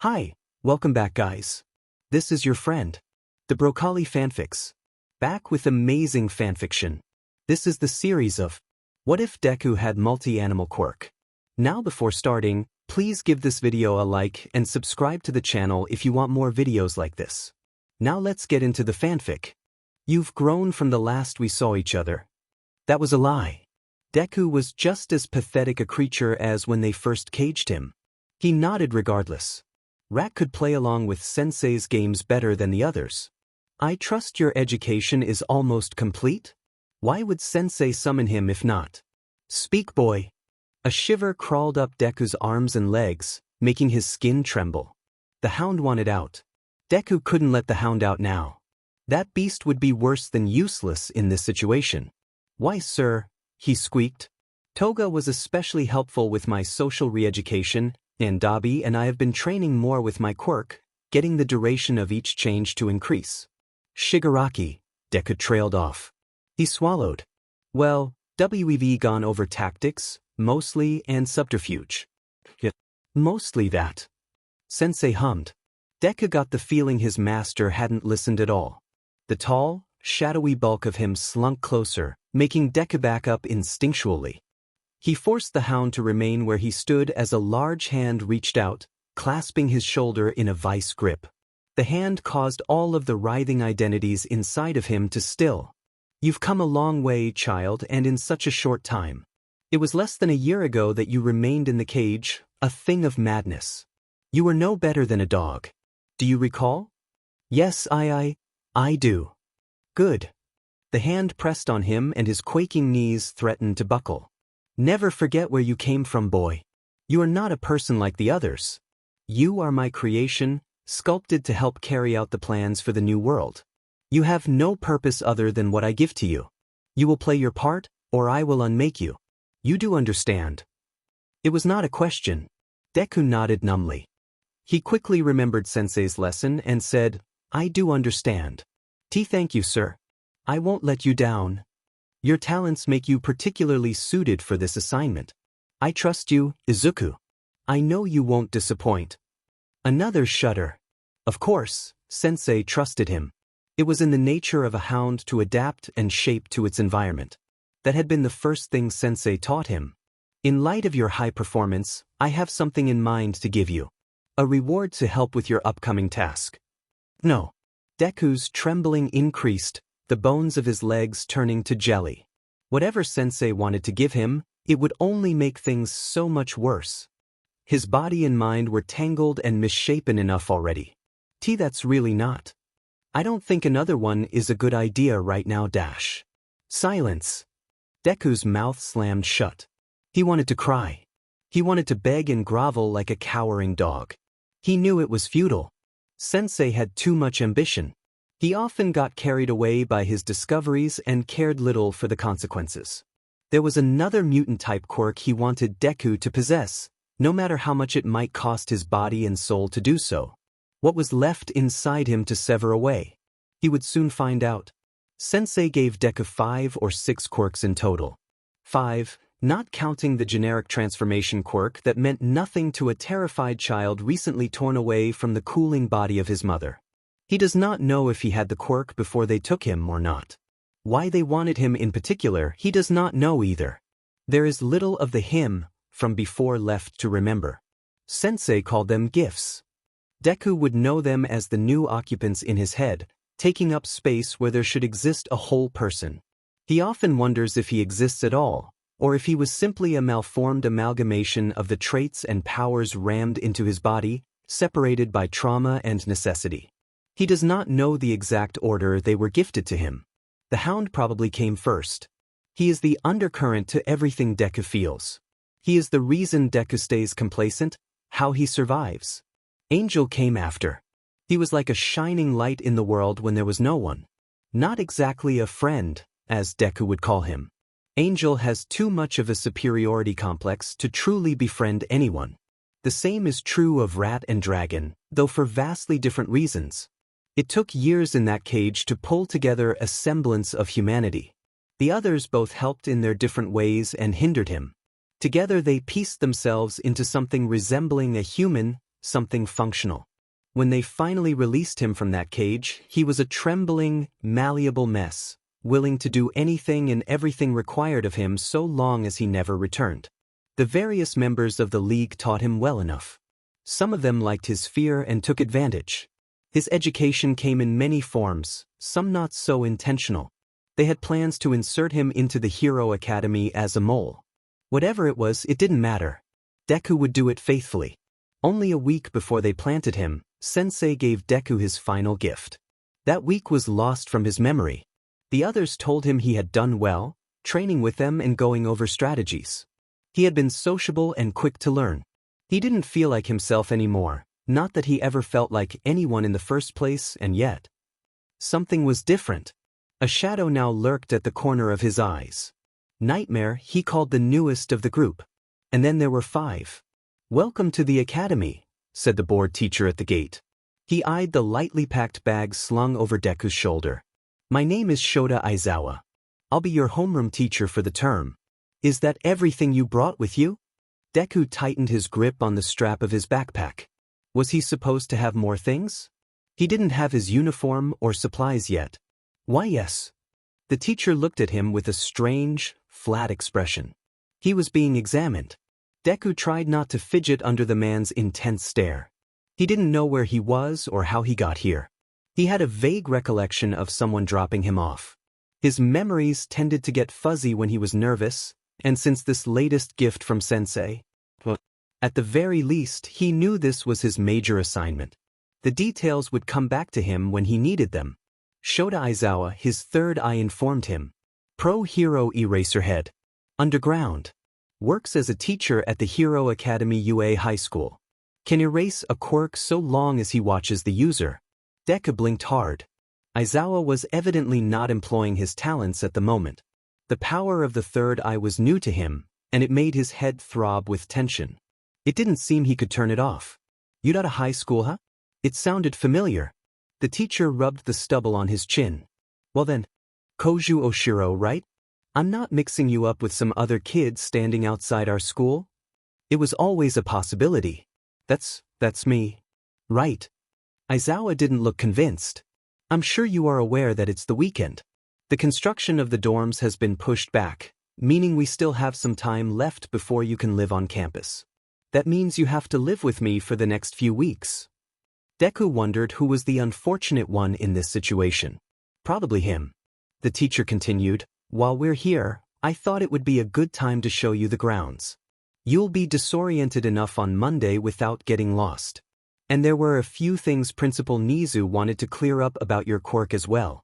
Hi, welcome back guys. This is your friend, the Broccoli Fanfics. Back with amazing fanfiction. This is the series of What If Deku Had Multi-Animal Quirk? Now before starting, please give this video a like and subscribe to the channel if you want more videos like this. Now let's get into the fanfic. You've grown from the last we saw each other. That was a lie. Deku was just as pathetic a creature as when they first caged him. He nodded regardless. Rat could play along with Sensei's games better than the others. I trust your education is almost complete? Why would Sensei summon him if not? Speak, boy. A shiver crawled up Deku's arms and legs, making his skin tremble. The hound wanted out. Deku couldn't let the hound out now. That beast would be worse than useless in this situation. Why, sir, he squeaked. Toga was especially helpful with my social re-education, and Dabi and I have been training more with my quirk, getting the duration of each change to increase. Shigaraki, Deku trailed off. He swallowed. Well, we've gone over tactics, mostly, and subterfuge. Mostly that. Sensei hummed. Deku got the feeling his master hadn't listened at all. The tall, shadowy bulk of him slunk closer, making Deku back up instinctually. He forced the hound to remain where he stood as a large hand reached out, clasping his shoulder in a vice grip. The hand caused all of the writhing identities inside of him to still. You've come a long way, child, and in such a short time. It was less than a year ago that you remained in the cage, a thing of madness. You were no better than a dog. Do you recall? Yes, I do. Good. The hand pressed on him and his quaking knees threatened to buckle. Never forget where you came from, boy. You are not a person like the others. You are my creation, sculpted to help carry out the plans for the new world. You have no purpose other than what I give to you. You will play your part, or I will unmake you. You do understand. It was not a question. Deku nodded numbly. He quickly remembered Sensei's lesson and said, I do understand. Thank you, sir. I won't let you down. Your talents make you particularly suited for this assignment. I trust you, Izuku. I know you won't disappoint. Another shudder. Of course, Sensei trusted him. It was in the nature of a hound to adapt and shape to its environment. That had been the first thing Sensei taught him. In light of your high performance, I have something in mind to give you. A reward to help with your upcoming task. No. Deku's trembling increased, the bones of his legs turning to jelly. Whatever Sensei wanted to give him, it would only make things so much worse. His body and mind were tangled and misshapen enough already. That's really not. I don't think another one is a good idea right now. Silence. Deku's mouth slammed shut. He wanted to cry. He wanted to beg and grovel like a cowering dog. He knew it was futile. Sensei had too much ambition. He often got carried away by his discoveries and cared little for the consequences. There was another mutant-type quirk he wanted Deku to possess, no matter how much it might cost his body and soul to do so. What was left inside him to sever away? He would soon find out. Sensei gave Deku 5 or 6 quirks in total. 5, not counting the generic transformation quirk that meant nothing to a terrified child recently torn away from the cooling body of his mother. He does not know if he had the quirk before they took him or not. Why they wanted him in particular, he does not know either. There is little of the him from before left to remember. Sensei called them gifts. Deku would know them as the new occupants in his head, taking up space where there should exist a whole person. He often wonders if he exists at all, or if he was simply a malformed amalgamation of the traits and powers rammed into his body, separated by trauma and necessity. He does not know the exact order they were gifted to him. The hound probably came first. He is the undercurrent to everything Deku feels. He is the reason Deku stays complacent, how he survives. Angel came after. He was like a shining light in the world when there was no one. Not exactly a friend, as Deku would call him. Angel has too much of a superiority complex to truly befriend anyone. The same is true of Rat and Dragon, though for vastly different reasons. It took years in that cage to pull together a semblance of humanity. The others both helped in their different ways and hindered him. Together they pieced themselves into something resembling a human, something functional. When they finally released him from that cage, he was a trembling, malleable mess, willing to do anything and everything required of him so long as he never returned. The various members of the league taught him well enough. Some of them liked his fear and took advantage. His education came in many forms, some not so intentional. They had plans to insert him into the Hero Academy as a mole. Whatever it was, it didn't matter. Deku would do it faithfully. Only a week before they planted him, Sensei gave Deku his final gift. That week was lost from his memory. The others told him he had done well, training with them and going over strategies. He had been sociable and quick to learn. He didn't feel like himself anymore, not that he ever felt like anyone in the first place, and yet something was different. A shadow now lurked at the corner of his eyes. Nightmare he called the newest of the group. And then there were 5. "Welcome to the academy," said the board teacher at the gate. He eyed the lightly packed bag slung over Deku's shoulder. "My name is Shota Aizawa. I'll be your homeroom teacher for the term. Is that everything you brought with you?" Deku tightened his grip on the strap of his backpack. Was he supposed to have more things? He didn't have his uniform or supplies yet. "Why, yes." The teacher looked at him with a strange, flat expression. He was being examined. Deku tried not to fidget under the man's intense stare. He didn't know where he was or how he got here. He had a vague recollection of someone dropping him off. His memories tended to get fuzzy when he was nervous, and since this latest gift from Sensei, at the very least, he knew this was his major assignment. The details would come back to him when he needed them. Shota Aizawa, his third eye, informed him. Pro-Hero Eraserhead. Underground. Works as a teacher at the Hero Academy UA High School. Can erase a quirk so long as he watches the user. Deku blinked hard. Aizawa was evidently not employing his talents at the moment. The power of the third eye was new to him, and it made his head throb with tension. It didn't seem he could turn it off. "You'd at a high school, huh?" It sounded familiar. The teacher rubbed the stubble on his chin. "Well then, Koju Oshiro, right? I'm not mixing you up with some other kids standing outside our school?" It was always a possibility. That's me. Right. Aizawa didn't look convinced. "I'm sure you are aware that it's the weekend. The construction of the dorms has been pushed back, meaning we still have some time left before you can live on campus. That means you have to live with me for the next few weeks." Deku wondered who was the unfortunate one in this situation. Probably him. The teacher continued, "While we're here, I thought it would be a good time to show you the grounds. You'll be disoriented enough on Monday without getting lost. And there were a few things Principal Nizu wanted to clear up about your quirk as well."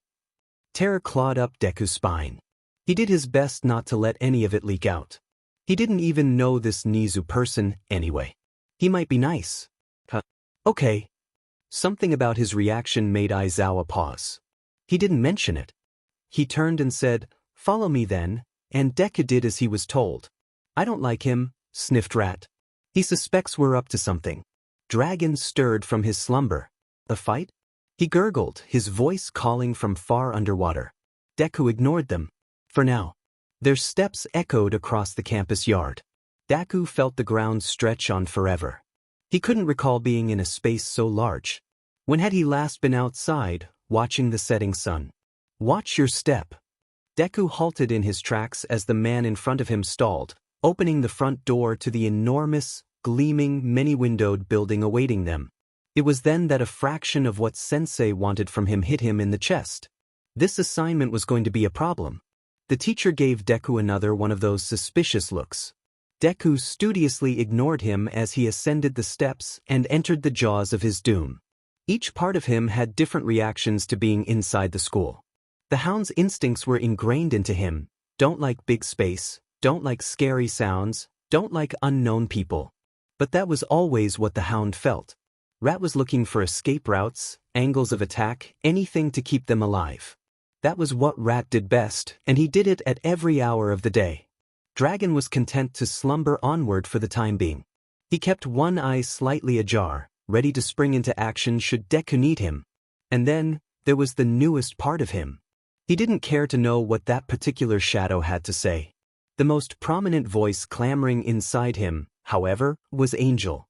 Terror clawed up Deku's spine. He did his best not to let any of it leak out. He didn't even know this Nizu person, anyway. He might be nice. Okay. Something about his reaction made Aizawa pause. He didn't mention it. He turned and said, "Follow me then," and Deku did as he was told. "I don't like him," sniffed Rat. "He suspects we're up to something." Dragon stirred from his slumber. "A fight?" He gurgled, his voice calling from far underwater. Deku ignored them. For now. Their steps echoed across the campus yard. Deku felt the ground stretch on forever. He couldn't recall being in a space so large. When had he last been outside, watching the setting sun? "Watch your step." Deku halted in his tracks as the man in front of him stalled, opening the front door to the enormous, gleaming, many-windowed building awaiting them. It was then that a fraction of what Sensei wanted from him hit him in the chest. This assignment was going to be a problem. The teacher gave Deku another one of those suspicious looks. Deku studiously ignored him as he ascended the steps and entered the jaws of his doom. Each part of him had different reactions to being inside the school. The hound's instincts were ingrained into him. Don't like big space, don't like scary sounds, don't like unknown people. But that was always what the hound felt. Rat was looking for escape routes, angles of attack, anything to keep them alive. That was what Rat did best, and he did it at every hour of the day. Dragon was content to slumber onward for the time being. He kept one eye slightly ajar, ready to spring into action should Deku need him. And then, there was the newest part of him. He didn't care to know what that particular shadow had to say. The most prominent voice clamoring inside him, however, was Angel.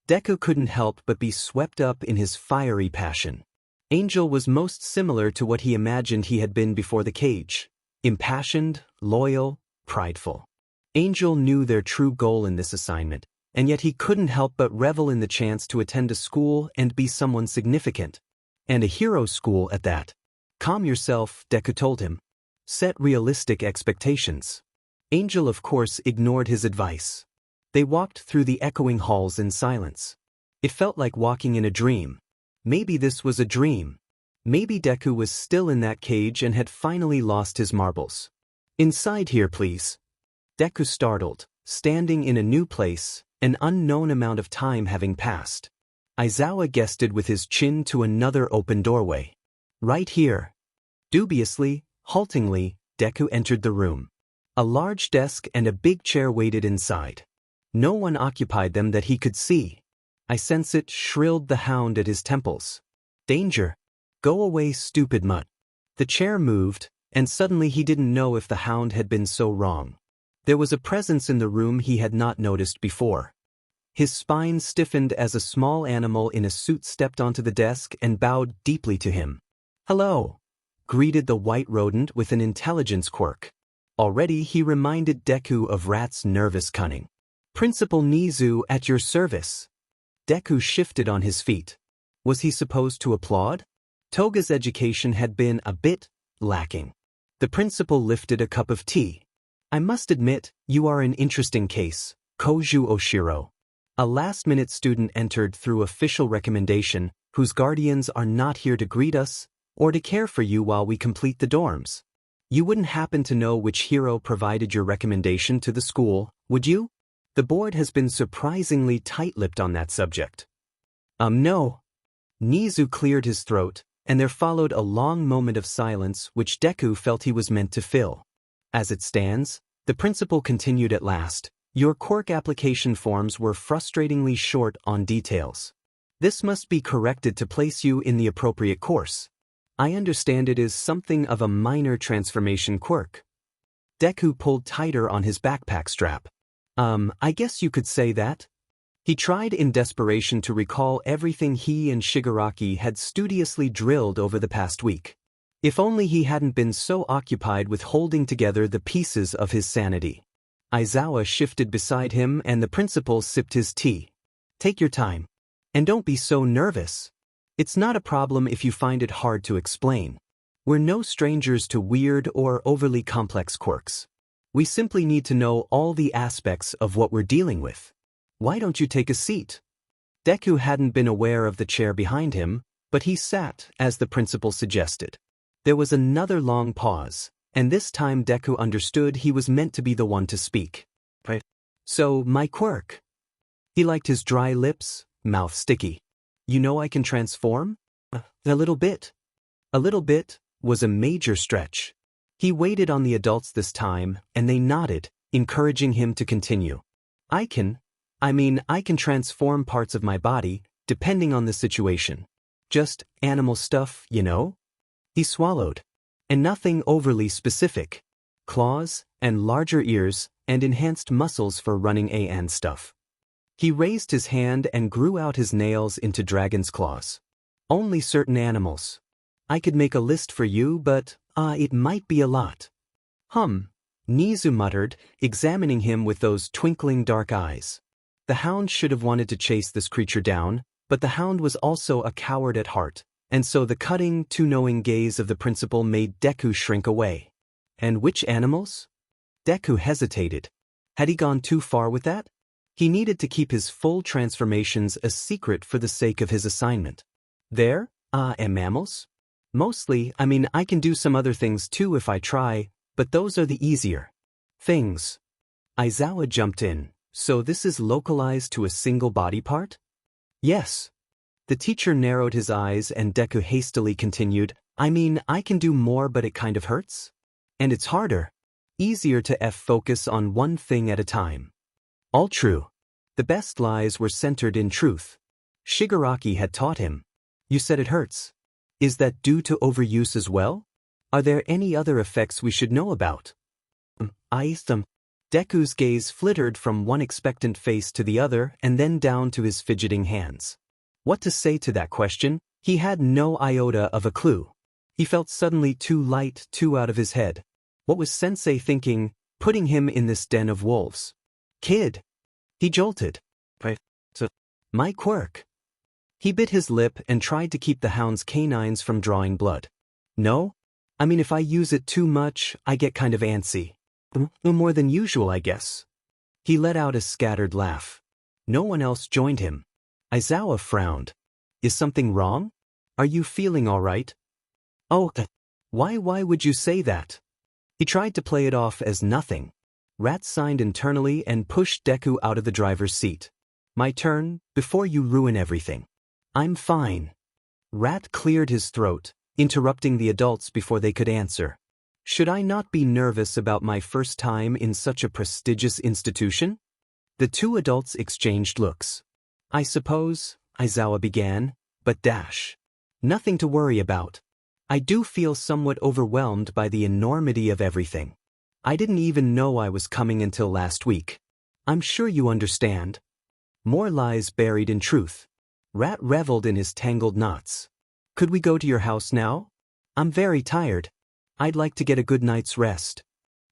Deku couldn't help but be swept up in his fiery passion. Angel was most similar to what he imagined he had been before the cage. Impassioned, loyal, prideful. Angel knew their true goal in this assignment, and yet he couldn't help but revel in the chance to attend a school and be someone significant. And a hero school at that. Calm yourself, Deku told him. Set realistic expectations. Angel of course ignored his advice. They walked through the echoing halls in silence. It felt like walking in a dream. Maybe this was a dream. Maybe Deku was still in that cage and had finally lost his marbles. Inside here, please. Deku startled, standing in a new place, an unknown amount of time having passed. Aizawa gestured with his chin to another open doorway. Right here. Dubiously, haltingly, Deku entered the room. A large desk and a big chair waited inside. No one occupied them that he could see. I sense it, shrilled the hound at his temples. Danger. Go away, stupid mutt. The chair moved, and suddenly he didn't know if the hound had been so wrong. There was a presence in the room he had not noticed before. His spine stiffened as a small animal in a suit stepped onto the desk and bowed deeply to him. Hello, greeted the white rodent with an intelligence quirk. Already he reminded Deku of Rat's nervous cunning. Principal Nizu at your service. Deku shifted on his feet. Was he supposed to applaud? Toga's education had been a bit lacking. The principal lifted a cup of tea. I must admit, you are an interesting case, Koju Oshiro. A last-minute student entered through official recommendation, whose guardians are not here to greet us, or to care for you while we complete the dorms. You wouldn't happen to know which hero provided your recommendation to the school, would you? The board has been surprisingly tight-lipped on that subject. No. Nizu cleared his throat, and there followed a long moment of silence which Deku felt he was meant to fill. As it stands, the principal continued at last, your quirk application forms were frustratingly short on details. This must be corrected to place you in the appropriate course. I understand it is something of a minor transformation quirk. Deku pulled tighter on his backpack strap. I guess you could say that. He tried in desperation to recall everything he and Shigaraki had studiously drilled over the past week. If only he hadn't been so occupied with holding together the pieces of his sanity. Aizawa shifted beside him and the principal sipped his tea. Take your time. And don't be so nervous. It's not a problem if you find it hard to explain. We're no strangers to weird or overly complex quirks. We simply need to know all the aspects of what we're dealing with. Why don't you take a seat? Deku hadn't been aware of the chair behind him, but he sat, as the principal suggested. There was another long pause, and this time Deku understood he was meant to be the one to speak. Right. So, my quirk. He liked his dry lips, mouth sticky. You know I can transform? A little bit. A little bit was a major stretch. He waited on the adults this time, and they nodded, encouraging him to continue. I can transform parts of my body, depending on the situation. Just animal stuff, you know? He swallowed. And nothing overly specific. Claws, and larger ears, and enhanced muscles for running and stuff. He raised his hand and grew out his nails into dragon's claws. Only certain animals. I could make a list for you, but, it might be a lot. Nizu muttered, examining him with those twinkling dark eyes. The hound should have wanted to chase this creature down, but the hound was also a coward at heart, and so the cutting, too knowing gaze of the principal made Deku shrink away. And which animals? Deku hesitated. Had he gone too far with that? He needed to keep his full transformations a secret for the sake of his assignment. There, and mammals? Mostly, I can do some other things too if I try, but those are the easier things. Aizawa jumped in. So this is localized to a single body part? Yes. The teacher narrowed his eyes and Deku hastily continued, I can do more but it kind of hurts. And it's harder. Easier to focus on one thing at a time. All true. The best lies were centered in truth. Shigaraki had taught him. You said it hurts. Is that due to overuse as well? Are there any other effects we should know about? Deku's gaze flittered from one expectant face to the other and then down to his fidgeting hands. What to say to that question? He had no iota of a clue. He felt suddenly too light, too out of his head. What was Sensei thinking, putting him in this den of wolves? Kid! He jolted. My Quirk. He bit his lip and tried to keep the hound's canines from drawing blood. No? I mean, if I use it too much, I get kind of antsy. More than usual, I guess. He let out a scattered laugh. No one else joined him. Aizawa frowned. Is something wrong? Are you feeling all right? Oh, why would you say that? He tried to play it off as nothing. Rat signed internally and pushed Deku out of the driver's seat. My turn, before you ruin everything. I'm fine. Rat cleared his throat, interrupting the adults before they could answer. Should I not be nervous about my first time in such a prestigious institution? The two adults exchanged looks. I suppose, Aizawa began, but nothing to worry about. I do feel somewhat overwhelmed by the enormity of everything. I didn't even know I was coming until last week. I'm sure you understand. More lies buried in truth. Rat reveled in his tangled knots. Could we go to your house now? I'm very tired. I'd like to get a good night's rest.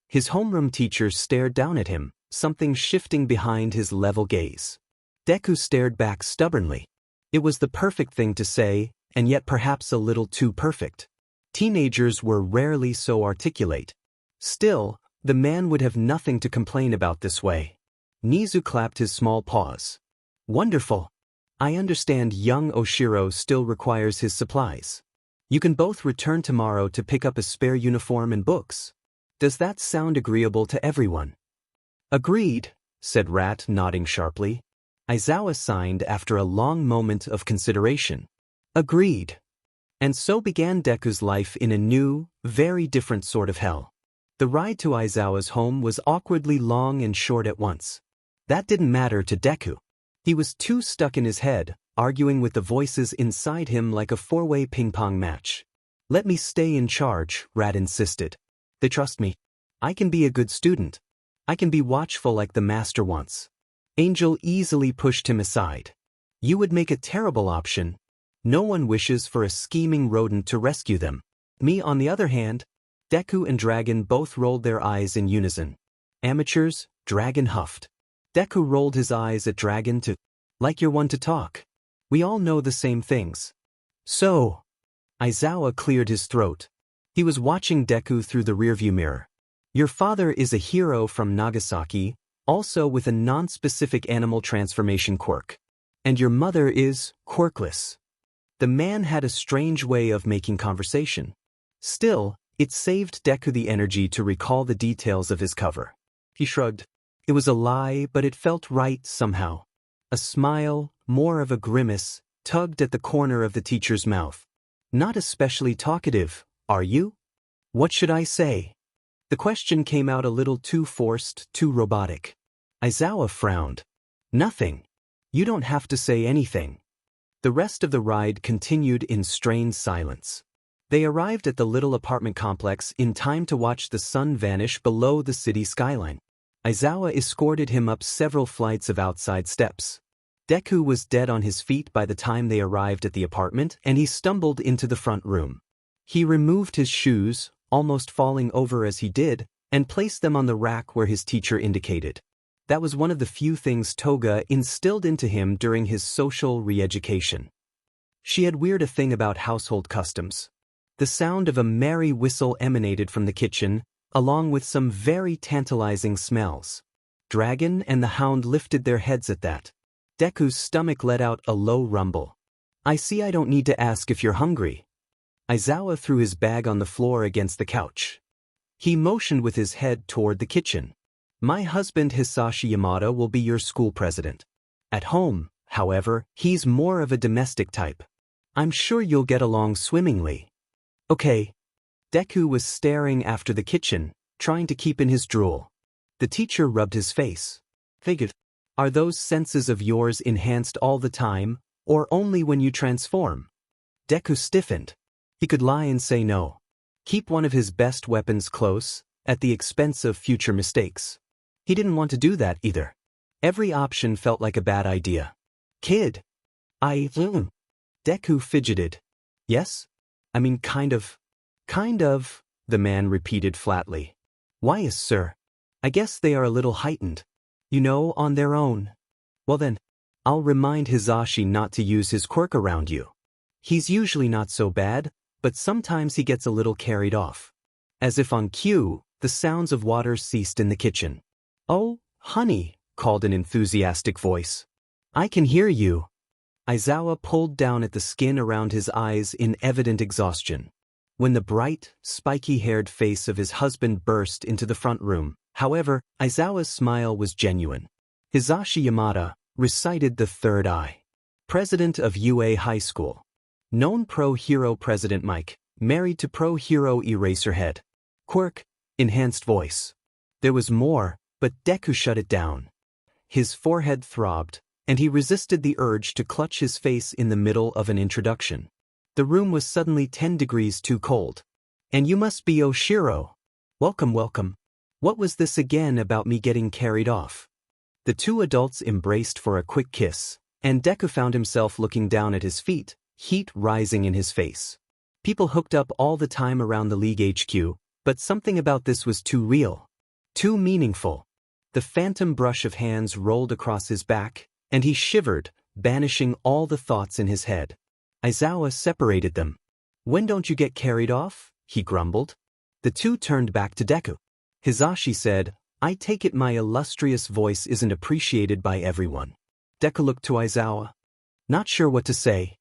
His homeroom teacher stared down at him, something shifting behind his level gaze. Deku stared back stubbornly. It was the perfect thing to say, and yet perhaps a little too perfect. Teenagers were rarely so articulate. Still, the man would have nothing to complain about this way. Nizu clapped his small paws. Wonderful. I understand young Oshiro still requires his supplies. You can both return tomorrow to pick up a spare uniform and books. Does that sound agreeable to everyone? Agreed, said Rat, nodding sharply. Aizawa signed after a long moment of consideration. Agreed. And so began Deku's life in a new, very different sort of hell. The ride to Aizawa's home was awkwardly long and short at once. That didn't matter to Deku. He was too stuck in his head, arguing with the voices inside him like a four-way ping-pong match. Let me stay in charge, Rat insisted. They trust me. I can be a good student. I can be watchful like the master wants. Angel easily pushed him aside. You would make a terrible option. No one wishes for a scheming rodent to rescue them. Me, on the other hand. Deku and Dragon both rolled their eyes in unison. Amateurs, Dragon huffed. Deku rolled his eyes at Dragon too. Like you're one to talk. We all know the same things. So. Aizawa cleared his throat. He was watching Deku through the rearview mirror. Your father is a hero from Nagasaki, also with a non-specific animal transformation quirk. And your mother is quirkless. The man had a strange way of making conversation. Still, it saved Deku the energy to recall the details of his cover. He shrugged. It was a lie, but it felt right somehow. A smile, more of a grimace, tugged at the corner of the teacher's mouth. Not especially talkative, are you? What should I say? The question came out a little too forced, too robotic. Aizawa frowned. Nothing. You don't have to say anything. The rest of the ride continued in strained silence. They arrived at the little apartment complex in time to watch the sun vanish below the city skyline. Aizawa escorted him up several flights of outside steps. Deku was dead on his feet by the time they arrived at the apartment, and he stumbled into the front room. He removed his shoes, almost falling over as he did, and placed them on the rack where his teacher indicated. That was one of the few things Toga instilled into him during his social re-education. She had weird a thing about household customs. The sound of a merry whistle emanated from the kitchen, along with some very tantalizing smells. Dragon and the hound lifted their heads at that. Deku's stomach let out a low rumble. I see I don't need to ask if you're hungry. Aizawa threw his bag on the floor against the couch. He motioned with his head toward the kitchen. My husband Hisashi Yamada will be your school president. At home, however, he's more of a domestic type. I'm sure you'll get along swimmingly. Okay. Deku was staring after the kitchen, trying to keep in his drool. The teacher rubbed his face. Figured. Are those senses of yours enhanced all the time, or only when you transform? Deku stiffened. He could lie and say no. Keep one of his best weapons close, at the expense of future mistakes. He didn't want to do that either. Every option felt like a bad idea. Kid. Deku fidgeted. Yes? I mean kind of. Kind of, the man repeated flatly. Why is sir? I guess they are a little heightened. You know, on their own. Well then, I'll remind Hisashi not to use his quirk around you. He's usually not so bad, but sometimes he gets a little carried off. As if on cue, the sounds of water ceased in the kitchen. Oh, honey, called an enthusiastic voice. I can hear you. Aizawa pulled down at the skin around his eyes in evident exhaustion. When the bright, spiky-haired face of his husband burst into the front room, however, Aizawa's smile was genuine. Hisashi Yamada recited the third eye. President of UA High School. Known pro-hero President Mike, married to pro-hero Eraserhead. Quirk, enhanced voice. There was more, but Deku shut it down. His forehead throbbed, and he resisted the urge to clutch his face in the middle of an introduction. The room was suddenly 10 degrees too cold. And you must be Oshiro. Welcome, welcome. What was this again about me getting carried off? The two adults embraced for a quick kiss, and Deku found himself looking down at his feet, heat rising in his face. People hooked up all the time around the League HQ, but something about this was too real. Too meaningful. The phantom brush of hands rolled across his back, and he shivered, banishing all the thoughts in his head. Aizawa separated them. When don't you get carried off? He grumbled. The two turned back to Deku. Hisashi said, I take it my illustrious voice isn't appreciated by everyone. Deku looked to Aizawa. Not sure what to say.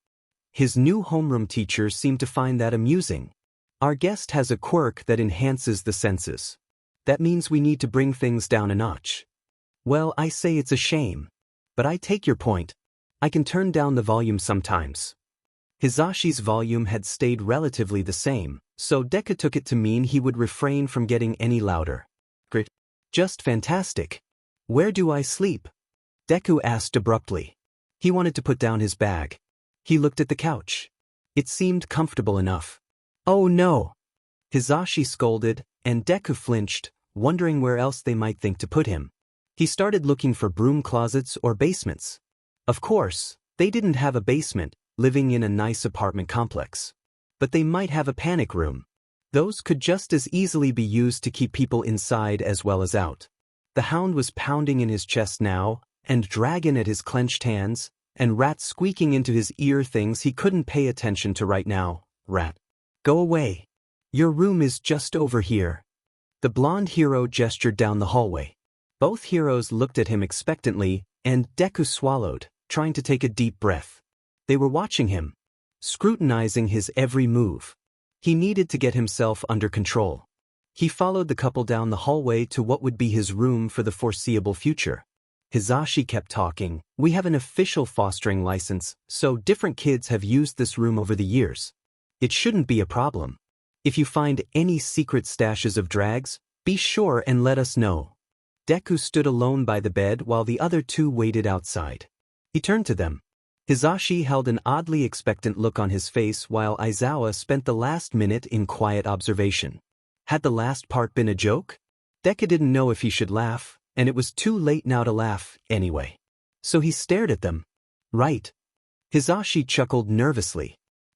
His new homeroom teacher seemed to find that amusing. Our guest has a quirk that enhances the senses. That means we need to bring things down a notch. Well, I say it's a shame. But I take your point. I can turn down the volume sometimes. Hisashi's volume had stayed relatively the same, so Deku took it to mean he would refrain from getting any louder. Great. Just fantastic. Where do I sleep? Deku asked abruptly. He wanted to put down his bag. He looked at the couch. It seemed comfortable enough. Oh no! Hisashi scolded, and Deku flinched, wondering where else they might think to put him. He started looking for broom closets or basements. Of course, they didn't have a basement, living in a nice apartment complex. But they might have a panic room. Those could just as easily be used to keep people inside as well as out. The hound was pounding in his chest now, and dragging at his clenched hands, and Rat squeaking into his ear things he couldn't pay attention to right now. Rat. Go away. Your room is just over here. The blonde hero gestured down the hallway. Both heroes looked at him expectantly, and Deku swallowed, trying to take a deep breath. They were watching him, scrutinizing his every move. He needed to get himself under control. He followed the couple down the hallway to what would be his room for the foreseeable future. Hisashi kept talking. We have an official fostering license, so different kids have used this room over the years. It shouldn't be a problem. If you find any secret stashes of drags, be sure and let us know. Deku stood alone by the bed while the other two waited outside. He turned to them. Hisashi held an oddly expectant look on his face while Aizawa spent the last minute in quiet observation. Had the last part been a joke? Deku didn't know if he should laugh, and it was too late now to laugh, anyway. So he stared at them. Right. Hisashi chuckled nervously.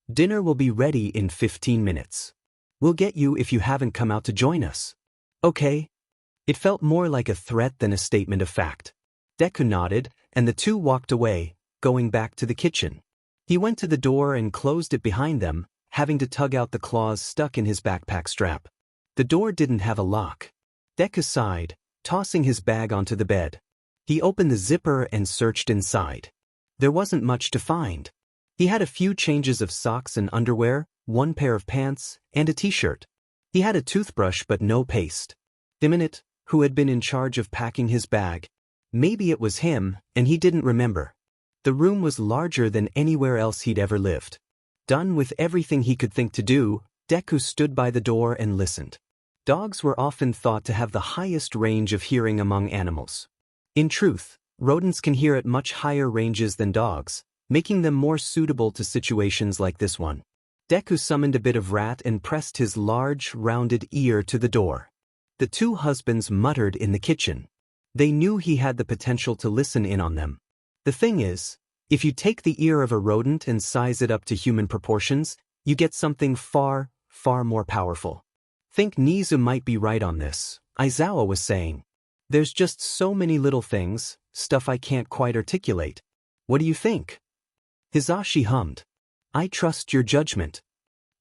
Dinner will be ready in 15 minutes. We'll get you if you haven't come out to join us. Okay. It felt more like a threat than a statement of fact. Deku nodded, and the two walked away, going back to the kitchen. He went to the door and closed it behind them, having to tug out the claws stuck in his backpack strap. The door didn't have a lock. Deku sighed, tossing his bag onto the bed. He opened the zipper and searched inside. There wasn't much to find. He had a few changes of socks and underwear, one pair of pants, and a t-shirt. He had a toothbrush but no paste. Imminent, who had been in charge of packing his bag. Maybe it was him, and he didn't remember. The room was larger than anywhere else he'd ever lived. Done with everything he could think to do, Deku stood by the door and listened. Dogs were often thought to have the highest range of hearing among animals. In truth, rodents can hear at much higher ranges than dogs, making them more suitable to situations like this one. Deku summoned a bit of Rat and pressed his large, rounded ear to the door. The two husbands muttered in the kitchen. They knew he had the potential to listen in on them. The thing is, if you take the ear of a rodent and size it up to human proportions, you get something far, far more powerful. Think Nizu might be right on this, Aizawa was saying. There's just so many little things, stuff I can't quite articulate. What do you think? Hisashi hummed. I trust your judgment.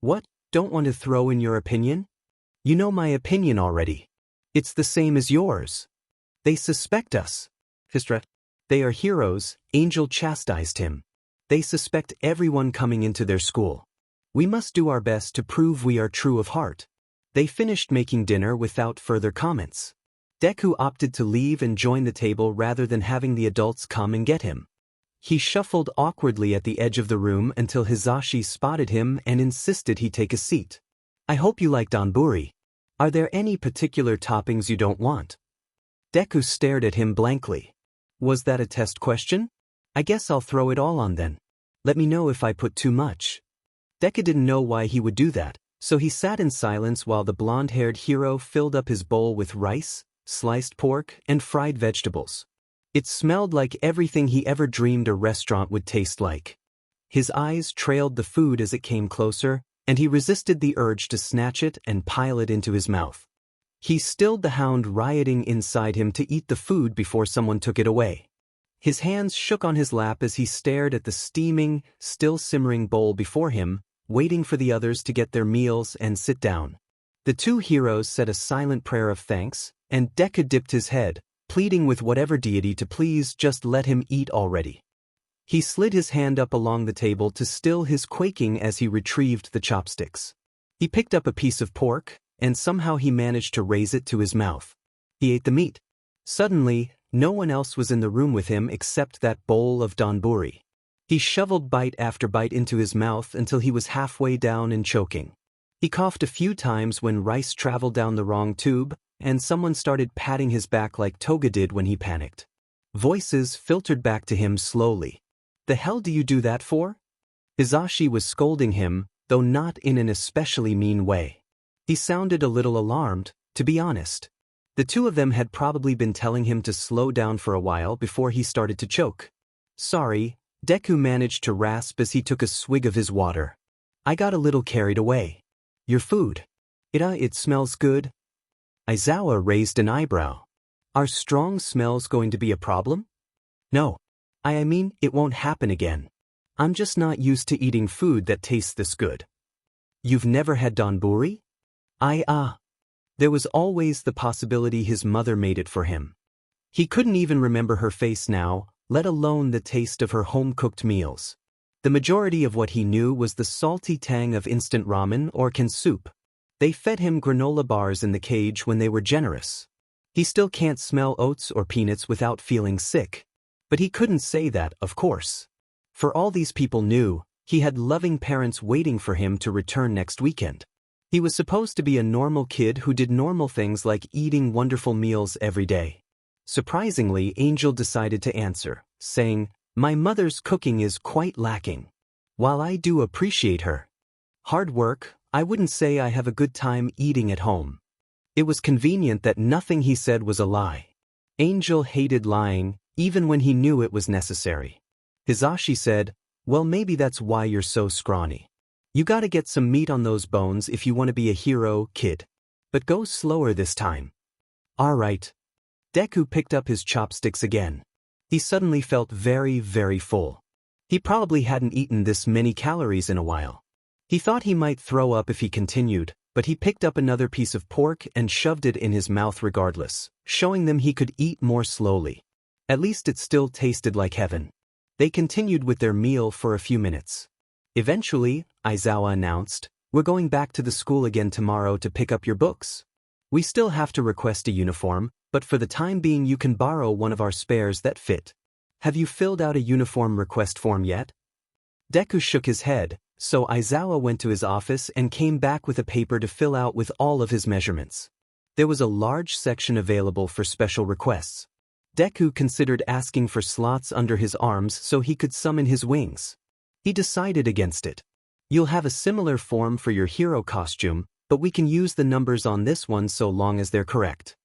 What, don't want to throw in your opinion? You know my opinion already. It's the same as yours. They suspect us. Histra. They are heroes, Angel chastised him. They suspect everyone coming into their school. We must do our best to prove we are true of heart. They finished making dinner without further comments. Deku opted to leave and join the table rather than having the adults come and get him. He shuffled awkwardly at the edge of the room until Hisashi spotted him and insisted he take a seat. I hope you like donburi. Are there any particular toppings you don't want? Deku stared at him blankly. Was that a test question? I guess I'll throw it all on then. Let me know if I put too much. Deku didn't know why he would do that, so he sat in silence while the blonde-haired hero filled up his bowl with rice, sliced pork, and fried vegetables. It smelled like everything he ever dreamed a restaurant would taste like. His eyes trailed the food as it came closer, and he resisted the urge to snatch it and pile it into his mouth. He stilled the hound rioting inside him to eat the food before someone took it away. His hands shook on his lap as he stared at the steaming, still simmering bowl before him, waiting for the others to get their meals and sit down. The two heroes said a silent prayer of thanks, and Deku dipped his head, pleading with whatever deity to please just let him eat already. He slid his hand up along the table to still his quaking as he retrieved the chopsticks. He picked up a piece of pork, and somehow he managed to raise it to his mouth. He ate the meat. Suddenly, no one else was in the room with him except that bowl of donburi. He shoveled bite after bite into his mouth until he was halfway down and choking. He coughed a few times when rice traveled down the wrong tube, and someone started patting his back like Toga did when he panicked. Voices filtered back to him slowly. The hell do you do that for? Hisashi was scolding him, though not in an especially mean way. He sounded a little alarmed, to be honest. The two of them had probably been telling him to slow down for a while before he started to choke. Sorry, Deku managed to rasp as he took a swig of his water. I got a little carried away. Your food. It smells good. Aizawa raised an eyebrow. Are strong smells going to be a problem? No. I mean, it won't happen again. I'm just not used to eating food that tastes this good. You've never had donburi? There was always the possibility his mother made it for him. He couldn't even remember her face now, let alone the taste of her home-cooked meals. The majority of what he knew was the salty tang of instant ramen or can soup. They fed him granola bars in the cage when they were generous. He still can't smell oats or peanuts without feeling sick. But he couldn't say that, of course. For all these people knew, he had loving parents waiting for him to return next weekend. He was supposed to be a normal kid who did normal things like eating wonderful meals every day. Surprisingly, Angel decided to answer, saying, My mother's cooking is quite lacking. While I do appreciate her hard work, I wouldn't say I have a good time eating at home. It was convenient that nothing he said was a lie. Angel hated lying, even when he knew it was necessary. Hisashi said, Well, maybe that's why you're so scrawny. You gotta get some meat on those bones if you want to be a hero, kid. But go slower this time. Alright. Deku picked up his chopsticks again. He suddenly felt very, very full. He probably hadn't eaten this many calories in a while. He thought he might throw up if he continued, but he picked up another piece of pork and shoved it in his mouth regardless, showing them he could eat more slowly. At least it still tasted like heaven. They continued with their meal for a few minutes. Eventually, Aizawa announced, We're going back to the school again tomorrow to pick up your books. We still have to request a uniform, but for the time being you can borrow one of our spares that fit. Have you filled out a uniform request form yet? Deku shook his head, so Aizawa went to his office and came back with a paper to fill out with all of his measurements. There was a large section available for special requests. Deku considered asking for slots under his arms so he could summon his wings. He decided against it. You'll have a similar form for your hero costume, but we can use the numbers on this one so long as they're correct.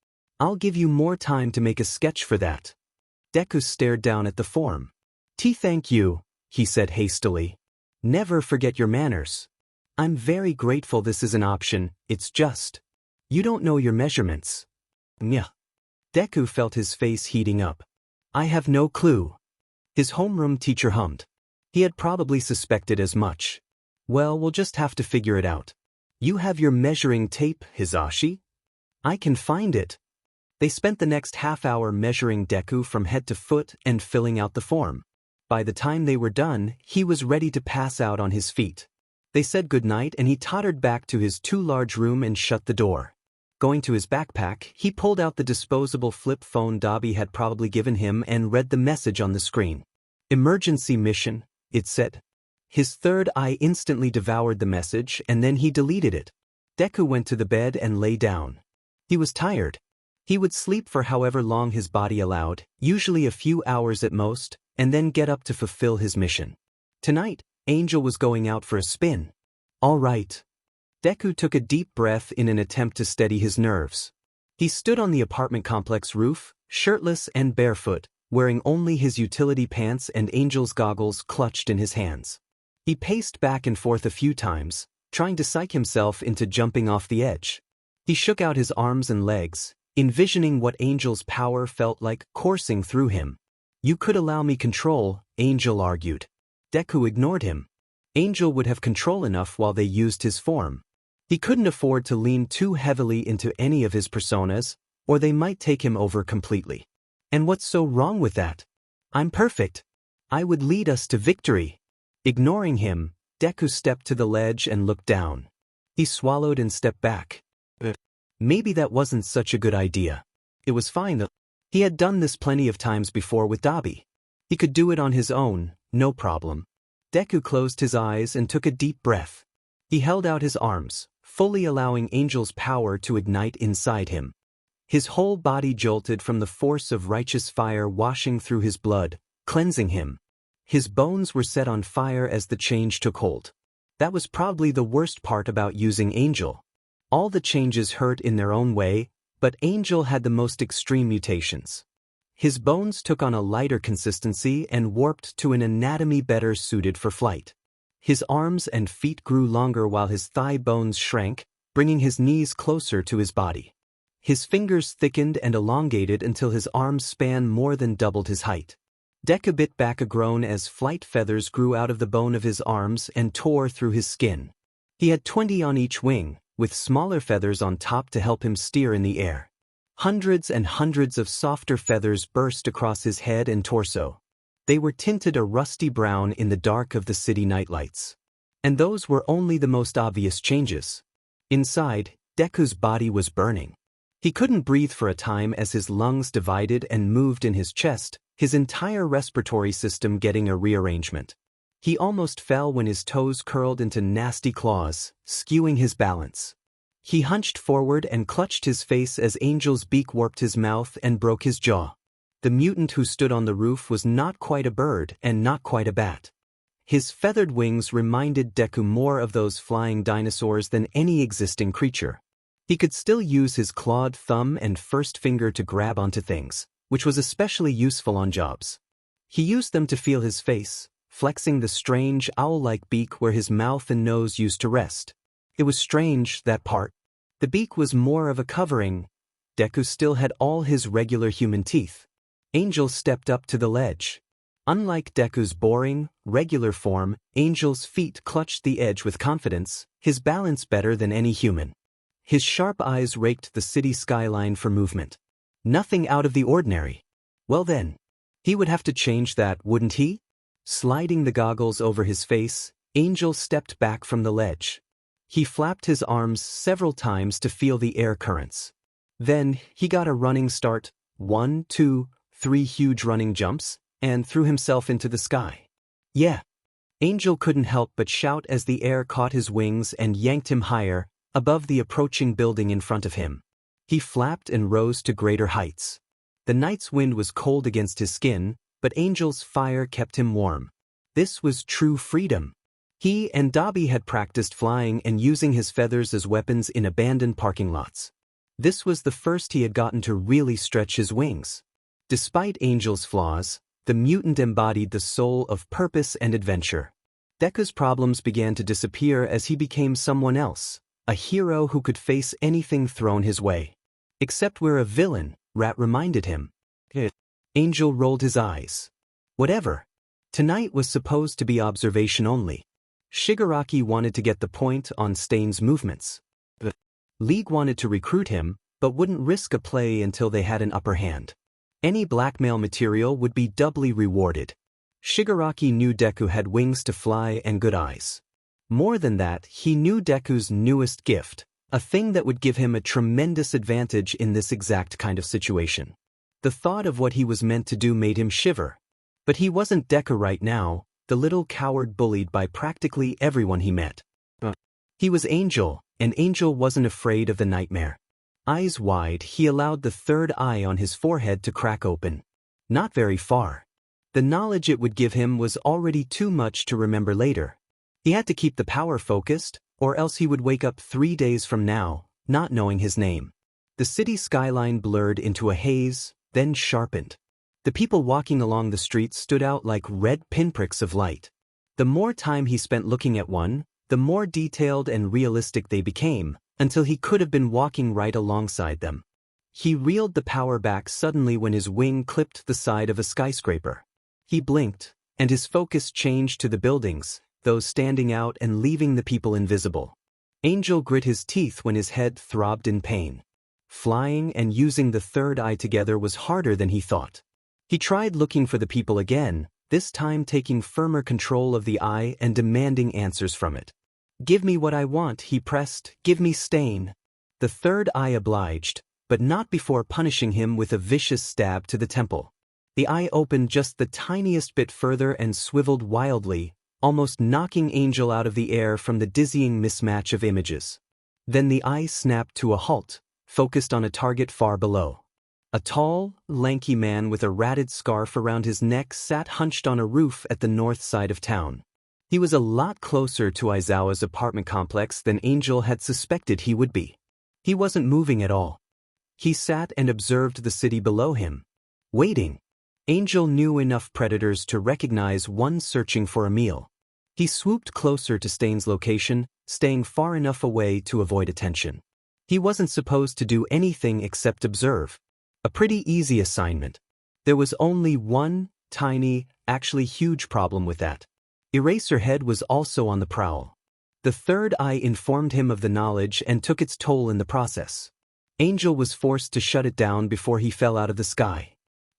I'll give you more time to make a sketch for that. Deku stared down at the form. Thank you, he said hastily. Never forget your manners. I'm very grateful this is an option, it's just. You don't know your measurements. Nyah. Deku felt his face heating up. I have no clue. His homeroom teacher hummed. He had probably suspected as much. Well, we'll just have to figure it out. You have your measuring tape, Hisashi? I can find it. They spent the next half-hour measuring Deku from head to foot and filling out the form. By the time they were done, he was ready to pass out on his feet. They said goodnight and he tottered back to his too-large room and shut the door. Going to his backpack, he pulled out the disposable flip phone Dobby had probably given him and read the message on the screen. Emergency mission, it said. His third eye instantly devoured the message and then he deleted it. Deku went to the bed and lay down. He was tired. He would sleep for however long his body allowed, usually a few hours at most, and then get up to fulfill his mission. Tonight, Angel was going out for a spin. All right. Deku took a deep breath in an attempt to steady his nerves. He stood on the apartment complex roof, shirtless and barefoot, wearing only his utility pants and Angel's goggles clutched in his hands. He paced back and forth a few times, trying to psych himself into jumping off the edge. He shook out his arms and legs, envisioning what Angel's power felt like coursing through him. You could allow me control, Angel argued. Deku ignored him. Angel would have control enough while they used his form. He couldn't afford to lean too heavily into any of his personas, or they might take him over completely. And what's so wrong with that? I'm perfect. I would lead us to victory. Ignoring him, Deku stepped to the ledge and looked down. He swallowed and stepped back. Maybe that wasn't such a good idea. It was fine though. He had done this plenty of times before with Dobby. He could do it on his own, no problem. Deku closed his eyes and took a deep breath. He held out his arms, fully allowing Angel's power to ignite inside him. His whole body jolted from the force of righteous fire washing through his blood, cleansing him. His bones were set on fire as the change took hold. That was probably the worst part about using Angel. All the changes hurt in their own way, but Angel had the most extreme mutations. His bones took on a lighter consistency and warped to an anatomy better suited for flight. His arms and feet grew longer while his thigh bones shrank, bringing his knees closer to his body. His fingers thickened and elongated until his arms span more than doubled his height. Deku bit back a groan as flight feathers grew out of the bone of his arms and tore through his skin. He had 20 on each wing, with smaller feathers on top to help him steer in the air. Hundreds and hundreds of softer feathers burst across his head and torso. They were tinted a rusty brown in the dark of the city nightlights. And those were only the most obvious changes. Inside, Deku's body was burning. He couldn't breathe for a time as his lungs divided and moved in his chest, his entire respiratory system getting a rearrangement. He almost fell when his toes curled into nasty claws, skewing his balance. He hunched forward and clutched his face as Angel's beak warped his mouth and broke his jaw. The mutant who stood on the roof was not quite a bird and not quite a bat. His feathered wings reminded Deku more of those flying dinosaurs than any existing creature. He could still use his clawed thumb and first finger to grab onto things, which was especially useful on jobs. He used them to feel his face, flexing the strange owl-like beak where his mouth and nose used to rest. It was strange, that part. The beak was more of a covering. Deku still had all his regular human teeth. Angel stepped up to the ledge. Unlike Deku's boring, regular form, Angel's feet clutched the edge with confidence, his balance better than any human. His sharp eyes raked the city skyline for movement. Nothing out of the ordinary. Well then, he would have to change that, wouldn't he? Sliding the goggles over his face, Angel stepped back from the ledge. He flapped his arms several times to feel the air currents. Then, he got a running start, 1, 2, 3 huge running jumps, and threw himself into the sky. Yeah. Angel couldn't help but shout as the air caught his wings and yanked him higher, above the approaching building in front of him. He flapped and rose to greater heights. The night's wind was cold against his skin, but Angel's fire kept him warm. This was true freedom. He and Dobby had practiced flying and using his feathers as weapons in abandoned parking lots. This was the first he had gotten to really stretch his wings. Despite Angel's flaws, the mutant embodied the soul of purpose and adventure. Deku's problems began to disappear as he became someone else, a hero who could face anything thrown his way. Except we're a villain, Rat reminded him. Angel rolled his eyes. Whatever. Tonight was supposed to be observation only. Shigaraki wanted to get the point on Stain's movements. The League wanted to recruit him, but wouldn't risk a play until they had an upper hand. Any blackmail material would be doubly rewarded. Shigaraki knew Deku had wings to fly and good eyes. More than that, he knew Deku's newest gift, a thing that would give him a tremendous advantage in this exact kind of situation. The thought of what he was meant to do made him shiver. But he wasn't Deku right now, the little coward bullied by practically everyone he met. He was Angel, and Angel wasn't afraid of the nightmare. Eyes wide, he allowed the third eye on his forehead to crack open. Not very far. The knowledge it would give him was already too much to remember later. He had to keep the power focused, or else he would wake up 3 days from now, not knowing his name. The city skyline blurred into a haze, then sharpened. The people walking along the streets stood out like red pinpricks of light. The more time he spent looking at one, the more detailed and realistic they became, until he could have been walking right alongside them. He reeled the power back suddenly when his wing clipped the side of a skyscraper. He blinked, and his focus changed to the buildings, those standing out and leaving the people invisible. Angel grit his teeth when his head throbbed in pain. Flying and using the third eye together was harder than he thought. He tried looking for the people again, this time taking firmer control of the eye and demanding answers from it. "Give me what I want," he pressed, "give me Stain." The third eye obliged, but not before punishing him with a vicious stab to the temple. The eye opened just the tiniest bit further and swiveled wildly, almost knocking Angel out of the air from the dizzying mismatch of images. Then the eye snapped to a halt, focused on a target far below. A tall, lanky man with a ratted scarf around his neck sat hunched on a roof at the north side of town. He was a lot closer to Aizawa's apartment complex than Angel had suspected he would be. He wasn't moving at all. He sat and observed the city below him, waiting. Angel knew enough predators to recognize one searching for a meal. He swooped closer to Stain's location, staying far enough away to avoid attention. He wasn't supposed to do anything except observe. A pretty easy assignment. There was only one tiny, actually huge problem with that. Eraserhead was also on the prowl. The third eye informed him of the knowledge and took its toll in the process. Angel was forced to shut it down before he fell out of the sky.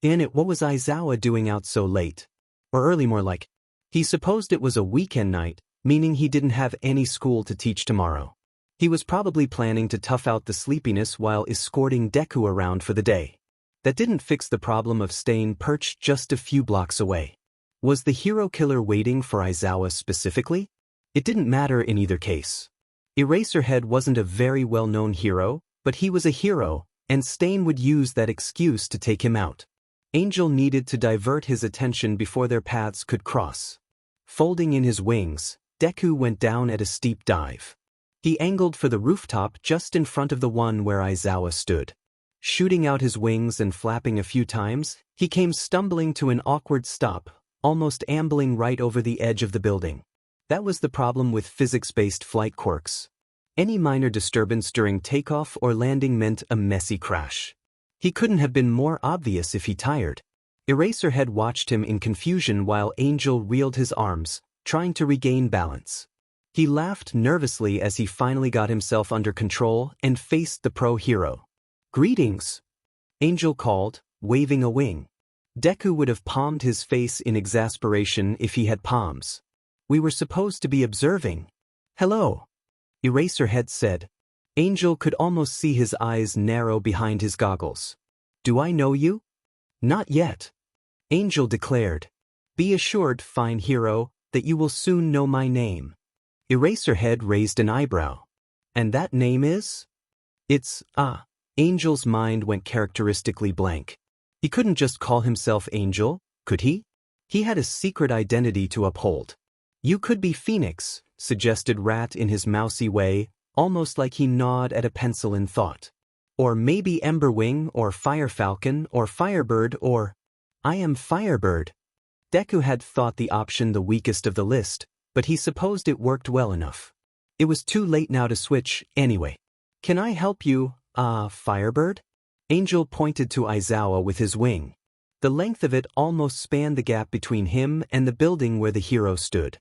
What was Aizawa doing out so late? Or early, more like. He supposed it was a weekend night, meaning he didn't have any school to teach tomorrow. He was probably planning to tough out the sleepiness while escorting Deku around for the day. That didn't fix the problem of Stain perched just a few blocks away. Was the hero killer waiting for Aizawa specifically? It didn't matter in either case. Eraserhead wasn't a very well-known hero, but he was a hero, and Stain would use that excuse to take him out. Angel needed to divert his attention before their paths could cross. Folding in his wings, Deku went down at a steep dive. He angled for the rooftop just in front of the one where Aizawa stood. Shooting out his wings and flapping a few times, he came stumbling to an awkward stop, almost ambling right over the edge of the building. That was the problem with physics-based flight quirks. Any minor disturbance during takeoff or landing meant a messy crash. He couldn't have been more obvious if he tired. Eraserhead watched him in confusion while Angel reeled his arms, trying to regain balance. He laughed nervously as he finally got himself under control and faced the pro-hero. "Greetings," Angel called, waving a wing. Deku would have palmed his face in exasperation if he had palms. "We were supposed to be observing." "Hello," Eraserhead said. Angel could almost see his eyes narrow behind his goggles. "Do I know you?" "Not yet," Angel declared. "Be assured, fine hero, that you will soon know my name." Eraserhead raised an eyebrow. "And that name is?" "It's, Angel's mind went characteristically blank. He couldn't just call himself Angel, could he? He had a secret identity to uphold. "You could be Phoenix," suggested Rat in his mousy way, almost like he gnawed at a pencil in thought. Or maybe Emberwing or Firefalcon or Firebird or… I am Firebird. Deku had thought the option the weakest of the list, but he supposed it worked well enough. It was too late now to switch, anyway. Can I help you, Firebird? Angel pointed to Aizawa with his wing. The length of it almost spanned the gap between him and the building where the hero stood.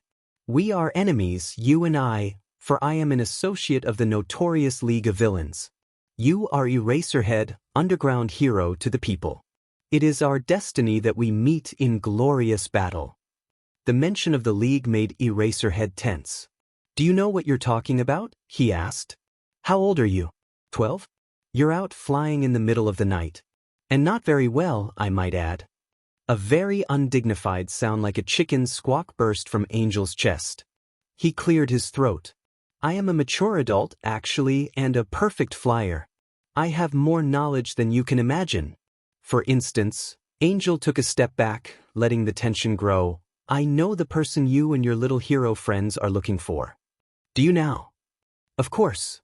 We are enemies, you and I, for I am an associate of the notorious League of Villains. You are Eraserhead, underground hero to the people. It is our destiny that we meet in glorious battle. The mention of the League made Eraserhead tense. Do you know what you're talking about? He asked. How old are you? 12? You're out flying in the middle of the night. And not very well, I might add. A very undignified sound like a chicken's squawk burst from Angel's chest. He cleared his throat. I am a mature adult, actually, and a perfect flyer. I have more knowledge than you can imagine. For instance, Angel took a step back, letting the tension grow. I know the person you and your little hero friends are looking for. Do you now? Of course.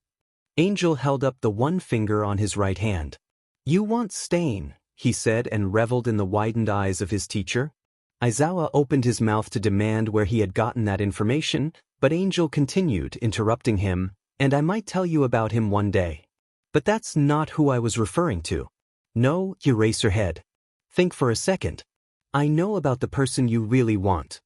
Angel held up the one finger on his right hand. You want Stain, he said and reveled in the widened eyes of his teacher. Aizawa opened his mouth to demand where he had gotten that information, but Angel continued, interrupting him, and I might tell you about him one day. But that's not who I was referring to. No, Eraserhead. Think for a second. I know about the person you really want.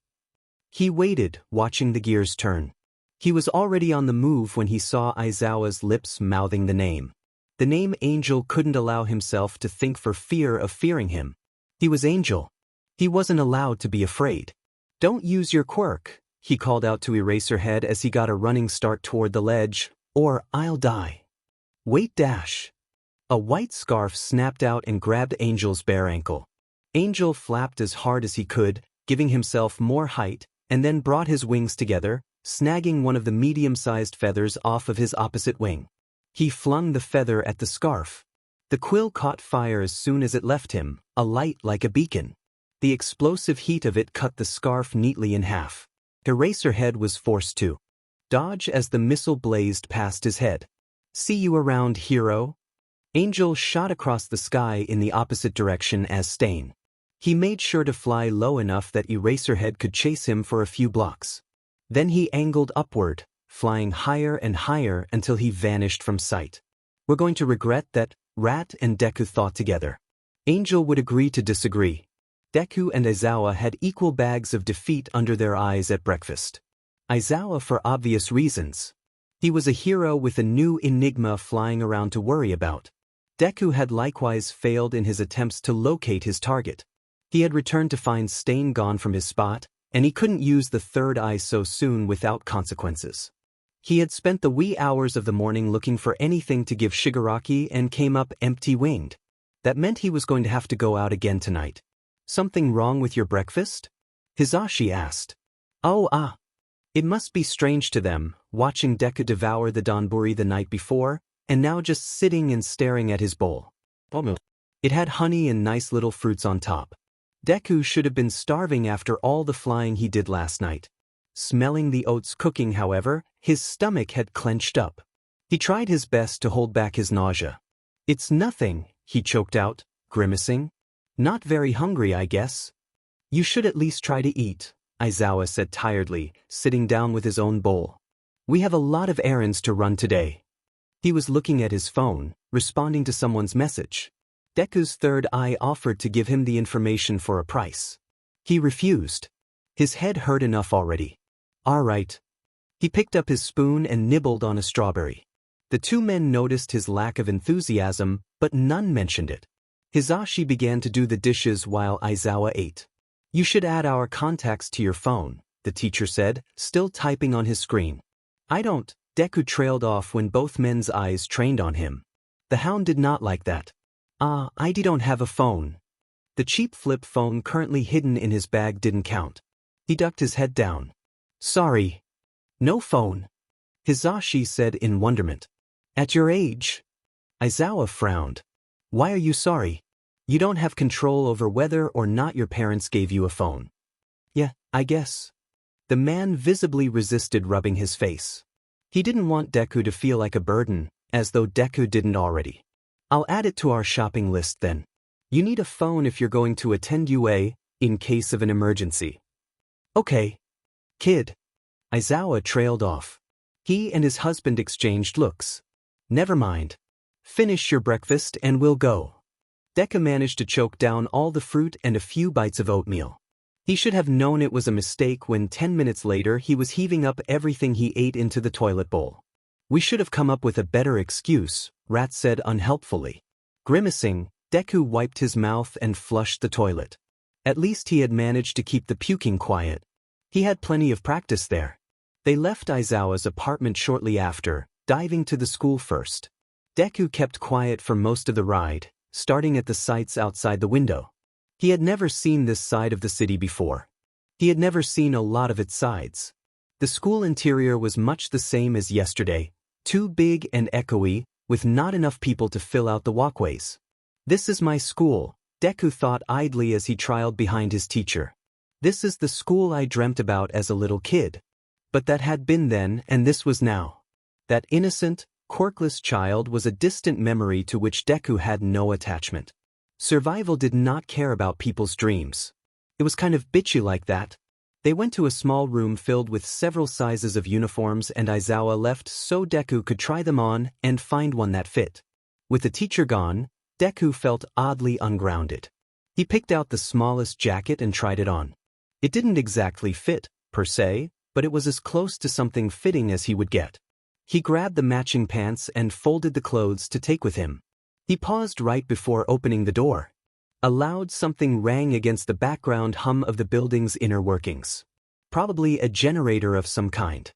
He waited, watching the gears turn. He was already on the move when he saw Aizawa's lips mouthing the name. The name Angel couldn't allow himself to think for fear of fearing him. He was Angel. He wasn't allowed to be afraid. Don't use your quirk, he called out to Eraserhead as he got a running start toward the ledge, or I'll die. Wait dash. A white scarf snapped out and grabbed Angel's bare ankle. Angel flapped as hard as he could, giving himself more height, and then brought his wings together, snagging one of the medium-sized feathers off of his opposite wing. He flung the feather at the scarf. The quill caught fire as soon as it left him, a light like a beacon. The explosive heat of it cut the scarf neatly in half. Eraserhead was forced to dodge as the missile blazed past his head. See you around, hero. Angel shot across the sky in the opposite direction as Stain. He made sure to fly low enough that Eraserhead could chase him for a few blocks. Then he angled upward, flying higher and higher until he vanished from sight. We're going to regret that, Rat and Deku thought together. Angel would agree to disagree. Deku and Aizawa had equal bags of defeat under their eyes at breakfast. Aizawa for obvious reasons. He was a hero with a new enigma flying around to worry about. Deku had likewise failed in his attempts to locate his target. He had returned to find Stain gone from his spot, and he couldn't use the third eye so soon without consequences. He had spent the wee hours of the morning looking for anything to give Shigaraki and came up empty-winged. That meant he was going to have to go out again tonight. Something wrong with your breakfast? Hizashi asked. Oh, It must be strange to them, watching Deku devour the donburi the night before, and now just sitting and staring at his bowl. It had honey and nice little fruits on top. Deku should have been starving after all the flying he did last night. Smelling the oats cooking, however, his stomach had clenched up. He tried his best to hold back his nausea. It's nothing, he choked out, grimacing. Not very hungry, I guess. You should at least try to eat, Aizawa said tiredly, sitting down with his own bowl. We have a lot of errands to run today. He was looking at his phone, responding to someone's message. Deku's third eye offered to give him the information for a price. He refused. His head hurt enough already. All right. He picked up his spoon and nibbled on a strawberry. The two men noticed his lack of enthusiasm, but none mentioned it. Hizashi began to do the dishes while Aizawa ate. You should add our contacts to your phone, the teacher said, still typing on his screen. I don't. Deku trailed off when both men's eyes trained on him. The hound did not like that. I don't have a phone. The cheap flip phone currently hidden in his bag didn't count. He ducked his head down. Sorry. No phone. Hizashi said in wonderment. At your age? Aizawa frowned. Why are you sorry? You don't have control over whether or not your parents gave you a phone. Yeah, I guess. The man visibly resisted rubbing his face. He didn't want Deku to feel like a burden, as though Deku didn't already. I'll add it to our shopping list then. You need a phone if you're going to attend UA, in case of an emergency. Okay. Kid. Aizawa trailed off. He and his husband exchanged looks. Never mind. Finish your breakfast and we'll go. Deku managed to choke down all the fruit and a few bites of oatmeal. He should have known it was a mistake when 10 minutes later he was heaving up everything he ate into the toilet bowl. We should have come up with a better excuse, Rat said unhelpfully. Grimacing, Deku wiped his mouth and flushed the toilet. At least he had managed to keep the puking quiet. He had plenty of practice there. They left Aizawa's apartment shortly after, diving to the school first. Deku kept quiet for most of the ride, starting at the sights outside the window. He had never seen this side of the city before. He had never seen a lot of its sides. The school interior was much the same as yesterday, too big and echoey, with not enough people to fill out the walkways. This is my school, Deku thought idly as he trailed behind his teacher. This is the school I dreamt about as a little kid. But that had been then and this was now. That innocent, quirkless child was a distant memory to which Deku had no attachment. Survival did not care about people's dreams. It was kind of bitchy like that. They went to a small room filled with several sizes of uniforms and Aizawa left so Deku could try them on and find one that fit. With the teacher gone, Deku felt oddly ungrounded. He picked out the smallest jacket and tried it on. It didn't exactly fit, per se, but it was as close to something fitting as he would get. He grabbed the matching pants and folded the clothes to take with him. He paused right before opening the door. A loud something rang against the background hum of the building's inner workings. Probably a generator of some kind.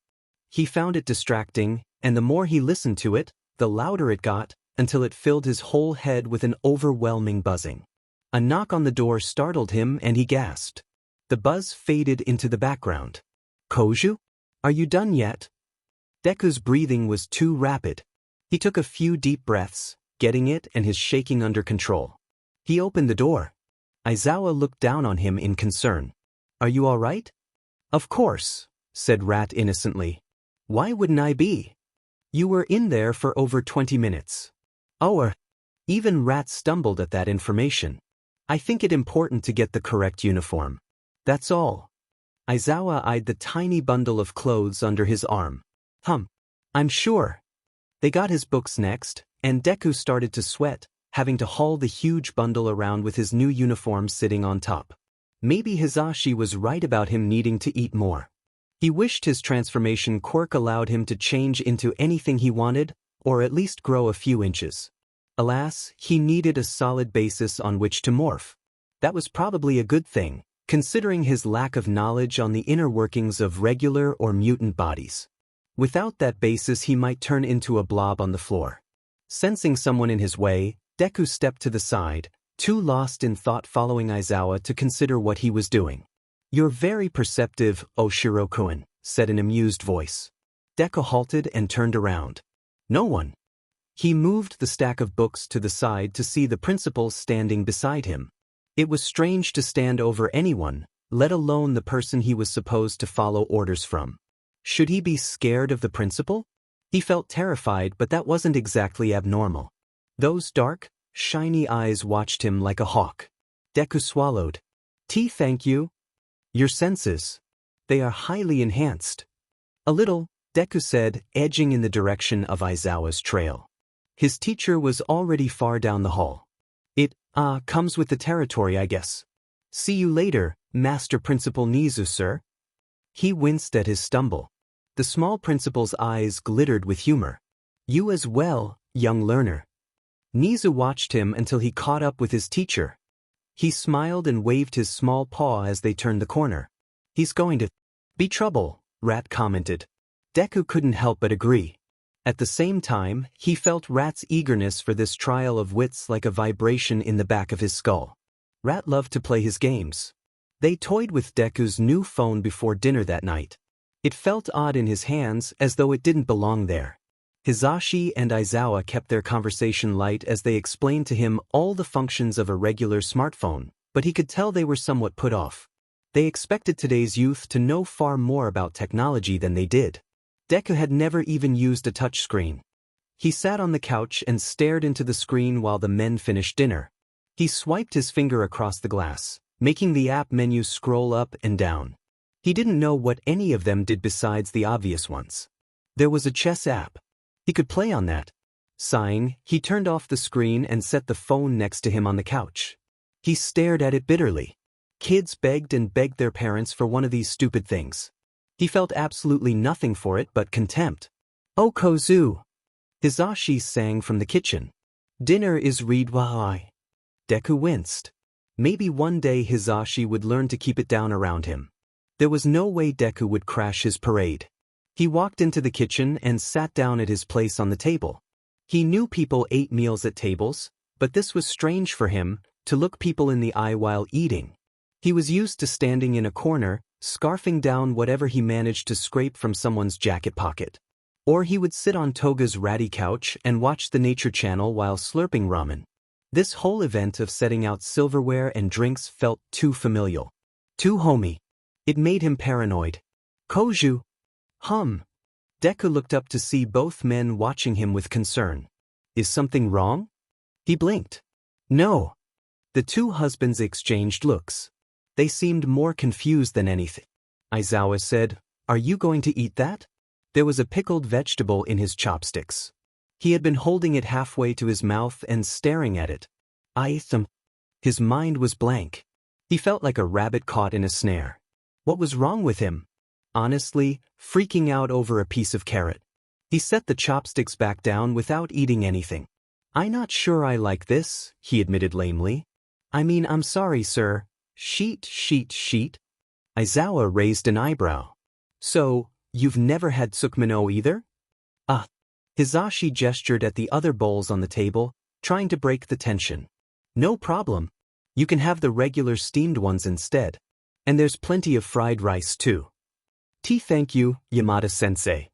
He found it distracting, and the more he listened to it, the louder it got, until it filled his whole head with an overwhelming buzzing. A knock on the door startled him and he gasped. The buzz faded into the background. Koju? Are you done yet? Deku's breathing was too rapid. He took a few deep breaths, getting it and his shaking under control. He opened the door. Aizawa looked down on him in concern. Are you all right? Of course, said Rat innocently. Why wouldn't I be? You were in there for over 20 minutes. Oh, even Rat stumbled at that information. I think it important to get the correct uniform. That's all. Aizawa eyed the tiny bundle of clothes under his arm. I'm sure. They got his books next, and Deku started to sweat, having to haul the huge bundle around with his new uniform sitting on top. Maybe Hisashi was right about him needing to eat more. He wished his transformation quirk allowed him to change into anything he wanted, or at least grow a few inches. Alas, he needed a solid basis on which to morph. That was probably a good thing, considering his lack of knowledge on the inner workings of regular or mutant bodies. Without that basis he might turn into a blob on the floor. Sensing someone in his way, Deku stepped to the side, too lost in thought following Aizawa to consider what he was doing. You're very perceptive, Oshiro-kun, said an amused voice. Deku halted and turned around. No one. He moved the stack of books to the side to see the principal standing beside him. It was strange to stand over anyone, let alone the person he was supposed to follow orders from. Should he be scared of the principal? He felt terrified, but that wasn't exactly abnormal. Those dark, shiny eyes watched him like a hawk. Deku swallowed. Thank you. Your senses. They are highly enhanced. A little, Deku said, edging in the direction of Aizawa's trail. His teacher was already far down the hall. It, comes with the territory, I guess. See you later, Master Principal Nizu, sir. He winced at his stumble. The small principal's eyes glittered with humor. You as well, young learner. Nizu watched him until he caught up with his teacher. He smiled and waved his small paw as they turned the corner. He's going to be trouble, Rat commented. Deku couldn't help but agree. At the same time, he felt Rat's eagerness for this trial of wits like a vibration in the back of his skull. Rat loved to play his games. They toyed with Deku's new phone before dinner that night. It felt odd in his hands, as though it didn't belong there. Hisashi and Aizawa kept their conversation light as they explained to him all the functions of a regular smartphone, but he could tell they were somewhat put off. They expected today's youth to know far more about technology than they did. Deku had never even used a touchscreen. He sat on the couch and stared into the screen while the men finished dinner. He swiped his finger across the glass, making the app menu scroll up and down. He didn't know what any of them did besides the obvious ones. There was a chess app. He could play on that. Sighing, he turned off the screen and set the phone next to him on the couch. He stared at it bitterly. Kids begged and begged their parents for one of these stupid things. He felt absolutely nothing for it but contempt. "Oh Kozu!" Hisashi sang from the kitchen. "Dinner is read why." Deku winced. Maybe one day Hisashi would learn to keep it down around him. There was no way Deku would crash his parade. He walked into the kitchen and sat down at his place on the table. He knew people ate meals at tables, but this was strange for him, to look people in the eye while eating. He was used to standing in a corner, scarfing down whatever he managed to scrape from someone's jacket pocket. Or he would sit on Toga's ratty couch and watch the Nature Channel while slurping ramen. This whole event of setting out silverware and drinks felt too familial. Too homey. It made him paranoid. "Kozu!" Deku looked up to see both men watching him with concern. "Is something wrong?" He blinked. "No." The two husbands exchanged looks. They seemed more confused than anything. Aizawa said, "Are you going to eat that?" There was a pickled vegetable in his chopsticks. He had been holding it halfway to his mouth and staring at it. His mind was blank. He felt like a rabbit caught in a snare. What was wrong with him? Honestly, freaking out over a piece of carrot. He set the chopsticks back down without eating anything. "I'm not sure I like this," he admitted lamely. "I'm sorry, sir." Sheet. Aizawa raised an eyebrow. "So, you've never had tsukmino either?" Hisashi gestured at the other bowls on the table, trying to break the tension. "No problem. You can have the regular steamed ones instead. And there's plenty of fried rice too." Thank you, Yamada-sensei."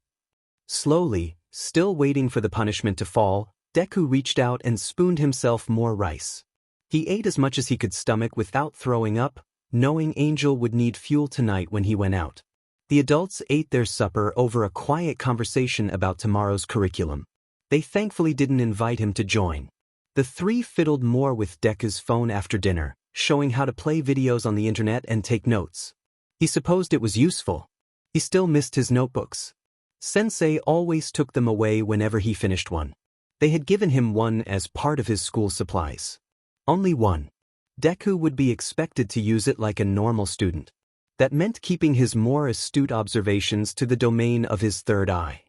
Slowly, still waiting for the punishment to fall, Deku reached out and spooned himself more rice. He ate as much as he could stomach without throwing up, knowing Angel would need fuel tonight when he went out. The adults ate their supper over a quiet conversation about tomorrow's curriculum. They thankfully didn't invite him to join. The three fiddled more with Deku's phone after dinner, showing how to play videos on the internet and take notes. He supposed it was useful. He still missed his notebooks. Sensei always took them away whenever he finished one. They had given him one as part of his school supplies. Only one. Deku would be expected to use it like a normal student. That meant keeping his more astute observations to the domain of his third eye.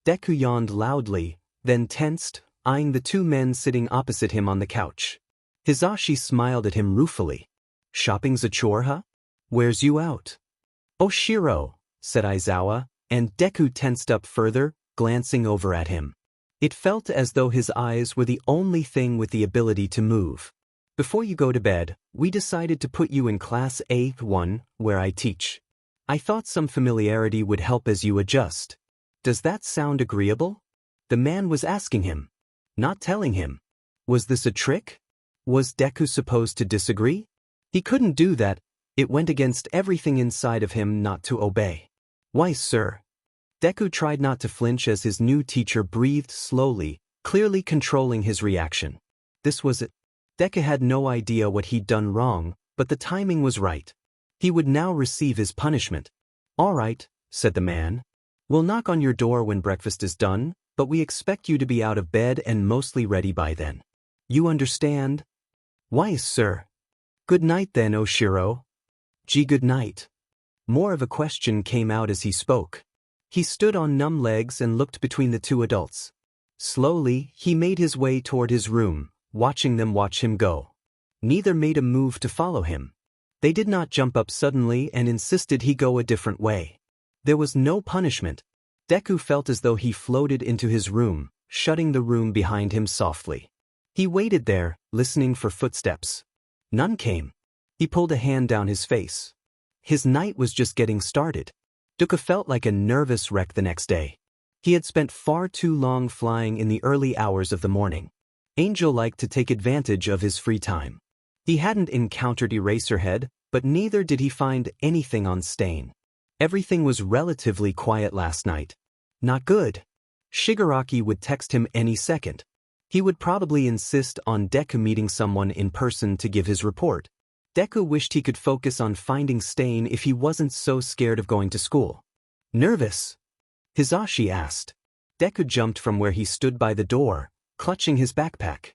Deku yawned loudly, then tensed, eyeing the two men sitting opposite him on the couch. Hisashi smiled at him ruefully. "Shopping's a chore, huh? Wears you out." "Oshiro," said Aizawa, and Deku tensed up further, glancing over at him. It felt as though his eyes were the only thing with the ability to move. "Before you go to bed, we decided to put you in Class A1, where I teach. I thought some familiarity would help as you adjust. Does that sound agreeable?" The man was asking him, not telling him. Was this a trick? Was Deku supposed to disagree? He couldn't do that. It went against everything inside of him not to obey. "Why, sir?" Deku tried not to flinch as his new teacher breathed slowly, clearly controlling his reaction. This was it. Deku had no idea what he'd done wrong, but the timing was right. He would now receive his punishment. "All right," said the man. "We'll knock on your door when breakfast is done, but we expect you to be out of bed and mostly ready by then. You understand?" "Why, sir?" "Good night then, Oshiro." "Gee, good night." More of a question came out as he spoke. He stood on numb legs and looked between the two adults. Slowly, he made his way toward his room, watching them watch him go. Neither made a move to follow him. They did not jump up suddenly and insisted he go a different way. There was no punishment. Deku felt as though he floated into his room, shutting the room behind him softly. He waited there, listening for footsteps. None came. He pulled a hand down his face. His night was just getting started. Deku felt like a nervous wreck the next day. He had spent far too long flying in the early hours of the morning. Angel liked to take advantage of his free time. He hadn't encountered Eraserhead, but neither did he find anything on Stain. Everything was relatively quiet last night. Not good. Shigaraki would text him any second. He would probably insist on Deku meeting someone in person to give his report. Deku wished he could focus on finding Stain if he wasn't so scared of going to school. Nervous? Hisashi asked. Deku jumped from where he stood by the door, clutching his backpack.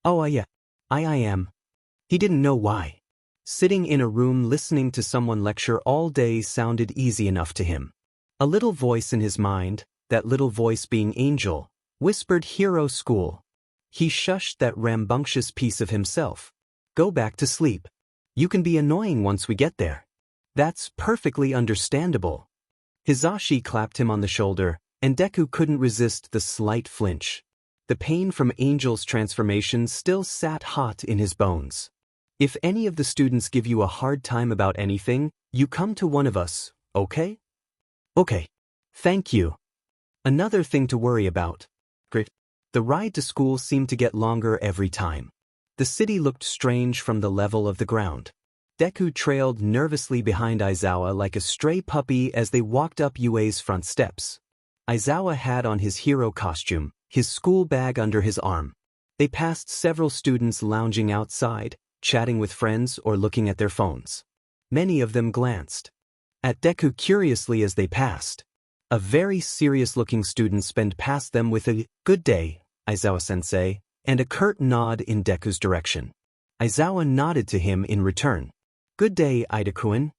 Oh yeah, I am. He didn't know why. Sitting in a room listening to someone lecture all day sounded easy enough to him. A little voice in his mind, that little voice being Angel, whispered hero school. He shushed that rambunctious piece of himself. Go back to sleep. You can be annoying once we get there. That's perfectly understandable. Hisashi clapped him on the shoulder, and Deku couldn't resist the slight flinch. The pain from Angel's transformation still sat hot in his bones. If any of the students give you a hard time about anything, you come to one of us, okay? Okay. Thank you. Another thing to worry about. Great. The ride to school seemed to get longer every time. The city looked strange from the level of the ground. Deku trailed nervously behind Aizawa like a stray puppy as they walked up UA's front steps. Aizawa had on his hero costume, his school bag under his arm. They passed several students lounging outside, chatting with friends or looking at their phones. Many of them glanced at Deku curiously as they passed. A very serious-looking student sped past them with a "Good day, Aizawa-sensei," and a curt nod in Deku's direction. Aizawa nodded to him in return. "Good day, Ida-kun."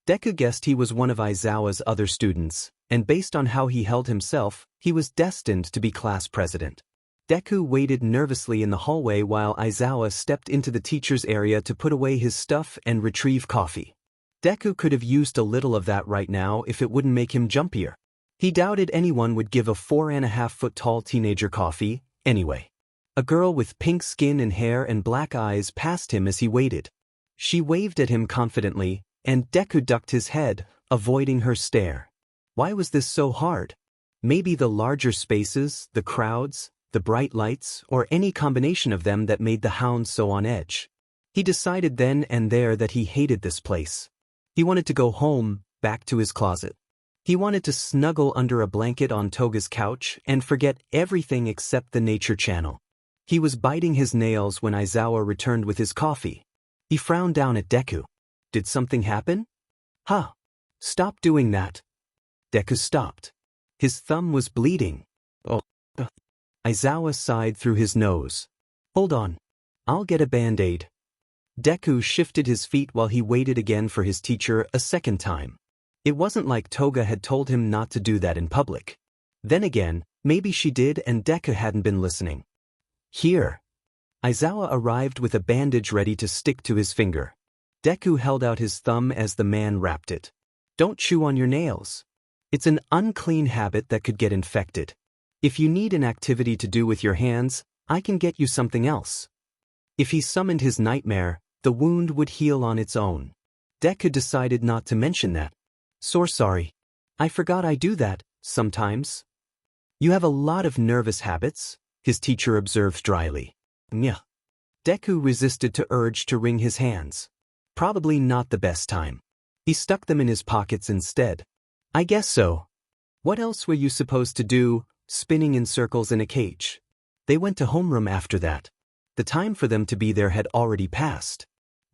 Deku guessed he was one of Aizawa's other students, and based on how he held himself, he was destined to be class president. Deku waited nervously in the hallway while Aizawa stepped into the teacher's area to put away his stuff and retrieve coffee. Deku could have used a little of that right now if it wouldn't make him jumpier. He doubted anyone would give a 4.5-foot-tall teenager coffee, anyway. A girl with pink skin and hair and black eyes passed him as he waited. She waved at him confidently, and Deku ducked his head, avoiding her stare. Why was this so hard? Maybe the larger spaces, the crowds, the bright lights, or any combination of them that made the hound so on edge. He decided then and there that he hated this place. He wanted to go home, back to his closet. He wanted to snuggle under a blanket on Toga's couch and forget everything except the nature channel. He was biting his nails when Aizawa returned with his coffee. He frowned down at Deku. Did something happen? Huh. Stop doing that. Deku stopped. His thumb was bleeding. Oh. Aizawa sighed through his nose. Hold on. I'll get a band-aid. Deku shifted his feet while he waited again for his teacher a second time. It wasn't like Toga had told him not to do that in public. Then again, maybe she did and Deku hadn't been listening. Here. Aizawa arrived with a bandage ready to stick to his finger. Deku held out his thumb as the man wrapped it. Don't chew on your nails. It's an unclean habit that could get infected. If you need an activity to do with your hands, I can get you something else. If he summoned his nightmare, the wound would heal on its own. Deku decided not to mention that. Sorry. I forgot I do that, sometimes. You have a lot of nervous habits, his teacher observed dryly. Yeah. Deku resisted the urge to wring his hands. Probably not the best time. He stuck them in his pockets instead. I guess so. What else were you supposed to do, spinning in circles in a cage? They went to homeroom after that. The time for them to be there had already passed.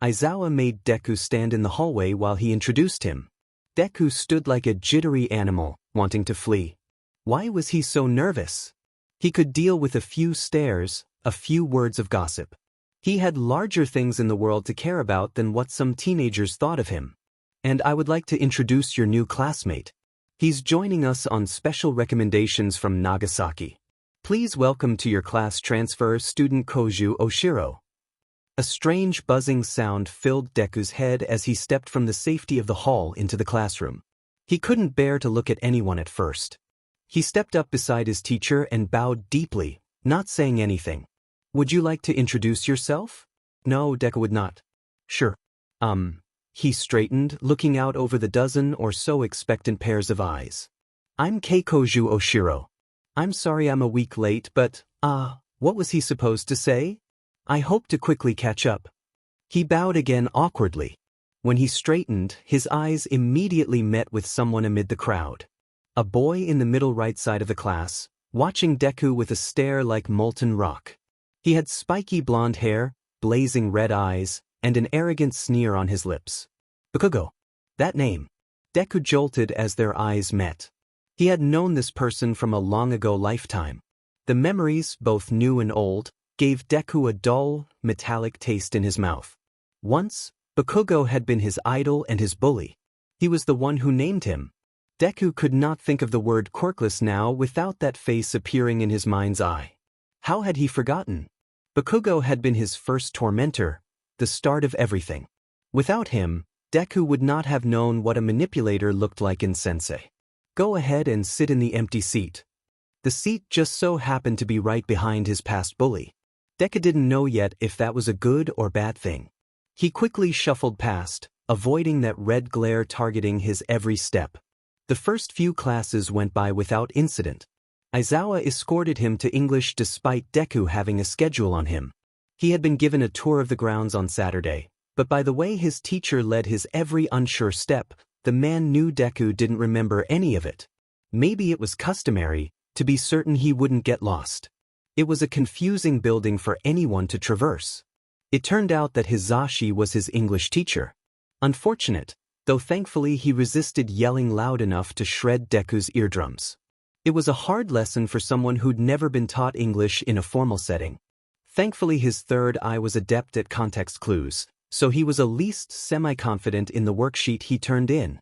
Aizawa made Deku stand in the hallway while he introduced him. Deku stood like a jittery animal, wanting to flee. Why was he so nervous? He could deal with a few stares, a few words of gossip. He had larger things in the world to care about than what some teenagers thought of him. And I would like to introduce your new classmate. He's joining us on special recommendations from Nagasaki. Please welcome to your class transfer student Koju Oshiro. A strange buzzing sound filled Deku's head as he stepped from the safety of the hall into the classroom. He couldn't bear to look at anyone at first. He stepped up beside his teacher and bowed deeply, not saying anything. Would you like to introduce yourself? No, Deku would not. Sure. He straightened, looking out over the dozen or so expectant pairs of eyes. I'm Keikoju Oshiro. I'm sorry I'm a week late, but, what was he supposed to say? I hope to quickly catch up. He bowed again awkwardly. When he straightened, his eyes immediately met with someone amid the crowd. A boy in the middle right side of the class, watching Deku with a stare like molten rock. He had spiky blonde hair, blazing red eyes, and an arrogant sneer on his lips. Bakugo. That name. Deku jolted as their eyes met. He had known this person from a long-ago lifetime. The memories, both new and old, gave Deku a dull, metallic taste in his mouth. Once, Bakugo had been his idol and his bully. He was the one who named him. Deku could not think of the word quirkless now without that face appearing in his mind's eye. How had he forgotten? Bakugo had been his first tormentor, the start of everything. Without him, Deku would not have known what a manipulator looked like in Sensei. Go ahead and sit in the empty seat. The seat just so happened to be right behind his past bully. Deku didn't know yet if that was a good or bad thing. He quickly shuffled past, avoiding that red glare targeting his every step. The first few classes went by without incident. Aizawa escorted him to English despite Deku having a schedule on him. He had been given a tour of the grounds on Saturday, but by the way his teacher led his every unsure step, the man knew Deku didn't remember any of it. Maybe it was customary, to be certain he wouldn't get lost. It was a confusing building for anyone to traverse. It turned out that Hizashi was his English teacher. Unfortunate, though thankfully he resisted yelling loud enough to shred Deku's eardrums. It was a hard lesson for someone who'd never been taught English in a formal setting. Thankfully his third eye was adept at context clues, so he was at least semi-confident in the worksheet he turned in.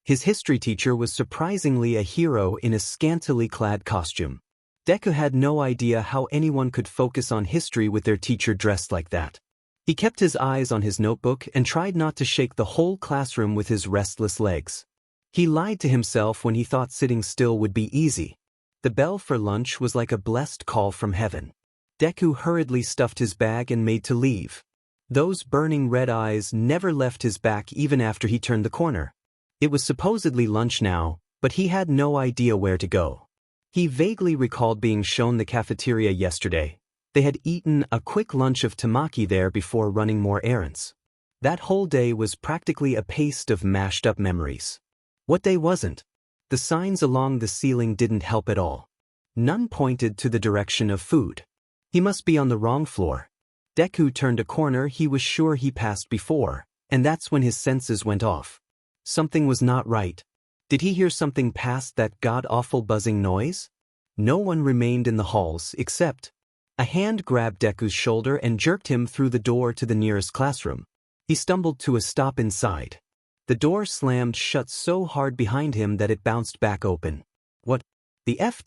His history teacher was surprisingly a hero in a scantily clad costume. Deku had no idea how anyone could focus on history with their teacher dressed like that. He kept his eyes on his notebook and tried not to shake the whole classroom with his restless legs. He lied to himself when he thought sitting still would be easy. The bell for lunch was like a blessed call from heaven. Deku hurriedly stuffed his bag and made to leave. Those burning red eyes never left his back even after he turned the corner. It was supposedly lunch now, but he had no idea where to go. He vaguely recalled being shown the cafeteria yesterday. They had eaten a quick lunch of tamaki there before running more errands. That whole day was practically a paste of mashed-up memories. What day wasn't? The signs along the ceiling didn't help at all. None pointed to the direction of food. He must be on the wrong floor. Deku turned a corner he was sure he passed before, and that's when his senses went off. Something was not right. Did he hear something past that god-awful buzzing noise? No one remained in the halls except a hand grabbed Deku's shoulder and jerked him through the door to the nearest classroom. He stumbled to a stop inside. The door slammed shut so hard behind him that it bounced back open. What? The F-.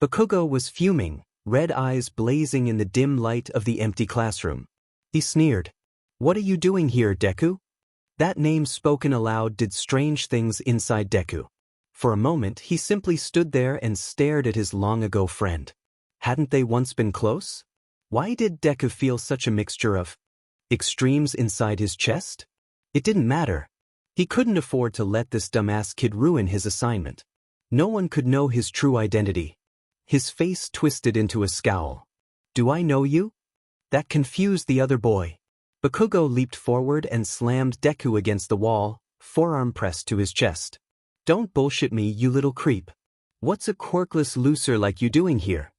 Bakugo was fuming, red eyes blazing in the dim light of the empty classroom. He sneered. What are you doing here, Deku? That name spoken aloud did strange things inside Deku. For a moment he simply stood there and stared at his long-ago friend. Hadn't they once been close? Why did Deku feel such a mixture of extremes inside his chest? It didn't matter. He couldn't afford to let this dumbass kid ruin his assignment. No one could know his true identity. His face twisted into a scowl. Do I know you? That confused the other boy. Bakugo leaped forward and slammed Deku against the wall, forearm pressed to his chest. Don't bullshit me, you little creep. What's a quirkless loser like you doing here?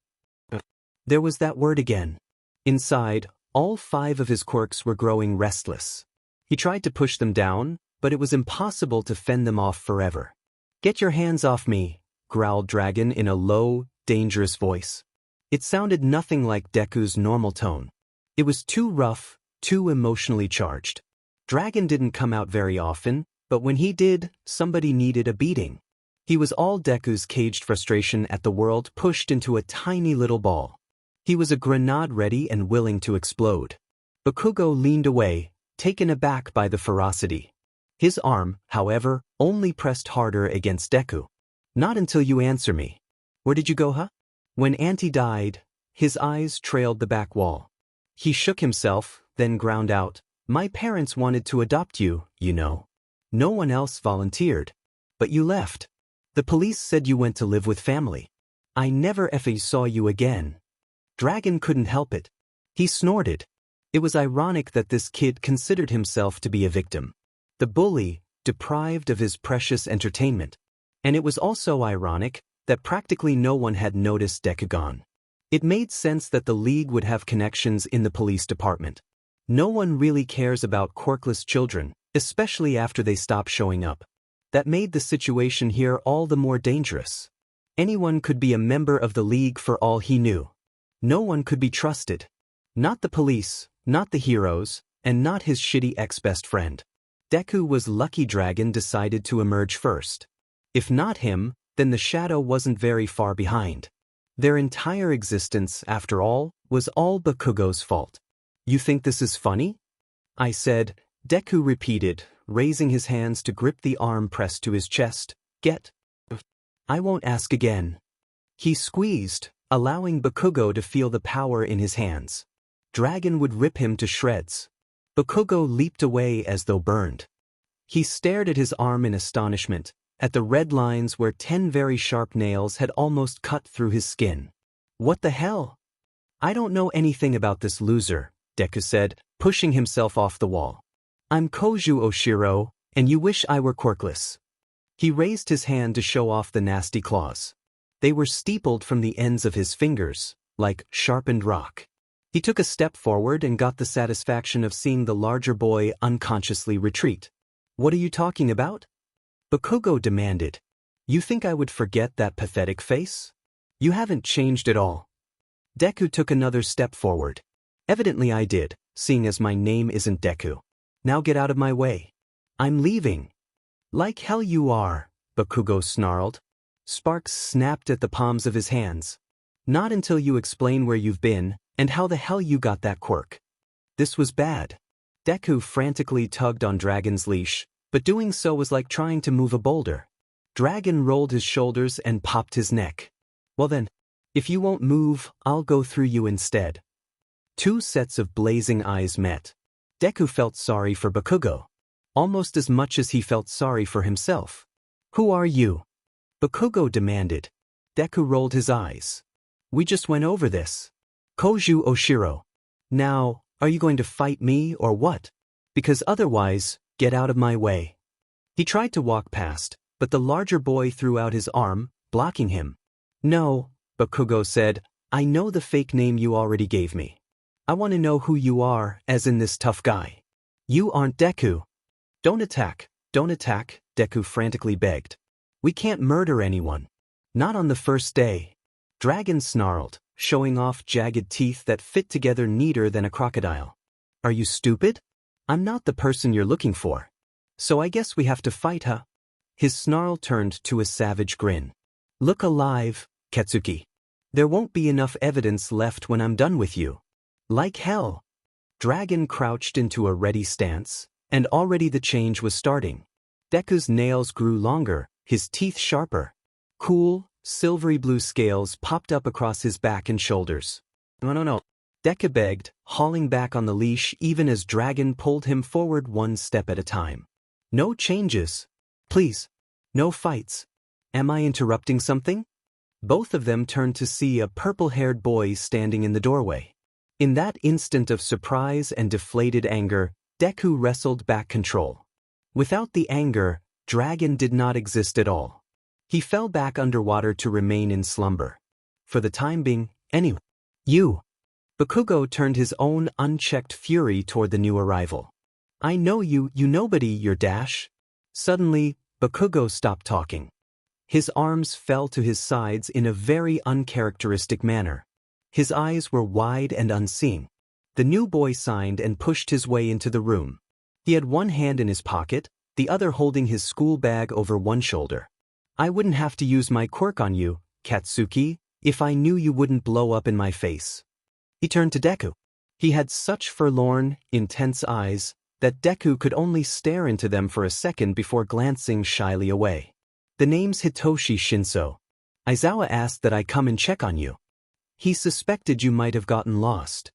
There was that word again. Inside, all 5 of his quirks were growing restless. He tried to push them down, but it was impossible to fend them off forever. Get your hands off me, growled Dragon in a low, dangerous voice. It sounded nothing like Deku's normal tone. It was too rough, too emotionally charged. Dragon didn't come out very often, but when he did, somebody needed a beating. He was all Deku's caged frustration at the world pushed into a tiny little ball. He was a grenade ready and willing to explode. Bakugo leaned away, taken aback by the ferocity. His arm, however, only pressed harder against Deku. Not until you answer me. Where did you go, huh? When Auntie died, his eyes trailed the back wall. He shook himself, then ground out, my parents wanted to adopt you, you know. No one else volunteered. But you left. The police said you went to live with family. I never saw you again. Dragon couldn't help it. He snorted. It was ironic that this kid considered himself to be a victim. The bully, deprived of his precious entertainment. And it was also ironic, that practically no one had noticed Deku gone. It made sense that the League would have connections in the police department. No one really cares about quirkless children, especially after they stop showing up. That made the situation here all the more dangerous. Anyone could be a member of the League for all he knew. No one could be trusted. Not the police, not the heroes, and not his shitty ex-best friend. Deku was lucky Dragon decided to emerge first. If not him, then the shadow wasn't very far behind. Their entire existence, after all, was all Bakugo's fault. You think this is funny? I said. Deku repeated, raising his hands to grip the arm pressed to his chest. Get. I won't ask again. He squeezed, allowing Bakugo to feel the power in his hands. Dragon would rip him to shreds. Bakugo leaped away as though burned. He stared at his arm in astonishment, at the red lines where 10 very sharp nails had almost cut through his skin. What the hell? I don't know anything about this loser, Deku said, pushing himself off the wall. I'm Koju Oshiro, and you wish I were quirkless. He raised his hand to show off the nasty claws. They were steepled from the ends of his fingers, like sharpened rock. He took a step forward and got the satisfaction of seeing the larger boy unconsciously retreat. What are you talking about? Bakugo demanded. You think I would forget that pathetic face? You haven't changed at all. Deku took another step forward. Evidently I did, seeing as my name isn't Deku. Now get out of my way. I'm leaving. Like hell you are, Bakugo snarled. Sparks snapped at the palms of his hands. Not until you explain where you've been, and how the hell you got that quirk. This was bad. Deku frantically tugged on Dragon's leash, but doing so was like trying to move a boulder. Dragon rolled his shoulders and popped his neck. Well then, if you won't move, I'll go through you instead. Two sets of blazing eyes met. Deku felt sorry for Bakugo, almost as much as he felt sorry for himself. Who are you? Bakugo demanded. Deku rolled his eyes. We just went over this. Koju Oshiro. Now, are you going to fight me or what? Because otherwise, get out of my way. He tried to walk past, but the larger boy threw out his arm, blocking him. No, Bakugo said, I know the fake name you already gave me. I want to know who you are, as in this tough guy. You aren't Deku. Don't attack, Deku frantically begged. We can't murder anyone. Not on the first day. Dragon snarled, showing off jagged teeth that fit together neater than a crocodile. Are you stupid? I'm not the person you're looking for. So I guess we have to fight, huh? His snarl turned to a savage grin. Look alive, Katsuki. There won't be enough evidence left when I'm done with you. Like hell. Dragon crouched into a ready stance, and already the change was starting. Deku's nails grew longer, his teeth sharper. Cool, silvery blue scales popped up across his back and shoulders. No. Deku begged, hauling back on the leash even as Dragon pulled him forward one step at a time. No changes. Please. No fights. Am I interrupting something? Both of them turned to see a purple-haired boy standing in the doorway. In that instant of surprise and deflated anger, Deku wrestled back control. Without the anger, Dragon did not exist at all. He fell back underwater to remain in slumber. For the time being, anyway. You. Bakugo turned his own unchecked fury toward the new arrival. I know you nobody, your dash. Suddenly, Bakugo stopped talking. His arms fell to his sides in a very uncharacteristic manner. His eyes were wide and unseeing. The new boy signed and pushed his way into the room. He had one hand in his pocket, the other holding his school bag over one shoulder. I wouldn't have to use my quirk on you, Katsuki, if I knew you wouldn't blow up in my face. He turned to Deku. He had such forlorn, intense eyes that Deku could only stare into them for a second before glancing shyly away. The name's Hitoshi Shinso. Aizawa asked that I come and check on you. He suspected you might have gotten lost.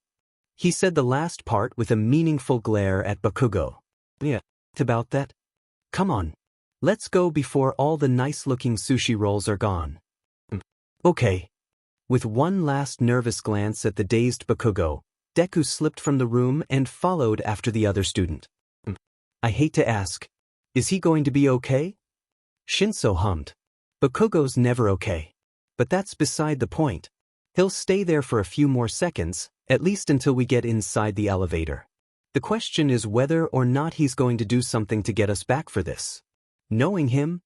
He said the last part with a meaningful glare at Bakugo. Yeah, about that? Come on. Let's go before all the nice-looking sushi rolls are gone. Okay. With one last nervous glance at the dazed Bakugo, Deku slipped from the room and followed after the other student. I hate to ask. Is he going to be okay? Shinso hummed. Bakugo's never okay. But that's beside the point. He'll stay there for a few more seconds, at least until we get inside the elevator. The question is whether or not he's going to do something to get us back for this. Knowing him,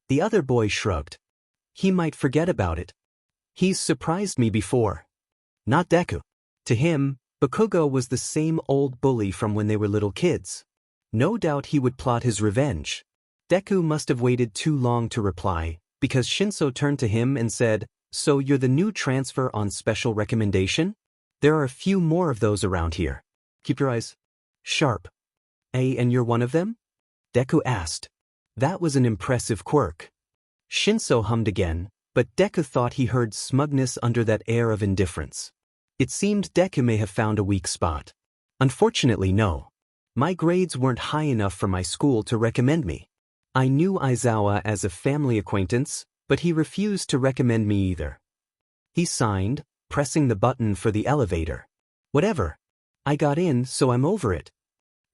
the other boy shrugged. He might forget about it. He's surprised me before. Not Deku. To him, Bakugo was the same old bully from when they were little kids. No doubt he would plot his revenge. Deku must have waited too long to reply, because Shinso turned to him and said, "So you're the new transfer on special recommendation? There are a few more of those around here. Keep your eyes sharp." And you're one of them?" Deku asked. That was an impressive quirk. Shinso hummed again, but Deku thought he heard smugness under that air of indifference. It seemed Deku may have found a weak spot. Unfortunately, no. My grades weren't high enough for my school to recommend me. I knew Aizawa as a family acquaintance, but he refused to recommend me either. He signed, pressing the button for the elevator. Whatever. I got in, so I'm over it.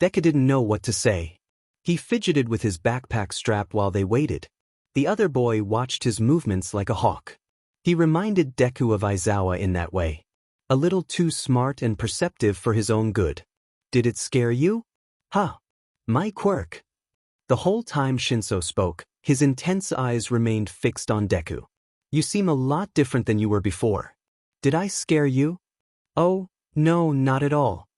Deku didn't know what to say. He fidgeted with his backpack strap while they waited. The other boy watched his movements like a hawk. He reminded Deku of Aizawa in that way. A little too smart and perceptive for his own good. Did it scare you? Huh. My quirk. The whole time Shinso spoke, his intense eyes remained fixed on Deku. You seem a lot different than you were before. Did I scare you? Oh, no, not at all.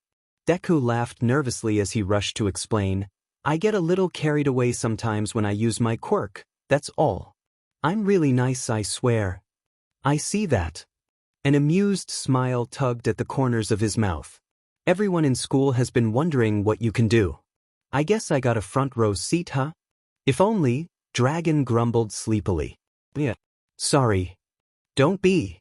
Deku laughed nervously as he rushed to explain. I get a little carried away sometimes when I use my quirk, that's all. I'm really nice, I swear. I see that. An amused smile tugged at the corners of his mouth. Everyone in school has been wondering what you can do. I guess I got a front row seat, huh? If only, Dragon grumbled sleepily. Yeah. Sorry. Don't be.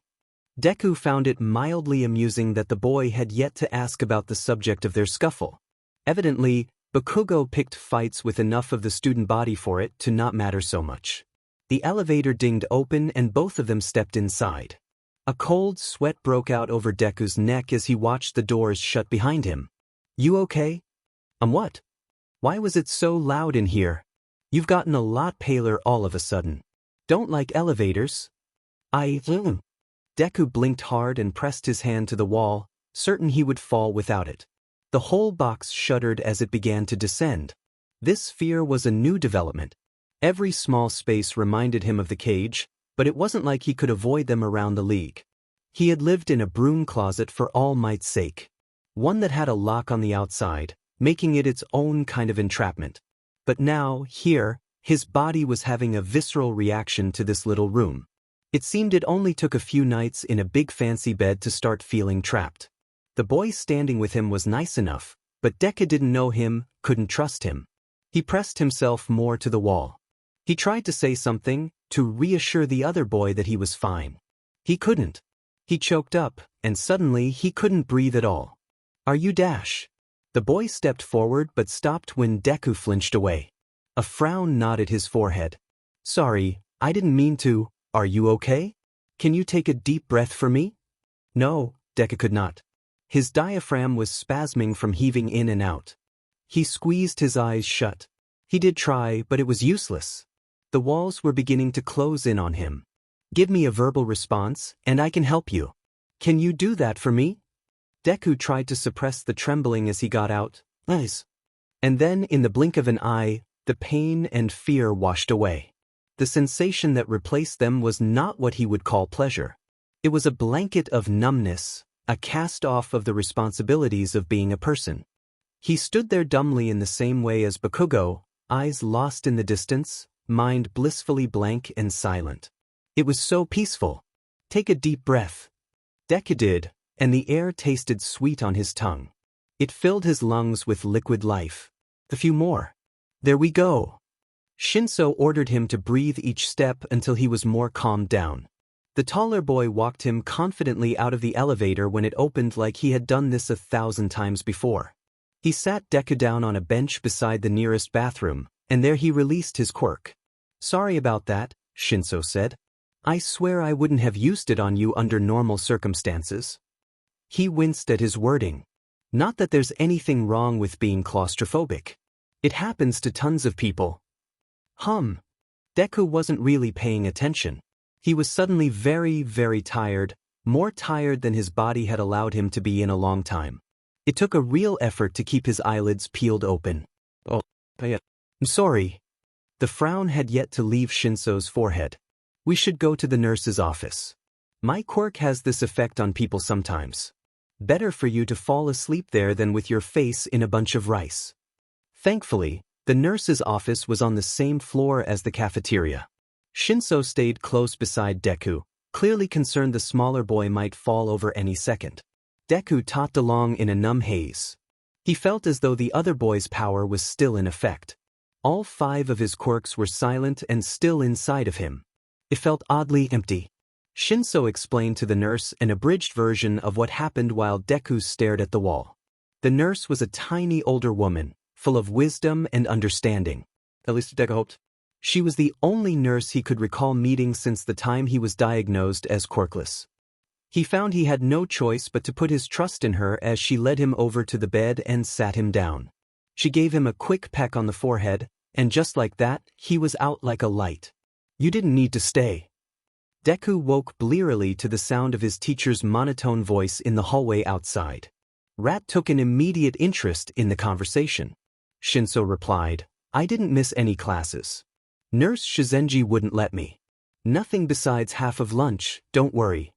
Deku found it mildly amusing that the boy had yet to ask about the subject of their scuffle. Evidently, Bakugo picked fights with enough of the student body for it to not matter so much. The elevator dinged open and both of them stepped inside. A cold sweat broke out over Deku's neck as he watched the doors shut behind him. You okay? What? Why was it so loud in here? You've gotten a lot paler all of a sudden. Don't like elevators? Deku blinked hard and pressed his hand to the wall, certain he would fall without it. The whole box shuddered as it began to descend. This fear was a new development. Every small space reminded him of the cage, but it wasn't like he could avoid them around the league. He had lived in a broom closet for all might's sake. One that had a lock on the outside, making it its own kind of entrapment. But now, here, his body was having a visceral reaction to this little room. It seemed it only took a few nights in a big fancy bed to start feeling trapped. The boy standing with him was nice enough, but Deku didn't know him, couldn't trust him. He pressed himself more to the wall. He tried to say something, to reassure the other boy that he was fine. He couldn't. He choked up, and suddenly he couldn't breathe at all. Are you Dash? The boy stepped forward but stopped when Deku flinched away. A frown knotted his forehead. Sorry, I didn't mean to. Are you okay? Can you take a deep breath for me? No, Deku could not. His diaphragm was spasming from heaving in and out. He squeezed his eyes shut. He did try, but it was useless. The walls were beginning to close in on him. Give me a verbal response, and I can help you. Can you do that for me? Deku tried to suppress the trembling as he got out. Nice. And then, in the blink of an eye, the pain and fear washed away. The sensation that replaced them was not what he would call pleasure. It was a blanket of numbness, a cast-off of the responsibilities of being a person. He stood there dumbly in the same way as Bakugo, eyes lost in the distance, mind blissfully blank and silent. It was so peaceful. Take a deep breath. Deku did, and the air tasted sweet on his tongue. It filled his lungs with liquid life. A few more. There we go. Shinso ordered him to breathe each step until he was more calmed down. The taller boy walked him confidently out of the elevator when it opened like he had done this 1,000 times before. He sat Deku down on a bench beside the nearest bathroom, and there he released his quirk. Sorry about that, Shinso said. I swear I wouldn't have used it on you under normal circumstances. He winced at his wording. Not that there's anything wrong with being claustrophobic. It happens to tons of people. Deku wasn't really paying attention. He was suddenly very, very tired, more tired than his body had allowed him to be in a long time. It took a real effort to keep his eyelids peeled open. Oh, yeah. I'm sorry. The frown had yet to leave Shinso's forehead. We should go to the nurse's office. My quirk has this effect on people sometimes. Better for you to fall asleep there than with your face in a bunch of rice. Thankfully, the nurse's office was on the same floor as the cafeteria. Shinso stayed close beside Deku, clearly concerned the smaller boy might fall over any second. Deku topped along in a numb haze. He felt as though the other boy's power was still in effect. All 5 of his quirks were silent and still inside of him. It felt oddly empty. Shinso explained to the nurse an abridged version of what happened while Deku stared at the wall. The nurse was a tiny older woman, full of wisdom and understanding. At least Deku hoped. She was the only nurse he could recall meeting since the time he was diagnosed as quirkless. He found he had no choice but to put his trust in her as she led him over to the bed and sat him down. She gave him a quick peck on the forehead, and just like that, he was out like a light. You didn't need to stay. Deku woke blearily to the sound of his teacher's monotone voice in the hallway outside. Rat took an immediate interest in the conversation. Shinso replied, I didn't miss any classes. Nurse Shizenji wouldn't let me. Nothing besides half of lunch, don't worry.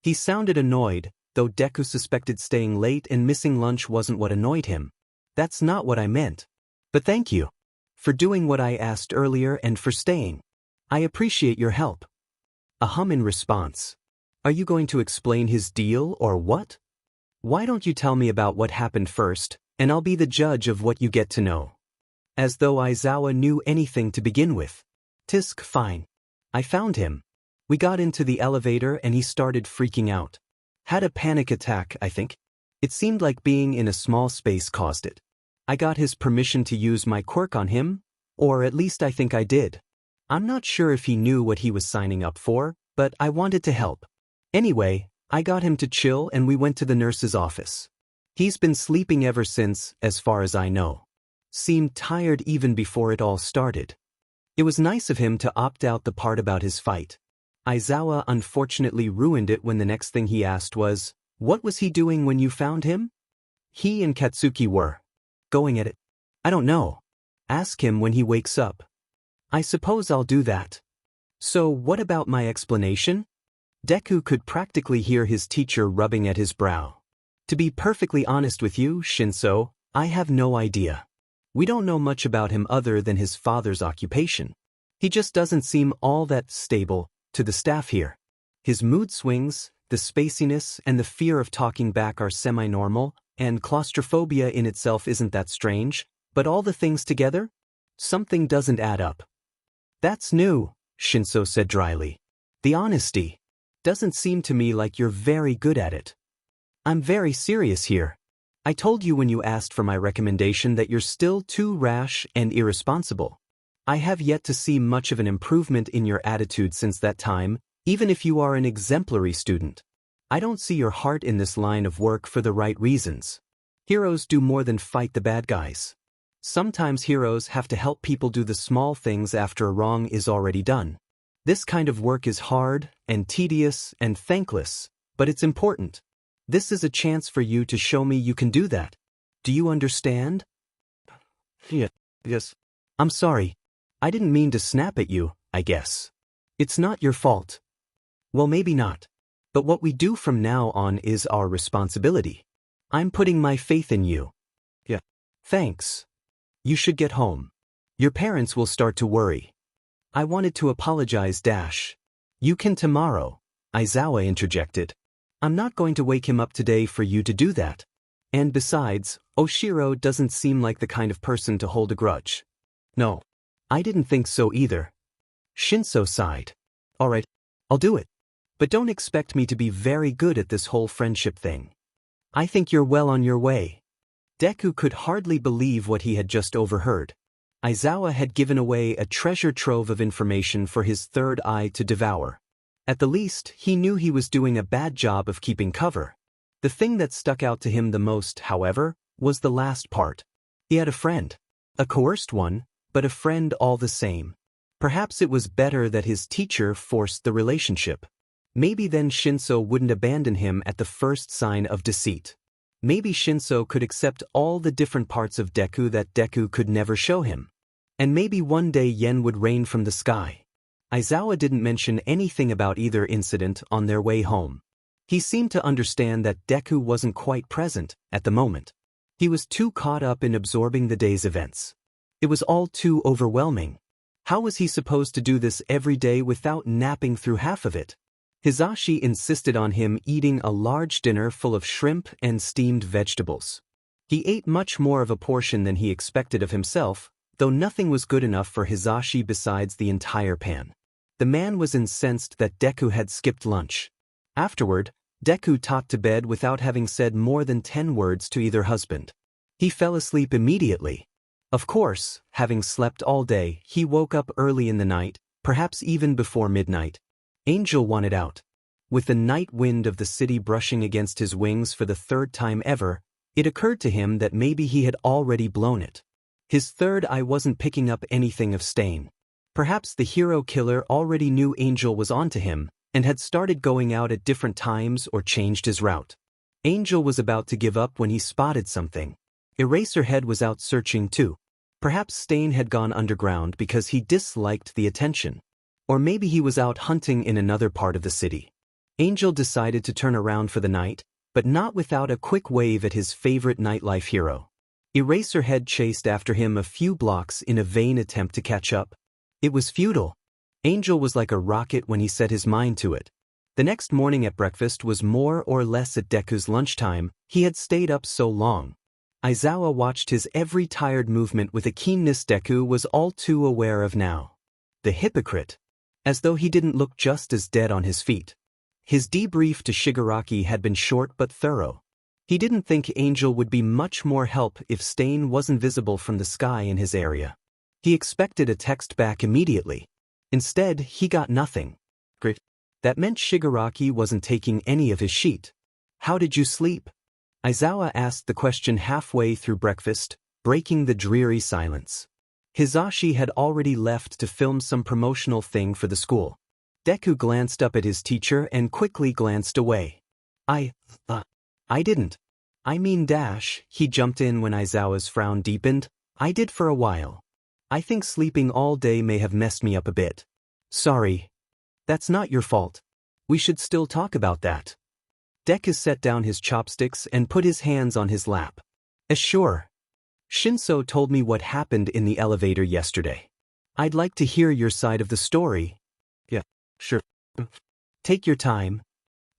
He sounded annoyed, though Deku suspected staying late and missing lunch wasn't what annoyed him. That's not what I meant. But thank you. For doing what I asked earlier and for staying. I appreciate your help. A hum in response. Are you going to explain his deal or what? Why don't you tell me about what happened first, and I'll be the judge of what you get to know. As though Aizawa knew anything to begin with. Tisk, fine. I found him. We got into the elevator and he started freaking out. Had a panic attack, I think. It seemed like being in a small space caused it. I got his permission to use my quirk on him, or at least I think I did. I'm not sure if he knew what he was signing up for, but I wanted to help. Anyway, I got him to chill and we went to the nurse's office. He's been sleeping ever since, as far as I know. Seemed tired even before it all started. It was nice of him to opt out the part about his fight. Aizawa unfortunately ruined it when the next thing he asked was, what was he doing when you found him? He and Katsuki were going at it. I don't know. Ask him when he wakes up. I suppose I'll do that. So what about my explanation? Deku could practically hear his teacher rubbing at his brow. To be perfectly honest with you, Shinso, I have no idea. We don't know much about him other than his father's occupation. He just doesn't seem all that stable to the staff here. His mood swings, the spaciness, and the fear of talking back are semi-normal, and claustrophobia in itself isn't that strange, but all the things together? Something doesn't add up. That's new, Shinso said dryly. The honesty. Doesn't seem to me like you're very good at it. I'm very serious here. I told you when you asked for my recommendation that you're still too rash and irresponsible. I have yet to see much of an improvement in your attitude since that time, even if you are an exemplary student. I don't see your heart in this line of work for the right reasons. Heroes do more than fight the bad guys. Sometimes heroes have to help people do the small things after a wrong is already done. This kind of work is hard and tedious and thankless, but it's important. This is a chance for you to show me you can do that. Do you understand? Yeah, yes. I'm sorry. I didn't mean to snap at you, I guess. It's not your fault. Well, maybe not. But what we do from now on is our responsibility. I'm putting my faith in you. Yeah. Thanks. You should get home. Your parents will start to worry. I wanted to apologize. You can tomorrow, Aizawa interjected. I'm not going to wake him up today for you to do that. And besides, Oshiro doesn't seem like the kind of person to hold a grudge. No. I didn't think so either. Shinso sighed. All right, I'll do it. But don't expect me to be very good at this whole friendship thing. I think you're well on your way. Deku could hardly believe what he had just overheard. Aizawa had given away a treasure trove of information for his third eye to devour. At the least, he knew he was doing a bad job of keeping cover. The thing that stuck out to him the most, however, was the last part. He had a friend. A coerced one, but a friend all the same. Perhaps it was better that his teacher forced the relationship. Maybe then Shinso wouldn't abandon him at the first sign of deceit. Maybe Shinso could accept all the different parts of Deku that Deku could never show him. And maybe one day Yen would rain from the sky. Aizawa didn't mention anything about either incident on their way home. He seemed to understand that Deku wasn't quite present at the moment. He was too caught up in absorbing the day's events. It was all too overwhelming. How was he supposed to do this every day without napping through half of it? Hisashi insisted on him eating a large dinner full of shrimp and steamed vegetables. He ate much more of a portion than he expected of himself, though nothing was good enough for Hisashi besides the entire pan. The man was incensed that Deku had skipped lunch. Afterward, Deku talked to bed without having said more than 10 words to either husband. He fell asleep immediately. Of course, having slept all day, he woke up early in the night, perhaps even before midnight. Angel wanted out. With the night wind of the city brushing against his wings for the third time ever, it occurred to him that maybe he had already blown it. His third eye wasn't picking up anything of Stain. Perhaps the hero killer already knew Angel was onto him, and had started going out at different times or changed his route. Angel was about to give up when he spotted something. Eraserhead was out searching too. Perhaps Stain had gone underground because he disliked the attention. Or maybe he was out hunting in another part of the city. Angel decided to turn around for the night, but not without a quick wave at his favorite nightlife hero. Eraserhead chased after him a few blocks in a vain attempt to catch up. It was futile. Angel was like a rocket when he set his mind to it. The next morning at breakfast was more or less at Deku's lunchtime. He had stayed up so long. Aizawa watched his every tired movement with a keenness Deku was all too aware of now. The hypocrite. As though he didn't look just as dead on his feet. His debrief to Shigaraki had been short but thorough. He didn't think Angel would be much more help if Stain wasn't visible from the sky in his area. He expected a text back immediately. Instead, he got nothing. Great. That meant Shigaraki wasn't taking any of his sheet. How did you sleep? Aizawa asked the question halfway through breakfast, breaking the dreary silence. Hisashi had already left to film some promotional thing for the school. Deku glanced up at his teacher and quickly glanced away. I didn't. I mean dash, he jumped in when Aizawa's frown deepened. I did for a while. I think sleeping all day may have messed me up a bit. Sorry. That's not your fault. We should still talk about that. Deku set down his chopsticks and put his hands on his lap. Sure. Shinso told me what happened in the elevator yesterday. I'd like to hear your side of the story. Yeah, sure. Take your time.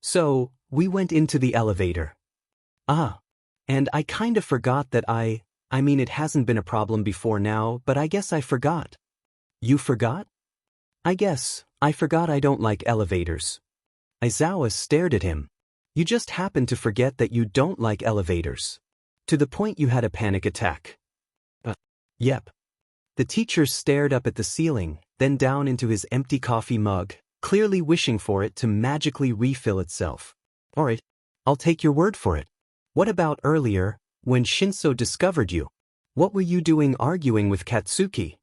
So, we went into the elevator. And I kind of forgot that I mean it hasn't been a problem before now, but I guess I forgot. You forgot? I guess, I forgot I don't like elevators. Aizawa stared at him. You just happened to forget that you don't like elevators. To the point you had a panic attack. Yep. The teacher stared up at the ceiling, then down into his empty coffee mug, clearly wishing for it to magically refill itself. Alright, I'll take your word for it. What about earlier, when Shinso discovered you? What were you doing arguing with Katsuki?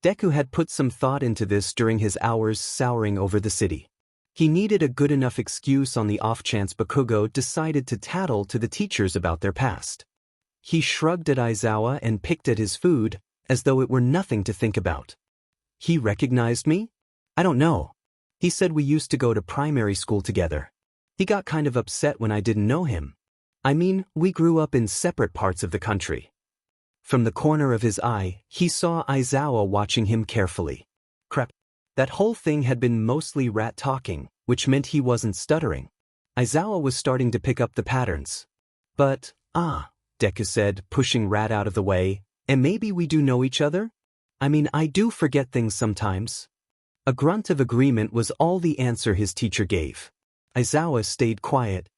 Deku had put some thought into this during his hours souring over the city. He needed a good enough excuse on the off chance Bakugo decided to tattle to the teachers about their past. He shrugged at Aizawa and picked at his food, as though it were nothing to think about. He recognized me? I don't know. He said we used to go to primary school together. He got kind of upset when I didn't know him. I mean, we grew up in separate parts of the country. From the corner of his eye, he saw Aizawa watching him carefully. Crap. That whole thing had been mostly rat talking, which meant he wasn't stuttering. Aizawa was starting to pick up the patterns. But, Deku said, pushing Rat out of the way, and maybe we do know each other? I mean, I do forget things sometimes. A grunt of agreement was all the answer his teacher gave. Aizawa stayed quiet.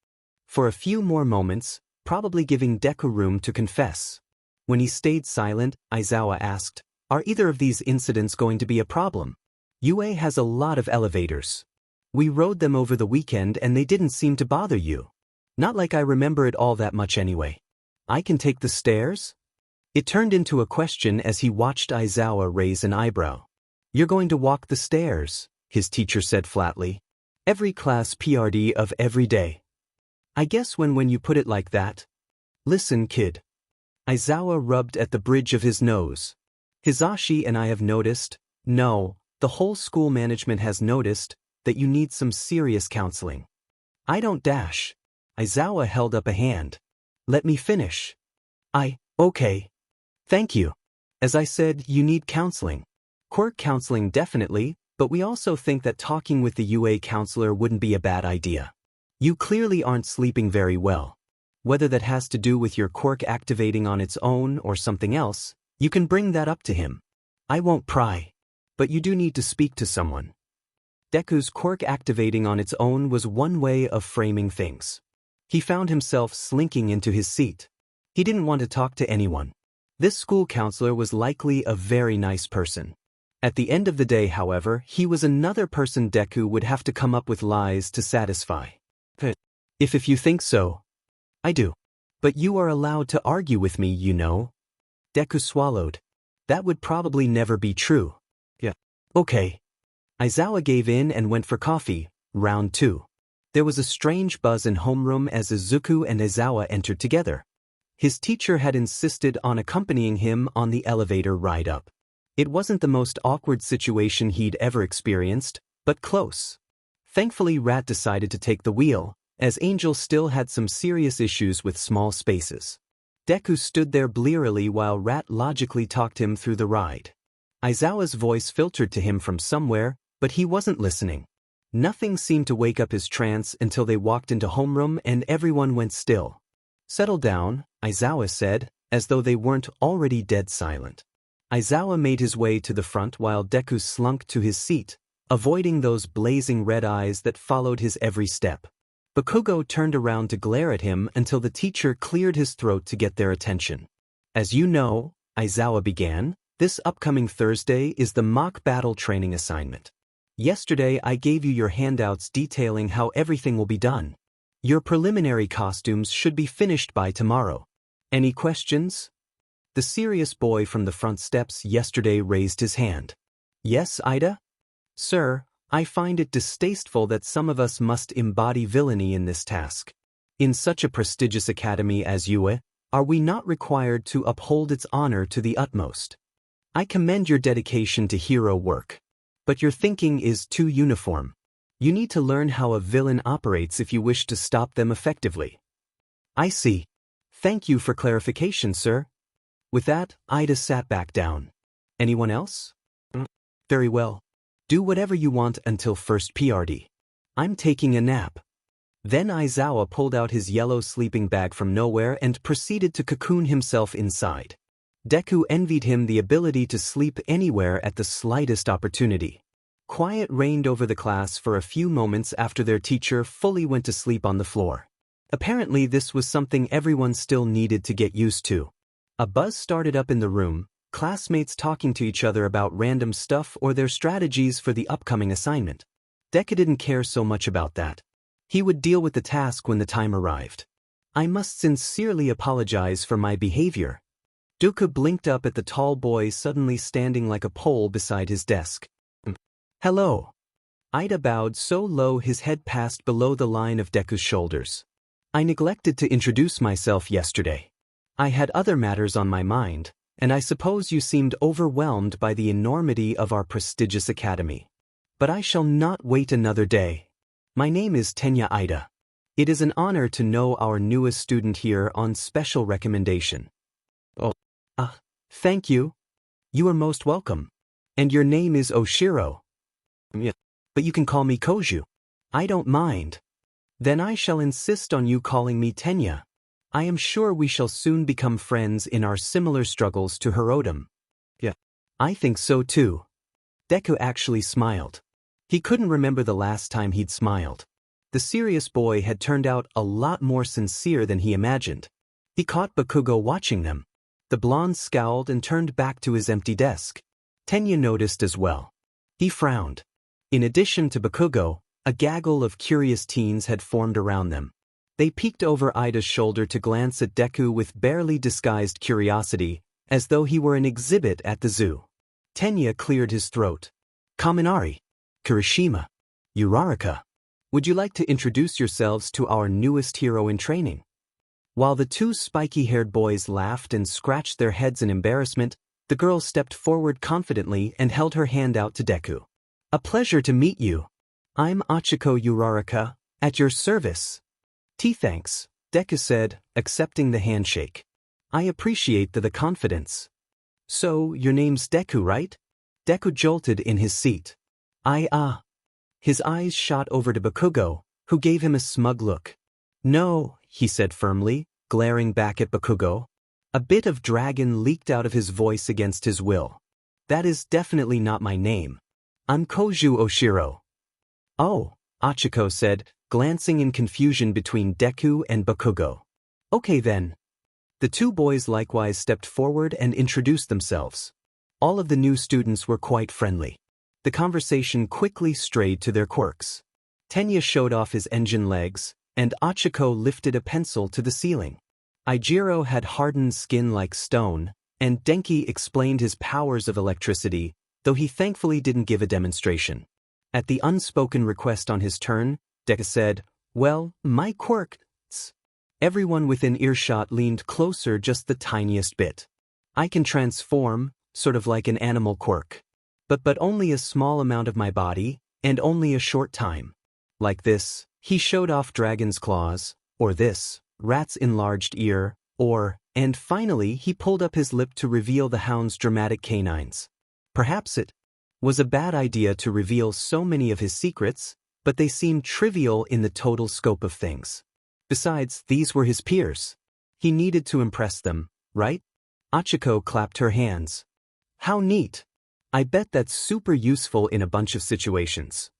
For a few more moments, probably giving Deku room to confess. When he stayed silent, Aizawa asked, are either of these incidents going to be a problem? UA has a lot of elevators. We rode them over the weekend and they didn't seem to bother you. Not like I remember it all that much anyway. I can take the stairs? It turned into a question as he watched Aizawa raise an eyebrow. You're going to walk the stairs, his teacher said flatly. Every class PRD of every day. I guess when you put it like that. Listen, kid. Aizawa rubbed at the bridge of his nose. Hisashi and I have noticed, no, the whole school management has noticed, that you need some serious counseling. I don't dash. Aizawa held up a hand. Let me finish. Okay. Thank you. As I said, you need counseling. Quirk counseling definitely, but we also think that talking with the UA counselor wouldn't be a bad idea. You clearly aren't sleeping very well. Whether that has to do with your quirk activating on its own or something else, you can bring that up to him. I won't pry. But you do need to speak to someone. Deku's quirk activating on its own was one way of framing things. He found himself slinking into his seat. He didn't want to talk to anyone. This school counselor was likely a very nice person. At the end of the day, however, he was another person Deku would have to come up with lies to satisfy. If you think so. I do. But you are allowed to argue with me, you know. Deku swallowed. That would probably never be true. Yeah. Okay. Aizawa gave in and went for coffee, round 2. There was a strange buzz in homeroom as Izuku and Aizawa entered together. His teacher had insisted on accompanying him on the elevator ride up. It wasn't the most awkward situation he'd ever experienced, but close. Thankfully, Rat decided to take the wheel, as Angel still had some serious issues with small spaces. Deku stood there blearily while Rat logically talked him through the ride. Aizawa's voice filtered to him from somewhere, but he wasn't listening. Nothing seemed to wake up his trance until they walked into homeroom and everyone went still. Settle down, Aizawa said, as though they weren't already dead silent. Aizawa made his way to the front while Deku slunk to his seat, avoiding those blazing red eyes that followed his every step. Bakugo turned around to glare at him until the teacher cleared his throat to get their attention. As you know, Aizawa began, this upcoming Thursday is the mock battle training assignment. Yesterday I gave you your handouts detailing how everything will be done. Your preliminary costumes should be finished by tomorrow. Any questions? The serious boy from the front steps yesterday raised his hand. Yes, Ida? Sir, I find it distasteful that some of us must embody villainy in this task. In such a prestigious academy as UA, are we not required to uphold its honor to the utmost? I commend your dedication to hero work. But your thinking is too uniform. You need to learn how a villain operates if you wish to stop them effectively. I see. Thank you for clarification, sir. With that, Ida sat back down. Anyone else? Very well. Do whatever you want until first PRD. I'm taking a nap. Then Aizawa pulled out his yellow sleeping bag from nowhere and proceeded to cocoon himself inside. Deku envied him the ability to sleep anywhere at the slightest opportunity. Quiet reigned over the class for a few moments after their teacher fully went to sleep on the floor. Apparently this was something everyone still needed to get used to. A buzz started up in the room, classmates talking to each other about random stuff or their strategies for the upcoming assignment. Deku didn't care so much about that. He would deal with the task when the time arrived. I must sincerely apologize for my behavior. Deku blinked up at the tall boy suddenly standing like a pole beside his desk. Hello. Ida bowed so low his head passed below the line of Deku's shoulders. I neglected to introduce myself yesterday. I had other matters on my mind, and I suppose you seemed overwhelmed by the enormity of our prestigious academy. But I shall not wait another day. My name is Tenya Ida. It is an honor to know our newest student here on special recommendation. Oh. Thank you. You are most welcome. And your name is Oshiro. Yeah. But you can call me Koju. I don't mind. Then I shall insist on you calling me Tenya. I am sure we shall soon become friends in our similar struggles to herodom. Yeah. I think so too. Deku actually smiled. He couldn't remember the last time he'd smiled. The serious boy had turned out a lot more sincere than he imagined. He caught Bakugo watching them. The blonde scowled and turned back to his empty desk. Tenya noticed as well. He frowned. In addition to Bakugo, a gaggle of curious teens had formed around them. They peeked over Ida's shoulder to glance at Deku with barely disguised curiosity, as though he were an exhibit at the zoo. Tenya cleared his throat. Kaminari, Kirishima, Uraraka. Would you like to introduce yourselves to our newest hero in training? While the two spiky-haired boys laughed and scratched their heads in embarrassment, the girl stepped forward confidently and held her hand out to Deku. A pleasure to meet you. I'm Achiko Uraraka, at your service. Thanks, Deku said, accepting the handshake. I appreciate the confidence. So, your name's Deku, right? Deku jolted in his seat. His eyes shot over to Bakugo, who gave him a smug look. No, he said firmly, glaring back at Bakugo. A bit of dragon leaked out of his voice against his will. That is definitely not my name. I'm Koju Oshiro. Oh, Achiko said, glancing in confusion between Deku and Bakugo. Okay then. The two boys likewise stepped forward and introduced themselves. All of the new students were quite friendly. The conversation quickly strayed to their quirks. Tenya showed off his engine legs, and Achiko lifted a pencil to the ceiling. Ijiro had hardened skin like stone, and Denki explained his powers of electricity, though he thankfully didn't give a demonstration. At the unspoken request on his turn, Deku said, well, my quirks. Everyone within earshot leaned closer just the tiniest bit. I can transform, sort of like an animal quirk. But only a small amount of my body, and only a short time. Like this, he showed off dragon's claws, or this, rat's enlarged ear, and finally he pulled up his lip to reveal the hound's dramatic canines. Perhaps it was a bad idea to reveal so many of his secrets, but they seemed trivial in the total scope of things. Besides, these were his peers. He needed to impress them, right? Achiko clapped her hands. How neat. I bet that's super useful in a bunch of situations.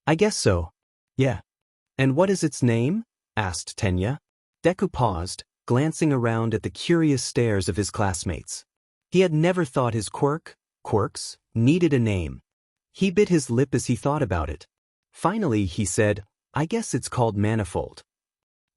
I guess so. Yeah. And what is its name? Asked Tenya. Deku paused, glancing around at the curious stares of his classmates. He had never thought his quirks, needed a name. He bit his lip as he thought about it. Finally, he said, I guess it's called Manifold.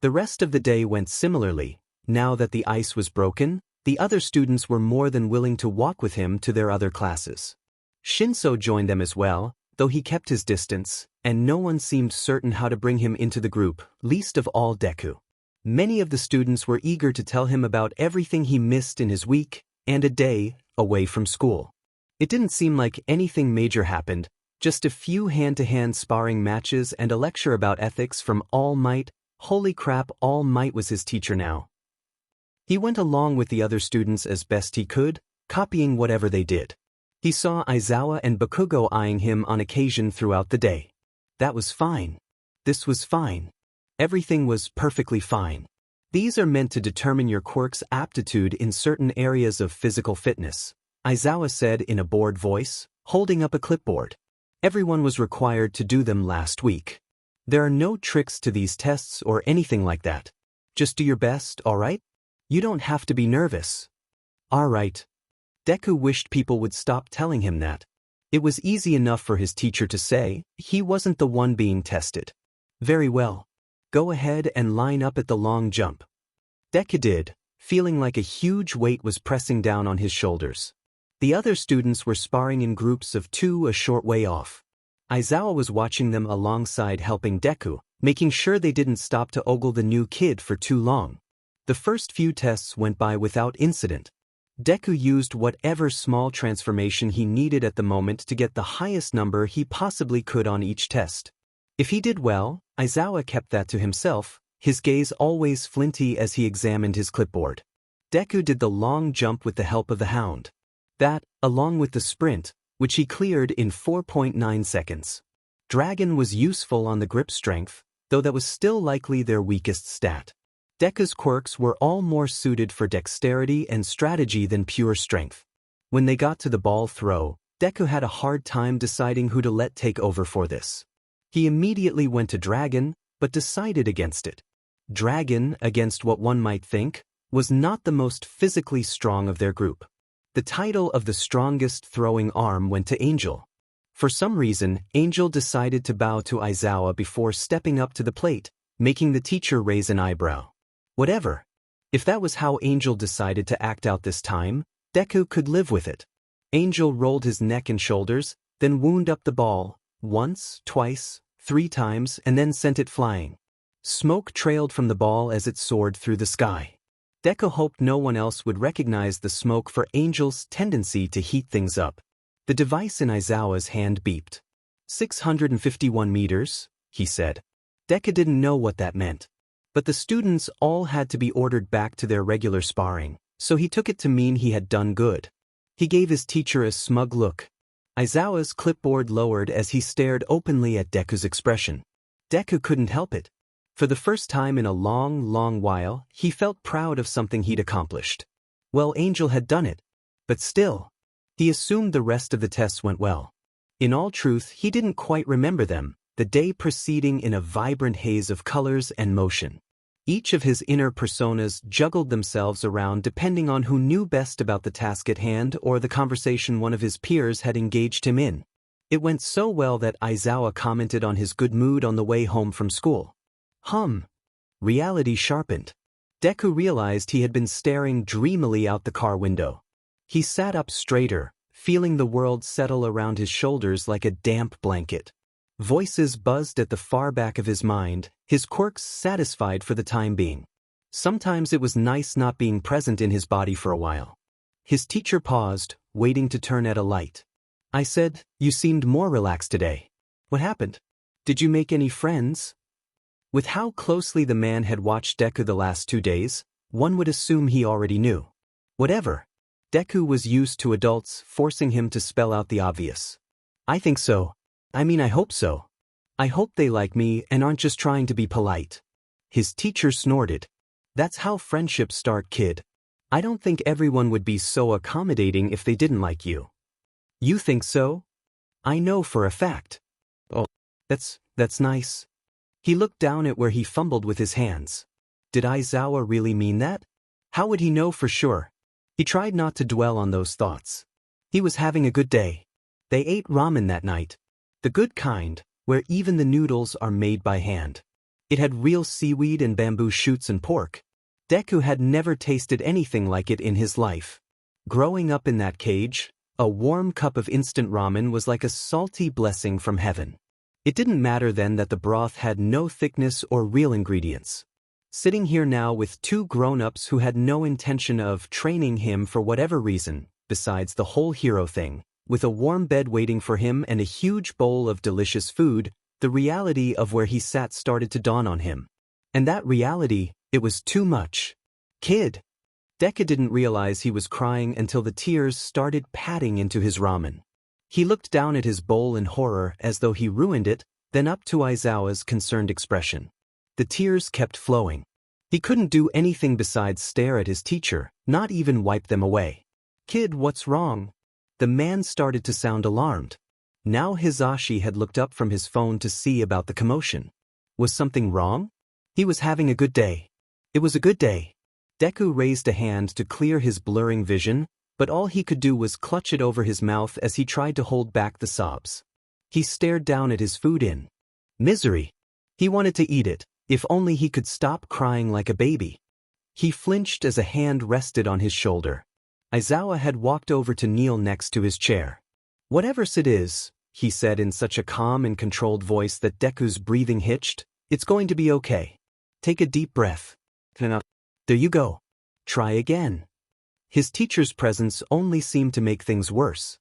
The rest of the day went similarly. Now that the ice was broken, the other students were more than willing to walk with him to their other classes. Shinso joined them as well, though he kept his distance, and no one seemed certain how to bring him into the group, least of all Deku. Many of the students were eager to tell him about everything he missed in his week and a day away from school. It didn't seem like anything major happened, just a few hand-to-hand sparring matches and a lecture about ethics from All Might. Holy crap, All Might was his teacher now. He went along with the other students as best he could, copying whatever they did. He saw Aizawa and Bakugo eyeing him on occasion throughout the day. That was fine. This was fine. Everything was perfectly fine. These are meant to determine your quirk's aptitude in certain areas of physical fitness, Aizawa said in a bored voice, holding up a clipboard. Everyone was required to do them last week. There are no tricks to these tests or anything like that. Just do your best, alright? You don't have to be nervous. Alright. Deku wished people would stop telling him that. It was easy enough for his teacher to say, he wasn't the one being tested. Very well. Go ahead and line up at the long jump. Deku did, feeling like a huge weight was pressing down on his shoulders. The other students were sparring in groups of two a short way off. Aizawa was watching them alongside helping Deku, making sure they didn't stop to ogle the new kid for too long. The first few tests went by without incident. Deku used whatever small transformation he needed at the moment to get the highest number he possibly could on each test. If he did well, Aizawa kept that to himself, his gaze always flinty as he examined his clipboard. Deku did the long jump with the help of the hound. That, along with the sprint, which he cleared in 4.9 seconds. Dragon was useful on the grip strength, though that was still likely their weakest stat. Deku's quirks were all more suited for dexterity and strategy than pure strength. When they got to the ball throw, Deku had a hard time deciding who to let take over for this. He immediately went to Dragon, but decided against it. Dragon, against what one might think, was not the most physically strong of their group. The title of the strongest throwing arm went to Angel. For some reason, Angel decided to bow to Aizawa before stepping up to the plate, making the teacher raise an eyebrow. Whatever. If that was how Angel decided to act out this time, Deku could live with it. Angel rolled his neck and shoulders, then wound up the ball, once, twice, 3 times, and then sent it flying. Smoke trailed from the ball as it soared through the sky. Deku hoped no one else would recognize the smoke for Angel's tendency to heat things up. The device in Aizawa's hand beeped. 651 meters, he said. Deku didn't know what that meant. But the students all had to be ordered back to their regular sparring, so he took it to mean he had done good. He gave his teacher a smug look. Aizawa's clipboard lowered as he stared openly at Deku's expression. Deku couldn't help it. For the first time in a long while, he felt proud of something he'd accomplished. Well, Angel had done it. But still, he assumed the rest of the tests went well. In all truth, he didn't quite remember them, the day proceeding in a vibrant haze of colors and motion. Each of his inner personas juggled themselves around depending on who knew best about the task at hand or the conversation one of his peers had engaged him in. It went so well that Aizawa commented on his good mood on the way home from school. Reality sharpened. Deku realized he had been staring dreamily out the car window. He sat up straighter, feeling the world settle around his shoulders like a damp blanket. Voices buzzed at the far back of his mind, his quirks satisfied for the time being. Sometimes it was nice not being present in his body for a while. His teacher paused, waiting to turn at a light. I said, "You seemed more relaxed today. What happened? Did you make any friends?" With how closely the man had watched Deku the last 2 days, one would assume he already knew. Whatever. Deku was used to adults forcing him to spell out the obvious. I think so. I hope so. I hope they like me and aren't just trying to be polite. His teacher snorted. That's how friendships start, kid. I don't think everyone would be so accommodating if they didn't like you. You think so? I know for a fact. Oh, that's nice. He looked down at where he fumbled with his hands. Did Aizawa really mean that? How would he know for sure? He tried not to dwell on those thoughts. He was having a good day. They ate ramen that night. The good kind, where even the noodles are made by hand. It had real seaweed and bamboo shoots and pork. Deku had never tasted anything like it in his life. Growing up in that cage, a warm cup of instant ramen was like a salty blessing from heaven. It didn't matter then that the broth had no thickness or real ingredients. Sitting here now with 2 grown-ups who had no intention of training him for whatever reason, besides the whole hero thing, with a warm bed waiting for him and a huge bowl of delicious food, the reality of where he sat started to dawn on him. And that reality, it was too much. Kid. Deku didn't realize he was crying until the tears started patting into his ramen. He looked down at his bowl in horror as though he ruined it, then up to Aizawa's concerned expression. The tears kept flowing. He couldn't do anything besides stare at his teacher, not even wipe them away. Kid, what's wrong? The man started to sound alarmed. Now Hisashi had looked up from his phone to see about the commotion. Was something wrong? He was having a good day. It was a good day. Deku raised a hand to clear his blurring vision, but all he could do was clutch it over his mouth as he tried to hold back the sobs. He stared down at his food in misery. He wanted to eat it, if only he could stop crying like a baby. He flinched as a hand rested on his shoulder. Aizawa had walked over to kneel next to his chair. Whatever's it is, he said in such a calm and controlled voice that Deku's breathing hitched, it's going to be okay. Take a deep breath. There you go. Try again. His teacher's presence only seemed to make things worse.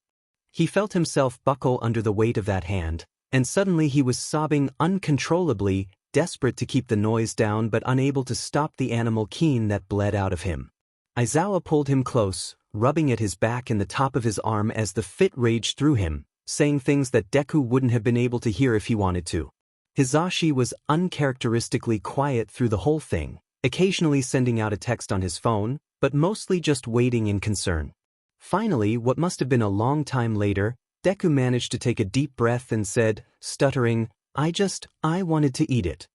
He felt himself buckle under the weight of that hand, and suddenly he was sobbing uncontrollably, desperate to keep the noise down but unable to stop the animal keen that bled out of him. Aizawa pulled him close, rubbing at his back and the top of his arm as the fit raged through him, saying things that Deku wouldn't have been able to hear if he wanted to. Hisashi was uncharacteristically quiet through the whole thing, occasionally sending out a text on his phone, but mostly just waiting in concern. Finally, what must have been a long time later, Deku managed to take a deep breath and said, stuttering, I wanted to eat it.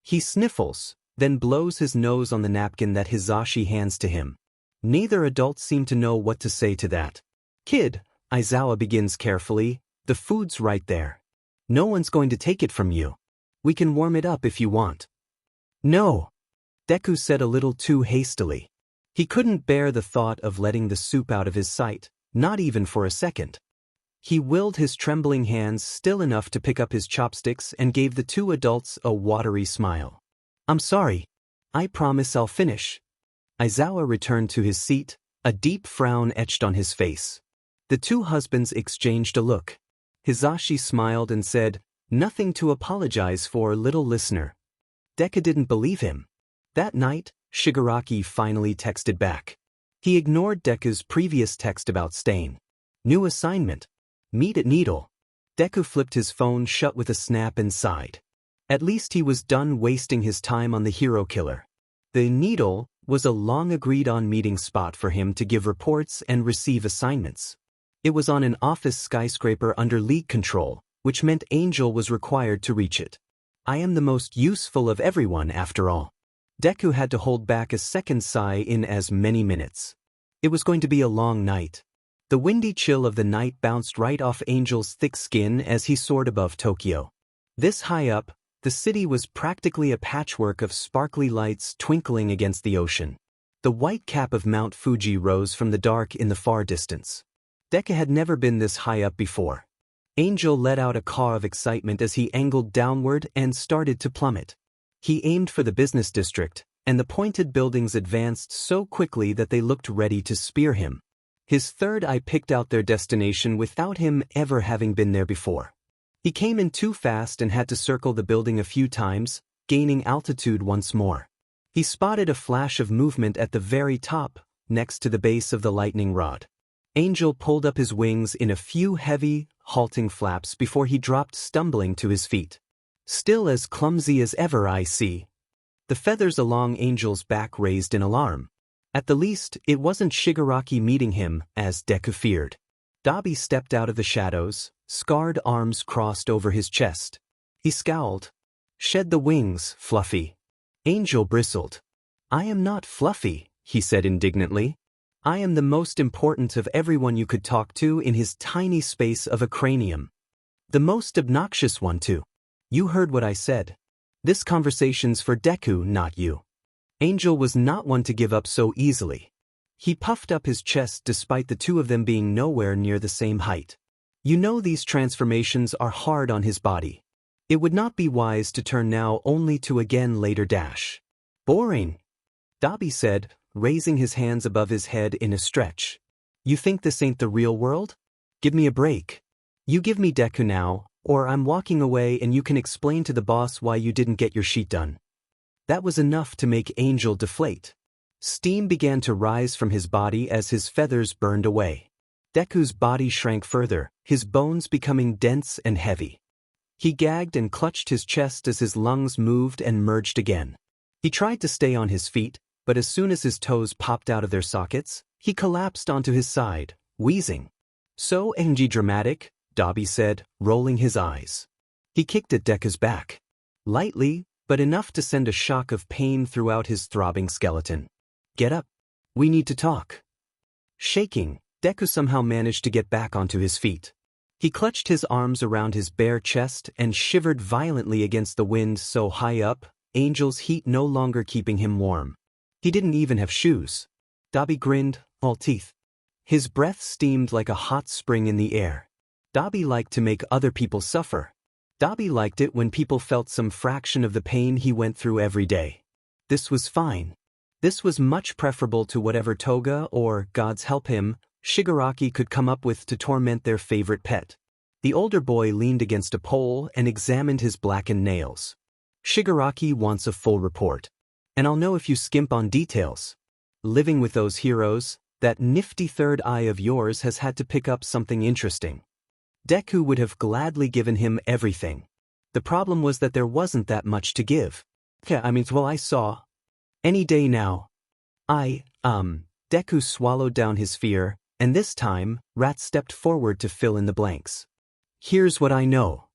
He sniffles, then blows his nose on the napkin that Hisashi hands to him. Neither adult seemed to know what to say to that. Kid, Aizawa begins carefully, the food's right there. No one's going to take it from you. We can warm it up if you want. No, Deku said a little too hastily. He couldn't bear the thought of letting the soup out of his sight, not even for a second. He willed his trembling hands still enough to pick up his chopsticks and gave the two adults a watery smile. "I'm sorry. I promise I'll finish." Aizawa returned to his seat, a deep frown etched on his face. The two husbands exchanged a look. Hizashi smiled and said, "Nothing to apologize for, little listener." Deku didn't believe him. That night, Shigaraki finally texted back. He ignored Deku's previous text about staying. New assignment. Meet at Needle. Deku flipped his phone shut with a snap and sighed. At least he was done wasting his time on the hero killer. The Needle was a long-agreed-on meeting spot for him to give reports and receive assignments. It was on an office skyscraper under League control, which meant Angel was required to reach it. I am the most useful of everyone, after all. Deku had to hold back a second sigh in as many minutes. It was going to be a long night. The windy chill of the night bounced right off Angel's thick skin as he soared above Tokyo. This high up, the city was practically a patchwork of sparkly lights twinkling against the ocean. The white cap of Mount Fuji rose from the dark in the far distance. Deku had never been this high up before. Angel let out a caw of excitement as he angled downward and started to plummet. He aimed for the business district, and the pointed buildings advanced so quickly that they looked ready to spear him. His third eye picked out their destination without him ever having been there before. He came in too fast and had to circle the building a few times, gaining altitude once more. He spotted a flash of movement at the very top, next to the base of the lightning rod. Angel pulled up his wings in a few heavy, halting flaps before he dropped stumbling to his feet. "Still as clumsy as ever, I see." The feathers along Angel's back raised in alarm. At the least, it wasn't Shigaraki meeting him, as Deku feared. Dabi stepped out of the shadows, scarred arms crossed over his chest. He scowled. "Shed the wings, Fluffy." Angel bristled. "I am not Fluffy," he said indignantly. "I am the most important of everyone you could talk to in his tiny space of a cranium. The most obnoxious one too. You heard what I said. This conversation's for Deku, not you." Angel was not one to give up so easily. He puffed up his chest despite the two of them being nowhere near the same height. You know these transformations are hard on his body. It would not be wise to turn now only to again later dash. "Boring," Dabi said, raising his hands above his head in a stretch. "You think this ain't the real world? Give me a break. You give me Deku now, or I'm walking away and you can explain to the boss why you didn't get your sheet done." That was enough to make Angel deflate. Steam began to rise from his body as his feathers burned away. Deku's body shrank further, his bones becoming dense and heavy. He gagged and clutched his chest as his lungs moved and merged again. He tried to stay on his feet, but as soon as his toes popped out of their sockets, he collapsed onto his side, wheezing. "So dramatic," Dabi said, rolling his eyes. He kicked at Deku's back. Lightly, but enough to send a shock of pain throughout his throbbing skeleton. "Get up. We need to talk." Shaking, Deku somehow managed to get back onto his feet. He clutched his arms around his bare chest and shivered violently against the wind so high up, Angel's heat no longer keeping him warm. He didn't even have shoes. Dabi grinned, all teeth. His breath steamed like a hot spring in the air. Dabi liked to make other people suffer. Dabi liked it when people felt some fraction of the pain he went through every day. This was fine. This was much preferable to whatever Toga or, God's help him, Shigaraki could come up with to torment their favorite pet. The older boy leaned against a pole and examined his blackened nails. "Shigaraki wants a full report. And I'll know if you skimp on details. Living with those heroes, that nifty third eye of yours has had to pick up something interesting." Deku would have gladly given him everything. The problem was that there wasn't that much to give. I saw. Any day now. Deku swallowed down his fear, and this time, Rat stepped forward to fill in the blanks. "Here's what I know."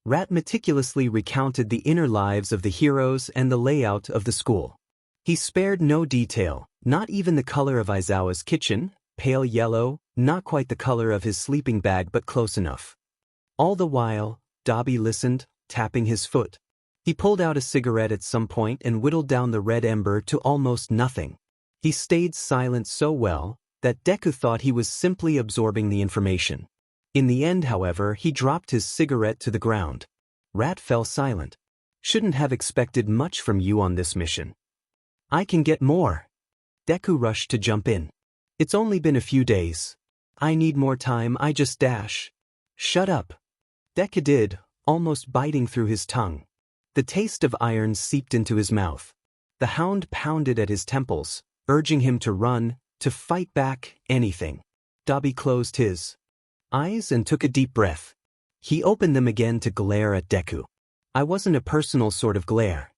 Rat meticulously recounted the inner lives of the heroes and the layout of the school. He spared no detail, not even the color of Aizawa's kitchen, pale yellow, not quite the color of his sleeping bag but close enough. All the while, Dabi listened, tapping his foot. He pulled out a cigarette at some point and whittled down the red ember to almost nothing. He stayed silent so well that Deku thought he was simply absorbing the information. In the end, however, he dropped his cigarette to the ground. Rat fell silent. Shouldn't have expected much from you on this mission. I can get more. Deku rushed to jump in. It's only been a few days. I need more time, I just dash. Shut up. Deku did, almost biting through his tongue. The taste of iron seeped into his mouth. The hound pounded at his temples, urging him to run, to fight back, anything. Dabi closed his eyes and took a deep breath. He opened them again to glare at Deku. I wasn't a personal sort of glare.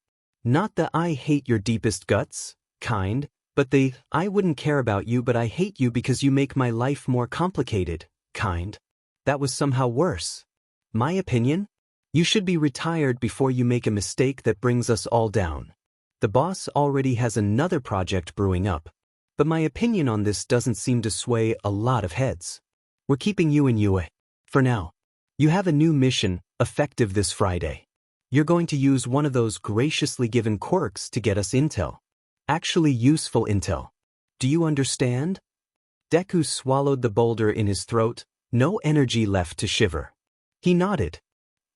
Not the I hate your deepest guts kind, but the I wouldn't care about you but I hate you because you make my life more complicated kind. That was somehow worse. My opinion? You should be retired before you make a mistake that brings us all down. The boss already has another project brewing up. But my opinion on this doesn't seem to sway a lot of heads. We're keeping you in UA. For now. You have a new mission, effective this Friday. You're going to use one of those graciously given quirks to get us intel. Actually useful intel. Do you understand? Deku swallowed the boulder in his throat, no energy left to shiver. He nodded.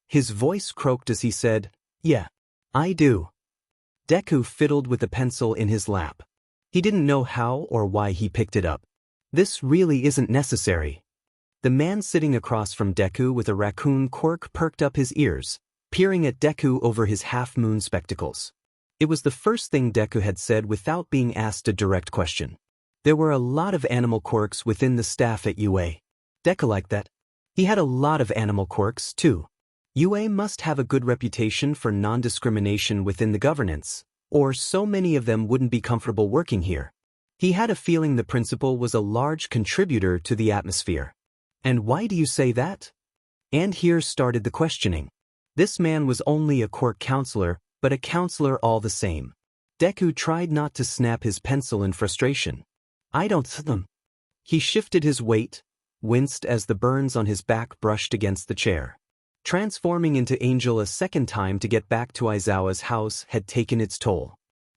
His voice croaked as he said, Yeah, I do. Deku fiddled with the pencil in his lap. He didn't know how or why he picked it up. This really isn't necessary. The man sitting across from Deku with a raccoon quirk perked up his ears, peering at Deku over his half-moon spectacles. It was the first thing Deku had said without being asked a direct question. There were a lot of animal quirks within the staff at UA. Deku liked that. He had a lot of animal quirks, too. UA must have a good reputation for non-discrimination within the governance, or so many of them wouldn't be comfortable working here. He had a feeling the principal was a large contributor to the atmosphere. And why do you say that? And here started the questioning. This man was only a quirk counselor, but a counselor all the same. Deku tried not to snap his pencil in frustration. I don't them. He shifted his weight, winced as the burns on his back brushed against the chair. Transforming into Angel a second time to get back to Aizawa's house had taken its toll.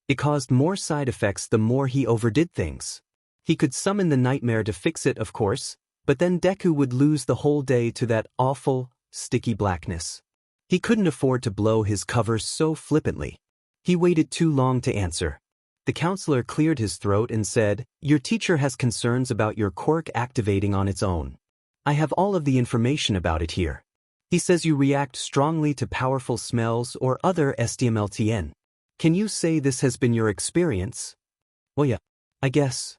It caused more side effects the more he overdid things. He could summon the nightmare to fix it, of course, but then Deku would lose the whole day to that awful, sticky blackness. He couldn't afford to blow his cover so flippantly. He waited too long to answer. The counselor cleared his throat and said, Your teacher has concerns about your quirk activating on its own. I have all of the information about it here. He says you react strongly to powerful smells or other STMLTN. Can you say this has been your experience? Well, yeah, I guess.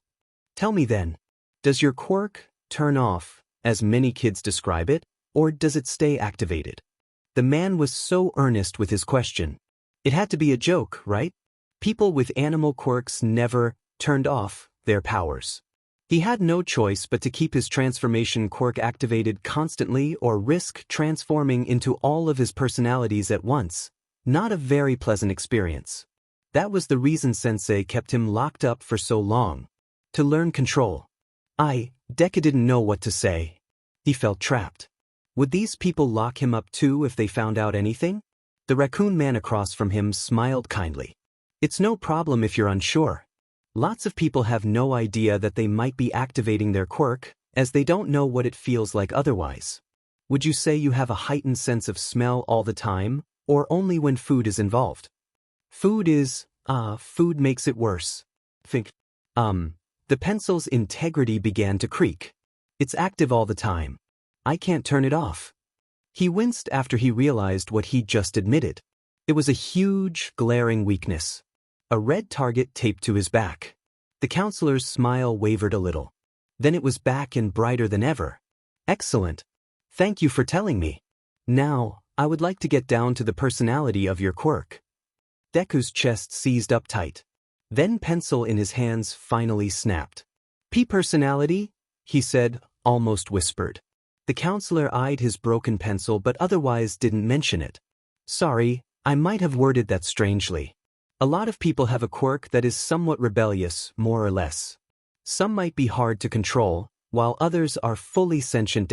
Tell me then, does your quirk turn off, as many kids describe it, or does it stay activated? The man was so earnest with his question. It had to be a joke, right? People with animal quirks never turned off their powers. He had no choice but to keep his transformation quirk activated constantly or risk transforming into all of his personalities at once. Not a very pleasant experience. That was the reason Sensei kept him locked up for so long. To learn control. Deku didn't know what to say. He felt trapped. Would these people lock him up too if they found out anything? The raccoon man across from him smiled kindly. It's no problem if you're unsure. Lots of people have no idea that they might be activating their quirk, as they don't know what it feels like otherwise. Would you say you have a heightened sense of smell all the time, or only when food is involved? Food makes it worse. The pencil's integrity began to creak. It's active all the time. I can't turn it off. He winced after he realized what he'd just admitted. It was a huge, glaring weakness. A red target taped to his back. The counselor's smile wavered a little. Then it was back and brighter than ever. Excellent. Thank you for telling me. Now, I would like to get down to the personality of your quirk. Deku's chest seized up tight. Then pencil in his hands finally snapped. Personality? He said, almost whispered. The counselor eyed his broken pencil but otherwise didn't mention it. Sorry, I might have worded that strangely. A lot of people have a quirk that is somewhat rebellious, more or less. Some might be hard to control, while others are fully sentient.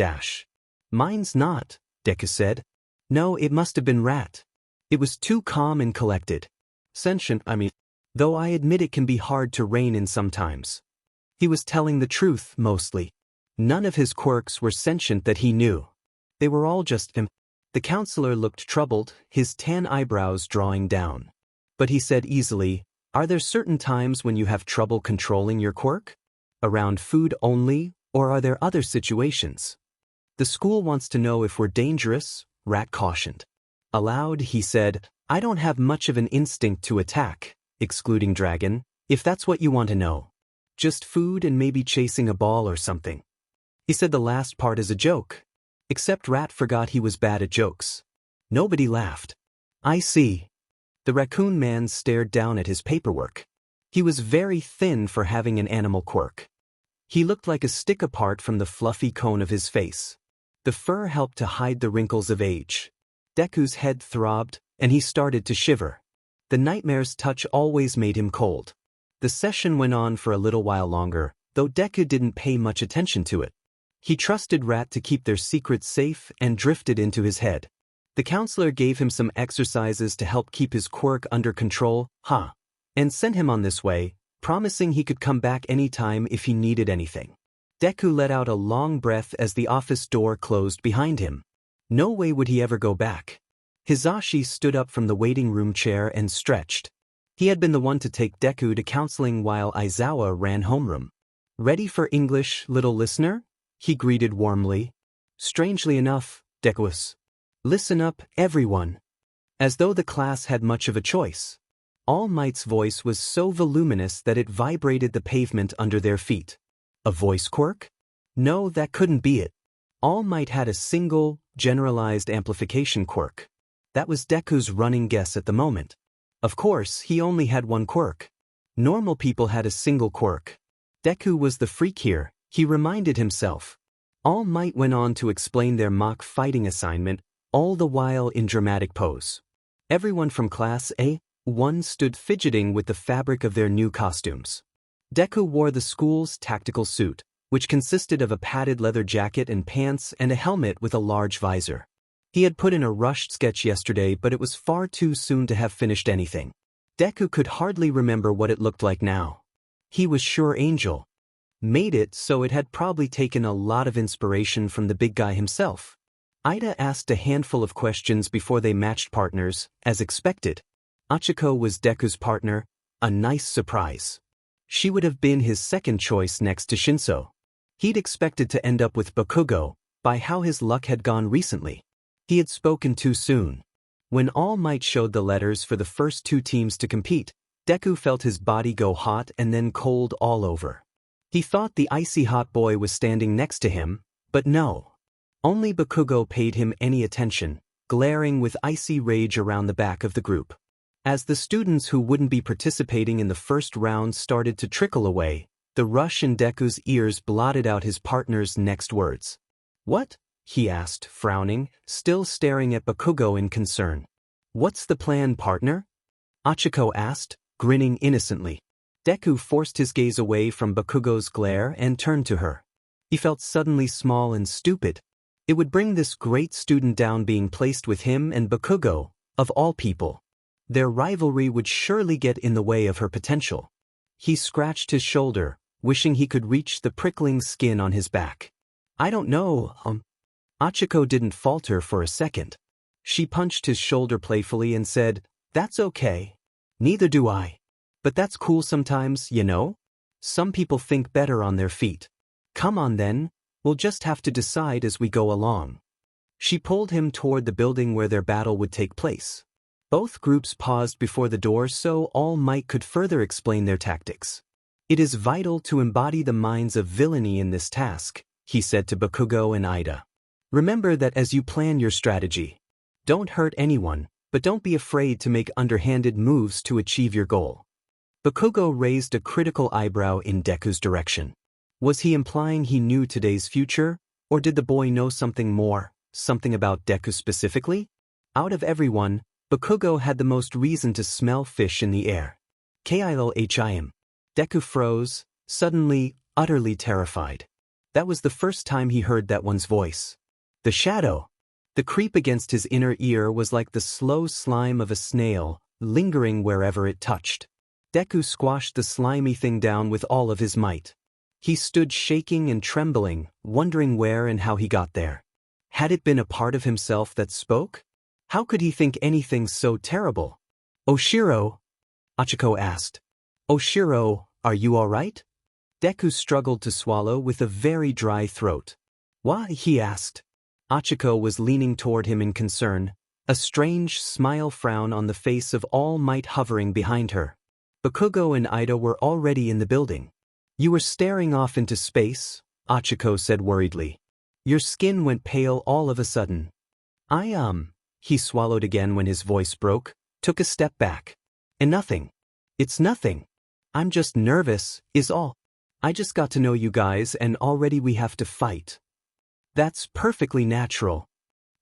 Mine's not, Deku said. No, it must have been Rat. It was too calm and collected. Sentient, though I admit it can be hard to rein in sometimes. He was telling the truth, mostly. None of his quirks were sentient that he knew. They were all just him. The counselor looked troubled, his tan eyebrows drawing down. But he said easily, "Are there certain times when you have trouble controlling your quirk? Around food only, or are there other situations? The school wants to know if we're dangerous," Rat cautioned. Aloud, he said, "I don't have much of an instinct to attack, excluding Dragon, if that's what you want to know. Just food and maybe chasing a ball or something." He said the last part as a joke. Except Rat forgot he was bad at jokes. Nobody laughed. "I see." The raccoon man stared down at his paperwork. He was very thin for having an animal quirk. He looked like a stick apart from the fluffy cone of his face. The fur helped to hide the wrinkles of age. Deku's head throbbed, and he started to shiver. The nightmare's touch always made him cold. The session went on for a little while longer, though Deku didn't pay much attention to it. He trusted Rat to keep their secrets safe and drifted into his head. The counselor gave him some exercises to help keep his quirk under control, and sent him on this way, promising he could come back anytime if he needed anything. Deku let out a long breath as the office door closed behind him. No way would he ever go back. Hizashi stood up from the waiting room chair and stretched. He had been the one to take Deku to counseling while Aizawa ran homeroom. "Ready for English, little listener?" he greeted warmly. Strangely enough, Deku was. "Listen up, everyone." As though the class had much of a choice. All Might's voice was so voluminous that it vibrated the pavement under their feet. A voice quirk? No, that couldn't be it. All Might had a single, generalized amplification quirk. That was Deku's running guess at the moment. Of course, he only had one quirk. Normal people had a single quirk. Deku was the freak here, he reminded himself. All Might went on to explain their mock fighting assignment, all the while in dramatic pose. Everyone from Class A1 stood fidgeting with the fabric of their new costumes. Deku wore the school's tactical suit, which consisted of a padded leather jacket and pants and a helmet with a large visor. He had put in a rushed sketch yesterday, but it was far too soon to have finished anything. Deku could hardly remember what it looked like now. He was sure Angel made it, so it had probably taken a lot of inspiration from the big guy himself. Ida asked a handful of questions before they matched partners, as expected. Achiko was Deku's partner, a nice surprise. She would have been his second choice next to Shinso. He'd expected to end up with Bakugo, by how his luck had gone recently. He had spoken too soon. When All Might showed the letters for the first two teams to compete, Deku felt his body go hot and then cold all over. He thought the icy hot boy was standing next to him, but no. Only Bakugo paid him any attention, glaring with icy rage around the back of the group. As the students who wouldn't be participating in the first round started to trickle away, the rush in Deku's ears blotted out his partner's next words. "What?" he asked, frowning, still staring at Bakugo in concern. "What's the plan, partner?" Achiko asked, grinning innocently. Deku forced his gaze away from Bakugo's glare and turned to her. He felt suddenly small and stupid. It would bring this great student down being placed with him and Bakugo, of all people. Their rivalry would surely get in the way of her potential. He scratched his shoulder, wishing he could reach the prickling skin on his back. "I don't know, Achiko didn't falter for a second. She punched his shoulder playfully and said, "That's okay. Neither do I. But that's cool sometimes, you know? Some people think better on their feet. Come on then, we'll just have to decide as we go along." She pulled him toward the building where their battle would take place. Both groups paused before the door so All Might could further explain their tactics. "It is vital to embody the minds of villainy in this task," he said to Bakugo and Ida. "Remember that as you plan your strategy. Don't hurt anyone, but don't be afraid to make underhanded moves to achieve your goal." Bakugo raised a critical eyebrow in Deku's direction. Was he implying he knew today's future, or did the boy know something more, something about Deku specifically? Out of everyone, Bakugo had the most reason to smell fish in the air. K-I-L-H-I-M. Deku froze, suddenly, utterly terrified. That was the first time he heard that one's voice. The shadow. The creep against his inner ear was like the slow slime of a snail, lingering wherever it touched. Deku squashed the slimy thing down with all of his might. He stood shaking and trembling, wondering where and how he got there. Had it been a part of himself that spoke? How could he think anything so terrible? Oshiro? Achiko asked. Oshiro, are you all right? Deku struggled to swallow with a very dry throat. Why? He asked. Achiko was leaning toward him in concern, a strange smile-frown on the face of All Might hovering behind her. Bakugo and Ida were already in the building. You were staring off into space, Achiko said worriedly. Your skin went pale all of a sudden. He swallowed again when his voice broke, took a step back. And nothing. It's nothing. I'm just nervous, is all. I just got to know you guys and already we have to fight. That's perfectly natural.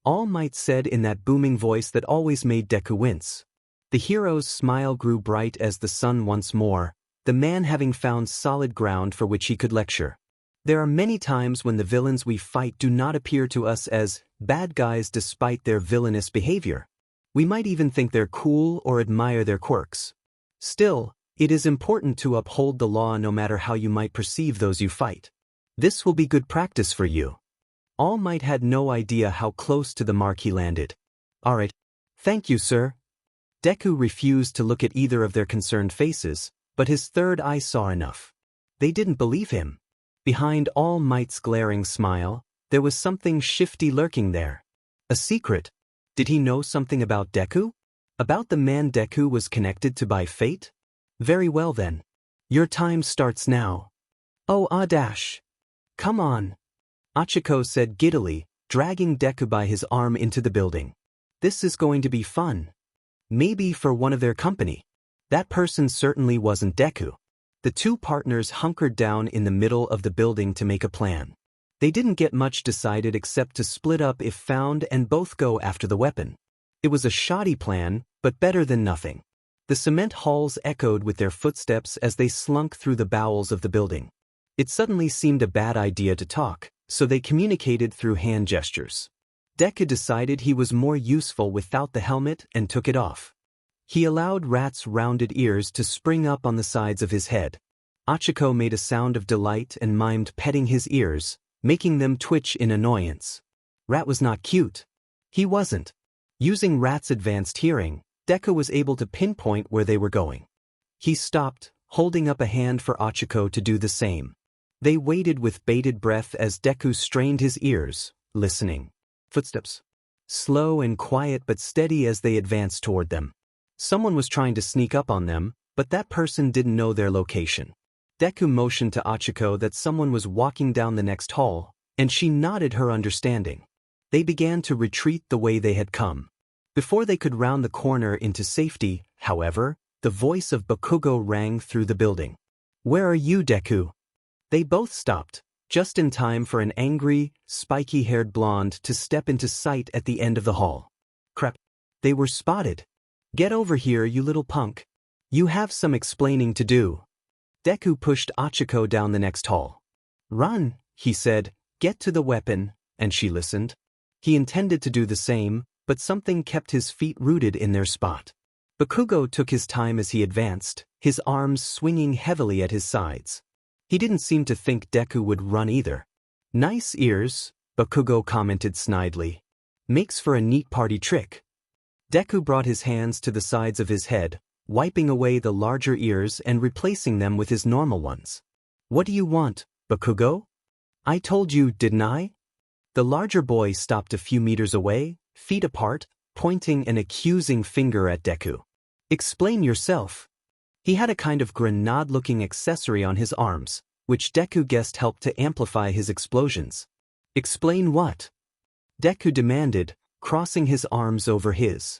All Might said in that booming voice that always made Deku wince. The hero's smile grew bright as the sun once more, the man having found solid ground for which he could lecture. There are many times when the villains we fight do not appear to us as bad guys despite their villainous behavior. We might even think they're cool or admire their quirks. Still, it is important to uphold the law no matter how you might perceive those you fight. This will be good practice for you. All Might had no idea how close to the mark he landed. Alright. Thank you, sir. Deku refused to look at either of their concerned faces, but his third eye saw enough. They didn't believe him. Behind All Might's glaring smile, there was something shifty lurking there. A secret. Did he know something about Deku? About the man Deku was connected to by fate? Very well then. Your time starts now. Oh, dash. Come on. Achiko said giddily, dragging Deku by his arm into the building. This is going to be fun. Maybe for one of their company. That person certainly wasn't Deku. The two partners hunkered down in the middle of the building to make a plan. They didn't get much decided except to split up if found and both go after the weapon. It was a shoddy plan, but better than nothing. The cement halls echoed with their footsteps as they slunk through the bowels of the building. It suddenly seemed a bad idea to talk, so they communicated through hand gestures. Deku decided he was more useful without the helmet and took it off. He allowed Rat's rounded ears to spring up on the sides of his head. Achiko made a sound of delight and mimed petting his ears, making them twitch in annoyance. Rat was not cute. He wasn't. Using Rat's advanced hearing, Deku was able to pinpoint where they were going. He stopped, holding up a hand for Achiko to do the same. They waited with bated breath as Deku strained his ears, listening. Footsteps. Slow and quiet but steady as they advanced toward them. Someone was trying to sneak up on them, but that person didn't know their location. Deku motioned to Achiko that someone was walking down the next hall, and she nodded her understanding. They began to retreat the way they had come. Before they could round the corner into safety, however, the voice of Bakugo rang through the building. Where are you, Deku? They both stopped, just in time for an angry, spiky-haired blonde to step into sight at the end of the hall. Crap. They were spotted. Get over here, you little punk. You have some explaining to do. Deku pushed Achiko down the next hall. Run, he said, get to the weapon, and she listened. He intended to do the same, but something kept his feet rooted in their spot. Bakugo took his time as he advanced, his arms swinging heavily at his sides. He didn't seem to think Deku would run either. Nice ears, Bakugo commented snidely. Makes for a neat party trick. Deku brought his hands to the sides of his head, wiping away the larger ears and replacing them with his normal ones. What do you want, Bakugo? I told you, didn't I? The larger boy stopped a few meters away, feet apart, pointing an accusing finger at Deku. Explain yourself. He had a kind of grenade-looking accessory on his arms, which Deku guessed helped to amplify his explosions. Explain what? Deku demanded, crossing his arms over his.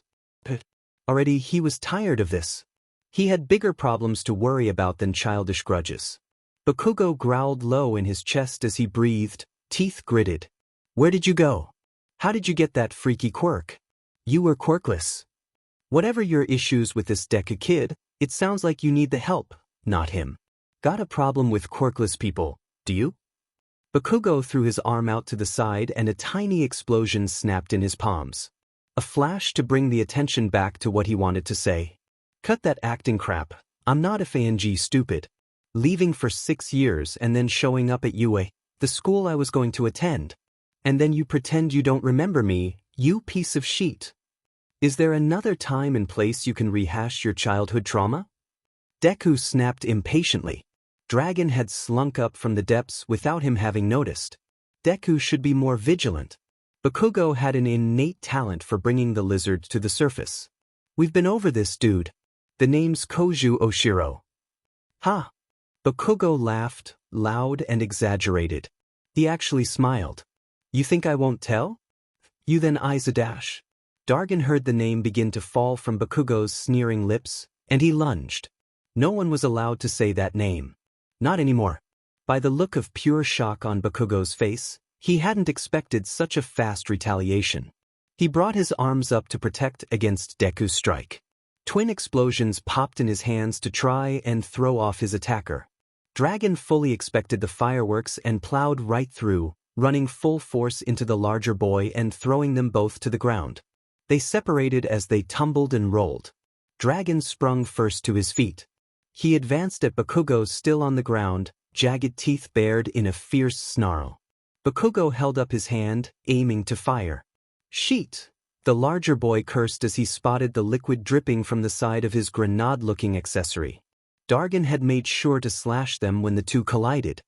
Already he was tired of this. He had bigger problems to worry about than childish grudges. Bakugo growled low in his chest as he breathed, teeth gritted. Where did you go? How did you get that freaky quirk? You were quirkless. Whatever your issues with this Deku kid, it sounds like you need the help, not him. Got a problem with quirkless people, do you? Bakugo threw his arm out to the side and a tiny explosion snapped in his palms. A flash to bring the attention back to what he wanted to say. Cut that acting crap. I'm not a FNG stupid. leaving for 6 years and then showing up at UA, the school I was going to attend. And then you pretend you don't remember me, you piece of shit. Is there another time and place you can rehash your childhood trauma? Deku snapped impatiently. Dragon had slunk up from the depths without him having noticed. Deku should be more vigilant. Bakugo had an innate talent for bringing the lizard to the surface. We've been over this, dude. The name's Koju Oshiro. Ha! Bakugo laughed, loud and exaggerated. He actually smiled. You think I won't tell? You then Izadash. Dargan heard the name begin to fall from Bakugo's sneering lips, and he lunged. No one was allowed to say that name. Not anymore. By the look of pure shock on Bakugo's face, he hadn't expected such a fast retaliation. He brought his arms up to protect against Deku's strike. Twin explosions popped in his hands to try and throw off his attacker. Dragon fully expected the fireworks and plowed right through, running full force into the larger boy and throwing them both to the ground. They separated as they tumbled and rolled. Dragon sprung first to his feet. He advanced at Bakugo still on the ground, jagged teeth bared in a fierce snarl. Bakugo held up his hand, aiming to fire. Sheet! The larger boy cursed as he spotted the liquid dripping from the side of his grenade-looking accessory. Dargan had made sure to slash them when the two collided.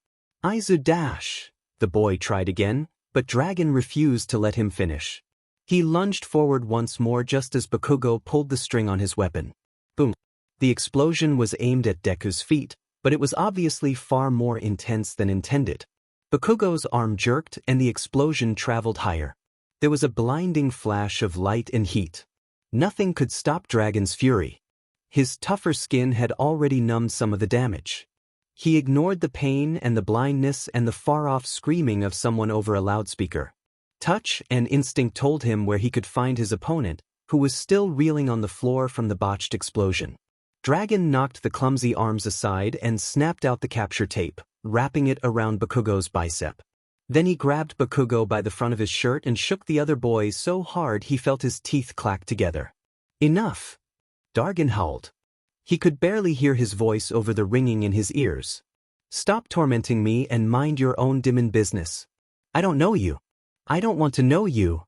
Izadash! The boy tried again, but Dragon refused to let him finish. He lunged forward once more just as Bakugo pulled the string on his weapon. Boom! The explosion was aimed at Deku's feet, but it was obviously far more intense than intended. Bakugo's arm jerked and the explosion traveled higher. There was a blinding flash of light and heat. Nothing could stop Dragon's fury. His tougher skin had already numbed some of the damage. He ignored the pain and the blindness and the far-off screaming of someone over a loudspeaker. Touch and instinct told him where he could find his opponent, who was still reeling on the floor from the botched explosion. Dragon knocked the clumsy arms aside and snapped out the capture tape, wrapping it around Bakugo's bicep. Then he grabbed Bakugo by the front of his shirt and shook the other boy so hard he felt his teeth clack together. Enough! Dargan howled. He could barely hear his voice over the ringing in his ears. Stop tormenting me and mind your own dimmin' business. I don't know you. I don't want to know you.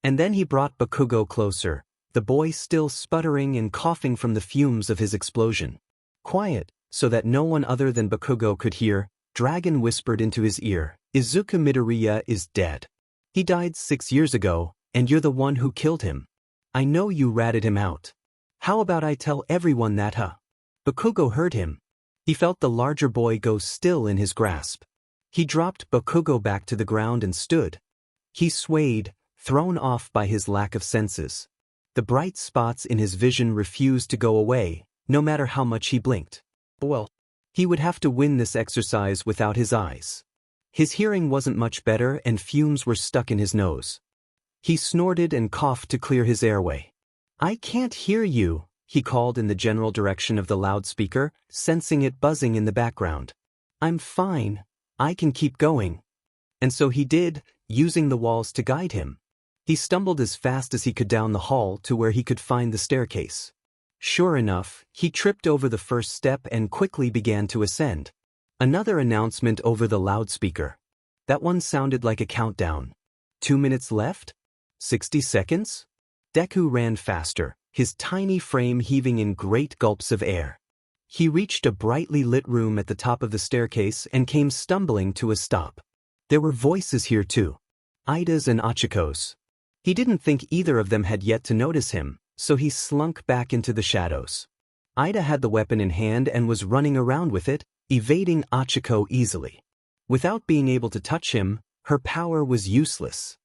And then he brought Bakugo closer, the boy still sputtering and coughing from the fumes of his explosion. Quiet, so that no one other than Bakugo could hear, Dragon whispered into his ear, Izuku Midoriya is dead. He died 6 years ago, and you're the one who killed him. I know you ratted him out. How about I tell everyone that, huh? Bakugo heard him. He felt the larger boy go still in his grasp. He dropped Bakugo back to the ground and stood. He swayed, thrown off by his lack of senses. The bright spots in his vision refused to go away, no matter how much he blinked. Well, he would have to win this exercise without his eyes. His hearing wasn't much better and fumes were stuck in his nose. He snorted and coughed to clear his airway. I can't hear you, he called in the general direction of the loudspeaker, sensing it buzzing in the background. I'm fine. I can keep going. And so he did, using the walls to guide him. He stumbled as fast as he could down the hall to where he could find the staircase. Sure enough, he tripped over the first step and quickly began to ascend. Another announcement over the loudspeaker. That one sounded like a countdown. 2 minutes left? 60 seconds? Deku ran faster, his tiny frame heaving in great gulps of air. He reached a brightly lit room at the top of the staircase and came stumbling to a stop. There were voices here too. Ida's and Achiko's. He didn't think either of them had yet to notice him, so he slunk back into the shadows. Ida had the weapon in hand and was running around with it, evading Achiko easily. Without being able to touch him, her power was useless.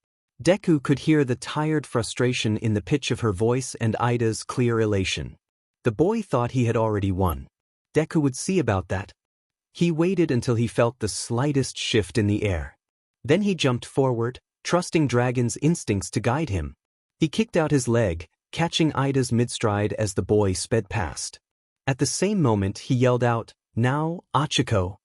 Deku could hear the tired frustration in the pitch of her voice and Ida's clear elation. The boy thought he had already won. Deku would see about that. He waited until he felt the slightest shift in the air. Then he jumped forward, trusting Dragon's instincts to guide him. He kicked out his leg, catching Ida's mid-stride as the boy sped past. At the same moment he yelled out, Now, Achiko!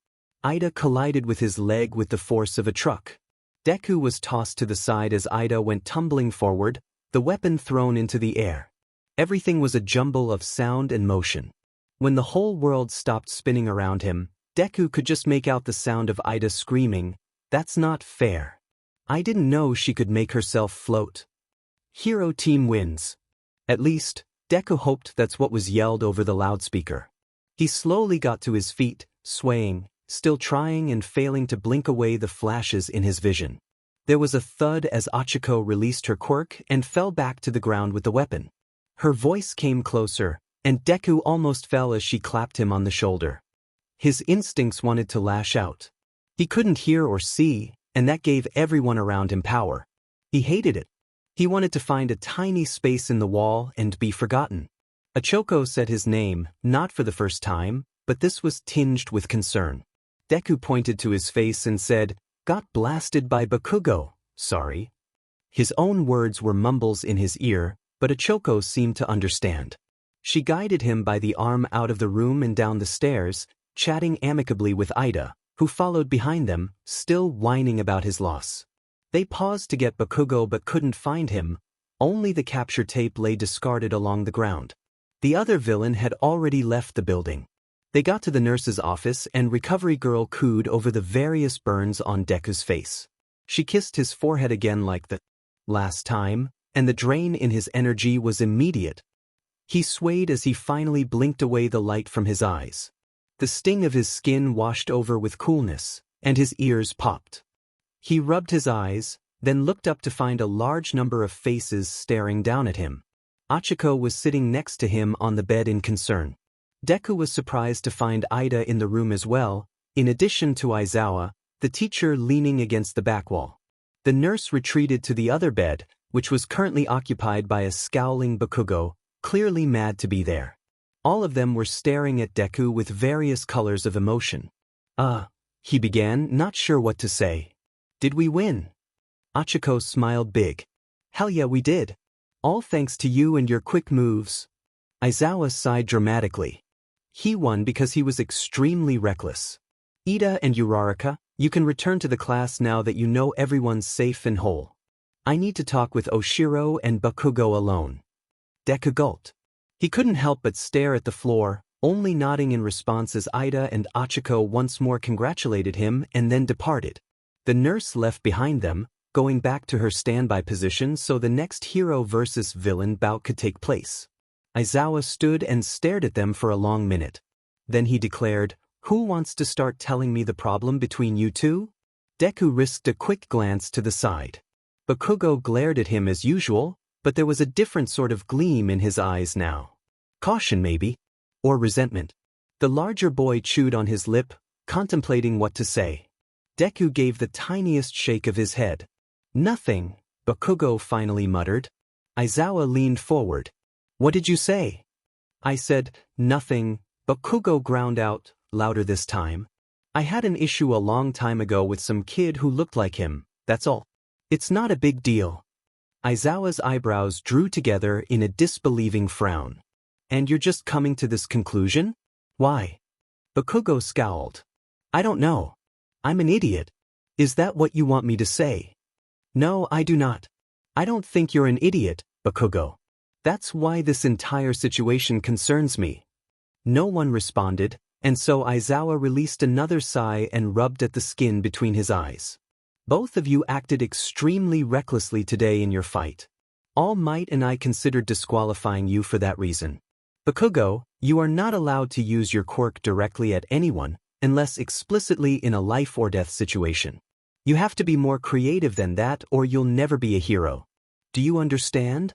Ida collided with his leg with the force of a truck. Deku was tossed to the side as Ida went tumbling forward, the weapon thrown into the air. Everything was a jumble of sound and motion. When the whole world stopped spinning around him, Deku could just make out the sound of Ida screaming, "That's not fair. I didn't know she could make herself float." Hero team wins. At least, Deku hoped that's what was yelled over the loudspeaker. He slowly got to his feet, swaying, still trying and failing to blink away the flashes in his vision. There was a thud as Achiko released her quirk and fell back to the ground with the weapon. Her voice came closer, and Deku almost fell as she clapped him on the shoulder. His instincts wanted to lash out. He couldn't hear or see, and that gave everyone around him power. He hated it. He wanted to find a tiny space in the wall and be forgotten. Achiko said his name, not for the first time, but this was tinged with concern. Deku pointed to his face and said, "Got blasted by Bakugo, sorry." His own words were mumbles in his ear, but Achiko seemed to understand. She guided him by the arm out of the room and down the stairs, chatting amicably with Ida, who followed behind them, still whining about his loss. They paused to get Bakugo but couldn't find him. Only the capture tape lay discarded along the ground. The other villain had already left the building. They got to the nurse's office and recovery girl cooed over the various burns on Deku's face. She kissed his forehead again like the last time, and the drain in his energy was immediate. He swayed as he finally blinked away the light from his eyes. The sting of his skin washed over with coolness, and his ears popped. He rubbed his eyes, then looked up to find a large number of faces staring down at him. Achiko was sitting next to him on the bed in concern. Deku was surprised to find Ida in the room as well, in addition to Aizawa, the teacher leaning against the back wall. The nurse retreated to the other bed, which was currently occupied by a scowling Bakugo, clearly mad to be there. All of them were staring at Deku with various colors of emotion. He began, not sure what to say. "Did we win?" Achiko smiled big. "Hell yeah, we did. All thanks to you and your quick moves." Aizawa sighed dramatically. He won because he was extremely reckless. "Ida and Uraraka, you can return to the class now that you know everyone's safe and whole. I need to talk with Oshiro and Bakugo alone." Deku gulped. He couldn't help but stare at the floor, only nodding in response as Ida and Achiko once more congratulated him and then departed. The nurse left behind them, going back to her standby position so the next hero versus villain bout could take place. Aizawa stood and stared at them for a long minute. Then he declared, "Who wants to start telling me the problem between you two?" Deku risked a quick glance to the side. Bakugo glared at him as usual, but there was a different sort of gleam in his eyes now. Caution maybe? Or resentment. The larger boy chewed on his lip, contemplating what to say. Deku gave the tiniest shake of his head. "Nothing," Bakugo finally muttered. Aizawa leaned forward. "What did you say?" I said, "Nothing," Bakugo ground out, louder this time. "I had an issue a long time ago with some kid who looked like him, that's all. It's not a big deal." Aizawa's eyebrows drew together in a disbelieving frown. "And you're just coming to this conclusion? Why?" Bakugo scowled. "I don't know. I'm an idiot. Is that what you want me to say?" "No, I do not. I don't think you're an idiot, Bakugo. That's why this entire situation concerns me." No one responded, and so Aizawa released another sigh and rubbed at the skin between his eyes. "Both of you acted extremely recklessly today in your fight. All Might and I considered disqualifying you for that reason. Bakugo, you are not allowed to use your quirk directly at anyone, unless explicitly in a life-or-death situation. You have to be more creative than that or you'll never be a hero. Do you understand?"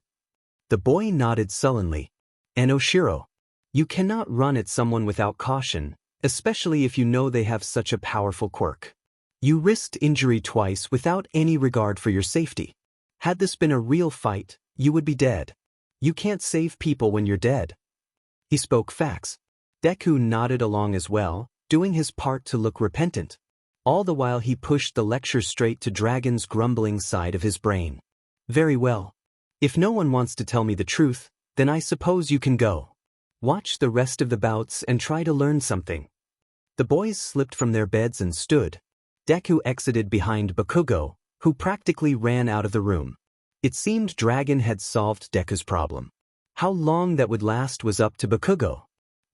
The boy nodded sullenly. "And Oshiro, you cannot run at someone without caution, especially if you know they have such a powerful quirk. You risked injury twice without any regard for your safety. Had this been a real fight, you would be dead. You can't save people when you're dead." He spoke facts. Deku nodded along as well, doing his part to look repentant. All the while he pushed the lecture straight to Dragon's grumbling side of his brain. "Very well. If no one wants to tell me the truth, then I suppose you can go. Watch the rest of the bouts and try to learn something." The boys slipped from their beds and stood. Deku exited behind Bakugo, who practically ran out of the room. It seemed Dragon had solved Deku's problem. How long that would last was up to Bakugo.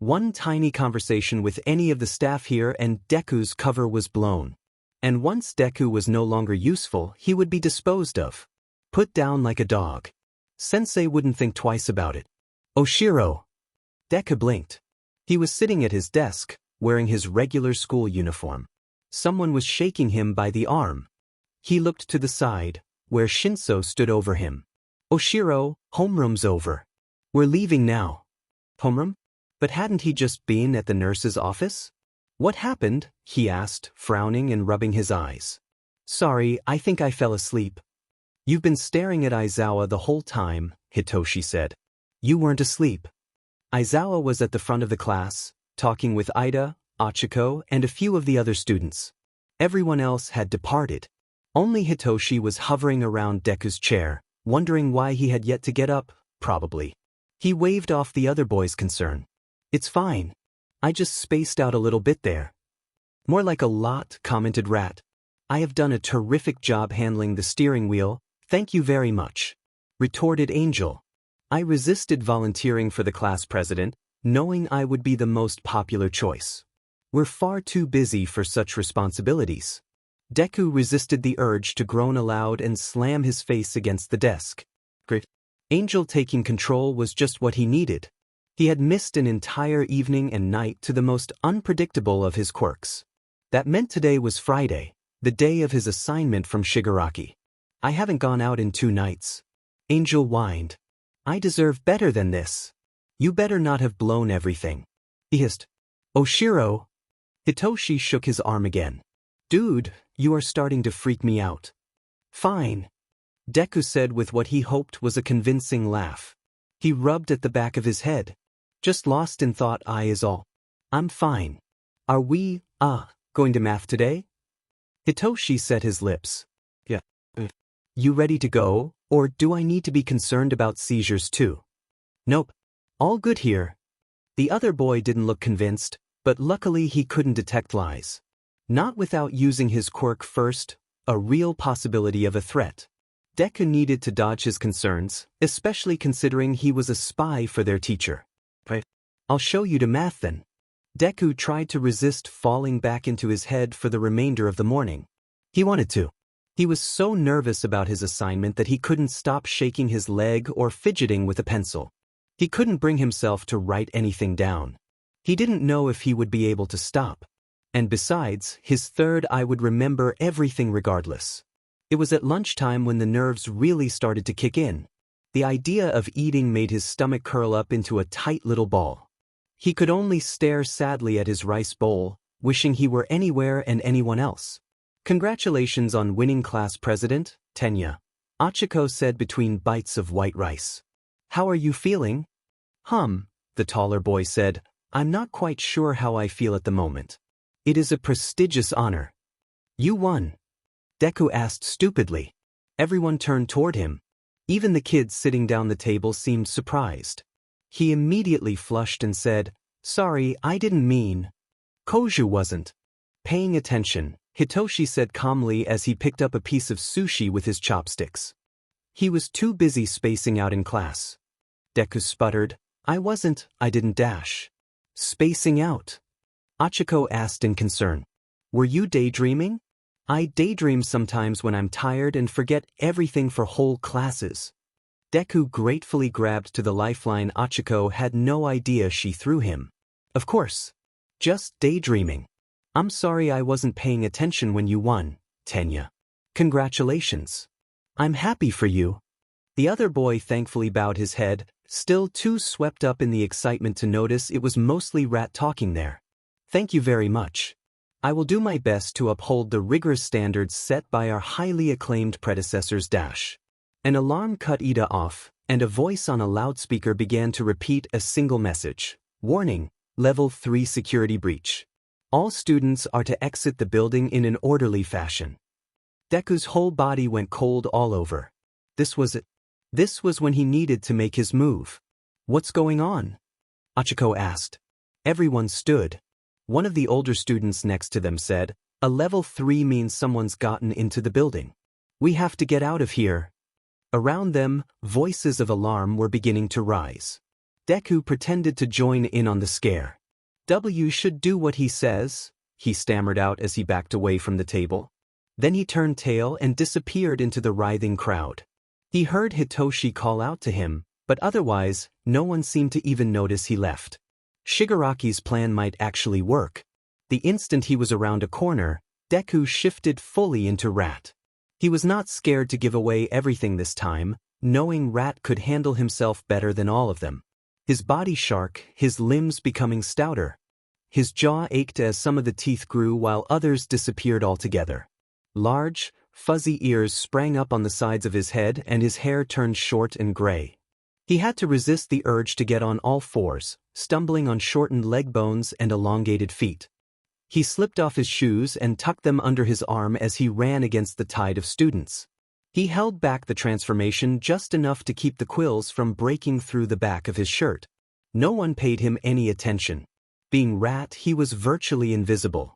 One tiny conversation with any of the staff here and Deku's cover was blown. And once Deku was no longer useful, he would be disposed of. Put down like a dog. Sensei wouldn't think twice about it. Oshiro. Deku blinked. He was sitting at his desk, wearing his regular school uniform. Someone was shaking him by the arm. He looked to the side, where Shinso stood over him. Oshiro, homeroom's over. We're leaving now. Homeroom? But hadn't he just been at the nurse's office? What happened? He asked, frowning and rubbing his eyes. Sorry, I think I fell asleep. You've been staring at Aizawa the whole time, Hitoshi said. You weren't asleep. Aizawa was at the front of the class, talking with Ida, Achiko, and a few of the other students. Everyone else had departed. Only Hitoshi was hovering around Deku's chair, wondering why he had yet to get up, probably. He waved off the other boy's concern. It's fine. I just spaced out a little bit there. More like a lot, commented Rat. I have done a terrific job handling the steering wheel, thank you very much. Retorted Angel. I resisted volunteering for the class president, knowing I would be the most popular choice. We're far too busy for such responsibilities. Deku resisted the urge to groan aloud and slam his face against the desk. Angel taking control was just what he needed. He had missed an entire evening and night to the most unpredictable of his quirks. That meant today was Friday, the day of his assignment from Shigaraki. I haven't gone out in 2 nights. Angel whined. I deserve better than this. You better not have blown everything. He hissed. Oshiro. Hitoshi shook his arm again. Dude, you are starting to freak me out. Fine. Deku said with what he hoped was a convincing laugh. He rubbed at the back of his head. Just lost in thought is all. I'm fine. Are we, going to math today? Hitoshi set his lips. Yeah. You ready to go, or do I need to be concerned about seizures too? Nope. All good here. The other boy didn't look convinced, but luckily he couldn't detect lies. Not without using his quirk first, a real possibility of a threat. Deku needed to dodge his concerns, especially considering he was a spy for their teacher. I'll show you to math then. Deku tried to resist falling back into his head for the remainder of the morning. He wanted to. He was so nervous about his assignment that he couldn't stop shaking his leg or fidgeting with a pencil. He couldn't bring himself to write anything down. He didn't know if he would be able to stop. And besides, his third eye would remember everything regardless. It was at lunchtime when the nerves really started to kick in. The idea of eating made his stomach curl up into a tight little ball. He could only stare sadly at his rice bowl, wishing he were anywhere and anyone else. Congratulations on winning class president, Tenya, Achiko said between bites of white rice. How are you feeling? The taller boy said, I'm not quite sure how I feel at the moment. It is a prestigious honor. You won. Deku asked stupidly. Everyone turned toward him. Even the kids sitting down the table seemed surprised. He immediately flushed and said, Sorry, I didn't mean. Koju wasn't paying attention, Hitoshi said calmly as he picked up a piece of sushi with his chopsticks. He was too busy spacing out in class. Deku sputtered, I didn't dash. Spacing out? Achiko asked in concern. Were you daydreaming? I daydream sometimes when I'm tired and forget everything for whole classes. Deku gratefully grabbed to the lifeline Achiko had no idea she threw him. Of course. Just daydreaming. I'm sorry I wasn't paying attention when you won, Tenya. Congratulations. I'm happy for you. The other boy thankfully bowed his head, still too swept up in the excitement to notice it was mostly Rat talking there. Thank you very much. I will do my best to uphold the rigorous standards set by our highly acclaimed predecessors. An alarm cut Ida off, and a voice on a loudspeaker began to repeat a single message. Warning, Level 3 security breach. All students are to exit the building in an orderly fashion. Deku's whole body went cold all over. This was it. This was when he needed to make his move. What's going on? Achiko asked. Everyone stood. One of the older students next to them said, a level 3 means someone's gotten into the building. We have to get out of here. Around them, voices of alarm were beginning to rise. Deku pretended to join in on the scare. "W should do what he says," he stammered out as he backed away from the table. Then he turned tail and disappeared into the writhing crowd. He heard Hitoshi call out to him, but otherwise, no one seemed to even notice he left. Shigaraki's plan might actually work. The instant he was around a corner, Deku shifted fully into Rat. He was not scared to give away everything this time, knowing Rat could handle himself better than all of them. His body shark, his limbs becoming stouter. His jaw ached as some of the teeth grew while others disappeared altogether. Large, fuzzy ears sprang up on the sides of his head and his hair turned short and gray. He had to resist the urge to get on all fours, stumbling on shortened leg bones and elongated feet. He slipped off his shoes and tucked them under his arm as he ran against the tide of students. He held back the transformation just enough to keep the quills from breaking through the back of his shirt. No one paid him any attention. Being Rat, he was virtually invisible.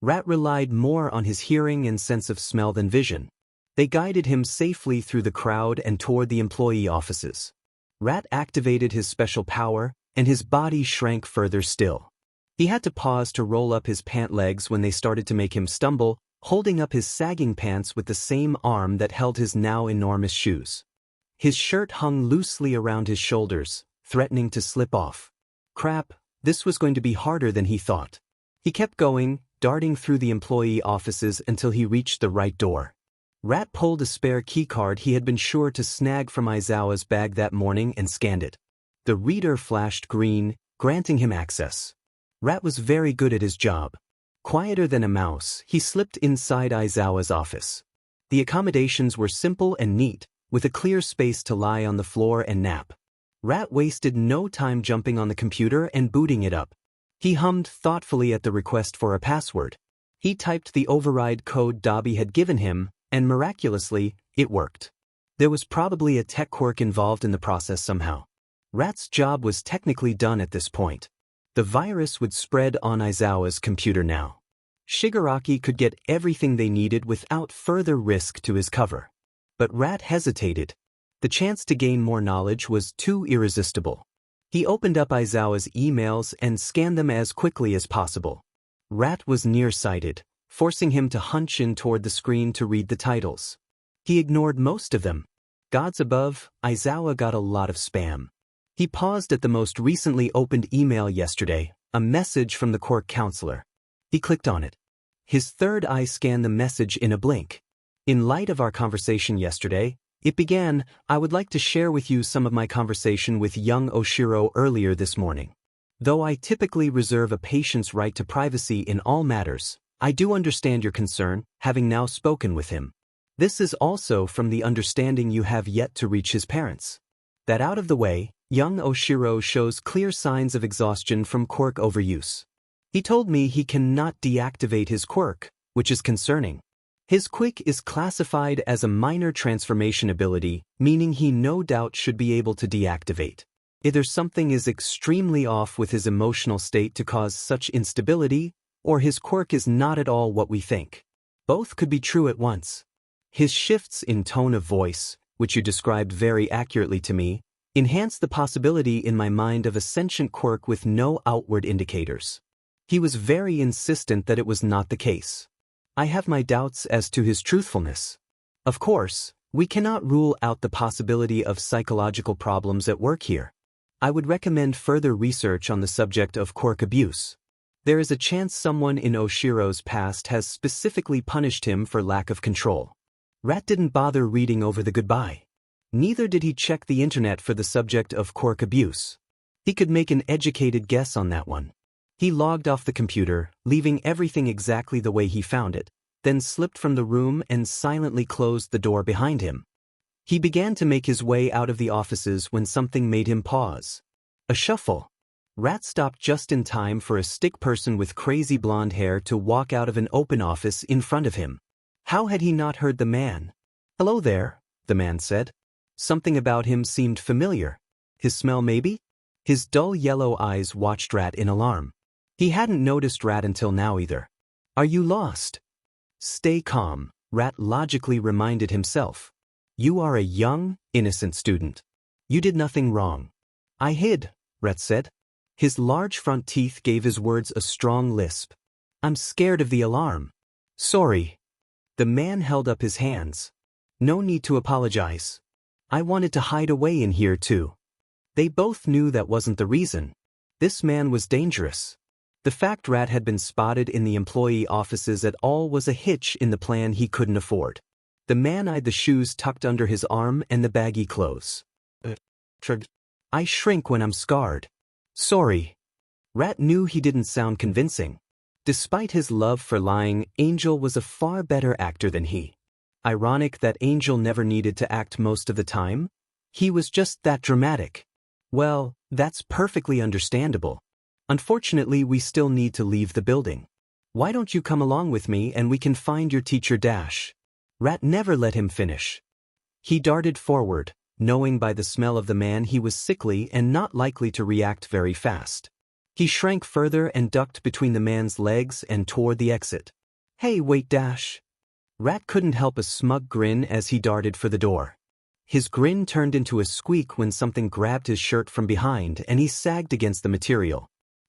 Rat relied more on his hearing and sense of smell than vision. They guided him safely through the crowd and toward the employee offices. Rat activated his special power, and his body shrank further still. He had to pause to roll up his pant legs when they started to make him stumble, holding up his sagging pants with the same arm that held his now enormous shoes. His shirt hung loosely around his shoulders, threatening to slip off. Crap, this was going to be harder than he thought. He kept going, darting through the employee offices until he reached the right door. Rat pulled a spare keycard he had been sure to snag from Aizawa's bag that morning and scanned it. The reader flashed green, granting him access. Rat was very good at his job. Quieter than a mouse, he slipped inside Aizawa's office. The accommodations were simple and neat, with a clear space to lie on the floor and nap. Rat wasted no time jumping on the computer and booting it up. He hummed thoughtfully at the request for a password. He typed the override code Dobby had given him, and miraculously, it worked. There was probably a tech quirk involved in the process somehow. Rat's job was technically done at this point. The virus would spread on Aizawa's computer now. Shigaraki could get everything they needed without further risk to his cover. But Rat hesitated. The chance to gain more knowledge was too irresistible. He opened up Aizawa's emails and scanned them as quickly as possible. Rat was nearsighted, forcing him to hunch in toward the screen to read the titles. He ignored most of them. Gods above, Aizawa got a lot of spam. He paused at the most recently opened email yesterday, a message from the Quirk counselor. He clicked on it. His third eye scanned the message in a blink. In light of our conversation yesterday, it began, "I would like to share with you some of my conversation with young Oshiro earlier this morning. Though I typically reserve a patient's right to privacy in all matters, I do understand your concern, having now spoken with him. This is also from the understanding you have yet to reach his parents. That out of the way, young Oshiro shows clear signs of exhaustion from quirk overuse. He told me he cannot deactivate his quirk, which is concerning. His quick is classified as a minor transformation ability, meaning he no doubt should be able to deactivate. Either something is extremely off with his emotional state to cause such instability, or his quirk is not at all what we think. Both could be true at once. His shifts in tone of voice, which you described very accurately to me, enhance the possibility in my mind of a sentient quirk with no outward indicators. He was very insistent that it was not the case. I have my doubts as to his truthfulness. Of course, we cannot rule out the possibility of psychological problems at work here. I would recommend further research on the subject of quirk abuse. There is a chance someone in Oshiro's past has specifically punished him for lack of control." Rat didn't bother reading over the goodbye. Neither did he check the internet for the subject of quirk abuse. He could make an educated guess on that one. He logged off the computer, leaving everything exactly the way he found it, then slipped from the room and silently closed the door behind him. He began to make his way out of the offices when something made him pause. A shuffle. Rat stopped just in time for a stick person with crazy blonde hair to walk out of an open office in front of him. How had he not heard the man? "Hello there," the man said. Something about him seemed familiar. His smell maybe? His dull yellow eyes watched Rat in alarm. He hadn't noticed Rat until now either. "Are you lost?" "Stay calm," Rat logically reminded himself. "You are a young, innocent student. You did nothing wrong." "I hid," Rat said. His large front teeth gave his words a strong lisp. I'm scared of the alarm. Sorry. The man held up his hands. No need to apologize. I wanted to hide away in here too. They both knew that wasn't the reason. This man was dangerous. The fact Rat had been spotted in the employee offices at all was a hitch in the plan he couldn't afford. The man eyed the shoes tucked under his arm and the baggy clothes. I shrink when I'm scarred. Sorry. Rat knew he didn't sound convincing. Despite his love for lying, Angel was a far better actor than he. Ironic that Angel never needed to act most of the time. He was just that dramatic. Well, that's perfectly understandable. Unfortunately, we still need to leave the building. Why don't you come along with me and we can find your teacher Dash? Rat never let him finish. He darted forward, knowing by the smell of the man he was sickly and not likely to react very fast. He shrank further and ducked between the man's legs and toward the exit. Hey, wait, Dash. Rat couldn't help a smug grin as he darted for the door. His grin turned into a squeak when something grabbed his shirt from behind and he sagged against the material.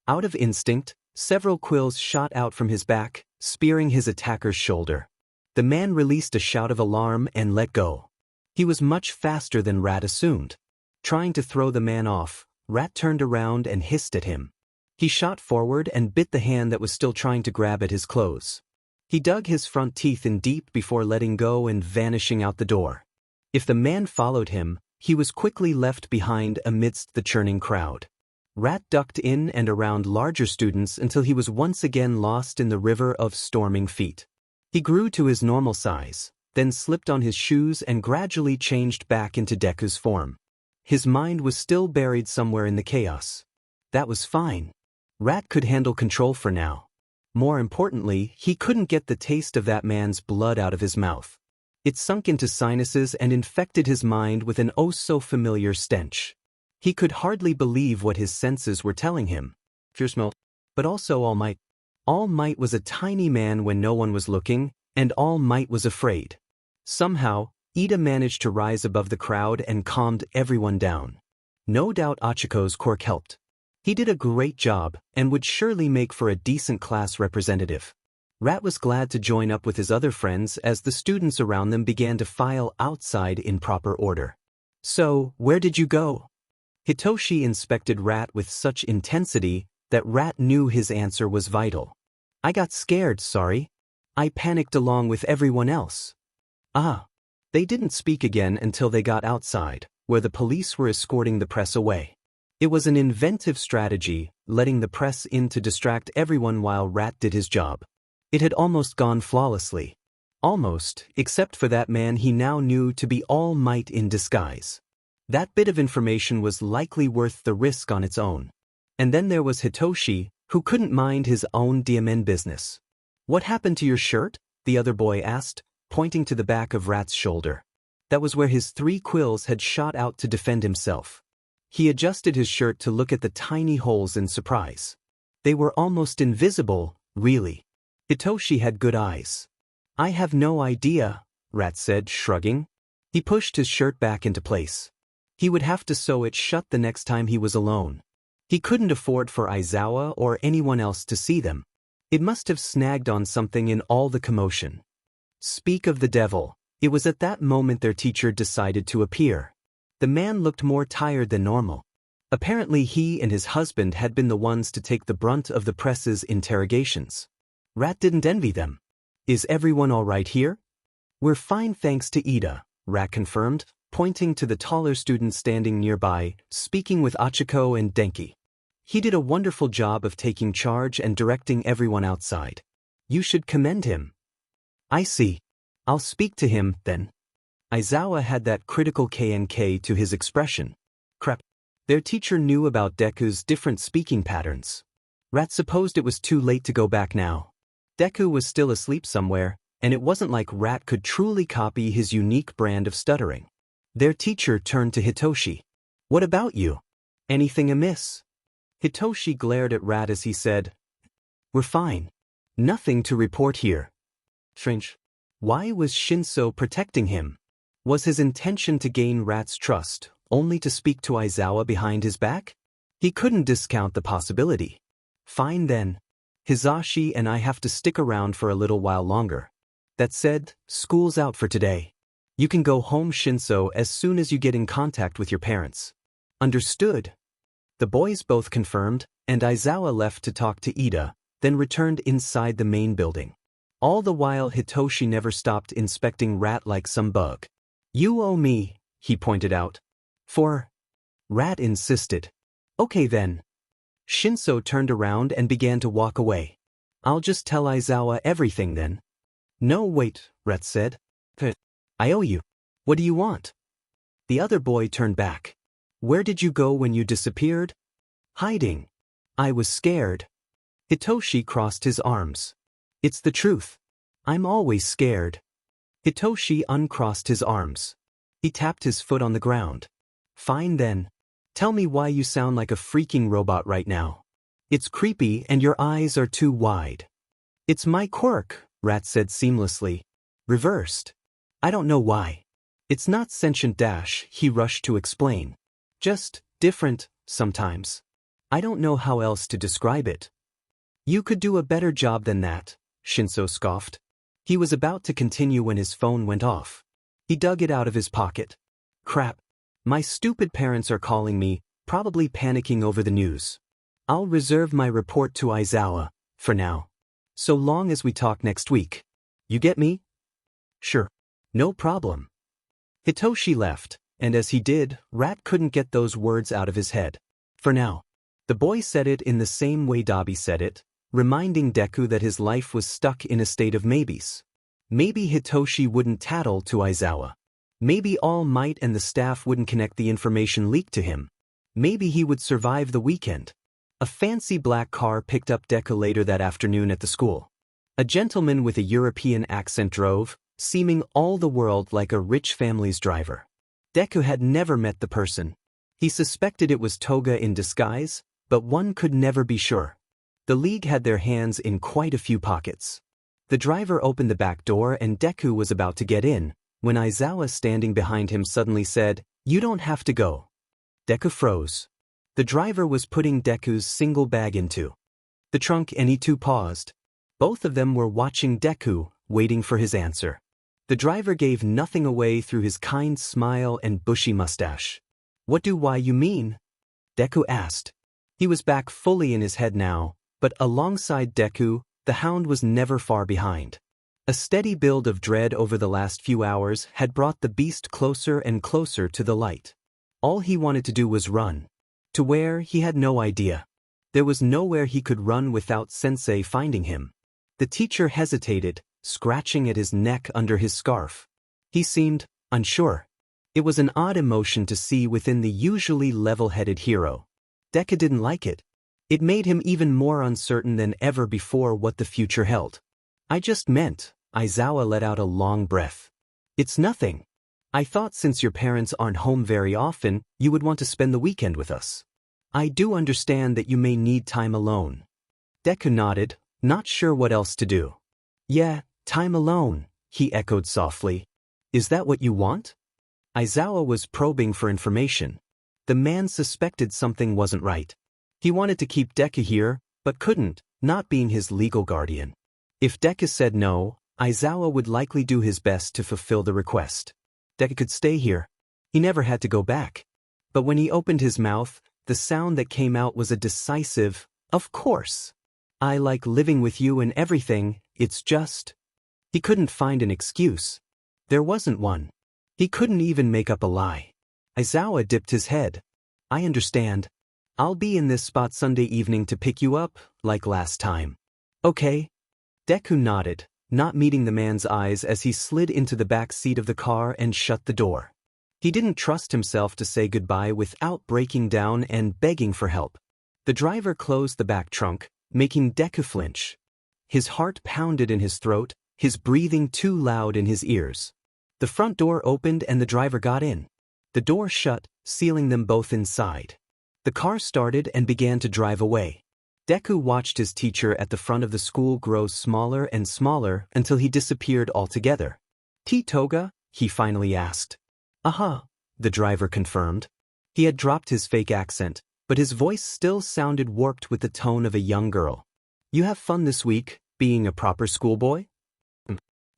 Out of instinct, several quills shot out from his back, spearing his attacker's shoulder. The man released a shout of alarm and let go. He was much faster than Rat assumed. Trying to throw the man off, Rat turned around and hissed at him. He shot forward and bit the hand that was still trying to grab at his clothes. He dug his front teeth in deep before letting go and vanishing out the door. If the man followed him, he was quickly left behind amidst the churning crowd. Rat ducked in and around larger students until he was once again lost in the river of storming feet. He grew to his normal size, then slipped on his shoes and gradually changed back into Deku's form. His mind was still buried somewhere in the chaos. That was fine. Rat could handle control for now. More importantly, he couldn't get the taste of that man's blood out of his mouth. It sunk into sinuses and infected his mind with an oh-so-familiar stench. He could hardly believe what his senses were telling him. Fear smell, but also All Might. All Might was a tiny man when no one was looking, and All Might was afraid. Somehow, Ida managed to rise above the crowd and calmed everyone down. No doubt Achiko's quirk helped. He did a great job and would surely make for a decent class representative. Rat was glad to join up with his other friends as the students around them began to file outside in proper order. So, where did you go? Hitoshi inspected Rat with such intensity that Rat knew his answer was vital. I got scared, sorry. I panicked along with everyone else. Ah. They didn't speak again until they got outside, where the police were escorting the press away. It was an inventive strategy, letting the press in to distract everyone while Rat did his job. It had almost gone flawlessly. Almost, except for that man he now knew to be All Might in disguise. That bit of information was likely worth the risk on its own. And then there was Hitoshi, who couldn't mind his own diamond business. What happened to your shirt? The other boy asked, pointing to the back of Rat's shoulder. That was where his 3 quills had shot out to defend himself. He adjusted his shirt to look at the tiny holes in surprise. They were almost invisible, really. Hitoshi had good eyes. I have no idea, Rat said, shrugging. He pushed his shirt back into place. He would have to sew it shut the next time he was alone. He couldn't afford for Aizawa or anyone else to see them. It must have snagged on something in all the commotion. Speak of the devil, it was at that moment their teacher decided to appear. The man looked more tired than normal. Apparently he and his husband had been the ones to take the brunt of the press's interrogations. Rat didn't envy them. Is everyone all right here? We're fine thanks to Ida, Rat confirmed, pointing to the taller student standing nearby, speaking with Achiko and Denki. He did a wonderful job of taking charge and directing everyone outside. You should commend him. I see. I'll speak to him, then. Aizawa had that critical KNK to his expression. Crap. Their teacher knew about Deku's different speaking patterns. Rat supposed it was too late to go back now. Deku was still asleep somewhere, and it wasn't like Rat could truly copy his unique brand of stuttering. Their teacher turned to Hitoshi. What about you? Anything amiss? Hitoshi glared at Rat as he said, We're fine. Nothing to report here. Strange. Why was Shinso protecting him? Was his intention to gain Rat's trust, only to speak to Aizawa behind his back? He couldn't discount the possibility. Fine then. Hisashi and I have to stick around for a little while longer. That said, school's out for today. You can go home, Shinso, as soon as you get in contact with your parents. Understood. The boys both confirmed, and Aizawa left to talk to Ida, then returned inside the main building. All the while Hitoshi never stopped inspecting Rat like some bug. You owe me, he pointed out. For? Rat insisted. Okay then. Shinso turned around and began to walk away. I'll just tell Aizawa everything then. No, wait, Rat said. I owe you. What do you want? The other boy turned back. Where did you go when you disappeared? Hiding. I was scared. Hitoshi crossed his arms. It's the truth. I'm always scared. Hitoshi uncrossed his arms. He tapped his foot on the ground. Fine then. Tell me why you sound like a freaking robot right now. It's creepy and your eyes are too wide. It's my quirk, Rat said seamlessly. Reversed. I don't know why. It's not sentient dash, he rushed to explain. Just different, sometimes. I don't know how else to describe it. You could do a better job than that, Shinso scoffed. He was about to continue when his phone went off. He dug it out of his pocket. Crap. My stupid parents are calling me, probably panicking over the news. I'll reserve my report to Aizawa, for now. So long as we talk next week. You get me? Sure. No problem. Hitoshi left, and as he did, Rat couldn't get those words out of his head. For now. The boy said it in the same way Dabi said it, reminding Deku that his life was stuck in a state of maybes. Maybe Hitoshi wouldn't tattle to Aizawa. Maybe All Might and the staff wouldn't connect the information leaked to him. Maybe he would survive the weekend. A fancy black car picked up Deku later that afternoon at the school. A gentleman with a European accent drove, seeming all the world like a rich family's driver. Deku had never met the person. He suspected it was Toga in disguise, but one could never be sure. The League had their hands in quite a few pockets. The driver opened the back door and Deku was about to get in, when Aizawa standing behind him suddenly said, "You don't have to go." Deku froze. The driver was putting Deku's single bag into the trunk and he too paused. Both of them were watching Deku, waiting for his answer. The driver gave nothing away through his kind smile and bushy mustache. "What do why you mean?" Deku asked. He was back fully in his head now, but alongside Deku, the hound was never far behind. A steady build of dread over the last few hours had brought the beast closer and closer to the light. All he wanted to do was run. To where, he had no idea. There was nowhere he could run without Sensei finding him. The teacher hesitated, scratching at his neck under his scarf. He seemed unsure. It was an odd emotion to see within the usually level-headed hero. Deku didn't like it. It made him even more uncertain than ever before what the future held. I just meant, Aizawa let out a long breath. It's nothing. I thought since your parents aren't home very often, you would want to spend the weekend with us. I do understand that you may need time alone. Deku nodded, not sure what else to do. Yeah, time alone, he echoed softly. Is that what you want? Aizawa was probing for information. The man suspected something wasn't right. He wanted to keep Deku here, but couldn't, not being his legal guardian. If Deku said no, Aizawa would likely do his best to fulfill the request. Deku could stay here. He never had to go back. But when he opened his mouth, the sound that came out was a decisive, "Of course. I like living with you and everything, it's just..." He couldn't find an excuse. There wasn't one. He couldn't even make up a lie. Aizawa dipped his head. I understand. I'll be in this spot Sunday evening to pick you up, like last time. Okay. Deku nodded, not meeting the man's eyes as he slid into the back seat of the car and shut the door. He didn't trust himself to say goodbye without breaking down and begging for help. The driver closed the back trunk, making Deku flinch. His heart pounded in his throat, his breathing too loud in his ears. The front door opened and the driver got in. The door shut, sealing them both inside. The car started and began to drive away. Deku watched his teacher at the front of the school grow smaller and smaller until he disappeared altogether. Toga? He finally asked. The driver confirmed. He had dropped his fake accent, but his voice still sounded warped with the tone of a young girl. You have fun this week, being a proper schoolboy?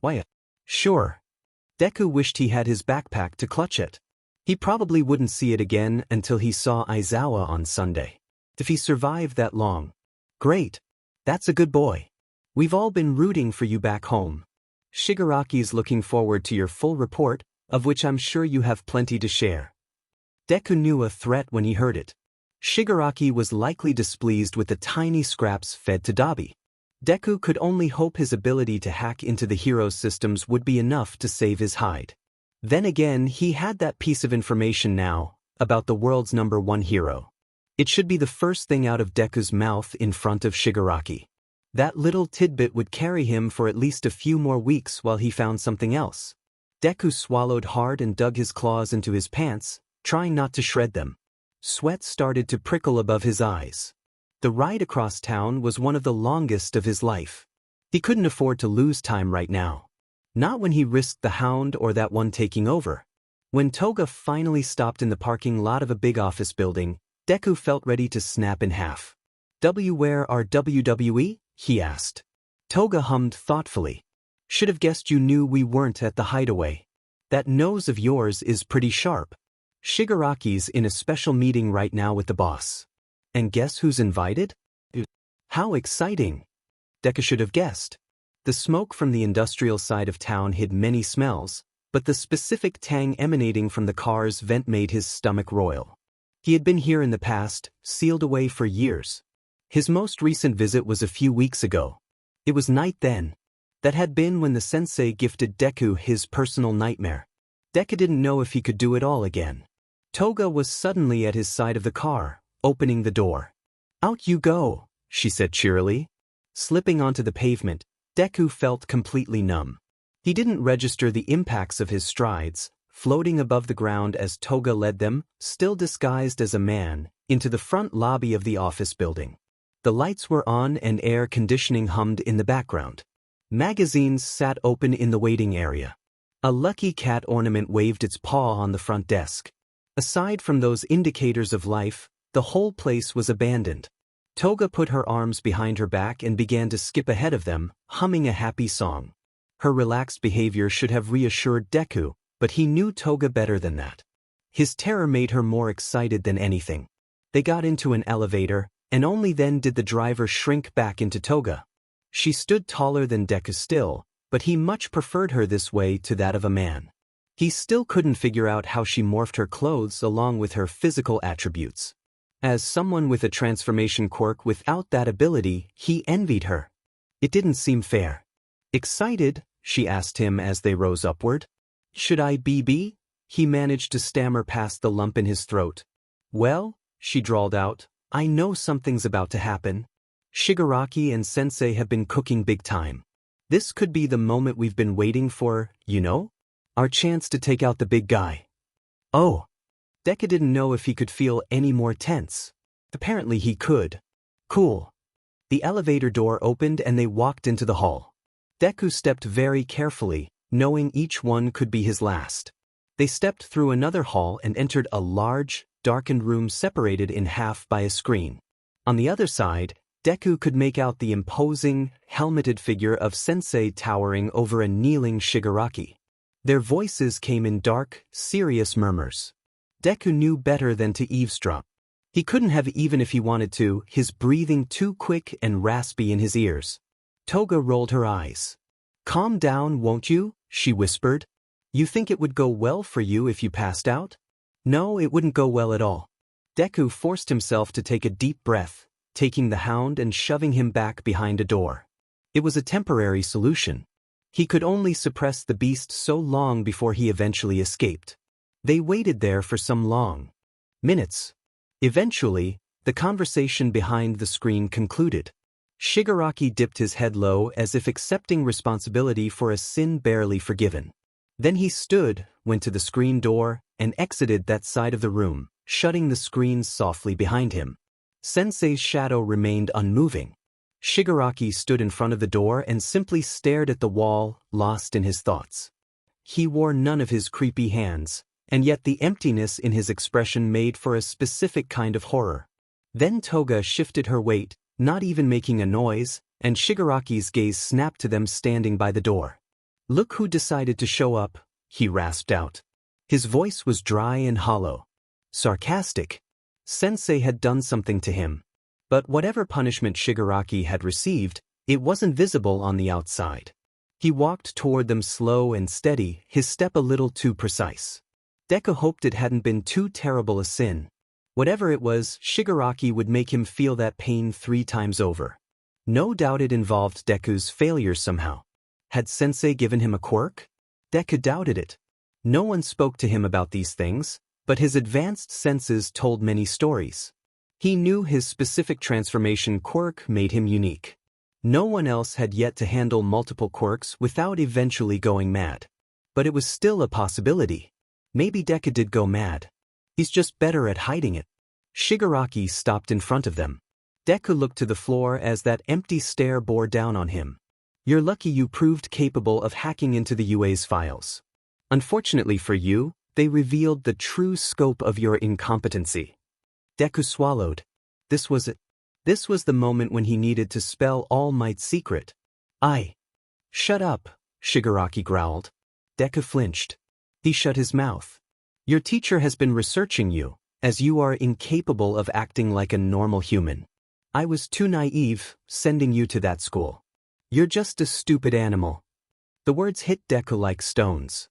Why? Sure. Deku wished he had his backpack to clutch it. He probably wouldn't see it again until he saw Aizawa on Sunday. If he survived that long. Great. That's a good boy. We've all been rooting for you back home. Shigaraki's looking forward to your full report, of which I'm sure you have plenty to share. Deku knew a threat when he heard it. Shigaraki was likely displeased with the tiny scraps fed to Dabi. Deku could only hope his ability to hack into the hero's systems would be enough to save his hide. Then again, he had that piece of information now, about the world's #1 hero. It should be the first thing out of Deku's mouth in front of Shigaraki. That little tidbit would carry him for at least a few more weeks while he found something else. Deku swallowed hard and dug his claws into his pants, trying not to shred them. Sweat started to prickle above his eyes. The ride across town was one of the longest of his life. He couldn't afford to lose time right now. Not when he risked the Hound or that one taking over. When Toga finally stopped in the parking lot of a big office building, Deku felt ready to snap in half. Where are WWE? He asked. Toga hummed thoughtfully. Should have guessed you knew we weren't at the hideaway. That nose of yours is pretty sharp. Shigaraki's in a special meeting right now with the boss. And guess who's invited? How exciting! Deku should have guessed. The smoke from the industrial side of town hid many smells, but the specific tang emanating from the car's vent made his stomach roil. He had been here in the past, sealed away for years. His most recent visit was a few weeks ago. It was night then. That had been when the sensei gifted Deku his personal nightmare. Deku didn't know if he could do it all again. Toga was suddenly at his side of the car, opening the door. Out you go, she said cheerily. Slipping onto the pavement, Deku felt completely numb. He didn't register the impacts of his strides, floating above the ground as Toga led them, still disguised as a man, into the front lobby of the office building. The lights were on and air conditioning hummed in the background. Magazines sat open in the waiting area. A lucky cat ornament waved its paw on the front desk. Aside from those indicators of life, the whole place was abandoned. Toga put her arms behind her back and began to skip ahead of them, humming a happy song. Her relaxed behavior should have reassured Deku, but he knew Toga better than that. His terror made her more excited than anything. They got into an elevator, and only then did the driver shrink back into Toga. She stood taller than Deku still, but he much preferred her this way to that of a man. He still couldn't figure out how she morphed her clothes along with her physical attributes. As someone with a transformation quirk without that ability, he envied her. It didn't seem fair. Excited, she asked him as they rose upward. Should I be? He managed to stammer past the lump in his throat. Well, she drawled out, I know something's about to happen. Shigaraki and Sensei have been cooking big time. This could be the moment we've been waiting for, you know? Our chance to take out the big guy. Oh. Deku didn't know if he could feel any more tense. Apparently he could. Cool. The elevator door opened and they walked into the hall. Deku stepped very carefully, knowing each one could be his last. They stepped through another hall and entered a large, darkened room separated in half by a screen. On the other side, Deku could make out the imposing, helmeted figure of Sensei towering over a kneeling Shigaraki. Their voices came in dark, serious murmurs. Deku knew better than to eavesdrop. He couldn't have even if he wanted to, his breathing too quick and raspy in his ears. Toga rolled her eyes. Calm down, won't you? She whispered. You think it would go well for you if you passed out? No, it wouldn't go well at all. Deku forced himself to take a deep breath, taking the Hound and shoving him back behind a door. It was a temporary solution. He could only suppress the beast so long before he eventually escaped. They waited there for some long minutes. Eventually, the conversation behind the screen concluded. Shigaraki dipped his head low as if accepting responsibility for a sin barely forgiven. Then he stood, went to the screen door, and exited that side of the room, shutting the screen softly behind him. Sensei's shadow remained unmoving. Shigaraki stood in front of the door and simply stared at the wall, lost in his thoughts. He wore none of his creepy hands, and yet the emptiness in his expression made for a specific kind of horror. Then Toga shifted her weight, not even making a noise, and Shigaraki's gaze snapped to them standing by the door. "Look who decided to show up," he rasped out. His voice was dry and hollow. Sarcastic. Sensei had done something to him. But whatever punishment Shigaraki had received, it wasn't visible on the outside. He walked toward them slow and steady, his step a little too precise. Deku hoped it hadn't been too terrible a sin. Whatever it was, Shigaraki would make him feel that pain 3 times over. No doubt it involved Deku's failures somehow. Had Sensei given him a quirk? Deku doubted it. No one spoke to him about these things, but his advanced senses told many stories. He knew his specific transformation quirk made him unique. No one else had yet to handle multiple quirks without eventually going mad. But it was still a possibility. Maybe Deku did go mad. He's just better at hiding it. Shigaraki stopped in front of them. Deku looked to the floor as that empty stare bore down on him. "You're lucky you proved capable of hacking into the UA's files. Unfortunately for you, they revealed the true scope of your incompetency." Deku swallowed. This was it. This was the moment when he needed to spell All Might's secret. Shut up," Shigaraki growled. Deku flinched. He shut his mouth. "Your teacher has been researching you, as you are incapable of acting like a normal human. I was too naive, sending you to that school. You're just a stupid animal." The words hit Deku like stones.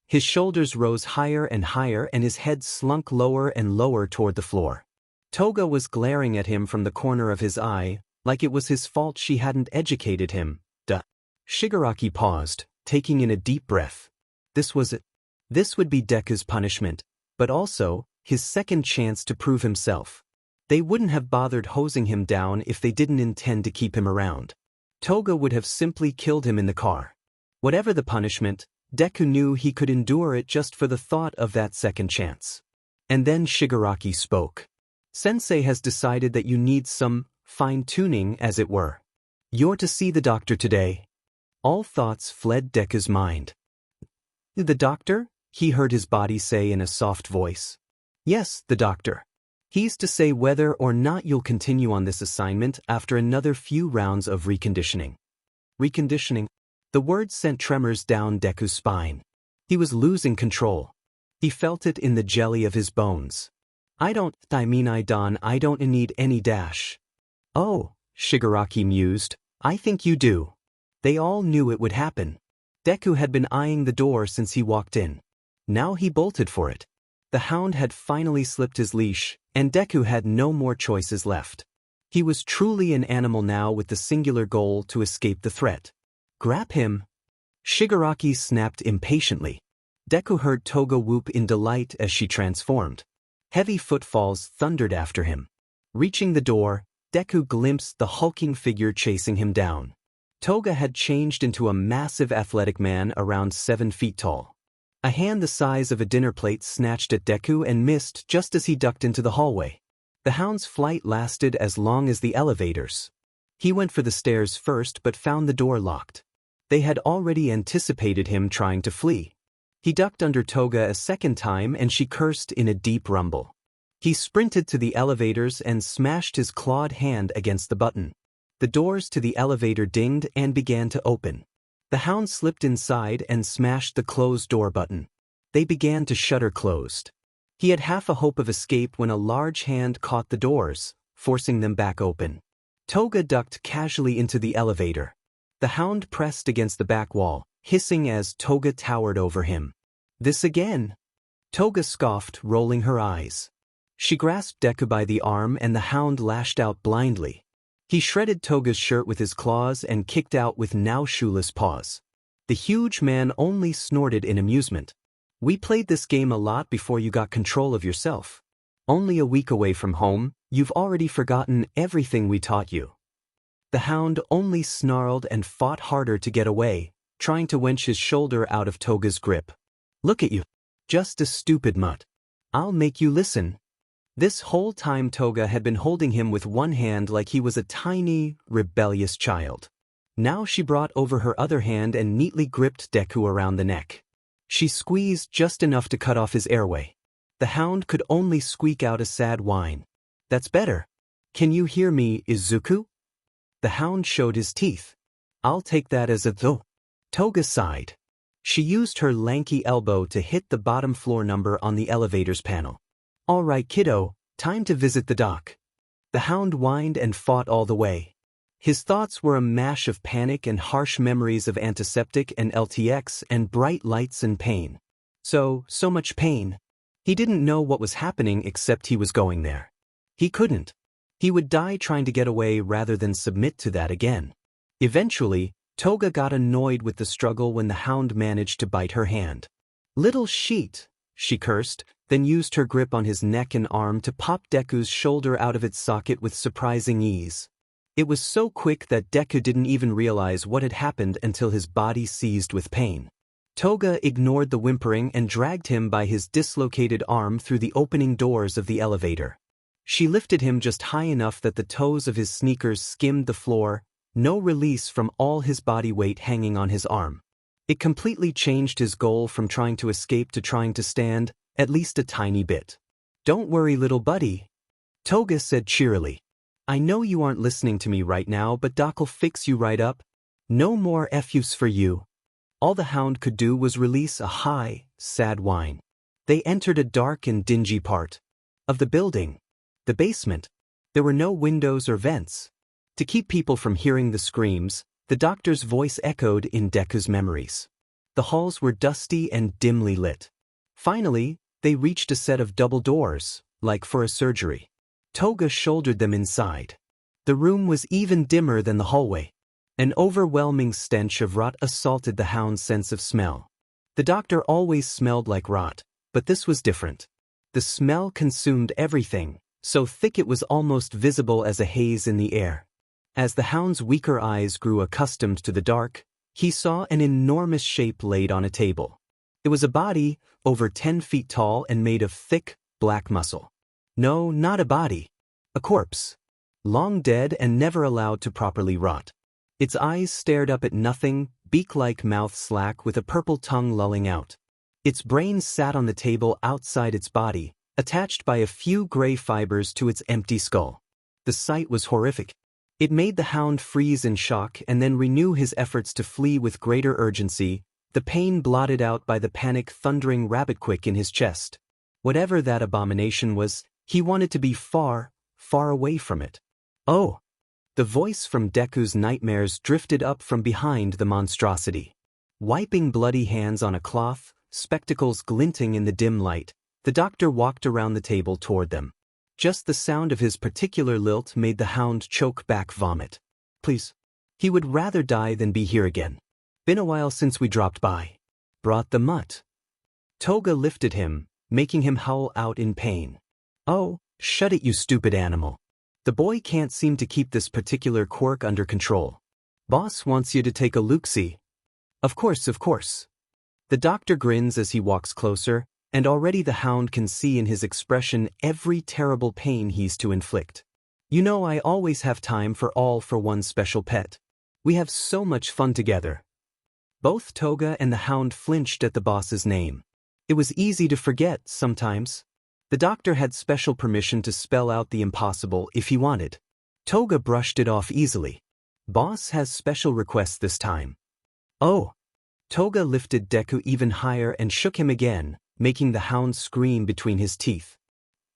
His shoulders rose higher and higher and his head slunk lower and lower toward the floor. Toga was glaring at him from the corner of his eye, like it was his fault she hadn't educated him. Duh. Shigaraki paused, taking in a deep breath. This was it. This would be Deku's punishment, but also his second chance to prove himself. They wouldn't have bothered hosing him down if they didn't intend to keep him around. Toga would have simply killed him in the car. Whatever the punishment, Deku knew he could endure it just for the thought of that second chance. And then Shigaraki spoke. "Sensei has decided that you need some fine-tuning, as it were. You're to see the doctor today." All thoughts fled Deku's mind. "The doctor?" he heard his body say in a soft voice. "Yes, the doctor. He's to say whether or not you'll continue on this assignment after another few rounds of reconditioning." Reconditioning? The word sent tremors down Deku's spine. He was losing control. He felt it in the jelly of his bones. I don't need any dash." "Oh," Shigaraki mused, "I think you do." They all knew it would happen. Deku had been eyeing the door since he walked in. Now he bolted for it. The hound had finally slipped his leash, and Deku had no more choices left. He was truly an animal now with the singular goal to escape the threat. "Grab him!" Shigaraki snapped impatiently. Deku heard Toga whoop in delight as she transformed. Heavy footfalls thundered after him. Reaching the door, Deku glimpsed the hulking figure chasing him down. Toga had changed into a massive athletic man around 7 feet tall. A hand the size of a dinner plate snatched at Deku and missed just as he ducked into the hallway. The hound's flight lasted as long as the elevators. He went for the stairs first but found the door locked. They had already anticipated him trying to flee. He ducked under Toga a second time and she cursed in a deep rumble. He sprinted to the elevators and smashed his clawed hand against the button. The doors to the elevator dinged and began to open. The hound slipped inside and smashed the closed door button. They began to shutter closed. He had half a hope of escape when a large hand caught the doors, forcing them back open. Toga ducked casually into the elevator. The hound pressed against the back wall, hissing as Toga towered over him. "This again?" Toga scoffed, rolling her eyes. She grasped Deku by the arm and the hound lashed out blindly. He shredded Toga's shirt with his claws and kicked out with now shoeless paws. The huge man only snorted in amusement. "We played this game a lot before you got control of yourself. Only a week away from home, you've already forgotten everything we taught you." The hound only snarled and fought harder to get away, trying to wench his shoulder out of Toga's grip. "Look at you. Just a stupid mutt. I'll make you listen." This whole time Toga had been holding him with one hand like he was a tiny, rebellious child. Now she brought over her other hand and neatly gripped Deku around the neck. She squeezed just enough to cut off his airway. The hound could only squeak out a sad whine. "That's better." Can you hear me, Izuku? The hound showed his teeth. I'll take that as a though. Toga sighed. She used her lanky elbow to hit the bottom floor number on the elevator's panel. All right, kiddo, time to visit the dock. The hound whined and fought all the way. His thoughts were a mash of panic and harsh memories of antiseptic and LTX and bright lights and pain. So much pain. He didn't know what was happening except he was going there. He couldn't. He would die trying to get away rather than submit to that again. Eventually, Toga got annoyed with the struggle when the hound managed to bite her hand. Little sheet, she cursed, then used her grip on his neck and arm to pop Deku's shoulder out of its socket with surprising ease. It was so quick that Deku didn't even realize what had happened until his body seized with pain. Toga ignored the whimpering and dragged him by his dislocated arm through the opening doors of the elevator. She lifted him just high enough that the toes of his sneakers skimmed the floor, no release from all his body weight hanging on his arm. It completely changed his goal from trying to escape to trying to stand, at least a tiny bit. Don't worry, little buddy, Toga said cheerily. I know you aren't listening to me right now, but Doc'll fix you right up. No more FUs for you. All the hound could do was release a high, sad whine. They entered a dark and dingy part of the building. The basement. There were no windows or vents. To keep people from hearing the screams, the doctor's voice echoed in Deku's memories. The halls were dusty and dimly lit. Finally, they reached a set of double doors, like for a surgery. Toga shouldered them inside. The room was even dimmer than the hallway. An overwhelming stench of rot assaulted the hound's sense of smell. The doctor always smelled like rot, but this was different. The smell consumed everything, so thick it was almost visible as a haze in the air. As the hound's weaker eyes grew accustomed to the dark, he saw an enormous shape laid on a table. It was a body, over 10 feet tall and made of thick, black muscle. No, not a body. A corpse. Long dead and never allowed to properly rot. Its eyes stared up at nothing, beak-like mouth slack with a purple tongue lolling out. Its brain sat on the table outside its body, attached by a few gray fibers to its empty skull. The sight was horrific. It made the hound freeze in shock and then renew his efforts to flee with greater urgency, the pain blotted out by the panic thundering rabbit-quick in his chest. Whatever that abomination was, he wanted to be far, far away from it. Oh! The voice from Deku's nightmares drifted up from behind the monstrosity. Wiping bloody hands on a cloth, spectacles glinting in the dim light, the doctor walked around the table toward them. Just the sound of his particular lilt made the hound choke back vomit. Please. He would rather die than be here again. Been a while since we dropped by. Brought the mutt. Toga lifted him, making him howl out in pain. Oh, shut it, you stupid animal. The boy can't seem to keep this particular quirk under control. Boss wants you to take a look-see. Of course, of course. The doctor grins as he walks closer, and already the hound can see in his expression every terrible pain he's to inflict. You know, I always have time for one special pet. We have so much fun together. Both Toga and the hound flinched at the boss's name. It was easy to forget sometimes. The doctor had special permission to spell out the impossible if he wanted. Toga brushed it off easily. Boss has special requests this time. Oh! Toga lifted Deku even higher and shook him again, making the hound scream between his teeth.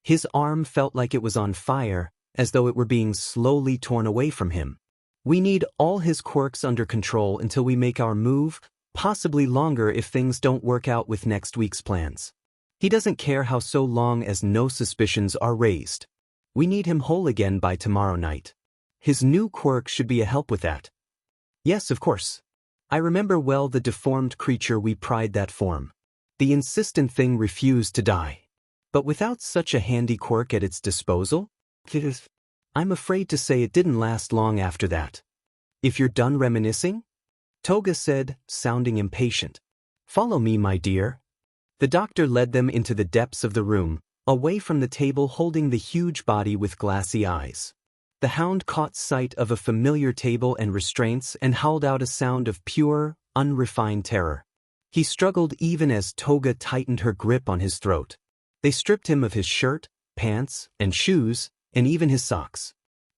His arm felt like it was on fire, as though it were being slowly torn away from him. We need all his quirks under control until we make our move, possibly longer if things don't work out with next week's plans. He doesn't care how so long as no suspicions are raised. We need him whole again by tomorrow night. His new quirk should be a help with that. Yes, of course. I remember well the deformed creature we pried that form. The insistent thing refused to die. But without such a handy quirk at its disposal? I'm afraid to say it didn't last long after that. If you're done reminiscing? Toga said, sounding impatient. Follow me, my dear. The doctor led them into the depths of the room, away from the table holding the huge body with glassy eyes. The hound caught sight of a familiar table and restraints and howled out a sound of pure, unrefined terror. He struggled even as Toga tightened her grip on his throat. They stripped him of his shirt, pants, and shoes, and even his socks.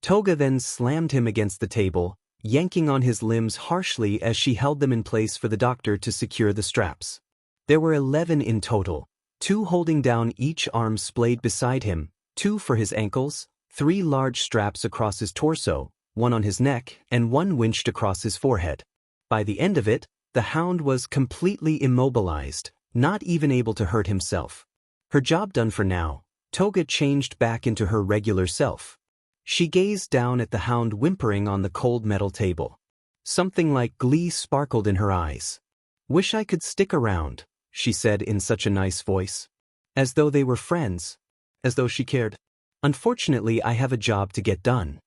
Toga then slammed him against the table, yanking on his limbs harshly as she held them in place for the doctor to secure the straps. There were 11 in total, 2 holding down each arm splayed beside him, 2 for his ankles, 3 large straps across his torso, 1 on his neck, and 1 winched across his forehead. By the end of it, the hound was completely immobilized, not even able to hurt himself. Her job done for now, Toga changed back into her regular self. She gazed down at the hound whimpering on the cold metal table. Something like glee sparkled in her eyes. "Wish I could stick around," she said in such a nice voice. As though they were friends. As though she cared. "Unfortunately, I have a job to get done."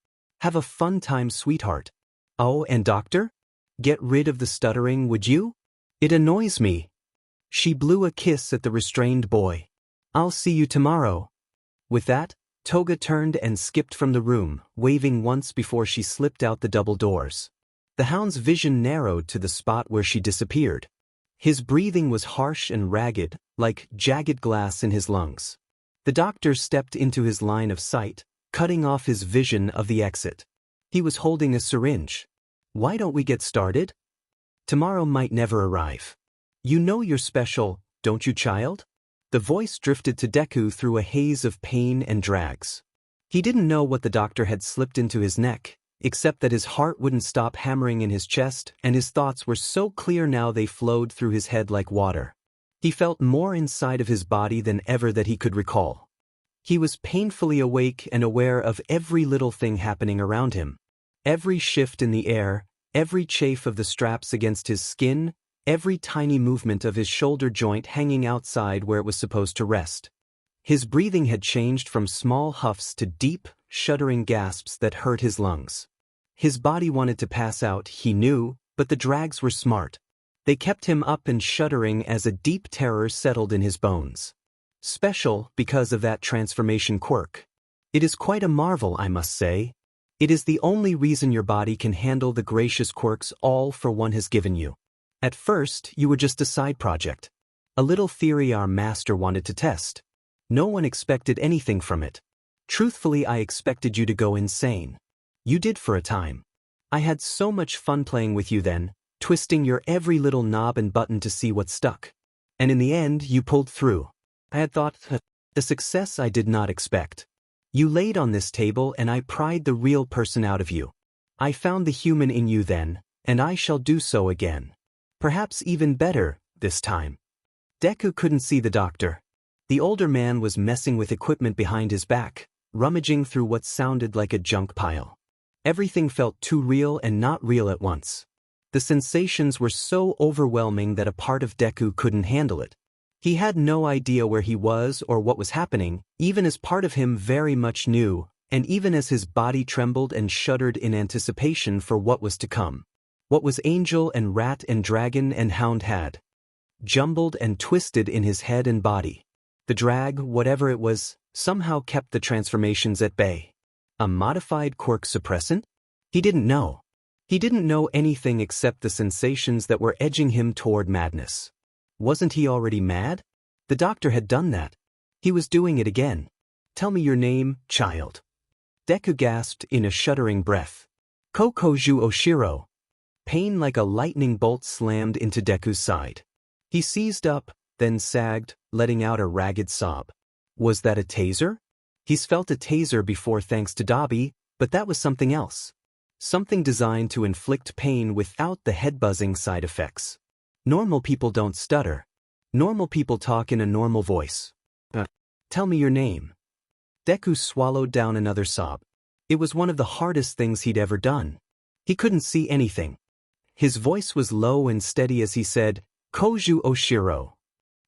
"Have a fun time, sweetheart." "Oh, and doctor? Get rid of the stuttering, would you? It annoys me." She blew a kiss at the restrained boy. "I'll see you tomorrow." With that, Toga turned and skipped from the room, waving once before she slipped out the double doors. The hound's vision narrowed to the spot where she disappeared. His breathing was harsh and ragged, like jagged glass in his lungs. The doctor stepped into his line of sight, cutting off his vision of the exit. He was holding a syringe. "Why don't we get started? Tomorrow might never arrive. You know you're special, don't you, child?" The voice drifted to Deku through a haze of pain and drags. He didn't know what the doctor had slipped into his neck, except that his heart wouldn't stop hammering in his chest, and his thoughts were so clear now they flowed through his head like water. He felt more inside of his body than ever that he could recall. He was painfully awake and aware of every little thing happening around him. Every shift in the air, every chafe of the straps against his skin, every tiny movement of his shoulder joint hanging outside where it was supposed to rest. His breathing had changed from small huffs to deep, shuddering gasps that hurt his lungs. His body wanted to pass out, he knew, but the drags were smart. They kept him up and shuddering as a deep terror settled in his bones. Special because of that transformation quirk. It is quite a marvel, I must say. It is the only reason your body can handle the gracious quirks all for one has given you. At first, you were just a side project. A little theory our master wanted to test. No one expected anything from it. Truthfully, I expected you to go insane. You did for a time. I had so much fun playing with you then, twisting your every little knob and button to see what stuck. And in the end, you pulled through. I had thought, a success I did not expect. You laid on this table and I pried the real person out of you. I found the human in you then, and I shall do so again. Perhaps even better, this time. Deku couldn't see the doctor. The older man was messing with equipment behind his back, rummaging through what sounded like a junk pile. Everything felt too real and not real at once. The sensations were so overwhelming that a part of Deku couldn't handle it. He had no idea where he was or what was happening, even as part of him very much knew, and even as his body trembled and shuddered in anticipation for what was to come. What was angel and rat and dragon and hound had jumbled and twisted in his head and body. The drag, whatever it was, somehow kept the transformations at bay. A modified quirk suppressant? He didn't know. He didn't know anything except the sensations that were edging him toward madness. Wasn't he already mad? The doctor had done that. He was doing it again. "Tell me your name, child." Deku gasped in a shuddering breath. "Kokoju Oshiro." Pain like a lightning bolt slammed into Deku's side. He seized up, then sagged, letting out a ragged sob. Was that a taser? He's felt a taser before thanks to Dobby, but that was something else. Something designed to inflict pain without the head-buzzing side effects. Normal people don't stutter. Normal people talk in a normal voice. Tell me your name." Deku swallowed down another sob. It was one of the hardest things he'd ever done. He couldn't see anything. His voice was low and steady as he said, "Koju Oshiro."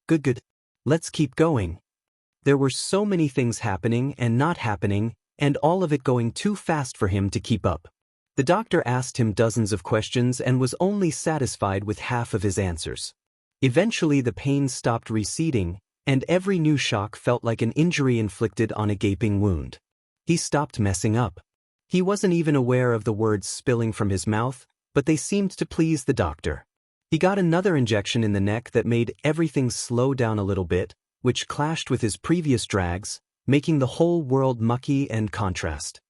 Good. Let's keep going." There were so many things happening and not happening, and all of it going too fast for him to keep up. The doctor asked him dozens of questions and was only satisfied with half of his answers. Eventually the pain stopped receding, and every new shock felt like an injury inflicted on a gaping wound. He stopped messing up. He wasn't even aware of the words spilling from his mouth, but they seemed to please the doctor. He got another injection in the neck that made everything slow down a little bit, which clashed with his previous drags, making the whole world mucky and contrast.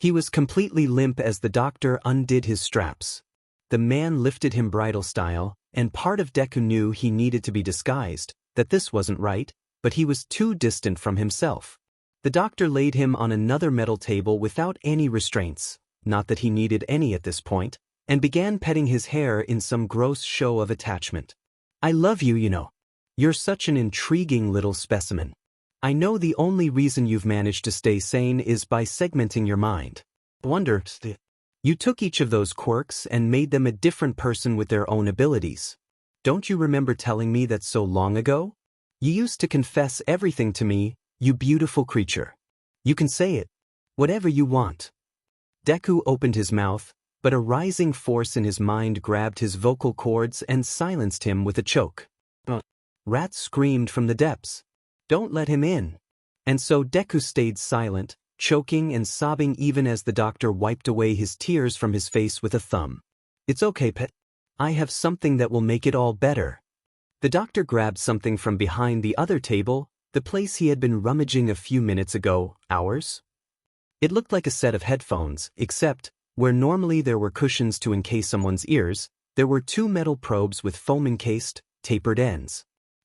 He was completely limp as the doctor undid his straps. The man lifted him bridal style, and part of Deku knew he needed to be disguised, that this wasn't right, but he was too distant from himself. The doctor laid him on another metal table without any restraints, not that he needed any at this point, and began petting his hair in some gross show of attachment. I love you, you know. You're such an intriguing little specimen. I know the only reason you've managed to stay sane is by segmenting your mind. Wonder, you took each of those quirks and made them a different person with their own abilities. Don't you remember telling me that so long ago? You used to confess everything to me, you beautiful creature. You can say it. Whatever you want. Deku opened his mouth, but a rising force in his mind grabbed his vocal cords and silenced him with a choke. Rat screamed from the depths. Don't let him in. And so Deku stayed silent, choking and sobbing even as the doctor wiped away his tears from his face with a thumb. It's okay, pet. I have something that will make it all better. The doctor grabbed something from behind the other table, the place he had been rummaging a few minutes ago, hours. It looked like a set of headphones, except, where normally there were cushions to encase someone's ears, there were two metal probes with foam-encased, tapered ends.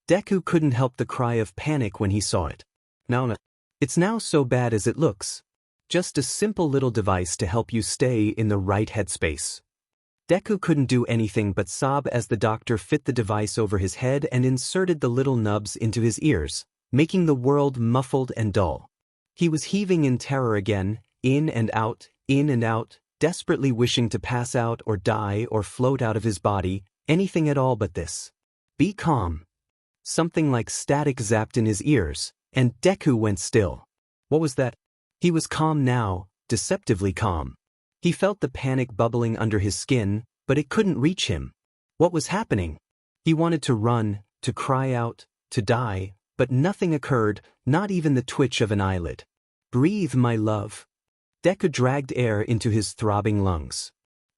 Deku couldn't help the cry of panic when he saw it. No. It's now so bad as it looks. Just a simple little device to help you stay in the right headspace. Deku couldn't do anything but sob as the doctor fit the device over his head and inserted the little nubs into his ears, making the world muffled and dull. He was heaving in terror again, in and out, desperately wishing to pass out or die or float out of his body, anything at all but this. Be calm. Something like static zapped in his ears, and Deku went still. What was that? He was calm now, deceptively calm. He felt the panic bubbling under his skin, but it couldn't reach him. What was happening? He wanted to run, to cry out, to die, but nothing occurred, not even the twitch of an eyelid. Breathe, my love. Deku dragged air into his throbbing lungs.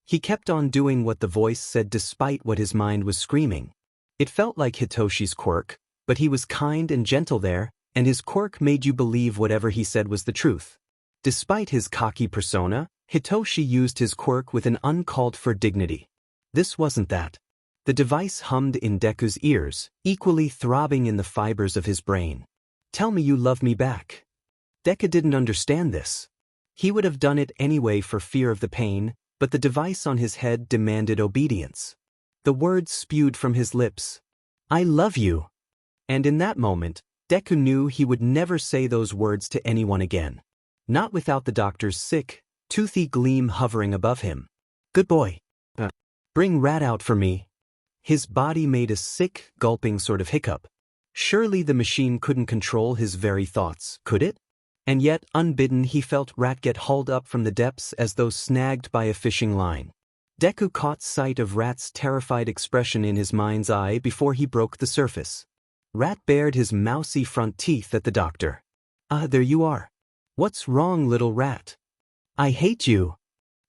He kept on doing what the voice said despite what his mind was screaming. It felt like Hitoshi's quirk, but he was kind and gentle there, and his quirk made you believe whatever he said was the truth. Despite his cocky persona, Hitoshi used his quirk with an uncalled-for dignity. This wasn't that. The device hummed in Deku's ears, equally throbbing in the fibers of his brain. Tell me you love me back. Deku didn't understand this. He would have done it anyway for fear of the pain, but the device on his head demanded obedience. The words spewed from his lips. I love you. And in that moment, Deku knew he would never say those words to anyone again. Not without the doctor's sick, toothy gleam hovering above him. Good boy. Bring Rat out for me. His body made a sick, gulping sort of hiccup. Surely the machine couldn't control his very thoughts, could it? And yet, unbidden, he felt Rat get hauled up from the depths as though snagged by a fishing line. Deku caught sight of Rat's terrified expression in his mind's eye before he broke the surface. Rat bared his mousy front teeth at the doctor. Ah, there you are. What's wrong, little Rat? I hate you.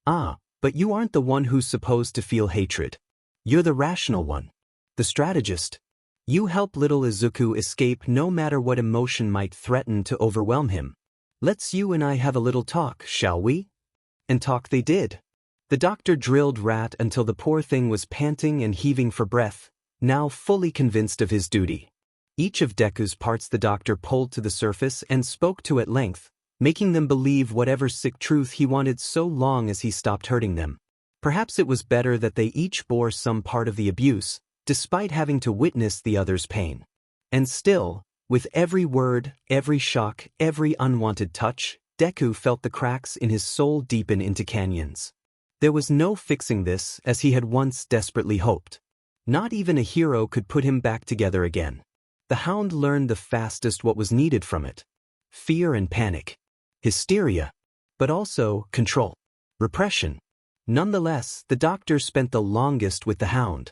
Ah, but you aren't the one who's supposed to feel hatred. You're the rational one. The strategist. You help little Izuku escape no matter what emotion might threaten to overwhelm him. Let's you and I have a little talk, shall we? And talk they did. The doctor drilled Rat until the poor thing was panting and heaving for breath, now fully convinced of his duty. Each of Deku's parts the doctor pulled to the surface and spoke to at length, making them believe whatever sick truth he wanted so long as he stopped hurting them. Perhaps it was better that they each bore some part of the abuse, despite having to witness the other's pain. And still, with every word, every shock, every unwanted touch, Deku felt the cracks in his soul deepen into canyons. There was no fixing this, as he had once desperately hoped. Not even a hero could put him back together again. The Hound learned the fastest what was needed from it. Fear and panic. Hysteria. But also control. Repression. Nonetheless, the doctor spent the longest with the Hound.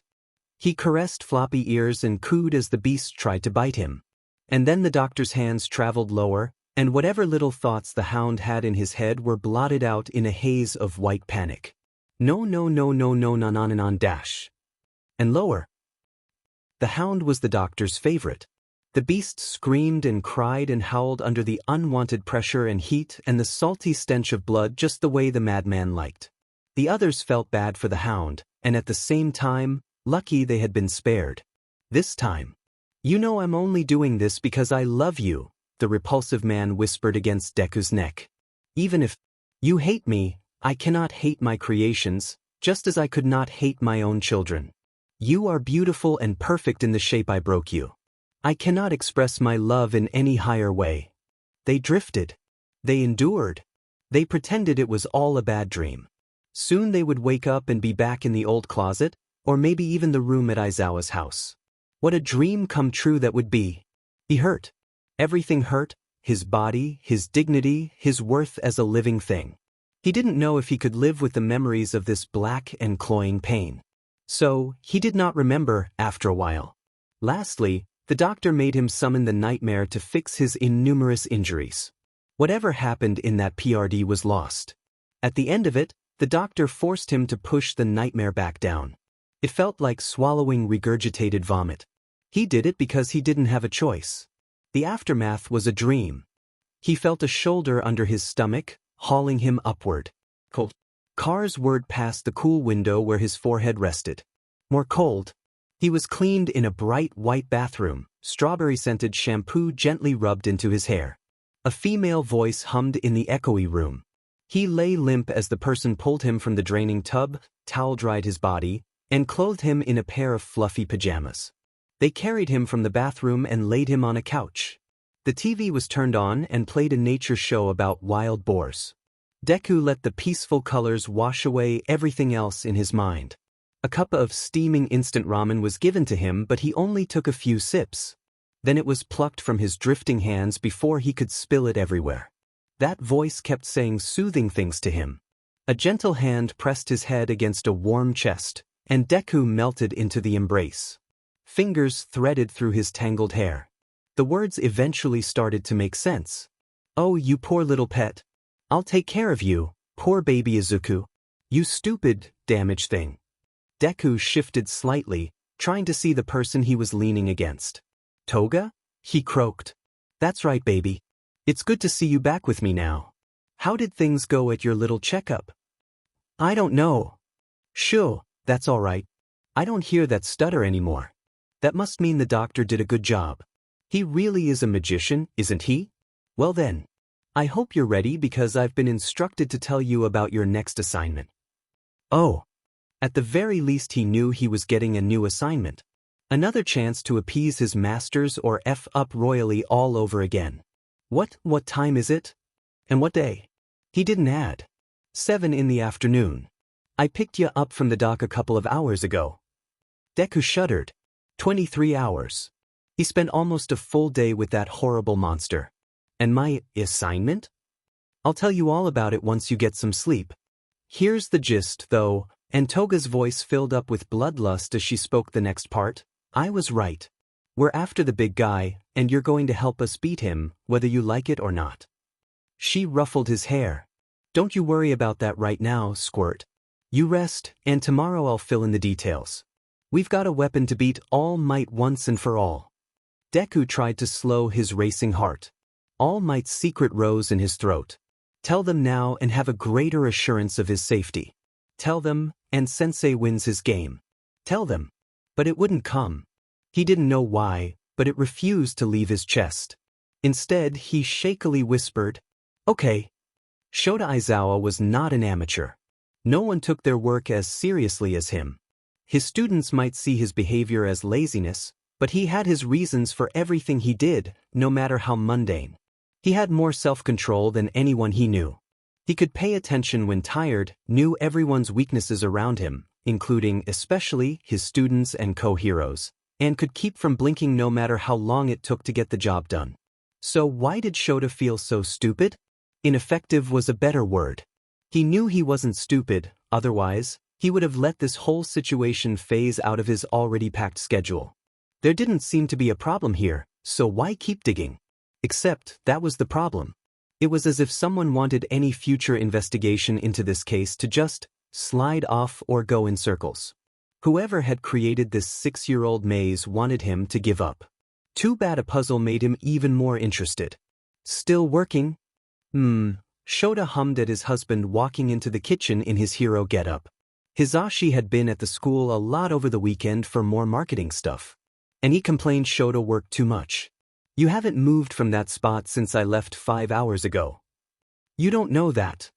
He caressed floppy ears and cooed as the beast tried to bite him. And then the doctor's hands traveled lower, and whatever little thoughts the Hound had in his head were blotted out in a haze of white panic. No, dash. And lower. The Hound was the doctor's favorite. The beast screamed and cried and howled under the unwanted pressure and heat and the salty stench of blood just the way the madman liked. The others felt bad for the hound, and at the same time, lucky they had been spared. This time. You know I'm only doing this because I love you, the repulsive man whispered against Deku's neck. Even if you hate me, I cannot hate my creations, just as I could not hate my own children. You are beautiful and perfect in the shape I broke you. I cannot express my love in any higher way. They drifted. They endured. They pretended it was all a bad dream. Soon they would wake up and be back in the old closet, or maybe even the room at Aizawa's house. What a dream come true that would be. He hurt. Everything hurt, his body, his dignity, his worth as a living thing. He didn't know if he could live with the memories of this black and cloying pain. So, he did not remember after a while. Lastly, the doctor made him summon the nightmare to fix his innumerous injuries. Whatever happened in that PRD was lost. At the end of it, the doctor forced him to push the nightmare back down. It felt like swallowing regurgitated vomit. He did it because he didn't have a choice. The aftermath was a dream. He felt a shoulder under his stomach, hauling him upward. Cold. Cars whirred past the cool window where his forehead rested. More cold. He was cleaned in a bright white bathroom, strawberry-scented shampoo gently rubbed into his hair. A female voice hummed in the echoey room. He lay limp as the person pulled him from the draining tub, towel-dried his body, and clothed him in a pair of fluffy pajamas. They carried him from the bathroom and laid him on a couch. The TV was turned on and played a nature show about wild boars. Deku let the peaceful colors wash away everything else in his mind. A cup of steaming instant ramen was given to him, but he only took a few sips. Then it was plucked from his drifting hands before he could spill it everywhere. That voice kept saying soothing things to him. A gentle hand pressed his head against a warm chest, and Deku melted into the embrace. Fingers threaded through his tangled hair. The words eventually started to make sense. Oh, you poor little pet. I'll take care of you, poor baby Izuku. You stupid, damaged thing. Deku shifted slightly, trying to see the person he was leaning against. Toga? He croaked. That's right, baby. It's good to see you back with me now. How did things go at your little checkup? I don't know. Sure, that's all right. I don't hear that stutter anymore. That must mean the doctor did a good job. He really is a magician, isn't he? Well then. I hope you're ready because I've been instructed to tell you about your next assignment. Oh. At the very least he knew he was getting a new assignment. Another chance to appease his masters or F up royally all over again. What time is it? And what day? He didn't add. 7 in the afternoon. I picked you up from the dock a couple of hours ago. Deku shuddered. 23 hours. He spent almost a full day with that horrible monster. And my assignment? I'll tell you all about it once you get some sleep. Here's the gist, though, and Toga's voice filled up with bloodlust as she spoke the next part. I was right. We're after the big guy, and you're going to help us beat him, whether you like it or not. She ruffled his hair. Don't you worry about that right now, Squirt. You rest, and tomorrow I'll fill in the details. We've got a weapon to beat All Might once and for all. Deku tried to slow his racing heart. All Might's secret rose in his throat. Tell them now and have a greater assurance of his safety. Tell them, and Sensei wins his game. Tell them. But it wouldn't come. He didn't know why, but it refused to leave his chest. Instead, he shakily whispered, Okay. Shota Aizawa was not an amateur. No one took their work as seriously as him. His students might see his behavior as laziness, but he had his reasons for everything he did, no matter how mundane. He had more self-control than anyone he knew. He could pay attention when tired, knew everyone's weaknesses around him, including, especially, his students and co-heroes, and could keep from blinking no matter how long it took to get the job done. So why did Shota feel so stupid? Ineffective was a better word. He knew he wasn't stupid, otherwise, he would have let this whole situation phase out of his already packed schedule. There didn't seem to be a problem here, so why keep digging? Except, that was the problem. It was as if someone wanted any future investigation into this case to just slide off or go in circles. Whoever had created this 6-year-old maze wanted him to give up. Too bad a puzzle made him even more interested. Still working? Shota hummed at his husband walking into the kitchen in his hero getup. Hisashi had been at the school a lot over the weekend for more marketing stuff. And he complained Shota worked too much. You haven't moved from that spot since I left 5 hours ago. You don't know that.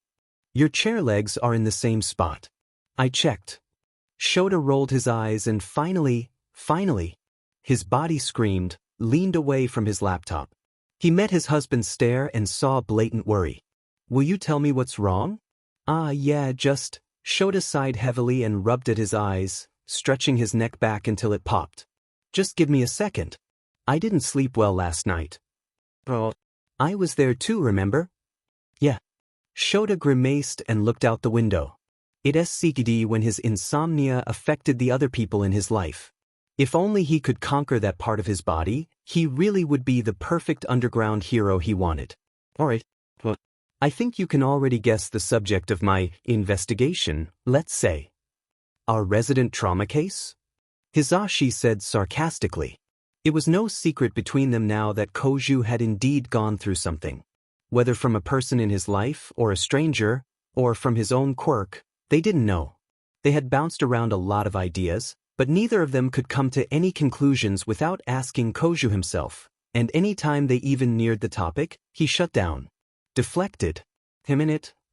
Your chair legs are in the same spot. I checked. Shota rolled his eyes and finally, his body screamed, leaned away from his laptop. He met his husband's stare and saw blatant worry. Will you tell me what's wrong? Yeah, just... Shota sighed heavily and rubbed at his eyes, stretching his neck back until it popped. Just give me a second. I didn't sleep well last night. Oh, I was there too, remember? Yeah. Shota grimaced and looked out the window. It's CKD when his insomnia affected the other people in his life. If only he could conquer that part of his body, he really would be the perfect underground hero he wanted. Alright, well, I think you can already guess the subject of my investigation, let's say. Our resident trauma case? Hisashi said sarcastically. It was no secret between them now that Koju had indeed gone through something. Whether from a person in his life, or a stranger, or from his own quirk, they didn't know. They had bounced around a lot of ideas, but neither of them could come to any conclusions without asking Koju himself, and any time they even neared the topic, he shut down. Deflected.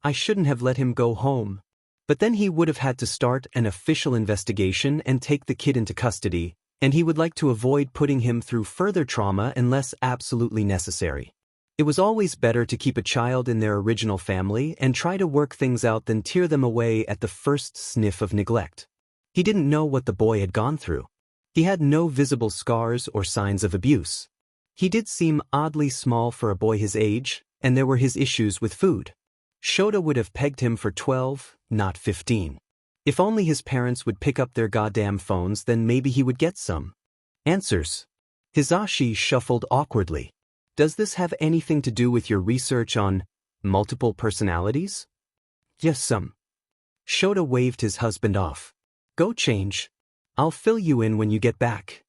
I shouldn't have let him go home. But then he would have had to start an official investigation and take the kid into custody, and he would like to avoid putting him through further trauma unless absolutely necessary. It was always better to keep a child in their original family and try to work things out than tear them away at the first sniff of neglect. He didn't know what the boy had gone through. He had no visible scars or signs of abuse. He did seem oddly small for a boy his age, and there were his issues with food. Shota would have pegged him for 12, not 15. If only his parents would pick up their goddamn phones, then maybe he would get some answers. Hisashi shuffled awkwardly. Does this have anything to do with your research on multiple personalities? Yes, some. Shota waved his husband off. Go change. I'll fill you in when you get back.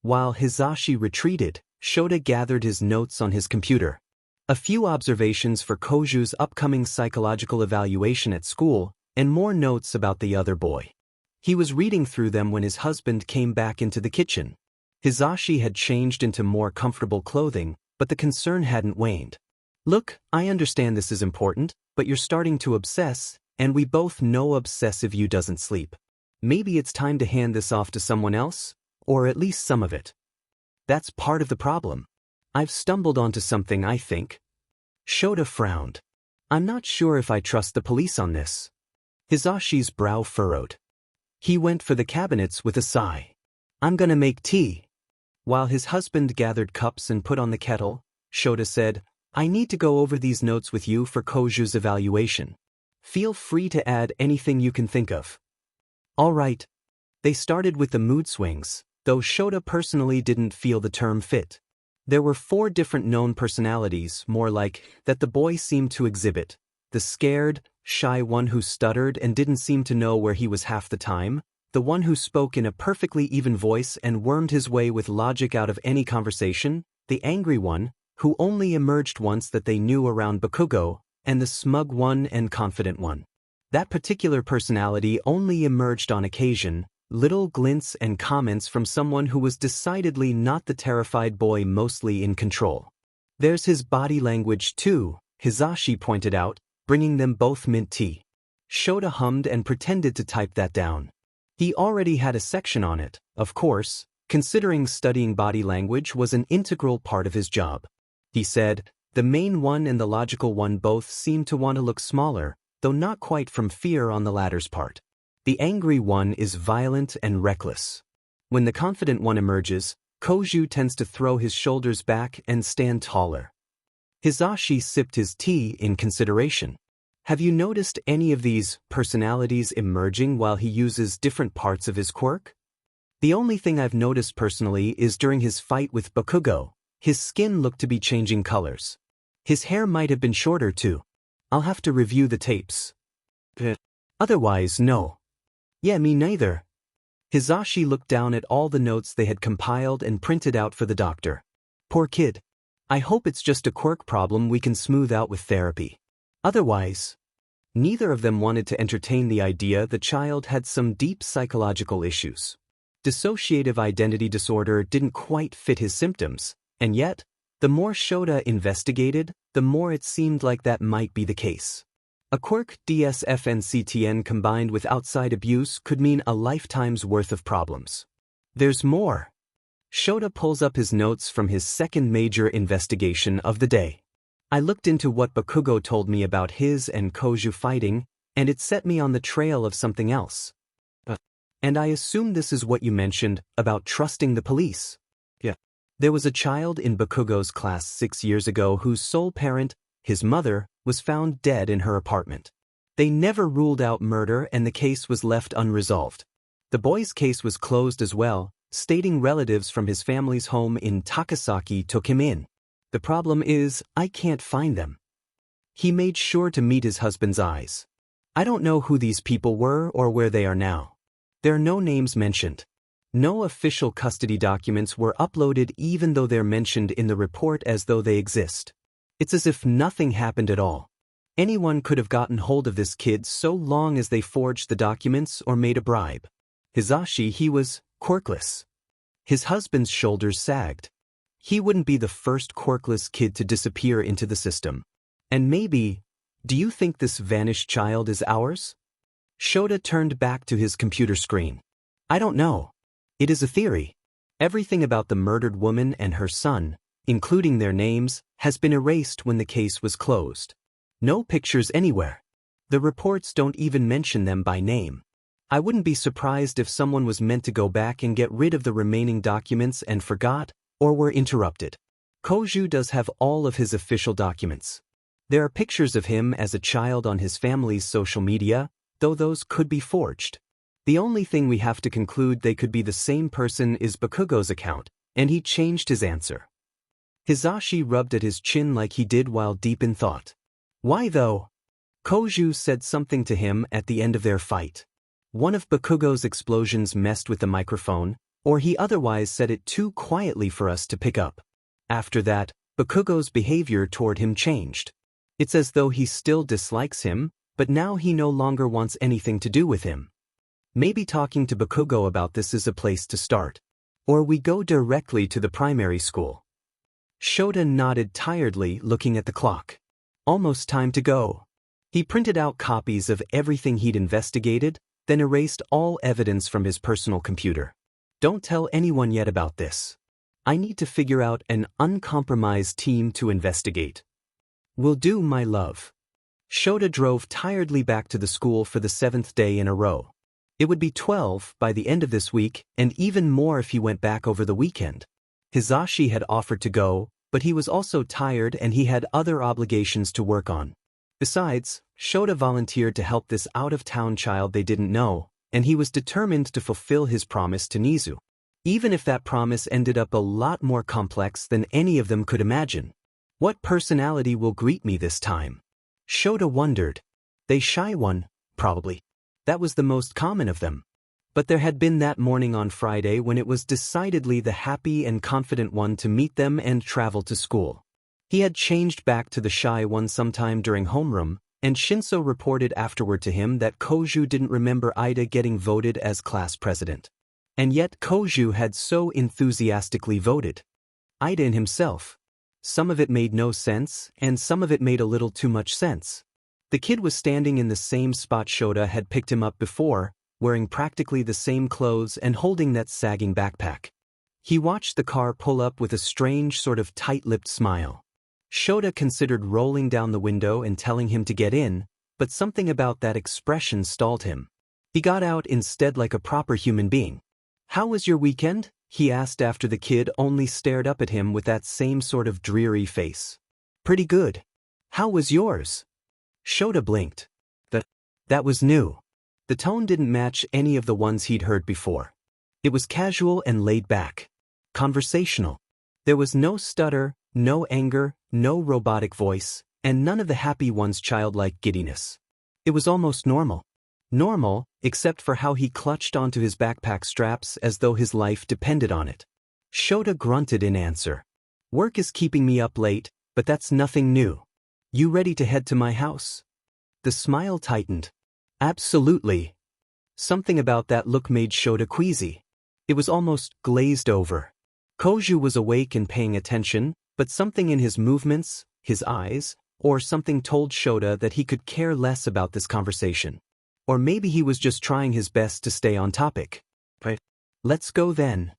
While Hisashi retreated, Shota gathered his notes on his computer. A few observations for Koju's upcoming psychological evaluation at school, and more notes about the other boy. He was reading through them when his husband came back into the kitchen. Hisashi had changed into more comfortable clothing, but the concern hadn't waned. Look, I understand this is important, but you're starting to obsess, and we both know obsessive you doesn't sleep. Maybe it's time to hand this off to someone else, or at least some of it. That's part of the problem. I've stumbled onto something, I think. Shota frowned. I'm not sure if I trust the police on this. Hisashi's brow furrowed. He went for the cabinets with a sigh. I'm gonna make tea. While his husband gathered cups and put on the kettle, Shota said, I need to go over these notes with you for Koju's evaluation. Feel free to add anything you can think of. All right. They started with the mood swings, though Shota personally didn't feel the term fit. There were 4 different known personalities, more like, that the boy seemed to exhibit. The scared, shy one who stuttered and didn't seem to know where he was half the time, the one who spoke in a perfectly even voice and wormed his way with logic out of any conversation, the angry one, who only emerged once that they knew around Bakugo, and the smug one and confident one. That particular personality only emerged on occasion, little glints and comments from someone who was decidedly not the terrified boy mostly in control. There's his body language too, Hisashi pointed out, bringing them both mint tea. Shota hummed and pretended to type that down. He already had a section on it, of course, considering studying body language was an integral part of his job. He said, the main one and the logical one both seem to want to look smaller, though not quite from fear on the latter's part. The angry one is violent and reckless. When the confident one emerges, Koju tends to throw his shoulders back and stand taller. Hisashi sipped his tea in consideration. Have you noticed any of these personalities emerging while he uses different parts of his quirk? The only thing I've noticed personally is during his fight with Bakugo, his skin looked to be changing colors. His hair might have been shorter too. I'll have to review the tapes. Otherwise, no. Yeah, me neither. Hisashi looked down at all the notes they had compiled and printed out for the doctor. Poor kid. I hope it's just a quirk problem we can smooth out with therapy. Otherwise, neither of them wanted to entertain the idea the child had some deep psychological issues. Dissociative identity disorder didn't quite fit his symptoms, and yet, the more Shota investigated, the more it seemed like that might be the case. A quirk DSFNCTN combined with outside abuse could mean a lifetime's worth of problems. There's more. Shota pulls up his notes from his second major investigation of the day. I looked into what Bakugo told me about his and Koju fighting, and it set me on the trail of something else. And I assume this is what you mentioned about trusting the police. Yeah. There was a child in Bakugo's class 6 years ago whose sole parent, his mother, was found dead in her apartment. They never ruled out murder and the case was left unresolved. The boy's case was closed as well, stating relatives from his family's home in Takasaki took him in. The problem is, I can't find them. He made sure to meet his husband's eyes. I don't know who these people were or where they are now. There are no names mentioned. No official custody documents were uploaded even though they're mentioned in the report as though they exist. It's as if nothing happened at all. Anyone could have gotten hold of this kid so long as they forged the documents or made a bribe. Hisashi, he was quirkless. His husband's shoulders sagged. He wouldn't be the first quirkless kid to disappear into the system. And maybe, do you think this vanished child is ours? Shota turned back to his computer screen. I don't know. It is a theory. Everything about the murdered woman and her son, including their names, has been erased when the case was closed. No pictures anywhere. The reports don't even mention them by name. I wouldn't be surprised if someone was meant to go back and get rid of the remaining documents and forgot, or were interrupted. Koju does have all of his official documents. There are pictures of him as a child on his family's social media, though those could be forged. The only thing we have to conclude they could be the same person is Bakugo's account, and he changed his answer. Hisashi rubbed at his chin like he did while deep in thought. Why though? Koju said something to him at the end of their fight. One of Bakugo's explosions messed with the microphone, or he otherwise said it too quietly for us to pick up. After that, Bakugo's behavior toward him changed. It's as though he still dislikes him, but now he no longer wants anything to do with him. Maybe talking to Bakugo about this is a place to start. Or we go directly to the primary school. Shota nodded tiredly, looking at the clock. Almost time to go. He printed out copies of everything he'd investigated, then erased all evidence from his personal computer. Don't tell anyone yet about this. I need to figure out an uncompromised team to investigate. Will do, my love. Shota drove tiredly back to the school for the 7th day in a row. It would be 12 by the end of this week, and even more if he went back over the weekend. Hisashi had offered to go, but he was also tired and he had other obligations to work on. Besides, Shota volunteered to help this out-of-town child they didn't know, and he was determined to fulfill his promise to Nizu. Even if that promise ended up a lot more complex than any of them could imagine. What personality will greet me this time? Shota wondered. The shy one, probably. That was the most common of them. But there had been that morning on Friday when it was decidedly the happy and confident one to meet them and travel to school. He had changed back to the shy one sometime during homeroom, and Shinso reported afterward to him that Koju didn't remember Ida getting voted as class president. And yet Koju had so enthusiastically voted. Ida and himself. Some of it made no sense, and some of it made a little too much sense. The kid was standing in the same spot Shota had picked him up before, wearing practically the same clothes and holding that sagging backpack. He watched the car pull up with a strange sort of tight-lipped smile. Shota considered rolling down the window and telling him to get in, but something about that expression stalled him. He got out instead like a proper human being. "How was your weekend?" he asked after the kid only stared up at him with that same sort of dreary face. "Pretty good. How was yours?" Shota blinked. That was new. The tone didn't match any of the ones he'd heard before. It was casual and laid back. Conversational. There was no stutter, no anger, no robotic voice, and none of the happy one's childlike giddiness. It was almost normal. Normal, except for how he clutched onto his backpack straps as though his life depended on it. Shota grunted in answer. Work is keeping me up late, but that's nothing new. You ready to head to my house? The smile tightened. Absolutely. Something about that look made Shota queasy. It was almost glazed over. Koju was awake and paying attention, but something in his movements, his eyes, or something told Shota that he could care less about this conversation. Or maybe he was just trying his best to stay on topic. Let's go then.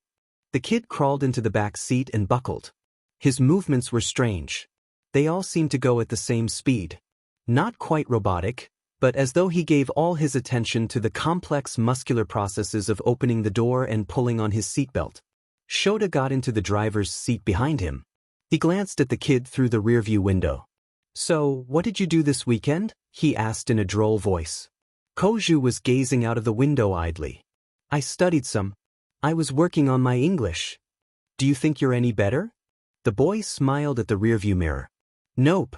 The kid crawled into the back seat and buckled. His movements were strange. They all seemed to go at the same speed. Not quite robotic, but as though he gave all his attention to the complex muscular processes of opening the door and pulling on his seatbelt. Shota got into the driver's seat behind him. He glanced at the kid through the rearview window. So, what did you do this weekend? He asked in a droll voice. Koju was gazing out of the window idly. I studied some. I was working on my English. Do you think you're any better? The boy smiled at the rearview mirror. Nope.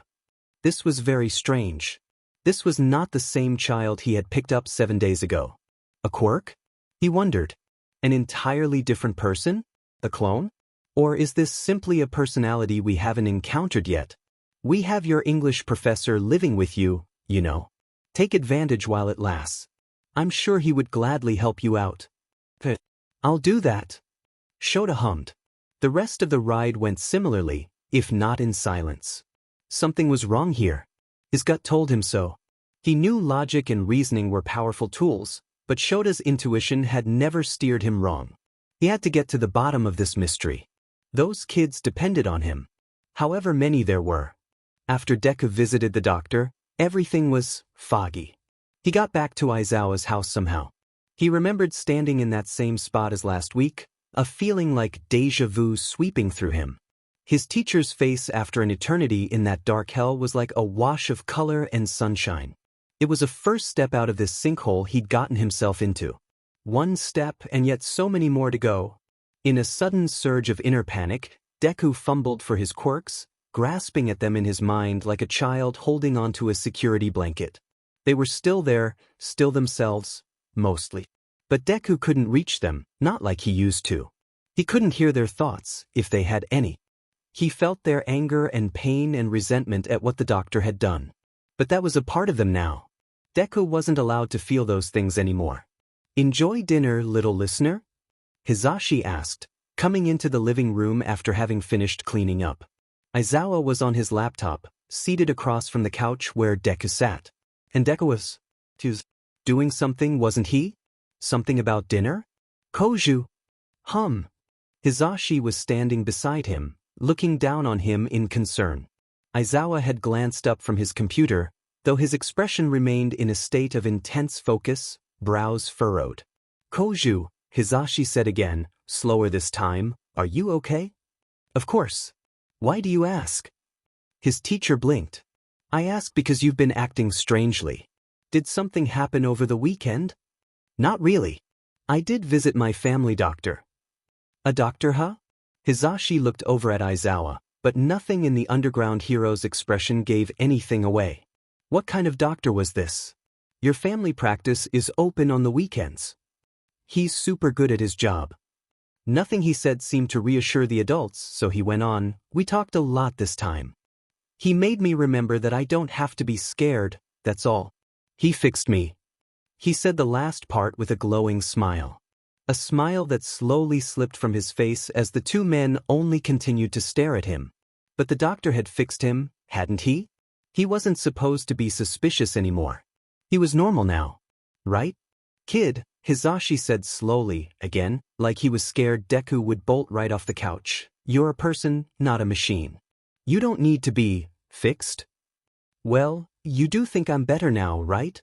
This was very strange. This was not the same child he had picked up 7 days ago. A quirk? He wondered. An entirely different person? A clone? Or is this simply a personality we haven't encountered yet? We have your English professor living with you, you know. Take advantage while it lasts. I'm sure he would gladly help you out. I'll do that. Shota hummed. The rest of the ride went similarly, if not in silence. Something was wrong here. His gut told him so. He knew logic and reasoning were powerful tools, but Shota's intuition had never steered him wrong. He had to get to the bottom of this mystery. Those kids depended on him. However many there were. After Deku visited the doctor, everything was foggy. He got back to Aizawa's house somehow. He remembered standing in that same spot as last week, a feeling like déjà vu sweeping through him. His teacher's face after an eternity in that dark hell was like a wash of color and sunshine. It was a first step out of this sinkhole he'd gotten himself into. One step and yet so many more to go. In a sudden surge of inner panic, Deku fumbled for his quirks, grasping at them in his mind like a child holding onto a security blanket. They were still there, still themselves, mostly. But Deku couldn't reach them, not like he used to. He couldn't hear their thoughts, if they had any. He felt their anger and pain and resentment at what the doctor had done. But that was a part of them now. Deku wasn't allowed to feel those things anymore. Enjoy dinner, little listener? Hizashi asked, coming into the living room after having finished cleaning up. Aizawa was on his laptop, seated across from the couch where Deku sat. And Deku was doing something, wasn't he? Something about dinner? Koju. Hizashi was standing beside him, looking down on him in concern. Aizawa had glanced up from his computer, though his expression remained in a state of intense focus, brows furrowed. Koju, Hizashi said again, slower this time, are you okay? Of course. Why do you ask? His teacher blinked. I ask because you've been acting strangely. Did something happen over the weekend? Not really. I did visit my family doctor. A doctor, huh? Hizashi looked over at Aizawa, but nothing in the underground hero's expression gave anything away. What kind of doctor was this? Your family practice is open on the weekends. He's super good at his job. Nothing he said seemed to reassure the adults, so he went on, we talked a lot this time. He made me remember that I don't have to be scared, that's all. He fixed me. He said the last part with a glowing smile. A smile that slowly slipped from his face as the two men only continued to stare at him. But the doctor had fixed him, hadn't he? He wasn't supposed to be suspicious anymore. He was normal now. Right? Kid, Hizashi said slowly, again, like he was scared Deku would bolt right off the couch. You're a person, not a machine. You don't need to be fixed. Well, you do think I'm better now, right?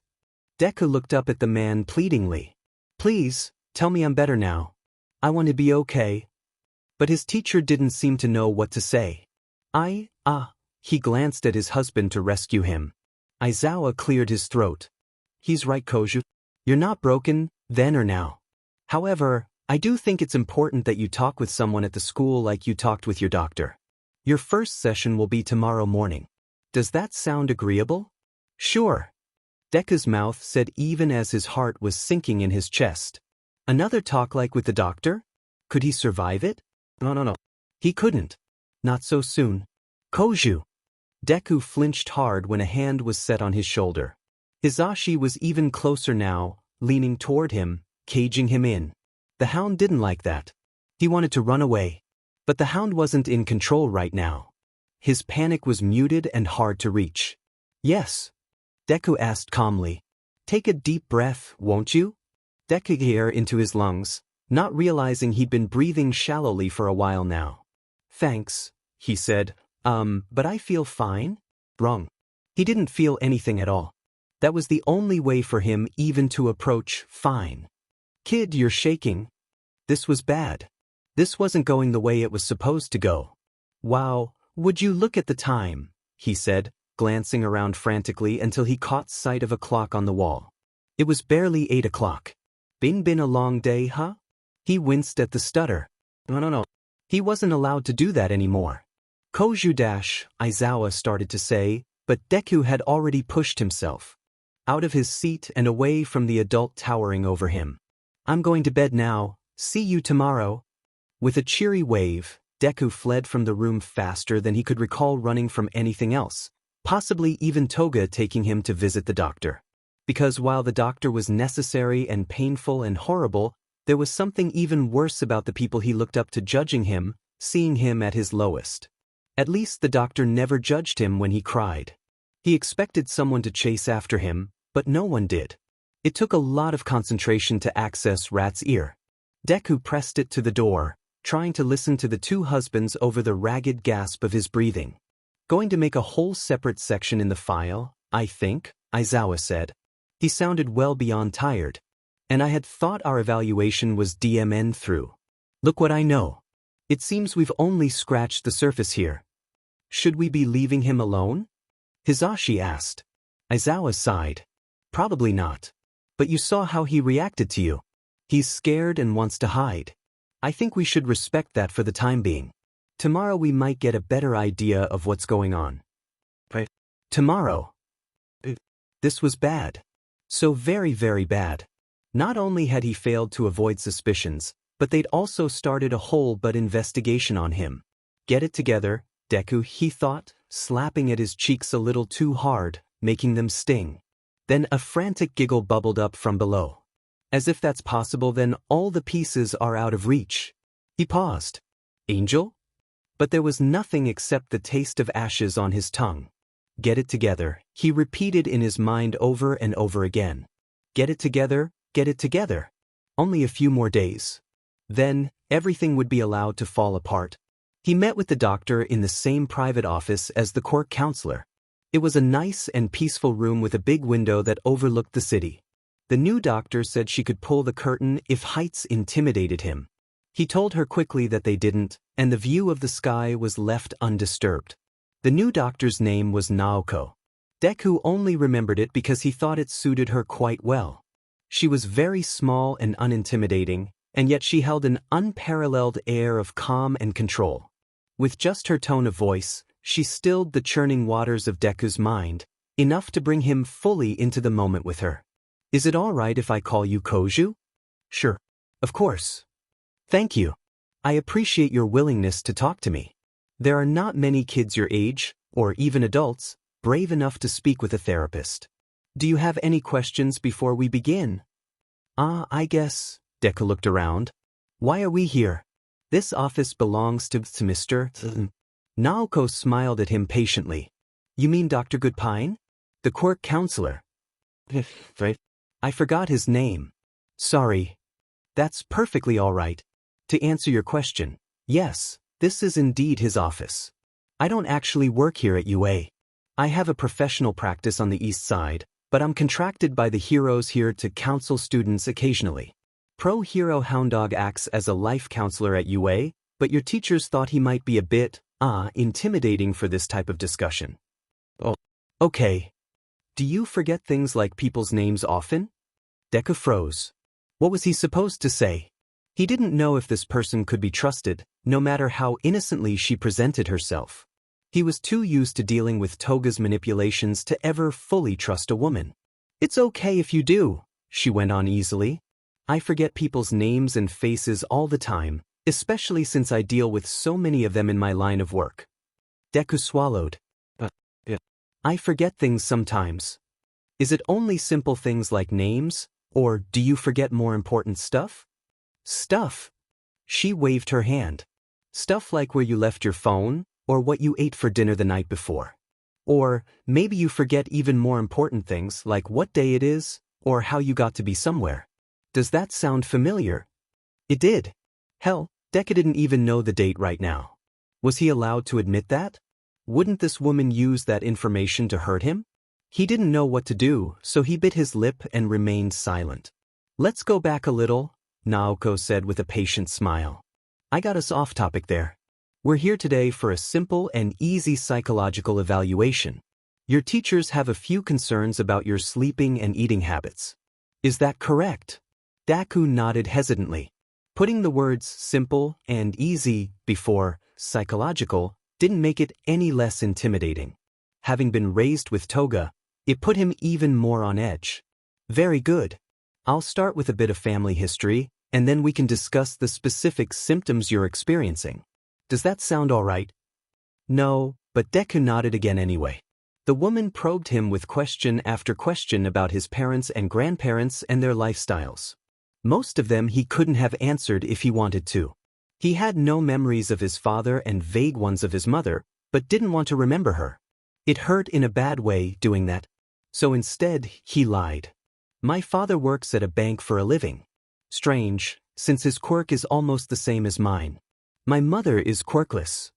Deku looked up at the man pleadingly. Please, tell me I'm better now. I want to be okay. But his teacher didn't seem to know what to say. He glanced at his husband to rescue him. Aizawa cleared his throat. He's right, Koju. You're not broken, then or now. However, I do think it's important that you talk with someone at the school like you talked with your doctor. Your first session will be tomorrow morning. Does that sound agreeable? Sure. Deku's mouth said even as his heart was sinking in his chest. Another talk like with the doctor? Could he survive it? No. He couldn't. Not so soon. Koju. Deku flinched hard when a hand was set on his shoulder. Hisashi was even closer now, leaning toward him, caging him in. The hound didn't like that. He wanted to run away. But the hound wasn't in control right now. His panic was muted and hard to reach. Yes. Deku asked calmly. Take a deep breath, won't you? Deku air into his lungs, not realizing he'd been breathing shallowly for a while now. Thanks, he said. But I feel fine? Wrong. He didn't feel anything at all. That was the only way for him even to approach fine. Kid, you're shaking. This was bad. This wasn't going the way it was supposed to go. Wow, would you look at the time, he said, glancing around frantically until he caught sight of a clock on the wall. It was barely 8 o'clock. Been a long day, huh? He winced at the stutter. No. He wasn't allowed to do that anymore. Koju-Aizawa started to say, but Deku had already pushed himself out of his seat and away from the adult towering over him. I'm going to bed now, see you tomorrow. With a cheery wave, Deku fled from the room faster than he could recall running from anything else, possibly even Toga taking him to visit the doctor. Because while the doctor was necessary and painful and horrible, there was something even worse about the people he looked up to judging him, seeing him at his lowest. At least the doctor never judged him when he cried. He expected someone to chase after him, but no one did. It took a lot of concentration to access Rat's ear. Deku pressed it to the door, trying to listen to the two husbands over the ragged gasp of his breathing. Going to make a whole separate section in the file, I think, Aizawa said. He sounded well beyond tired. And I had thought our evaluation was DMN through. Look what I know. It seems we've only scratched the surface here. Should we be leaving him alone? Hisashi asked. Aizawa sighed. Probably not. But you saw how he reacted to you. He's scared and wants to hide. I think we should respect that for the time being. Tomorrow we might get a better idea of what's going on. But tomorrow? This was bad. So very, very bad. Not only had he failed to avoid suspicions, but they'd also started a whole but investigation on him. Get it together, Deku, he thought, slapping at his cheeks a little too hard, making them sting. Then a frantic giggle bubbled up from below. As if that's possible, then all the pieces are out of reach. He paused. Angel? But there was nothing except the taste of ashes on his tongue. Get it together, he repeated in his mind over and over again. Get it together, get it together. Only a few more days. Then, everything would be allowed to fall apart. He met with the doctor in the same private office as the court counselor. It was a nice and peaceful room with a big window that overlooked the city. The new doctor said she could pull the curtain if heights intimidated him. He told her quickly that they didn't, and the view of the sky was left undisturbed. The new doctor's name was Naoko. Deku only remembered it because he thought it suited her quite well. She was very small and unintimidating, and yet she held an unparalleled air of calm and control. With just her tone of voice, she stilled the churning waters of Deku's mind, enough to bring him fully into the moment with her. Is it all right if I call you Koju? Sure. Of course. Thank you. I appreciate your willingness to talk to me. There are not many kids your age, or even adults, brave enough to speak with a therapist. Do you have any questions before we begin? I guess, Deku looked around. Why are we here? This office belongs to Mr. Naoko smiled at him patiently. You mean Dr. Goodpine? The court counselor. I forgot his name. Sorry. That's perfectly all right. To answer your question, yes, this is indeed his office. I don't actually work here at UA. I have a professional practice on the east side, but I'm contracted by the heroes here to counsel students occasionally. Pro-hero Hounddog acts as a life counselor at UA, but your teachers thought he might be a bit, intimidating for this type of discussion. Oh, okay. Do you forget things like people's names often? Deku froze. What was he supposed to say? He didn't know if this person could be trusted, no matter how innocently she presented herself. He was too used to dealing with Toga's manipulations to ever fully trust a woman. It's okay if you do, she went on easily. I forget people's names and faces all the time, especially since I deal with so many of them in my line of work. Deku swallowed. Yeah. I forget things sometimes. Is it only simple things like names, or do you forget more important stuff? Stuff? She waved her hand. Stuff like where you left your phone, or what you ate for dinner the night before. Or maybe you forget even more important things like what day it is, or how you got to be somewhere. Does that sound familiar? It did. Hell, Deku didn't even know the date right now. Was he allowed to admit that? Wouldn't this woman use that information to hurt him? He didn't know what to do, so he bit his lip and remained silent. Let's go back a little, Naoko said with a patient smile. I got us off topic there. We're here today for a simple and easy psychological evaluation. Your teachers have a few concerns about your sleeping and eating habits. Is that correct? Deku nodded hesitantly. Putting the words simple and easy before psychological didn't make it any less intimidating. Having been raised with toga, it put him even more on edge. Very good. I'll start with a bit of family history, and then we can discuss the specific symptoms you're experiencing. Does that sound all right? No, but Deku nodded again anyway. The woman probed him with question after question about his parents and grandparents and their lifestyles. Most of them he couldn't have answered if he wanted to. He had no memories of his father and vague ones of his mother, but didn't want to remember her. It hurt in a bad way doing that. So instead, he lied. My father works at a bank for a living. Strange, since his quirk is almost the same as mine. My mother is quirkless.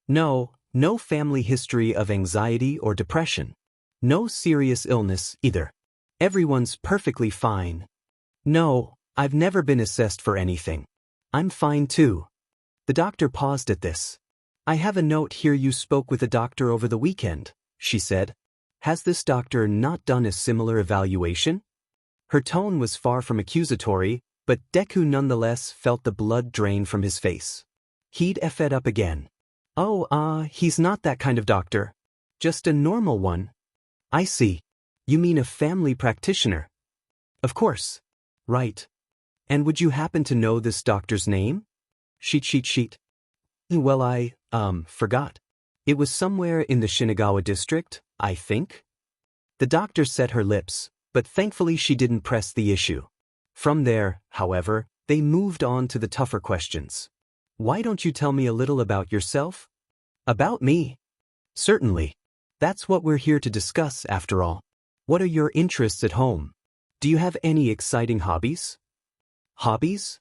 No family history of anxiety or depression. No serious illness either. Everyone's perfectly fine. No, I've never been assessed for anything. I'm fine too. The doctor paused at this. I have a note here you spoke with a doctor over the weekend, she said. Has this doctor not done a similar evaluation? Her tone was far from accusatory, but Deku nonetheless felt the blood drain from his face. He'd effed up again. Oh, he's not that kind of doctor. Just a normal one. I see. You mean a family practitioner? Of course. Right. And would you happen to know this doctor's name? Sheet. Well, I forgot. It was somewhere in the Shinagawa district, I think. The doctor set her lips, but thankfully she didn't press the issue. From there, however, they moved on to the tougher questions. Why don't you tell me a little about yourself? About me? Certainly. That's what we're here to discuss, after all. What are your interests at home? Do you have any exciting hobbies? Hobbies?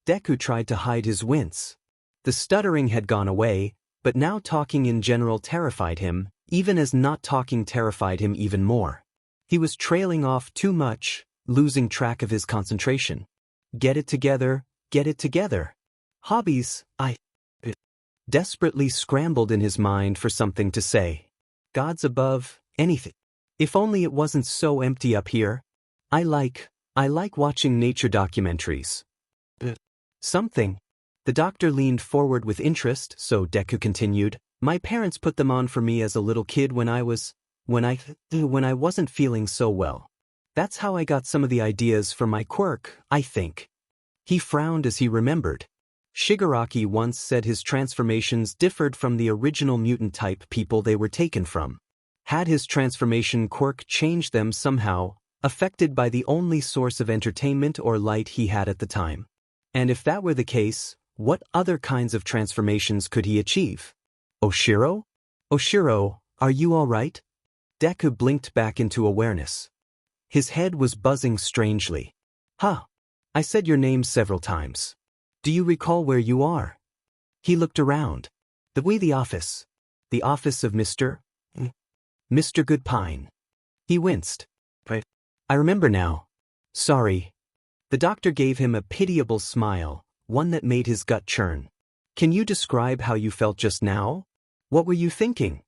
Deku tried to hide his wince. The stuttering had gone away, but now talking in general terrified him, even as not talking terrified him even more. He was trailing off too much, losing track of his concentration. Get it together. Hobbies, I desperately scrambled in his mind for something to say. Gods above, anything. If only it wasn't so empty up here. I like watching nature documentaries. Something. The doctor leaned forward with interest, so Deku continued. My parents put them on for me as a little kid when I wasn't feeling so well. That's how I got some of the ideas for my quirk, I think. He frowned as he remembered. Shigaraki once said his transformations differed from the original mutant-type people they were taken from. Had his transformation quirk changed them somehow, affected by the only source of entertainment or light he had at the time? And if that were the case, what other kinds of transformations could he achieve? Oshiro? Oshiro, are you all right? Deku blinked back into awareness. His head was buzzing strangely. I said your name several times. Do you recall where you are? He looked around. The office. The office of Mr. Goodpine. He winced. I remember now. Sorry. The doctor gave him a pitiable smile, one that made his gut churn. Can you describe how you felt just now? What were you thinking?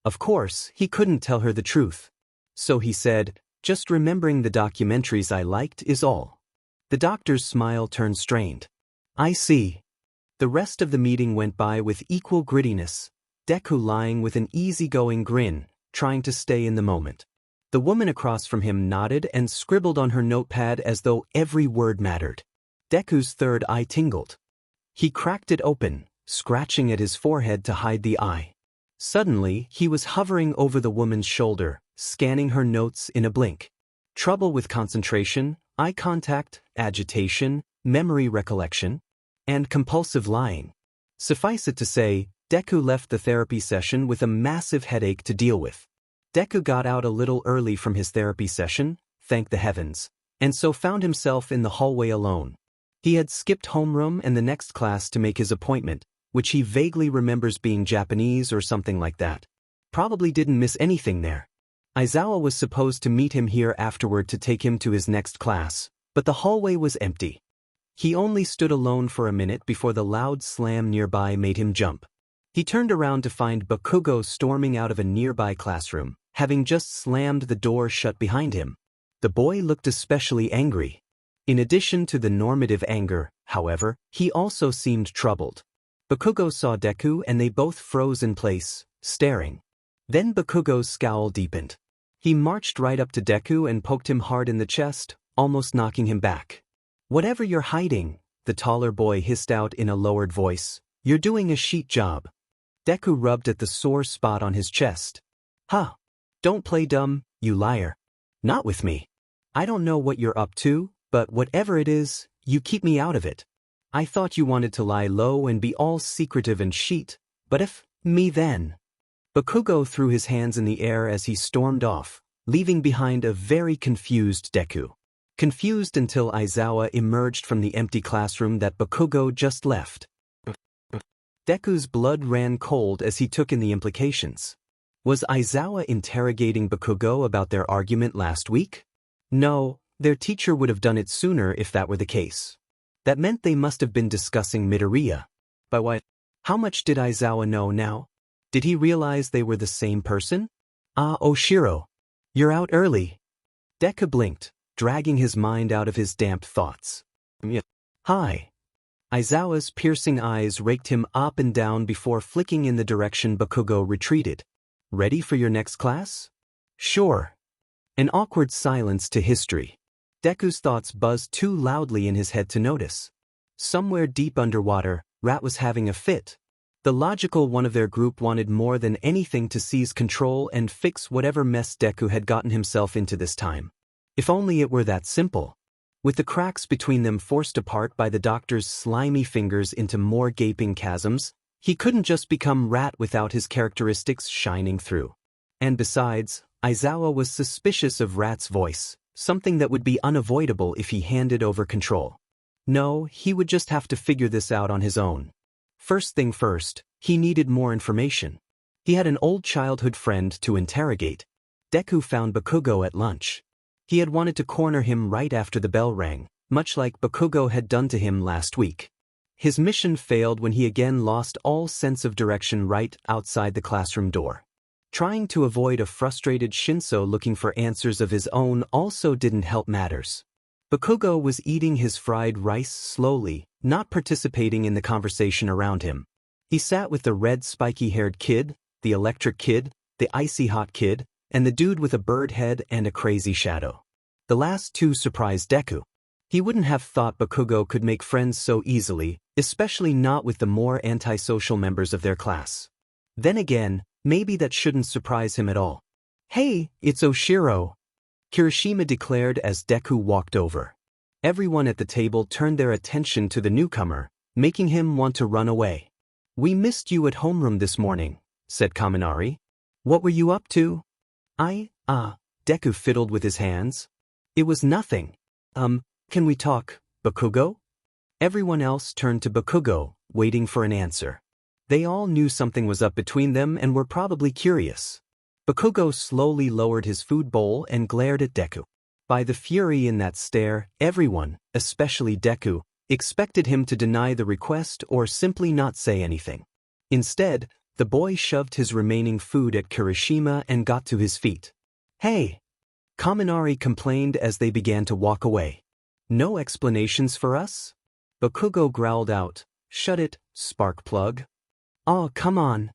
Of course, he couldn't tell her the truth. So he said, just remembering the documentaries I liked is all. The doctor's smile turned strained. I see. The rest of the meeting went by with equal grittiness, Deku lying with an easygoing grin, trying to stay in the moment. The woman across from him nodded and scribbled on her notepad as though every word mattered. Deku's third eye tingled. He cracked it open, scratching at his forehead to hide the eye. Suddenly, he was hovering over the woman's shoulder, scanning her notes in a blink. Trouble with concentration, eye contact, agitation, memory recollection, and compulsive lying. Suffice it to say, Deku left the therapy session with a massive headache to deal with. Deku got out a little early from his therapy session, thank the heavens, and so found himself in the hallway alone. He had skipped homeroom and the next class to make his appointment, which he vaguely remembers being Japanese or something like that. Probably didn't miss anything there. Aizawa was supposed to meet him here afterward to take him to his next class, but the hallway was empty. He only stood alone for a minute before the loud slam nearby made him jump. He turned around to find Bakugo storming out of a nearby classroom, having just slammed the door shut behind him. The boy looked especially angry. In addition to the normative anger, however, he also seemed troubled. Bakugo saw Deku and they both froze in place, staring. Then Bakugo's scowl deepened. He marched right up to Deku and poked him hard in the chest, almost knocking him back. "Whatever you're hiding," the taller boy hissed out in a lowered voice, "you're doing a sheet job." Deku rubbed at the sore spot on his chest. "Huh. Don't play dumb, you liar. Not with me. I don't know what you're up to, but whatever it is, you keep me out of it. I thought you wanted to lie low and be all secretive and sheet, but if me then." Bakugo threw his hands in the air as he stormed off, leaving behind a very confused Deku. Confused until Aizawa emerged from the empty classroom that Bakugo just left. Deku's blood ran cold as he took in the implications. Was Aizawa interrogating Bakugo about their argument last week? No, their teacher would have done it sooner if that were the case. That meant they must have been discussing Midoriya. But what? How much did Aizawa know now? Did he realize they were the same person? "Ah, Oshiro. You're out early." Deku blinked, dragging his mind out of his damp thoughts. "Hi." Aizawa's piercing eyes raked him up and down before flicking in the direction Bakugo retreated. "Ready for your next class?" "Sure." An awkward silence to history. Deku's thoughts buzzed too loudly in his head to notice. Somewhere deep underwater, Rat was having a fit. The logical one of their group wanted more than anything to seize control and fix whatever mess Deku had gotten himself into this time. If only it were that simple. With the cracks between them forced apart by the doctor's slimy fingers into more gaping chasms, he couldn't just become Rat without his characteristics shining through. And besides, Aizawa was suspicious of Rat's voice, something that would be unavoidable if he handed over control. No, he would just have to figure this out on his own. First thing first, he needed more information. He had an old childhood friend to interrogate. Deku found Bakugo at lunch. He had wanted to corner him right after the bell rang, much like Bakugo had done to him last week. His mission failed when he again lost all sense of direction right outside the classroom door. Trying to avoid a frustrated Shinso looking for answers of his own also didn't help matters. Bakugo was eating his fried rice slowly, not participating in the conversation around him. He sat with the red spiky-haired kid, the electric kid, the icy hot kid, and the dude with a bird head and a crazy shadow. The last two surprised Deku. He wouldn't have thought Bakugo could make friends so easily, especially not with the more antisocial members of their class. Then again, maybe that shouldn't surprise him at all. "Hey, it's Oshiro," Kirishima declared as Deku walked over. Everyone at the table turned their attention to the newcomer, making him want to run away. "We missed you at homeroom this morning," said Kaminari. "What were you up to?" Deku fiddled with his hands. "It was nothing. Can we talk, Bakugo?" Everyone else turned to Bakugo, waiting for an answer. They all knew something was up between them and were probably curious. Bakugo slowly lowered his food bowl and glared at Deku. By the fury in that stare, everyone, especially Deku, expected him to deny the request or simply not say anything. Instead, the boy shoved his remaining food at Kirishima and got to his feet. "Hey!" Kaminari complained as they began to walk away. "No explanations for us?" Bakugo growled out, "Shut it, spark plug." "Oh, come on."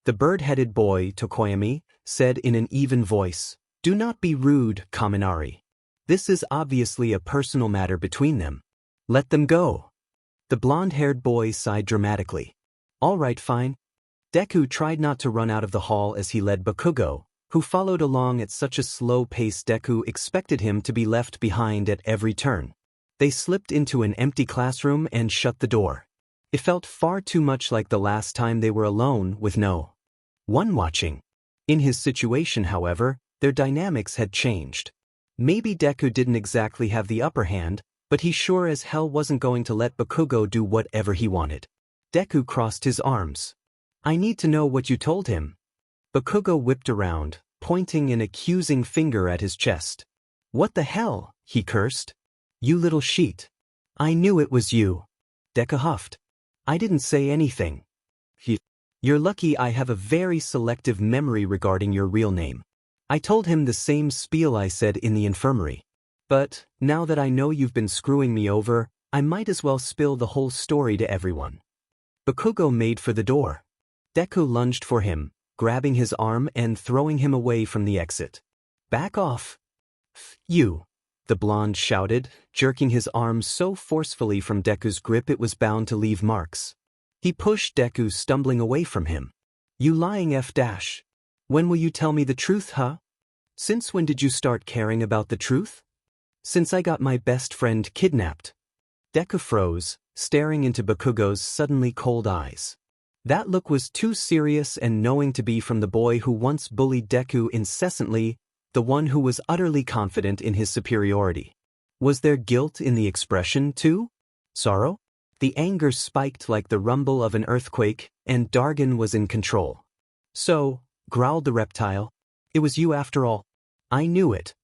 The bird-headed boy, Tokoyami, said in an even voice, Do not be rude, Kaminari. This is obviously a personal matter between them. Let them go. The blonde-haired boy sighed dramatically. All right, fine. Deku tried not to run out of the hall as he led Bakugo, who followed along at such a slow pace Deku expected him to be left behind at every turn. They slipped into an empty classroom and shut the door. It felt far too much like the last time they were alone with no one watching. In his situation, however, their dynamics had changed. Maybe Deku didn't exactly have the upper hand, but he sure as hell wasn't going to let Bakugo do whatever he wanted. Deku crossed his arms. I need to know what you told him. Bakugo whipped around, pointing an accusing finger at his chest. What the hell, he cursed. You little sheet. I knew it was you. Deku huffed. I didn't say anything. You're lucky I have a very selective memory regarding your real name. I told him the same spiel I said in the infirmary. But, now that I know you've been screwing me over, I might as well spill the whole story to everyone. Bakugo made for the door. Deku lunged for him, grabbing his arm and throwing him away from the exit. Back off. You, the blonde shouted, jerking his arm so forcefully from Deku's grip it was bound to leave marks. He pushed Deku, stumbling away from him. You lying F-dash. When will you tell me the truth, huh? Since when did you start caring about the truth? Since I got my best friend kidnapped. Deku froze, staring into Bakugo's suddenly cold eyes. That look was too serious and knowing to be from the boy who once bullied Deku incessantly, the one who was utterly confident in his superiority. Was there guilt in the expression, too? Sorrow? The anger spiked like the rumble of an earthquake, and Dargan was in control. So, growled the reptile, it was you after all. I knew it.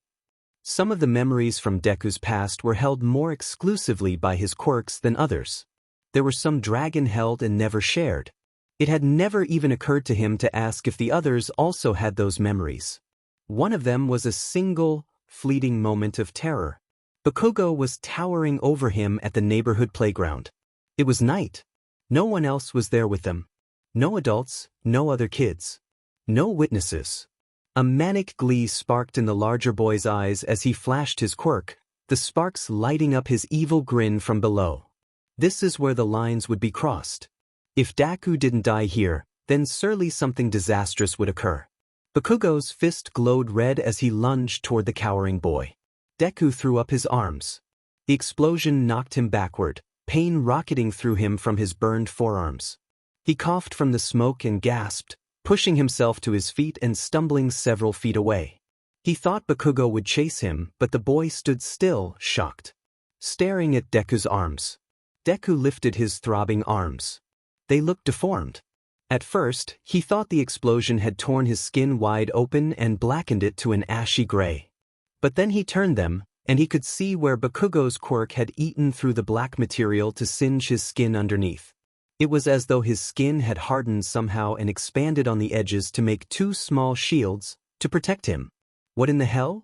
Some of the memories from Deku's past were held more exclusively by his quirks than others. There were some Dragon held and never shared. It had never even occurred to him to ask if the others also had those memories. One of them was a single, fleeting moment of terror. Bakugo was towering over him at the neighborhood playground. It was night. No one else was there with them. No adults, no other kids. No witnesses. A manic glee sparked in the larger boy's eyes as he flashed his quirk, the sparks lighting up his evil grin from below. This is where the lines would be crossed. If Deku didn't die here, then surely something disastrous would occur. Bakugo's fist glowed red as he lunged toward the cowering boy. Deku threw up his arms. The explosion knocked him backward, pain rocketing through him from his burned forearms. He coughed from the smoke and gasped, pushing himself to his feet and stumbling several feet away. He thought Bakugo would chase him, but the boy stood still, shocked, staring at Deku's arms. Deku lifted his throbbing arms. They looked deformed. At first, he thought the explosion had torn his skin wide open and blackened it to an ashy gray. But then he turned them, and he could see where Bakugo's quirk had eaten through the black material to singe his skin underneath. It was as though his skin had hardened somehow and expanded on the edges to make two small shields to protect him. What in the hell?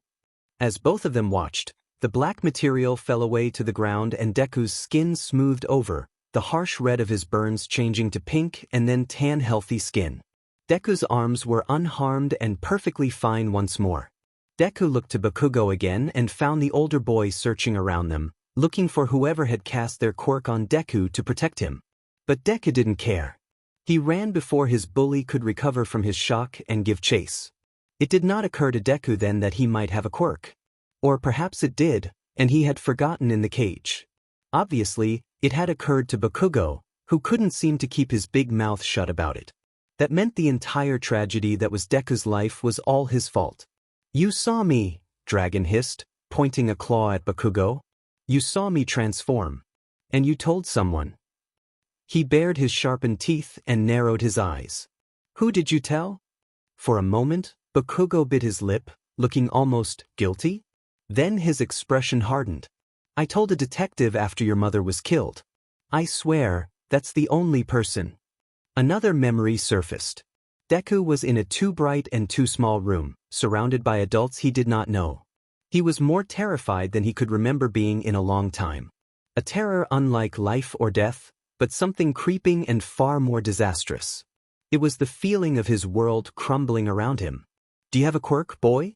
As both of them watched, the black material fell away to the ground and Deku's skin smoothed over, the harsh red of his burns changing to pink and then tan healthy skin. Deku's arms were unharmed and perfectly fine once more. Deku looked to Bakugo again and found the older boy searching around them, looking for whoever had cast their quirk on Deku to protect him. But Deku didn't care. He ran before his bully could recover from his shock and give chase. It did not occur to Deku then that he might have a quirk. Or perhaps it did, and he had forgotten in the cage. Obviously, it had occurred to Bakugo, who couldn't seem to keep his big mouth shut about it. That meant the entire tragedy that was Deku's life was all his fault. You saw me, Dragon hissed, pointing a claw at Bakugo. You saw me transform. And you told someone. He bared his sharpened teeth and narrowed his eyes. Who did you tell? For a moment, Bakugo bit his lip, looking almost guilty. Then his expression hardened. I told a detective after your mother was killed. I swear, that's the only person. Another memory surfaced. Deku was in a too bright and too small room, surrounded by adults he did not know. He was more terrified than he could remember being in a long time. A terror unlike life or death, but something creeping and far more disastrous. It was the feeling of his world crumbling around him. Do you have a quirk, boy?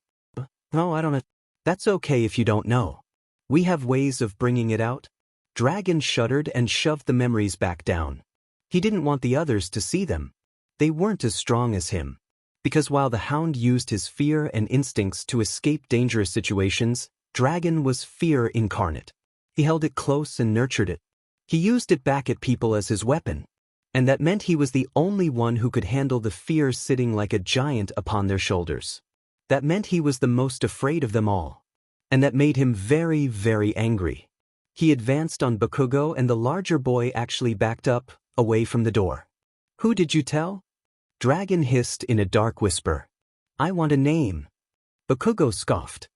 Oh, I don't know. That's okay if you don't know. We have ways of bringing it out. Dragon shuddered and shoved the memories back down. He didn't want the others to see them. They weren't as strong as him. Because while the hound used his fear and instincts to escape dangerous situations, Dragon was fear incarnate. He held it close and nurtured it. He used it back at people as his weapon. And that meant he was the only one who could handle the fear sitting like a giant upon their shoulders. That meant he was the most afraid of them all. And that made him very, very angry. He advanced on Bakugo and the larger boy actually backed up, away from the door. Who did you tell? Dragon hissed in a dark whisper. I want a name. Bakugo scoffed.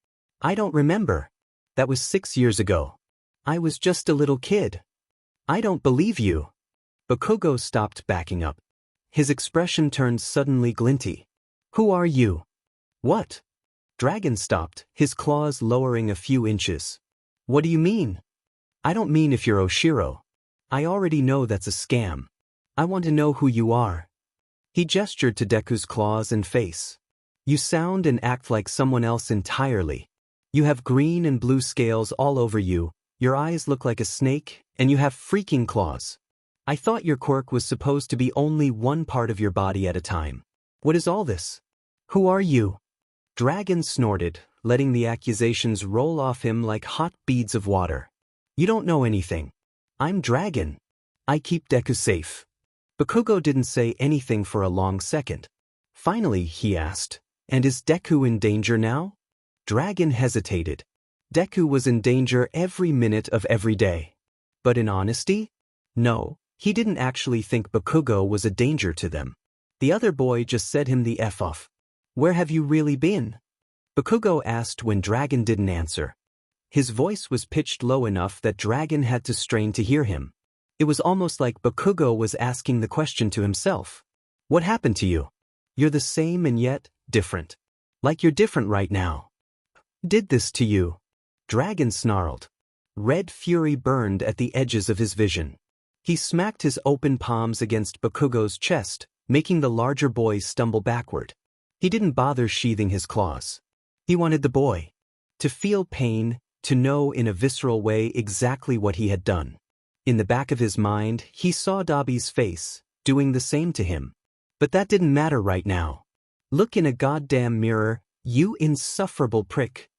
I don't remember. That was 6 years ago. I was just a little kid. I don't believe you. Bakugo stopped backing up. His expression turned suddenly glinty. Who are you? What? Dragon stopped, his claws lowering a few inches. What do you mean? I don't mean if you're Oshiro. I already know that's a scam. I want to know who you are. He gestured to Deku's claws and face. You sound and act like someone else entirely. You have green and blue scales all over you, your eyes look like a snake, and you have freaking claws. I thought your quirk was supposed to be only one part of your body at a time. What is all this? Who are you? Dragon snorted, letting the accusations roll off him like hot beads of water. You don't know anything. I'm Dragon. I keep Deku safe. Bakugo didn't say anything for a long second. Finally, he asked, and is Deku in danger now? Dragon hesitated. Deku was in danger every minute of every day. But in honesty? No, he didn't actually think Bakugo was a danger to them. The other boy just said him the F off. Where have you really been? Bakugo asked when Dragon didn't answer. His voice was pitched low enough that Dragon had to strain to hear him. It was almost like Bakugo was asking the question to himself. What happened to you? You're the same and yet different. Like you're different right now. Did this to you? Dragon snarled. Red fury burned at the edges of his vision. He smacked his open palms against Bakugo's chest, making the larger boy stumble backward. He didn't bother sheathing his claws. He wanted the boy to feel pain, to know in a visceral way exactly what he had done. In the back of his mind, he saw Dabi's face, doing the same to him. But that didn't matter right now. Look in a goddamn mirror, you insufferable prick.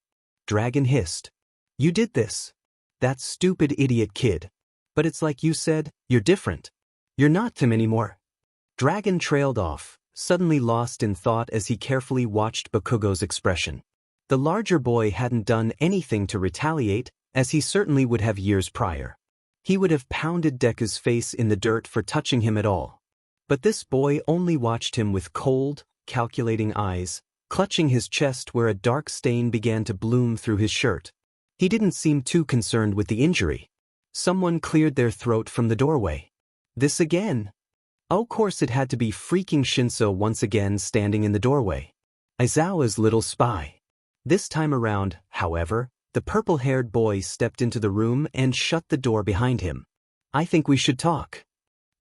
Dragon hissed. You did this. That stupid idiot kid. But it's like you said, you're different. You're not him anymore. Dragon trailed off, suddenly lost in thought as he carefully watched Bakugo's expression. The larger boy hadn't done anything to retaliate, as he certainly would have years prior. He would have pounded Deku's face in the dirt for touching him at all. But this boy only watched him with cold, calculating eyes, clutching his chest where a dark stain began to bloom through his shirt. He didn't seem too concerned with the injury. Someone cleared their throat from the doorway. This again? Of course it had to be freaking Shinso once again standing in the doorway. Aizawa's little spy. This time around, however, the purple-haired boy stepped into the room and shut the door behind him. I think we should talk.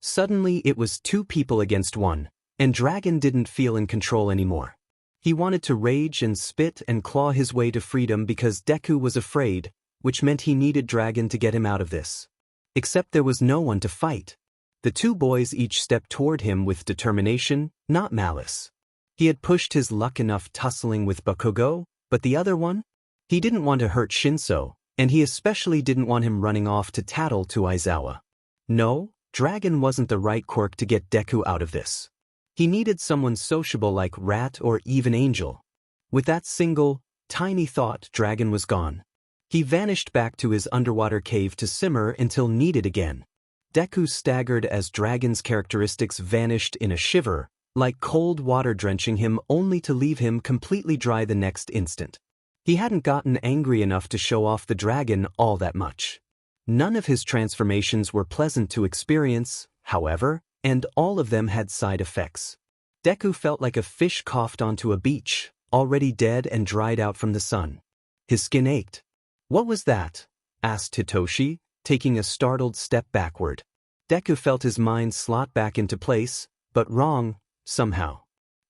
Suddenly it was 2 people against 1, and Dragon didn't feel in control anymore. He wanted to rage and spit and claw his way to freedom because Deku was afraid, which meant he needed Dragon to get him out of this. Except there was no one to fight. The 2 boys each stepped toward him with determination, not malice. He had pushed his luck enough tussling with Bakugo, but the other one? He didn't want to hurt Shinso, and he especially didn't want him running off to tattle to Aizawa. No, Dragon wasn't the right quirk to get Deku out of this. He needed someone sociable like Rat or even Angel. With that single, tiny thought, Dragon was gone. He vanished back to his underwater cave to simmer until needed again. Deku staggered as Dragon's characteristics vanished in a shiver, like cold water drenching him only to leave him completely dry the next instant. He hadn't gotten angry enough to show off the dragon all that much. None of his transformations were pleasant to experience, however, and all of them had side effects. Deku felt like a fish coughed onto a beach, already dead and dried out from the sun. His skin ached. What was that? Asked Hitoshi, taking a startled step backward. Deku felt his mind slot back into place, but wrong, somehow.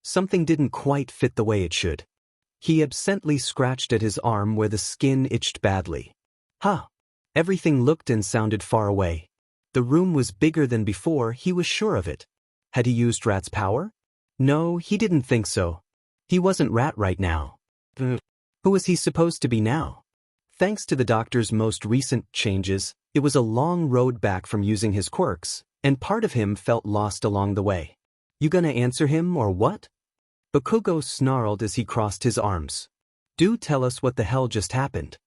Something didn't quite fit the way it should. He absently scratched at his arm where the skin itched badly. Huh. Everything looked and sounded far away. The room was bigger than before, he was sure of it. Had he used Rat's power? No, he didn't think so. He wasn't Rat right now. Who was he supposed to be now? Thanks to the doctor's most recent changes, it was a long road back from using his quirks, and part of him felt lost along the way. You gonna answer him or what? Bakugo snarled as he crossed his arms. Do tell us what the hell just happened.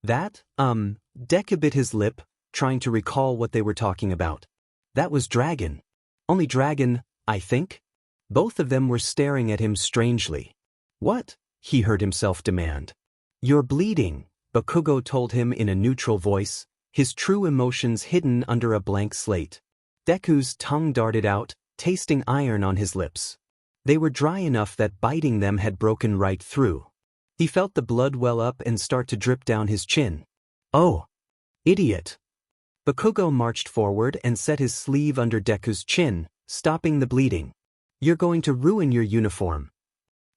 That, Deku bit his lip, trying to recall what they were talking about. That was Dragon. Only Dragon, I think? Both of them were staring at him strangely. What? He heard himself demand. You're bleeding, Bakugo told him in a neutral voice, his true emotions hidden under a blank slate. Deku's tongue darted out, tasting iron on his lips. They were dry enough that biting them had broken right through. He felt the blood well up and start to drip down his chin. Oh! Idiot! Bakugo marched forward and set his sleeve under Deku's chin, stopping the bleeding. You're going to ruin your uniform.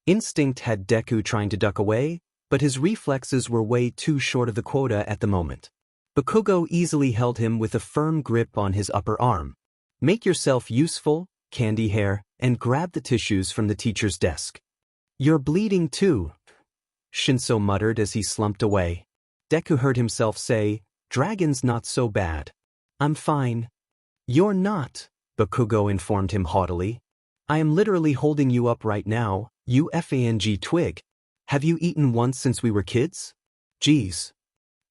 Instinct had Deku trying to duck away, but his reflexes were way too short of the quota at the moment. Bakugo easily held him with a firm grip on his upper arm. Make yourself useful, candy hair, and grab the tissues from the teacher's desk. You're bleeding too, Shinso muttered as he slumped away. Deku heard himself say, Dragon's not so bad. I'm fine. You're not, Bakugo informed him haughtily. I am literally holding you up right now, you fang twig. Have you eaten once since we were kids? Geez.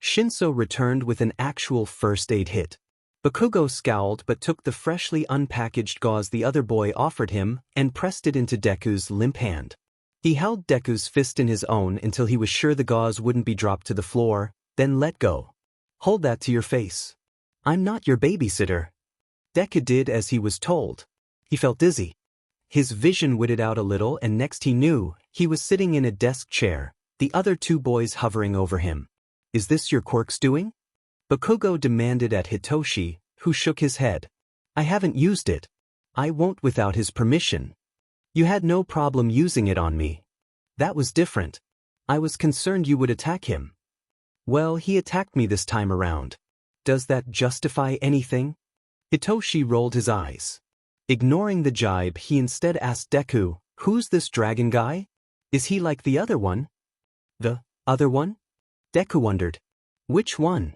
Shinso returned with an actual first aid hit. Bakugo scowled but took the freshly unpackaged gauze the other boy offered him and pressed it into Deku's limp hand. He held Deku's fist in his own until he was sure the gauze wouldn't be dropped to the floor, then let go. Hold that to your face. I'm not your babysitter. Deku did as he was told. He felt dizzy. His vision widded out a little and next he knew, he was sitting in a desk chair, the other two boys hovering over him. Is this your quirk's doing? Bakugo demanded at Hitoshi, who shook his head. I haven't used it. I won't without his permission. You had no problem using it on me. That was different. I was concerned you would attack him. Well, he attacked me this time around. Does that justify anything? Hitoshi rolled his eyes. Ignoring the jibe, he instead asked Deku, who's this dragon guy? Is he like the other one? The other one? Deku wondered. Which one?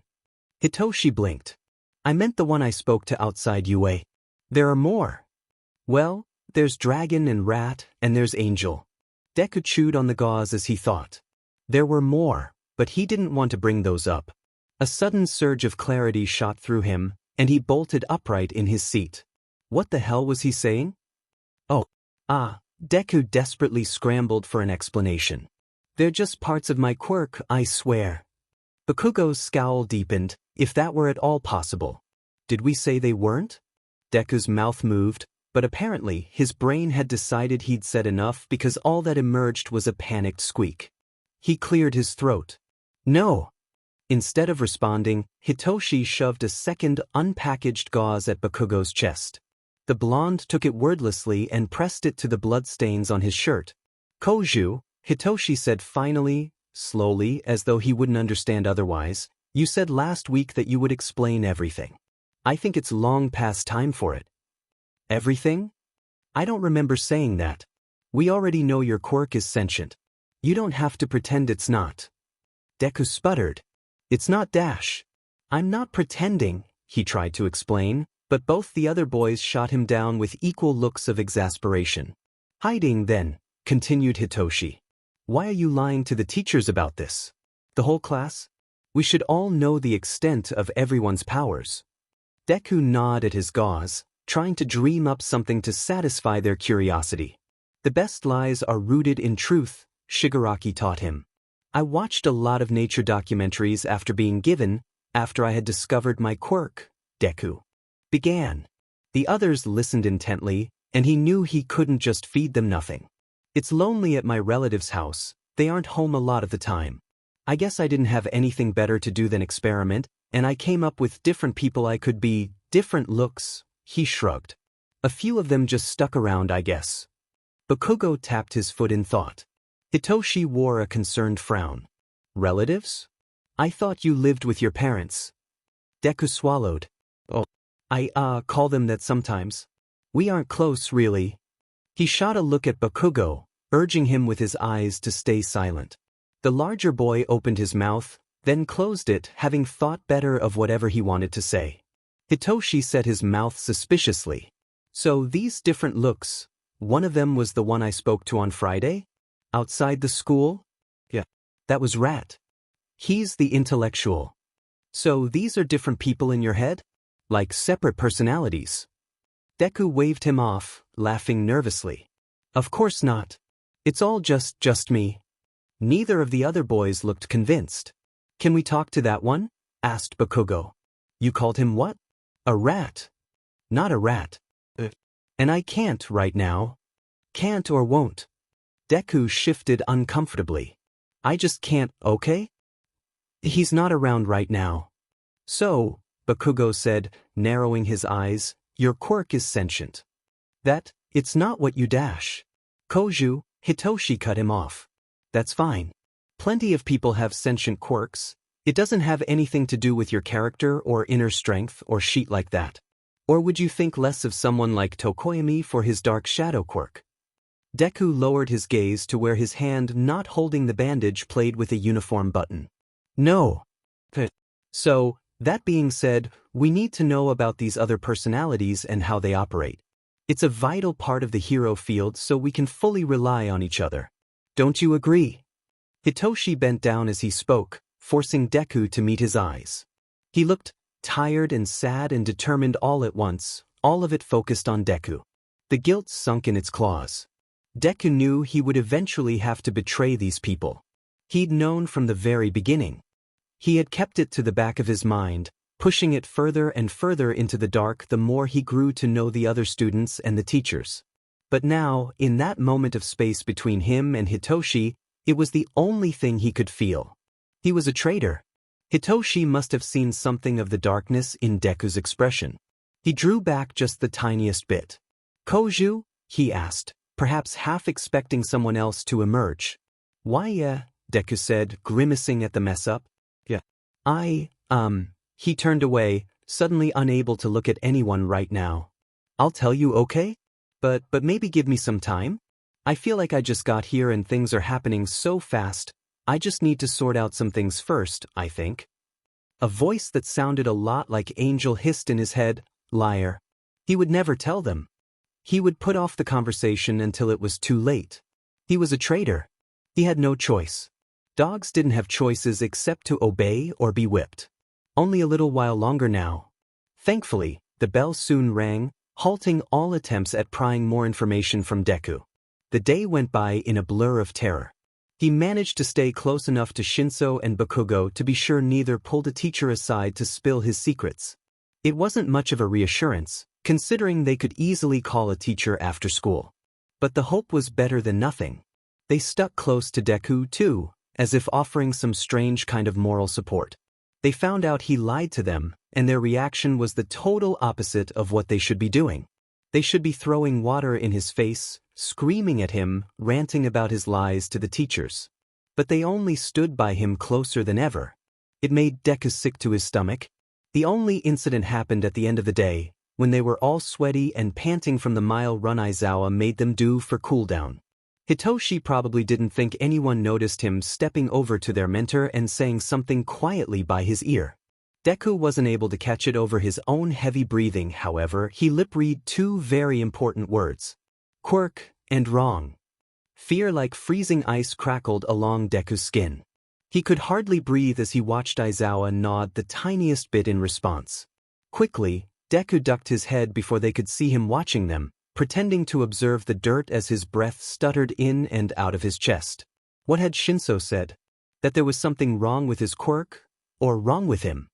Hitoshi blinked. I meant the one I spoke to outside UA. There are more. Well, there's Dragon and Rat, and there's Angel. Deku chewed on the gauze as he thought. There were more, but he didn't want to bring those up. A sudden surge of clarity shot through him, and he bolted upright in his seat. What the hell was he saying? Oh, Deku desperately scrambled for an explanation. They're just parts of my quirk, I swear. Bakugo's scowl deepened, if that were at all possible. Did we say they weren't? Deku's mouth moved, but apparently his brain had decided he'd said enough because all that emerged was a panicked squeak. He cleared his throat. No. Instead of responding, Hitoshi shoved a second unpackaged gauze at Bakugo's chest. The blonde took it wordlessly and pressed it to the bloodstains on his shirt. Koju, Hitoshi said finally, slowly, as though he wouldn't understand otherwise, you said last week that you would explain everything. I think it's long past time for it. Everything? I don't remember saying that. We already know your quirk is sentient. You don't have to pretend it's not. Deku sputtered. It's not dash. I'm not pretending, he tried to explain, but both the other boys shot him down with equal looks of exasperation. Hiding then, continued Hitoshi. Why are you lying to the teachers about this? The whole class? We should all know the extent of everyone's powers. Deku gnawed at his gauze, trying to dream up something to satisfy their curiosity. The best lies are rooted in truth, Shigaraki taught him. I watched a lot of nature documentaries after I had discovered my quirk, Deku began. The others listened intently, and he knew he couldn't just feed them nothing. It's lonely at my relative's house, they aren't home a lot of the time. I guess I didn't have anything better to do than experiment, and I came up with different people I could be, different looks, he shrugged. A few of them just stuck around, I guess. Bakugo tapped his foot in thought. Hitoshi wore a concerned frown. Relatives? I thought you lived with your parents. Deku swallowed. Oh, I call them that sometimes. We aren't close, really. He shot a look at Bakugo, urging him with his eyes to stay silent. The larger boy opened his mouth, then closed it, having thought better of whatever he wanted to say. Hitoshi set his mouth suspiciously. So these different looks, one of them was the one I spoke to on Friday? Outside the school? Yeah. That was Rat. He's the intellectual. So these are different people in your head? Like separate personalities? Deku waved him off, laughing nervously. Of course not. It's all just me. Neither of the other boys looked convinced. Can we talk to that one? Asked Bakugo. You called him what? A rat. Not a rat. And I can't right now. Can't or won't. Deku shifted uncomfortably. I just can't, okay? He's not around right now. So, Bakugo said, narrowing his eyes, your quirk is sentient. That, it's not what you dash. Koju, Hitoshi cut him off. That's fine. Plenty of people have sentient quirks. It doesn't have anything to do with your character or inner strength or shit like that. Or would you think less of someone like Tokoyami for his dark shadow quirk? Deku lowered his gaze to where his hand not holding the bandage played with a uniform button. No. So, that being said, we need to know about these other personalities and how they operate. It's a vital part of the hero field so we can fully rely on each other. Don't you agree? Hitoshi bent down as he spoke, forcing Deku to meet his eyes. He looked tired and sad and determined all at once, all of it focused on Deku. The guilt sunk in its claws. Deku knew he would eventually have to betray these people. He'd known from the very beginning. He had kept it to the back of his mind, pushing it further and further into the dark the more he grew to know the other students and the teachers. But now, in that moment of space between him and Hitoshi, it was the only thing he could feel. He was a traitor. Hitoshi must have seen something of the darkness in Deku's expression. He drew back just the tiniest bit. Koju? He asked, perhaps half expecting someone else to emerge. Why, Deku said, grimacing at the mess-up. Yeah. He turned away, suddenly unable to look at anyone right now. I'll tell you, okay? But maybe give me some time? I feel like I just got here and things are happening so fast, I just need to sort out some things first, I think. A voice that sounded a lot like Angel hissed in his head, liar. He would never tell them. He would put off the conversation until it was too late. He was a traitor. He had no choice. Dogs didn't have choices except to obey or be whipped. Only a little while longer now. Thankfully, the bell soon rang, halting all attempts at prying more information from Deku. The day went by in a blur of terror. He managed to stay close enough to Shinso and Bakugo to be sure neither pulled a teacher aside to spill his secrets. It wasn't much of a reassurance, considering they could easily call a teacher after school. But the hope was better than nothing. They stuck close to Deku, too, as if offering some strange kind of moral support. They found out he lied to them, and their reaction was the total opposite of what they should be doing. They should be throwing water in his face, screaming at him, ranting about his lies to the teachers. But they only stood by him closer than ever. It made Deku sick to his stomach. The only incident happened at the end of the day, when they were all sweaty and panting from the mile run Aizawa made them do for cooldown. Hitoshi probably didn't think anyone noticed him stepping over to their mentor and saying something quietly by his ear. Deku wasn't able to catch it over his own heavy breathing, however, he lip-read two very important words. Quirk and wrong. Fear like freezing ice crackled along Deku's skin. He could hardly breathe as he watched Aizawa nod the tiniest bit in response. Quickly, Deku ducked his head before they could see him watching them, pretending to observe the dirt as his breath stuttered in and out of his chest. What had Shinso said? That there was something wrong with his quirk? Or wrong with him?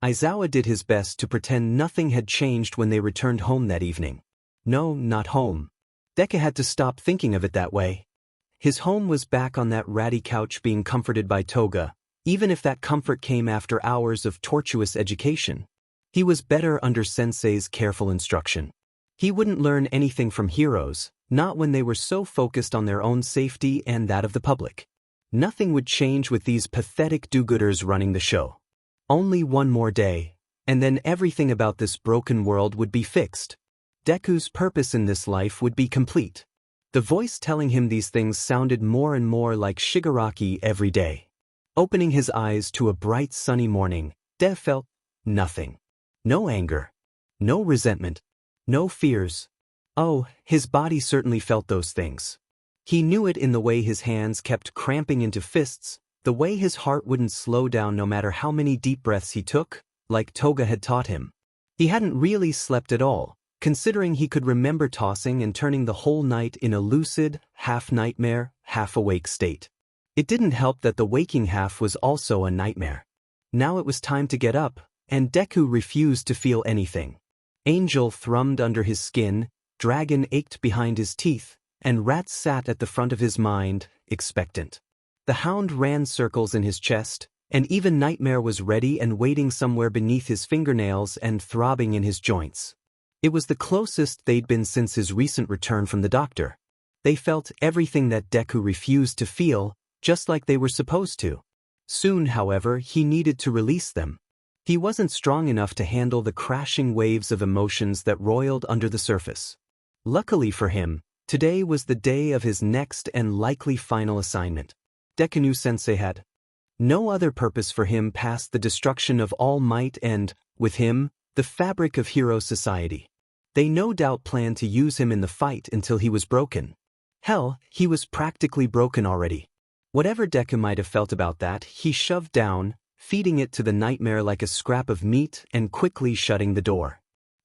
Aizawa did his best to pretend nothing had changed when they returned home that evening. No, not home. Deku had to stop thinking of it that way. His home was back on that ratty couch being comforted by Toga, even if that comfort came after hours of tortuous education. He was better under Sensei's careful instruction. He wouldn't learn anything from heroes, Not when they were so focused on their own safety and that of the public. Nothing would change with these pathetic do-gooders running the show. Only one more day, and then everything about this broken world would be fixed. Deku's purpose in this life would be complete. The voice telling him these things sounded more and more like Shigaraki every day. Opening his eyes to a bright sunny morning, Dev felt nothing. No anger. No resentment. No fears. Oh, his body certainly felt those things. He knew it in the way his hands kept cramping into fists, the way his heart wouldn't slow down no matter how many deep breaths he took, like Toga had taught him. He hadn't really slept at all, considering he could remember tossing and turning the whole night in a lucid, half-nightmare, half-awake state. It didn't help that the waking half was also a nightmare. Now it was time to get up, and Deku refused to feel anything. Angel thrummed under his skin, Dragon ached behind his teeth, and Rat sat at the front of his mind, expectant. The Hound ran circles in his chest, and even Nightmare was ready and waiting somewhere beneath his fingernails and throbbing in his joints. It was the closest they'd been since his recent return from the doctor. They felt everything that Deku refused to feel, just like they were supposed to. Soon, however, he needed to release them. He wasn't strong enough to handle the crashing waves of emotions that roiled under the surface. Luckily for him, today was the day of his next and likely final assignment. Deku knew Sensei had no other purpose for him past the destruction of All Might and, with him, the fabric of Hero Society. They no doubt planned to use him in the fight until he was broken. Hell, he was practically broken already. Whatever Deku might have felt about that, he shoved down, feeding it to the nightmare like a scrap of meat and quickly shutting the door.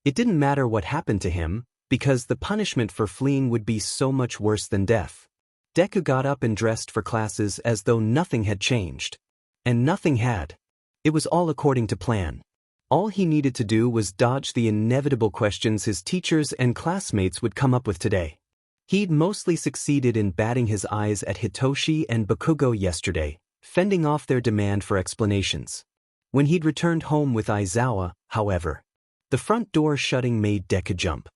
It didn't matter what happened to him, because the punishment for fleeing would be so much worse than death. Deku got up and dressed for classes as though nothing had changed. And nothing had. It was all according to plan. All he needed to do was dodge the inevitable questions his teachers and classmates would come up with today. He'd mostly succeeded in batting his eyes at Hitoshi and Bakugo yesterday, fending off their demand for explanations. When he'd returned home with Aizawa, however, the front door shutting made Deku jump.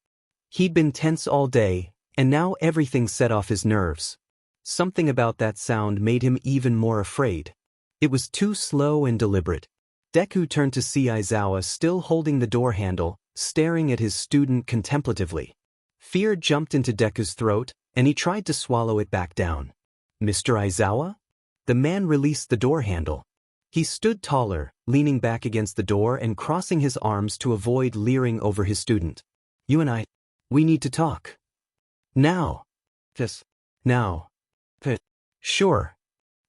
He'd been tense all day, and now everything set off his nerves. Something about that sound made him even more afraid. It was too slow and deliberate. Deku turned to see Aizawa still holding the door handle, staring at his student contemplatively. Fear jumped into Deku's throat, and he tried to swallow it back down. Mr. Aizawa? The man released the door handle. He stood taller, leaning back against the door and crossing his arms to avoid leering over his student. You and I, we need to talk. Now. Yes. Now. Sure.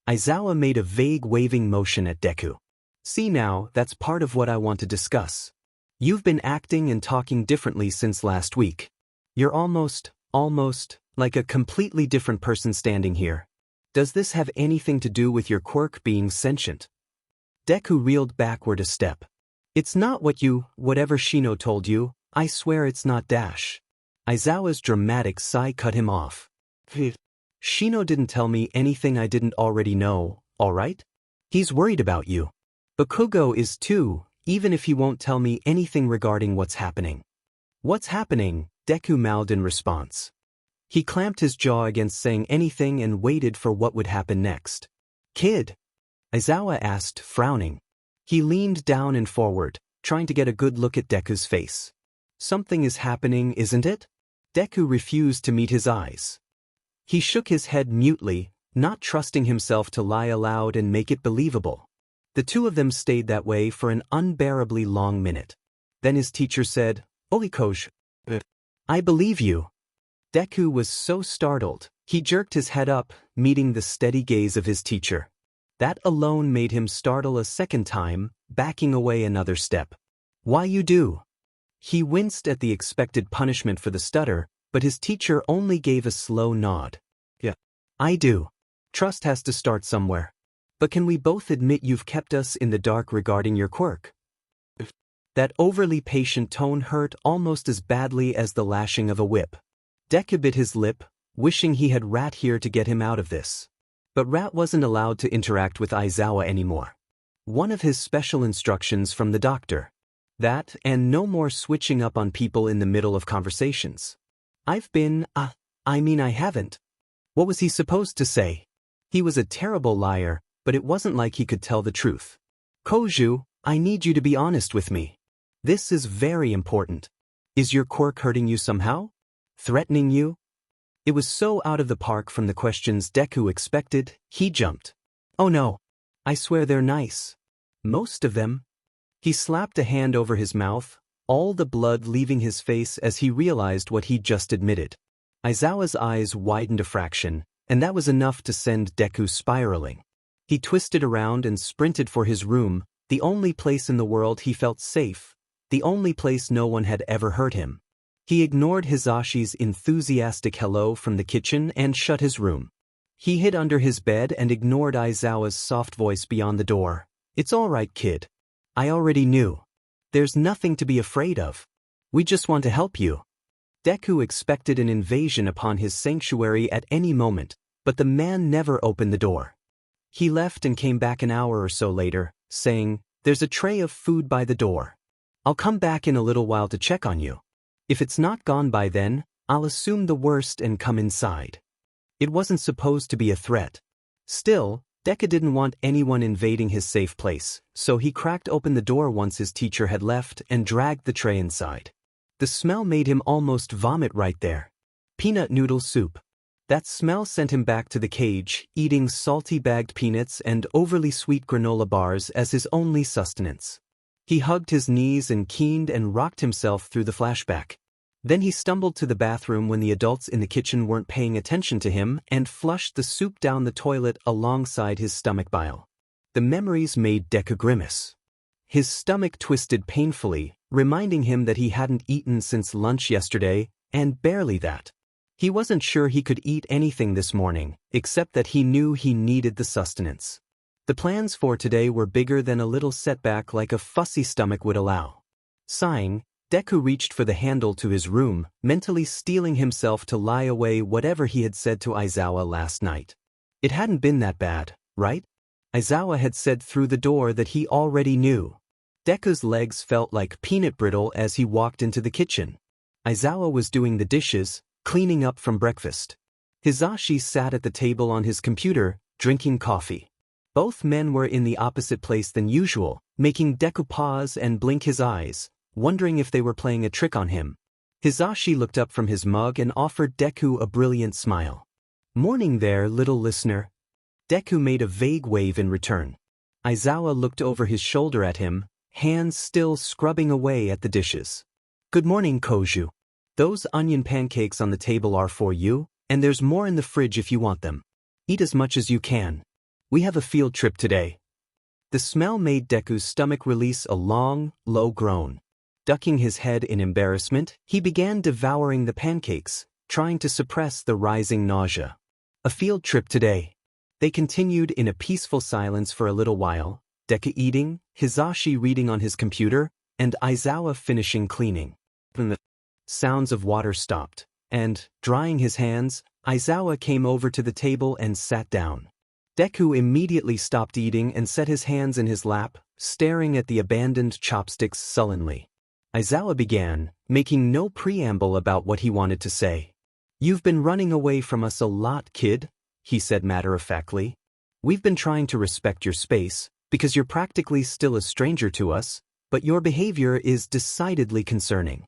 Aizawa made a vague waving motion at Deku. See now, that's part of what I want to discuss. You've been acting and talking differently since last week. You're almost, like a completely different person standing here. Does this have anything to do with your quirk being sentient? Deku reeled backward a step. It's not whatever Shino told you, I swear it's not dash. Aizawa's dramatic sigh cut him off. Shino didn't tell me anything I didn't already know, alright? He's worried about you. Bakugo is too, even if he won't tell me anything regarding what's happening. What's happening? Deku mouthed in response. He clamped his jaw against saying anything and waited for what would happen next. Kid? Aizawa asked, frowning. He leaned down and forward, trying to get a good look at Deku's face. Something is happening, isn't it? Deku refused to meet his eyes. He shook his head mutely, not trusting himself to lie aloud and make it believable. The two of them stayed that way for an unbearably long minute. Then his teacher said, Oikoj, I believe you. Deku was so startled, he jerked his head up, meeting the steady gaze of his teacher. That alone made him startle a second time, backing away another step. Why you do? He winced at the expected punishment for the stutter, but his teacher only gave a slow nod. Yeah, I do. Trust has to start somewhere. But can we both admit you've kept us in the dark regarding your quirk? That overly patient tone hurt almost as badly as the lashing of a whip. Deku bit his lip, wishing he had Rat here to get him out of this. But Rat wasn't allowed to interact with Aizawa anymore. One of his special instructions from the doctor. That, and no more switching up on people in the middle of conversations. I've been, I mean I haven't. What was he supposed to say? He was a terrible liar, but it wasn't like he could tell the truth. Koju, I need you to be honest with me. This is very important. Is your quirk hurting you somehow? Threatening you? It was so out of the park from the questions Deku expected, he jumped. Oh no. I swear they're nice. Most of them. He slapped a hand over his mouth, all the blood leaving his face as he realized what he'd just admitted. Aizawa's eyes widened a fraction, and that was enough to send Deku spiraling. He twisted around and sprinted for his room, the only place in the world he felt safe, the only place no one had ever hurt him. He ignored Hisashi's enthusiastic hello from the kitchen and shut his room. He hid under his bed and ignored Aizawa's soft voice beyond the door. It's all right, kid. I already knew. There's nothing to be afraid of. We just want to help you. Deku expected an invasion upon his sanctuary at any moment, but the man never opened the door. He left and came back an hour or so later, saying, "There's a tray of food by the door. I'll come back in a little while to check on you. If it's not gone by then, I'll assume the worst and come inside." It wasn't supposed to be a threat. Still, Deku didn't want anyone invading his safe place, so he cracked open the door once his teacher had left and dragged the tray inside. The smell made him almost vomit right there. Peanut noodle soup. That smell sent him back to the cage, eating salty bagged peanuts and overly sweet granola bars as his only sustenance. He hugged his knees and keened and rocked himself through the flashback. Then he stumbled to the bathroom when the adults in the kitchen weren't paying attention to him and flushed the soup down the toilet alongside his stomach bile. The memories made Deku grimace. His stomach twisted painfully, reminding him that he hadn't eaten since lunch yesterday, and barely that. He wasn't sure he could eat anything this morning, except that he knew he needed the sustenance. The plans for today were bigger than a little setback like a fussy stomach would allow. Sighing, Deku reached for the handle to his room, mentally steeling himself to lie away whatever he had said to Aizawa last night. It hadn't been that bad, right? Aizawa had said through the door that he already knew. Deku's legs felt like peanut brittle as he walked into the kitchen. Aizawa was doing the dishes, cleaning up from breakfast. Hisashi sat at the table on his computer, drinking coffee. Both men were in the opposite place than usual, making Deku pause and blink his eyes, wondering if they were playing a trick on him. Hisashi looked up from his mug and offered Deku a brilliant smile. "Morning there, little listener." Deku made a vague wave in return. Aizawa looked over his shoulder at him, hands still scrubbing away at the dishes. "Good morning, Koju. Those onion pancakes on the table are for you, and there's more in the fridge if you want them. Eat as much as you can. We have a field trip today." The smell made Deku's stomach release a long, low groan. Ducking his head in embarrassment, he began devouring the pancakes, trying to suppress the rising nausea. A field trip today. They continued in a peaceful silence for a little while, Deku eating, Hisashi reading on his computer, and Aizawa finishing cleaning. When the sounds of water stopped, and, drying his hands, Aizawa came over to the table and sat down. Deku immediately stopped eating and set his hands in his lap, staring at the abandoned chopsticks sullenly. Aizawa began, making no preamble about what he wanted to say. "You've been running away from us a lot, kid," he said matter-of-factly. "We've been trying to respect your space, because you're practically still a stranger to us, but your behavior is decidedly concerning."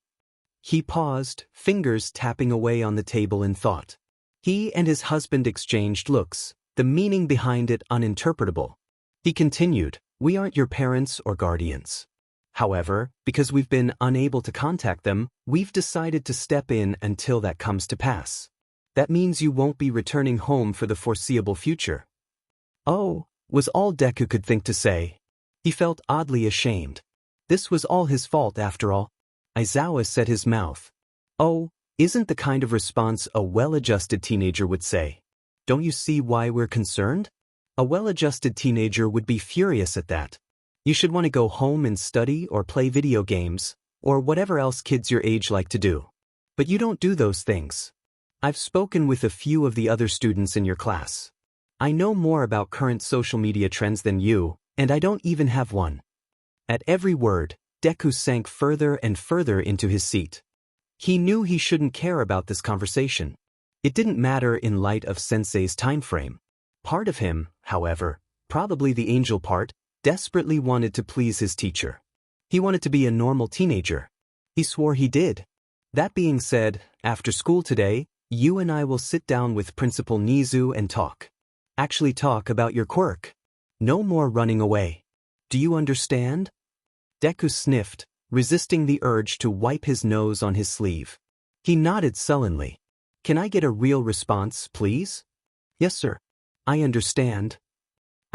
He paused, fingers tapping away on the table in thought. He and his husband exchanged looks, the meaning behind it uninterpretable. He continued, "We aren't your parents or guardians. However, because we've been unable to contact them, we've decided to step in until that comes to pass. That means you won't be returning home for the foreseeable future." "Oh," was all Deku could think to say. He felt oddly ashamed. This was all his fault after all. Aizawa set his mouth. "Oh, isn't the kind of response a well-adjusted teenager would say. Don't you see why we're concerned? A well-adjusted teenager would be furious at that. You should want to go home and study or play video games, or whatever else kids your age like to do. But you don't do those things. I've spoken with a few of the other students in your class. I know more about current social media trends than you, and I don't even have one." At every word, Deku sank further and further into his seat. He knew he shouldn't care about this conversation. It didn't matter in light of Sensei's time frame. Part of him, however, probably the angel part, desperately wanted to please his teacher. He wanted to be a normal teenager. He swore he did. That being said, after school today, you and I will sit down with Principal Nizu and talk. Actually talk about your quirk. No more running away. Do you understand? Deku sniffed, resisting the urge to wipe his nose on his sleeve. He nodded sullenly. Can I get a real response, please? Yes, sir. I understand.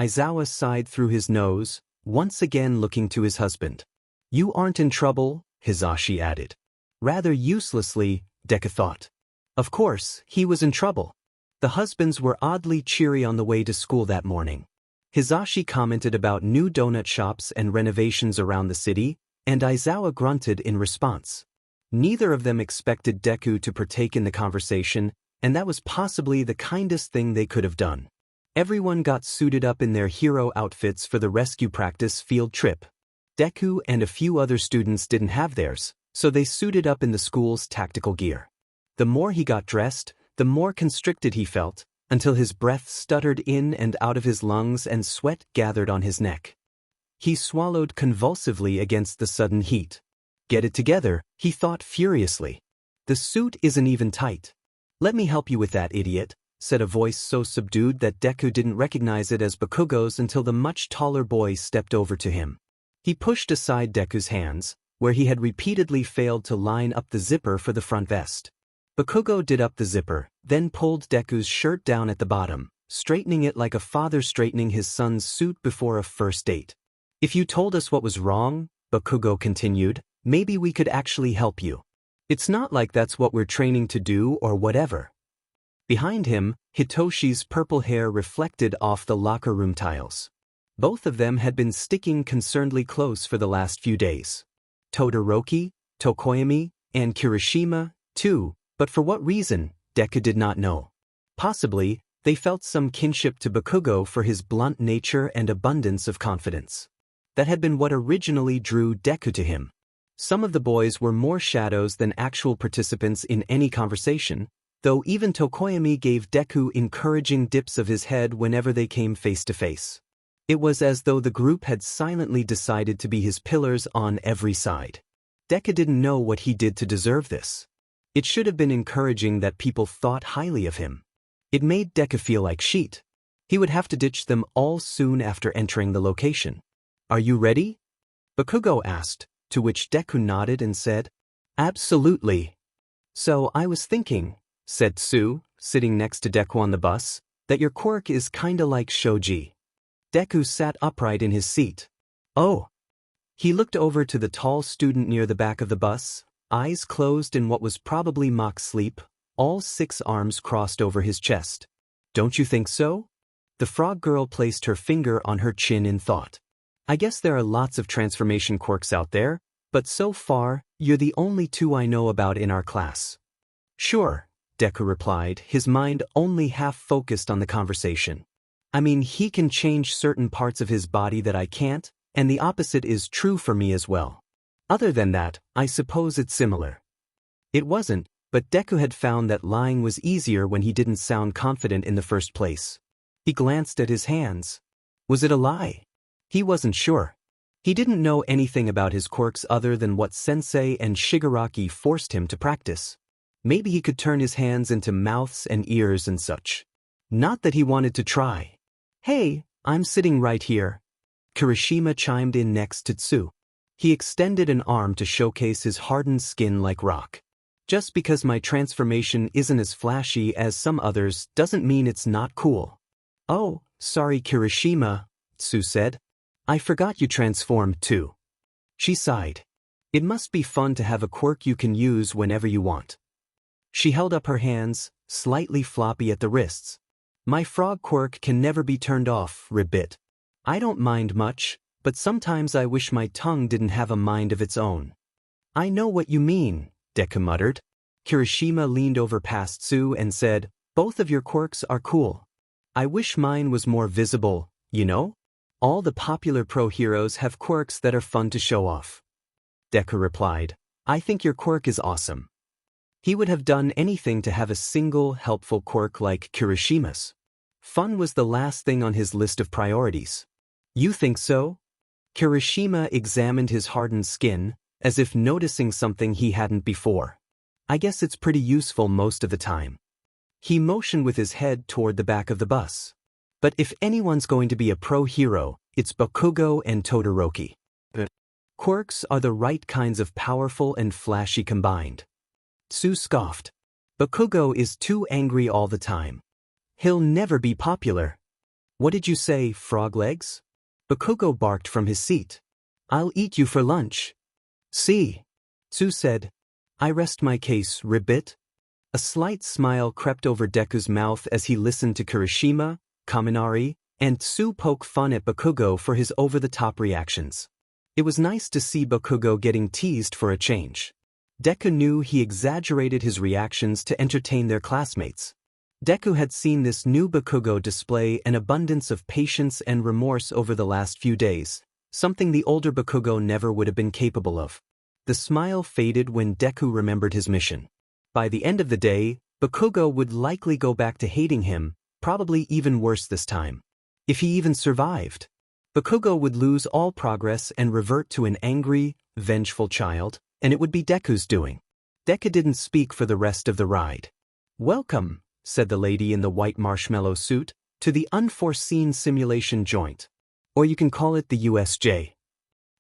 Aizawa sighed through his nose, once again looking to his husband. You aren't in trouble, Hisashi added. Rather uselessly, Deku thought. Of course, he was in trouble. The husbands were oddly cheery on the way to school that morning. Hisashi commented about new donut shops and renovations around the city, and Aizawa grunted in response. Neither of them expected Deku to partake in the conversation, and that was possibly the kindest thing they could have done. Everyone got suited up in their hero outfits for the rescue practice field trip. Deku and a few other students didn't have theirs, so they suited up in the school's tactical gear. The more he got dressed, the more constricted he felt, until his breath stuttered in and out of his lungs and sweat gathered on his neck. He swallowed convulsively against the sudden heat. Get it together, he thought furiously. The suit isn't even tight. Let me help you with that, idiot, said a voice so subdued that Deku didn't recognize it as Bakugo's until the much taller boy stepped over to him. He pushed aside Deku's hands, where he had repeatedly failed to line up the zipper for the front vest. Bakugo did up the zipper, then pulled Deku's shirt down at the bottom, straightening it like a father straightening his son's suit before a first date. If you told us what was wrong, Bakugo continued, maybe we could actually help you. It's not like that's what we're training to do or whatever. Behind him, Hitoshi's purple hair reflected off the locker room tiles. Both of them had been sticking concernedly close for the last few days. Todoroki, Tokoyami, and Kirishima, too, but for what reason, Deku did not know. Possibly, they felt some kinship to Bakugo for his blunt nature and abundance of confidence. That had been what originally drew Deku to him. Some of the boys were more shadows than actual participants in any conversation, though even Tokoyami gave Deku encouraging dips of his head whenever they came face to face. It was as though the group had silently decided to be his pillars on every side. Deku didn't know what he did to deserve this. It should have been encouraging that people thought highly of him. It made Deku feel like shit. He would have to ditch them all soon after entering the location. Are you ready? Bakugo asked, to which Deku nodded and said, Absolutely. So I was thinking, said Tsu, sitting next to Deku on the bus, that your quirk is kinda like Shoji. Deku sat upright in his seat. Oh. He looked over to the tall student near the back of the bus, eyes closed in what was probably mock sleep, all 6 arms crossed over his chest. Don't you think so? The frog girl placed her finger on her chin in thought. I guess there are lots of transformation quirks out there, but so far, you're the only 2 I know about in our class. Sure, Deku replied, his mind only half focused on the conversation. I mean, he can change certain parts of his body that I can't, and the opposite is true for me as well. Other than that, I suppose it's similar. It wasn't, but Deku had found that lying was easier when he didn't sound confident in the first place. He glanced at his hands. Was it a lie? He wasn't sure. He didn't know anything about his quirks other than what Sensei and Shigaraki forced him to practice. Maybe he could turn his hands into mouths and ears and such. Not that he wanted to try. Hey, I'm sitting right here. Kirishima chimed in next to Tsu. He extended an arm to showcase his hardened skin like rock. Just because my transformation isn't as flashy as some others doesn't mean it's not cool. Oh, sorry Kirishima, Tsu said. I forgot you transformed too. She sighed. It must be fun to have a quirk you can use whenever you want. She held up her hands, slightly floppy at the wrists. My frog quirk can never be turned off, ribbit. I don't mind much, but sometimes I wish my tongue didn't have a mind of its own. I know what you mean, Deku muttered. Kirishima leaned over past Tsu and said, both of your quirks are cool. I wish mine was more visible, you know? All the popular pro heroes have quirks that are fun to show off. Deku replied, I think your quirk is awesome. He would have done anything to have a single helpful quirk like Kirishima's. Fun was the last thing on his list of priorities. You think so? Kirishima examined his hardened skin, as if noticing something he hadn't before. I guess it's pretty useful most of the time. He motioned with his head toward the back of the bus. But if anyone's going to be a pro hero, it's Bakugo and Todoroki. Quirks are the right kinds of powerful and flashy combined. Tsu scoffed. Bakugo is too angry all the time. He'll never be popular. What did you say, frog legs? Bakugo barked from his seat. I'll eat you for lunch. See? Tsu said. I rest my case, ribbit. A slight smile crept over Deku's mouth as he listened to Kirishima, Kaminari, and Tsu poke fun at Bakugo for his over-the-top reactions. It was nice to see Bakugo getting teased for a change. Deku knew he exaggerated his reactions to entertain their classmates. Deku had seen this new Bakugo display an abundance of patience and remorse over the last few days, something the older Bakugo never would have been capable of. The smile faded when Deku remembered his mission. By the end of the day, Bakugo would likely go back to hating him, probably even worse this time. If he even survived, Bakugo would lose all progress and revert to an angry, vengeful child, and it would be Deku's doing. Deku didn't speak for the rest of the ride. Welcome, said the lady in the white marshmallow suit, to the unforeseen simulation joint. Or you can call it the USJ.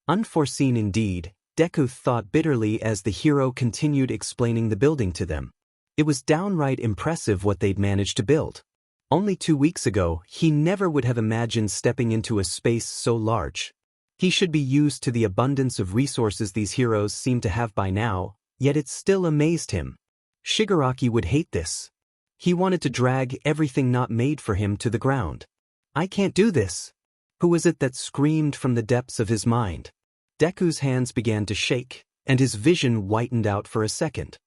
Unforeseen indeed, Deku thought bitterly as the hero continued explaining the building to them. It was downright impressive what they'd managed to build. Only 2 weeks ago, he never would have imagined stepping into a space so large. He should be used to the abundance of resources these heroes seem to have by now, yet it still amazed him. Shigaraki would hate this. He wanted to drag everything not made for him to the ground. I can't do this. Who was it that screamed from the depths of his mind? Deku's hands began to shake, and his vision whitened out for a second.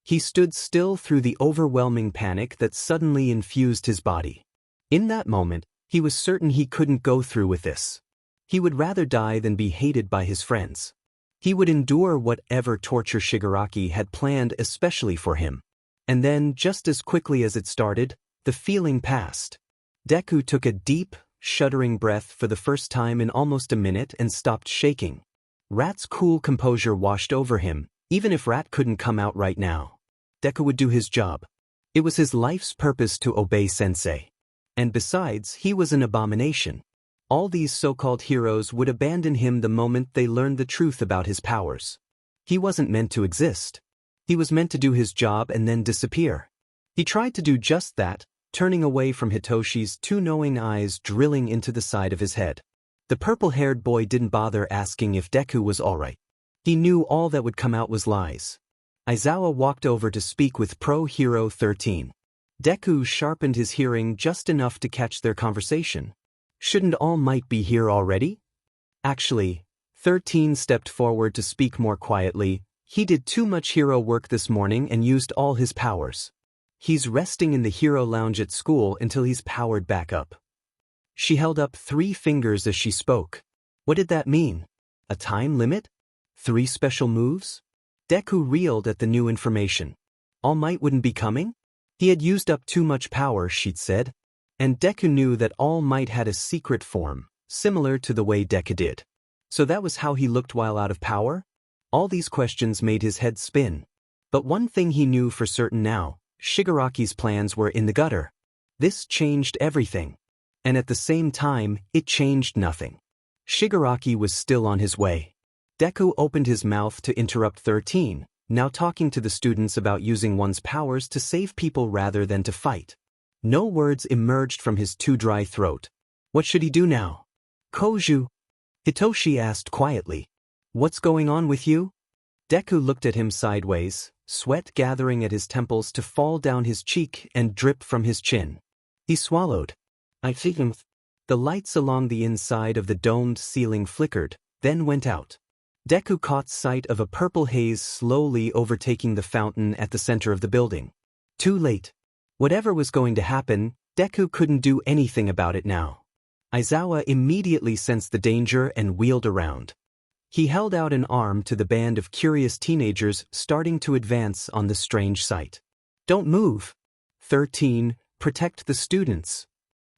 He stood still through the overwhelming panic that suddenly infused his body. In that moment, he was certain he couldn't go through with this. He would rather die than be hated by his friends. He would endure whatever torture Shigaraki had planned especially for him. And then, just as quickly as it started, the feeling passed. Deku took a deep, shuddering breath for the first time in almost a minute and stopped shaking. Rat's cool composure washed over him, even if Rat couldn't come out right now. Deku would do his job. It was his life's purpose to obey Sensei. And besides, he was an abomination. All these so-called heroes would abandon him the moment they learned the truth about his powers. He wasn't meant to exist. He was meant to do his job and then disappear. He tried to do just that, turning away from Hitoshi's 2 knowing eyes drilling into the side of his head. The purple-haired boy didn't bother asking if Deku was alright. He knew all that would come out was lies. Aizawa walked over to speak with Pro Hero 13. Deku sharpened his hearing just enough to catch their conversation. Shouldn't All Might be here already? Actually, 13 stepped forward to speak more quietly. He did too much hero work this morning and used all his powers. He's resting in the hero lounge at school until he's powered back up. She held up 3 fingers as she spoke. What did that mean? A time limit? 3 special moves? Deku reeled at the new information. All Might wouldn't be coming? He had used up too much power, she'd said. And Deku knew that All Might had a secret form, similar to the way Deku did. So that was how he looked while out of power? All these questions made his head spin. But one thing he knew for certain now, Shigaraki's plans were in the gutter. This changed everything. And at the same time, it changed nothing. Shigaraki was still on his way. Deku opened his mouth to interrupt 13, now talking to the students about using one's powers to save people rather than to fight. No words emerged from his too dry throat. What should he do now? Koju? Hitoshi asked quietly. What's going on with you? Deku looked at him sideways, sweat gathering at his temples to fall down his cheek and drip from his chin. He swallowed. I think the lights along the inside of the domed ceiling flickered, then went out. Deku caught sight of a purple haze slowly overtaking the fountain at the center of the building. Too late. Whatever was going to happen, Deku couldn't do anything about it now. Aizawa immediately sensed the danger and wheeled around. He held out an arm to the band of curious teenagers starting to advance on the strange sight. Don't move. 13. Protect the students.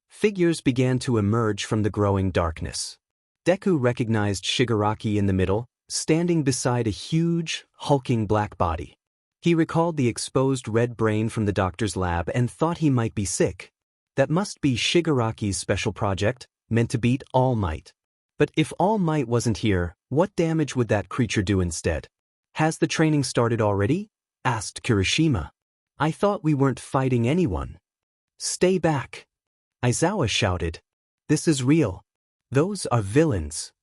Figures began to emerge from the growing darkness. Deku recognized Shigaraki in the middle, standing beside a huge, hulking black body. He recalled the exposed red brain from the doctor's lab and thought he might be sick. That must be Shigaraki's special project, meant to beat All Might. But if All Might wasn't here, what damage would that creature do instead? Has the training started already? Asked Kirishima. I thought we weren't fighting anyone. Stay back. Aizawa shouted. This is real. Those are villains.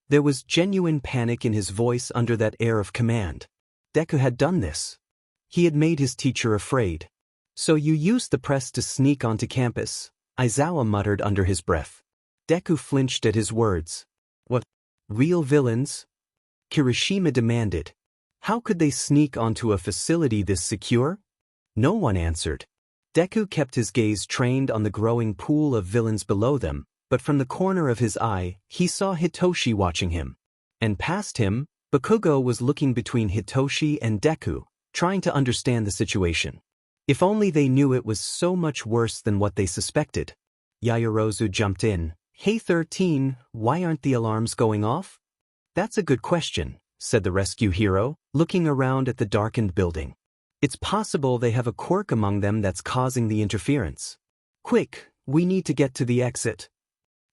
There was genuine panic in his voice under that air of command. Deku had done this. He had made his teacher afraid. So you used the press to sneak onto campus, Aizawa muttered under his breath. Deku flinched at his words. What? Real villains? Kirishima demanded. How could they sneak onto a facility this secure? No one answered. Deku kept his gaze trained on the growing pool of villains below them, but from the corner of his eye, he saw Hitoshi watching him. And past him, Bakugo was looking between Hitoshi and Deku, trying to understand the situation. If only they knew it was so much worse than what they suspected. Yaoyorozu jumped in. Hey 13, why aren't the alarms going off? That's a good question, said the rescue hero, looking around at the darkened building. It's possible they have a quirk among them that's causing the interference. Quick, we need to get to the exit.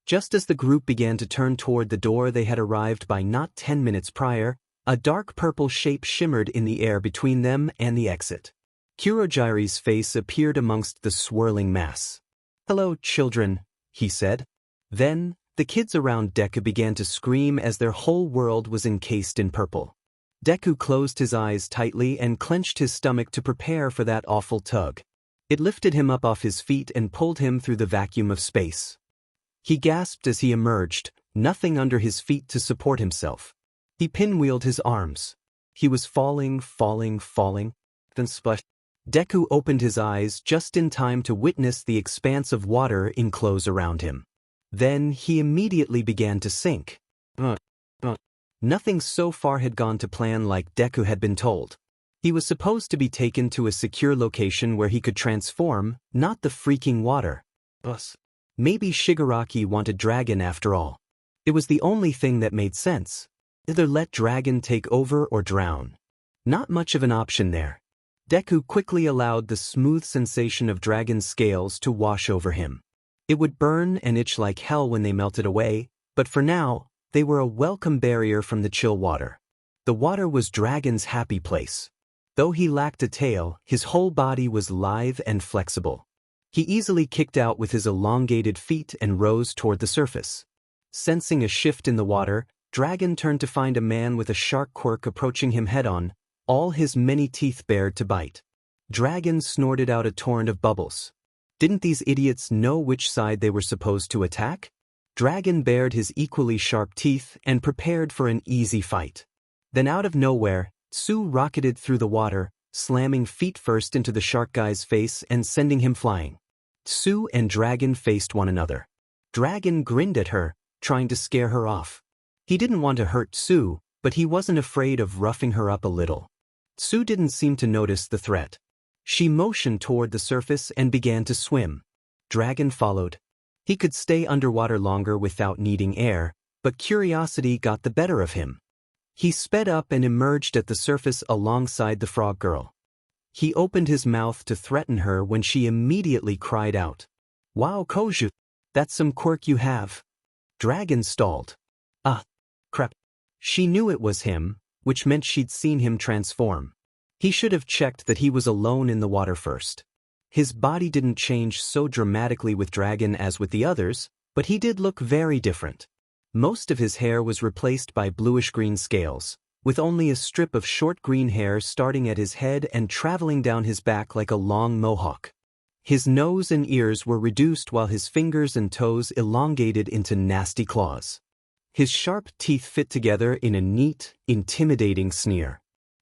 Just as the group began to turn toward the door they had arrived by not 10 minutes prior, a dark purple shape shimmered in the air between them and the exit. Kurogiri's face appeared amongst the swirling mass. Hello, children, he said. Then, the kids around Deku began to scream as their whole world was encased in purple. Deku closed his eyes tightly and clenched his stomach to prepare for that awful tug. It lifted him up off his feet and pulled him through the vacuum of space. He gasped as he emerged, nothing under his feet to support himself. He pinwheeled his arms. He was falling, then splash. Deku opened his eyes just in time to witness the expanse of water enclose around him. Then he immediately began to sink. Nothing so far had gone to plan like Deku had been told. He was supposed to be taken to a secure location where he could transform, not the freaking water. Maybe Shigaraki wanted Dragon after all. It was the only thing that made sense. Either let Dragon take over or drown. Not much of an option there. Deku quickly allowed the smooth sensation of Dragon's scales to wash over him. It would burn and itch like hell when they melted away, but for now, they were a welcome barrier from the chill water. The water was Dragon's happy place. Though he lacked a tail, his whole body was lithe and flexible. He easily kicked out with his elongated feet and rose toward the surface. Sensing a shift in the water, Dragon turned to find a man with a shark quirk approaching him head-on, all his many teeth bared to bite. Dragon snorted out a torrent of bubbles. Didn't these idiots know which side they were supposed to attack? Dragon bared his equally sharp teeth and prepared for an easy fight. Then out of nowhere, Tsu rocketed through the water, slamming feet first into the shark guy's face and sending him flying. Tsu and Dragon faced one another. Dragon grinned at her, trying to scare her off. He didn't want to hurt Tsu, but he wasn't afraid of roughing her up a little. Tsu didn't seem to notice the threat. She motioned toward the surface and began to swim. Dragon followed. He could stay underwater longer without needing air, but curiosity got the better of him. He sped up and emerged at the surface alongside the frog girl. He opened his mouth to threaten her when she immediately cried out. Wow, Koju, that's some quirk you have. Dragon stalled. Ah, crap. She knew it was him, which meant she'd seen him transform. He should have checked that he was alone in the water first. His body didn't change so dramatically with Dragon as with the others, but he did look very different. Most of his hair was replaced by bluish-green scales, with only a strip of short green hair starting at his head and traveling down his back like a long mohawk. His nose and ears were reduced while his fingers and toes elongated into nasty claws. His sharp teeth fit together in a neat, intimidating sneer.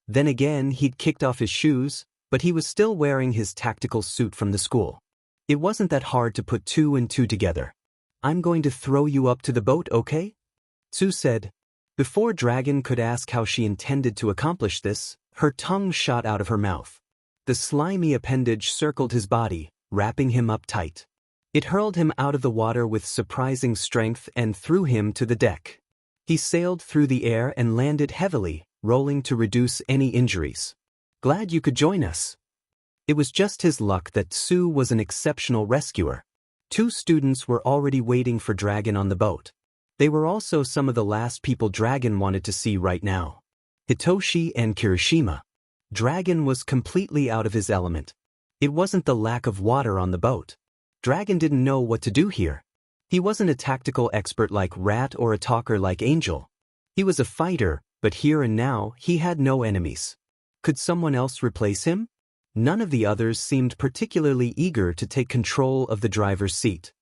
Then again he'd kicked off his shoes, but he was still wearing his tactical suit from the school. It wasn't that hard to put two and two together. I'm going to throw you up to the boat, okay? Tsu said. Before Dragon could ask how she intended to accomplish this, her tongue shot out of her mouth. The slimy appendage circled his body, wrapping him up tight. It hurled him out of the water with surprising strength and threw him to the deck. He sailed through the air and landed heavily, rolling to reduce any injuries. Glad you could join us. It was just his luck that Tsu was an exceptional rescuer. 2 students were already waiting for Dragon on the boat. They were also some of the last people Dragon wanted to see right now. Hitoshi and Kirishima. Dragon was completely out of his element. It wasn't the lack of water on the boat. Dragon didn't know what to do here. He wasn't a tactical expert like Rat or a talker like Angel. He was a fighter, but here and now he had no enemies. Could someone else replace him? None of the others seemed particularly eager to take control of the driver's seat.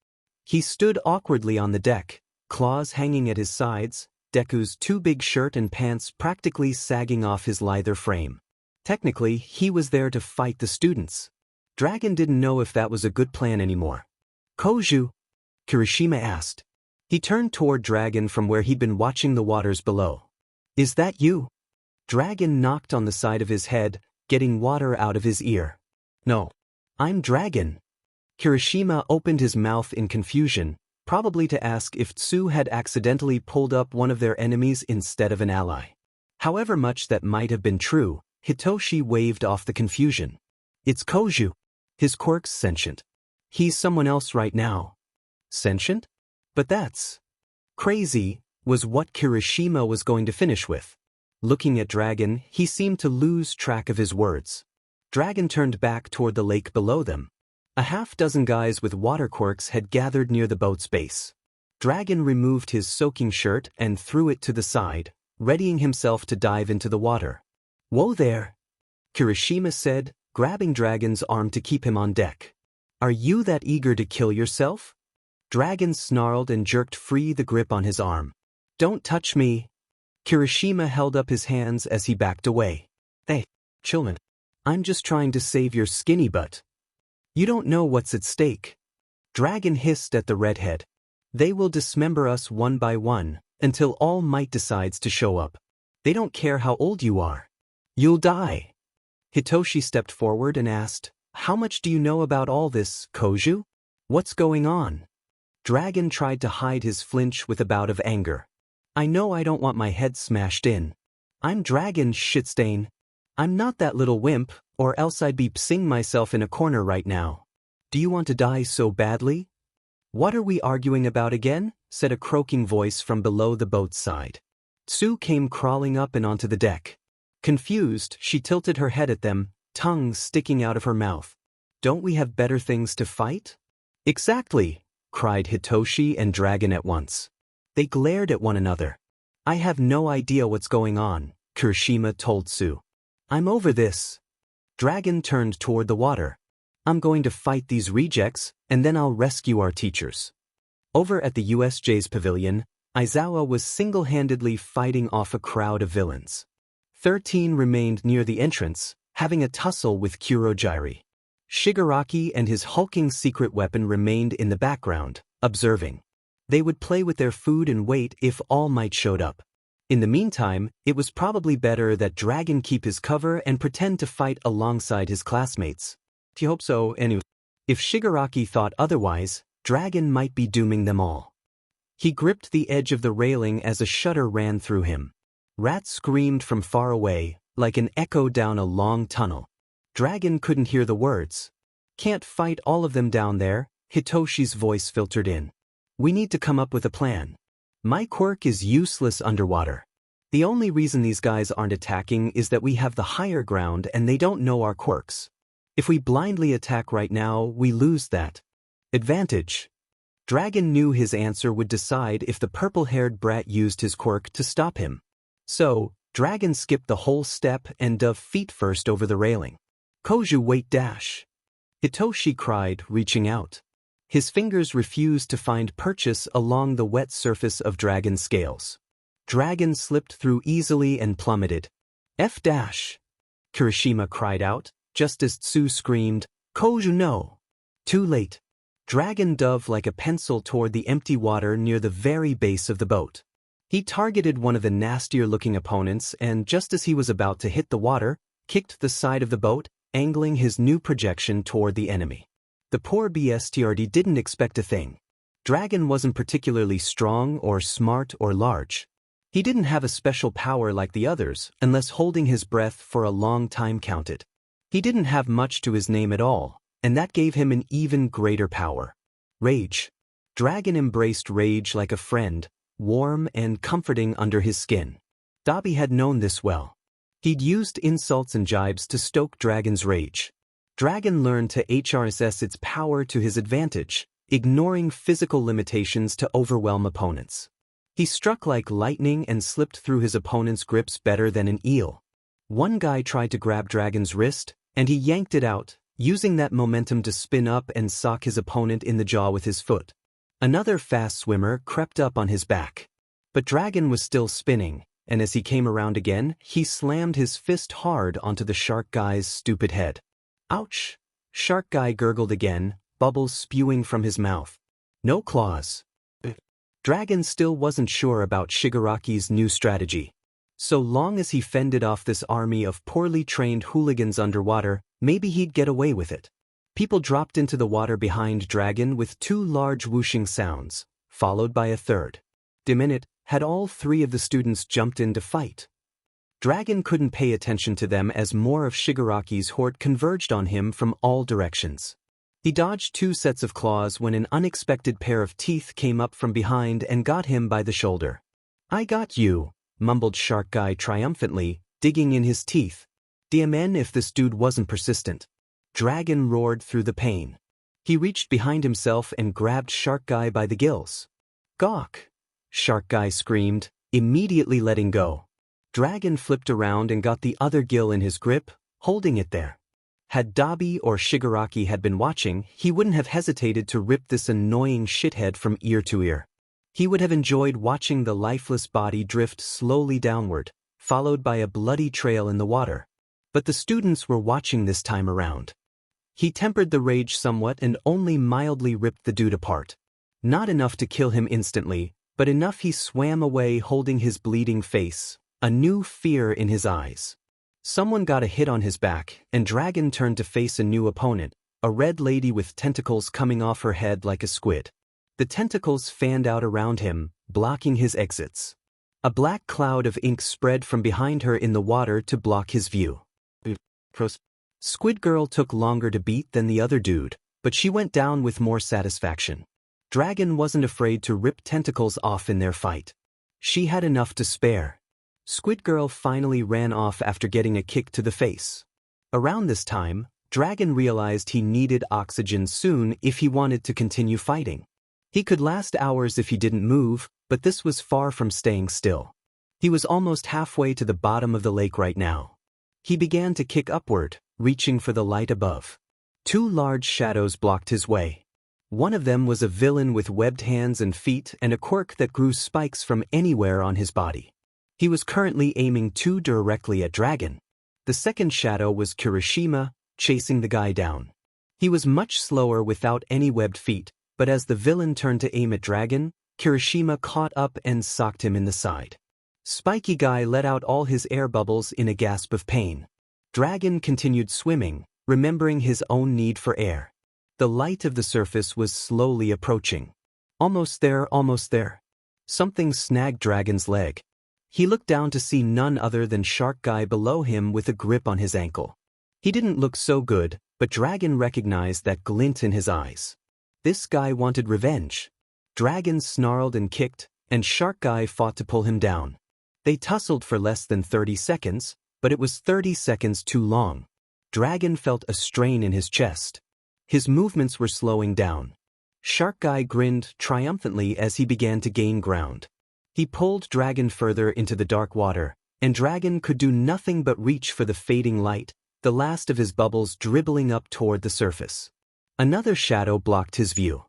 He stood awkwardly on the deck, claws hanging at his sides, Deku's too big shirt and pants practically sagging off his lither frame. Technically, he was there to fight the students. Dragon didn't know if that was a good plan anymore. Koju? Kirishima asked. He turned toward Dragon from where he'd been watching the waters below. Is that you? Dragon knocked on the side of his head, getting water out of his ear. No. I'm Dragon. Kirishima opened his mouth in confusion, probably to ask if Tsu had accidentally pulled up one of their enemies instead of an ally. However much that might have been true, Hitoshi waved off the confusion. It's Koju. His quirk's sentient. He's someone else right now. Sentient? But that's crazy, was what Kirishima was going to finish with. Looking at Dragon, he seemed to lose track of his words. Dragon turned back toward the lake below them. A half-dozen guys with water quirks had gathered near the boat's base. Dragon removed his soaking shirt and threw it to the side, readying himself to dive into the water. Whoa there, Kirishima said, grabbing Dragon's arm to keep him on deck. Are you that eager to kill yourself? Dragon snarled and jerked free the grip on his arm. Don't touch me. Kirishima held up his hands as he backed away. Hey, chillman. I'm just trying to save your skinny butt. You don't know what's at stake. Dragon hissed at the redhead. They will dismember us one by one, until All Might decides to show up. They don't care how old you are. You'll die. Hitoshi stepped forward and asked, How much do you know about all this, Koju? What's going on? Dragon tried to hide his flinch with a bout of anger. I know I don't want my head smashed in. I'm Dragon, shitstain. I'm not that little wimp, or else I'd be psing myself in a corner right now. Do you want to die so badly? What are we arguing about again? Said a croaking voice from below the boat's side. Tsu came crawling up and onto the deck. Confused, she tilted her head at them, tongue sticking out of her mouth. Don't we have better things to fight? Exactly, cried Hitoshi and Dragon at once. They glared at one another. I have no idea what's going on, Kirishima told Tsu. I'm over this. Dragon turned toward the water. I'm going to fight these rejects, and then I'll rescue our teachers. Over at the USJ's pavilion, Aizawa was single-handedly fighting off a crowd of villains. 13 remained near the entrance, having a tussle with Kurogiri. Shigaraki and his hulking secret weapon remained in the background, observing. They would play with their food and wait if All Might showed up. In the meantime, it was probably better that Dragon keep his cover and pretend to fight alongside his classmates. I hope so, anyway. If Shigaraki thought otherwise, Dragon might be dooming them all. He gripped the edge of the railing as a shudder ran through him. Rat screamed from far away, like an echo down a long tunnel. Dragon couldn't hear the words. Can't fight all of them down there, Hitoshi's voice filtered in. We need to come up with a plan. My quirk is useless underwater. The only reason these guys aren't attacking is that we have the higher ground and they don't know our quirks. If we blindly attack right now, we lose that advantage. Dragon knew his answer would decide if the purple-haired brat used his quirk to stop him. So, Dragon skipped the whole step and dove feet first over the railing. Koju, wait, dash. Hitoshi cried, reaching out. His fingers refused to find purchase along the wet surface of Dragon's scales. Dragon slipped through easily and plummeted. F dash. Kirishima cried out, just as Tsu screamed, Koju no. Too late. Dragon dove like a pencil toward the empty water near the very base of the boat. He targeted one of the nastier-looking opponents and just as he was about to hit the water, kicked the side of the boat, angling his new projection toward the enemy. The poor BSTRD didn't expect a thing. Dragon wasn't particularly strong or smart or large. He didn't have a special power like the others unless holding his breath for a long time counted. He didn't have much to his name at all, and that gave him an even greater power. Rage. Dragon embraced rage like a friend, warm and comforting under his skin. Dabi had known this well. He'd used insults and jibes to stoke Dragon's rage. Dragon learned to HRSS its power to his advantage, ignoring physical limitations to overwhelm opponents. He struck like lightning and slipped through his opponent's grips better than an eel. One guy tried to grab Dragon's wrist, and he yanked it out, using that momentum to spin up and sock his opponent in the jaw with his foot. Another fast swimmer crept up on his back. But Dragon was still spinning, and as he came around again, he slammed his fist hard onto the shark guy's stupid head. Ouch! Shark guy gurgled again, bubbles spewing from his mouth. No claws. Dragon still wasn't sure about Shigaraki's new strategy. So long as he fended off this army of poorly trained hooligans underwater, maybe he'd get away with it. People dropped into the water behind Dragon with two large whooshing sounds, followed by a third. The minute had all three of the students jumped in to fight. Dragon couldn't pay attention to them as more of Shigaraki's horde converged on him from all directions. He dodged two sets of claws when an unexpected pair of teeth came up from behind and got him by the shoulder. "I got you," mumbled Shark Guy triumphantly, digging in his teeth. Damn if this dude wasn't persistent. Dragon roared through the pain. He reached behind himself and grabbed Shark Guy by the gills. "Gawk!" Shark Guy screamed, immediately letting go. Dragon flipped around and got the other gill in his grip, holding it there. Had Dabi or Shigaraki had been watching, he wouldn't have hesitated to rip this annoying shithead from ear to ear. He would have enjoyed watching the lifeless body drift slowly downward, followed by a bloody trail in the water. But the students were watching this time around. He tempered the rage somewhat and only mildly ripped the dude apart. Not enough to kill him instantly, but enough he swam away holding his bleeding face, a new fear in his eyes. Someone got a hit on his back, and Dragon turned to face a new opponent, a red lady with tentacles coming off her head like a squid. The tentacles fanned out around him, blocking his exits. A black cloud of ink spread from behind her in the water to block his view. Squid Girl took longer to beat than the other dude, but she went down with more satisfaction. Dragon wasn't afraid to rip tentacles off in their fight. She had enough to spare. Squid Girl finally ran off after getting a kick to the face. Around this time, Dragon realized he needed oxygen soon if he wanted to continue fighting. He could last hours if he didn't move, but this was far from staying still. He was almost halfway to the bottom of the lake right now. He began to kick upward, reaching for the light above. Two large shadows blocked his way. One of them was a villain with webbed hands and feet and a quirk that grew spikes from anywhere on his body. He was currently aiming too directly at Dragon. The second shadow was Kirishima, chasing the guy down. He was much slower without any webbed feet, but as the villain turned to aim at Dragon, Kirishima caught up and socked him in the side. Spiky Guy let out all his air bubbles in a gasp of pain. Dragon continued swimming, remembering his own need for air. The light of the surface was slowly approaching. Almost there, almost there. Something snagged Dragon's leg. He looked down to see none other than Shark Guy below him with a grip on his ankle. He didn't look so good, but Dragon recognized that glint in his eyes. This guy wanted revenge. Dragon snarled and kicked, and Shark Guy fought to pull him down. They tussled for less than 30 seconds, but it was 30 seconds too long. Dragon felt a strain in his chest. His movements were slowing down. Shark Guy grinned triumphantly as he began to gain ground. He pulled Dragon further into the dark water, and Dragon could do nothing but reach for the fading light, the last of his bubbles dribbling up toward the surface. Another shadow blocked his view.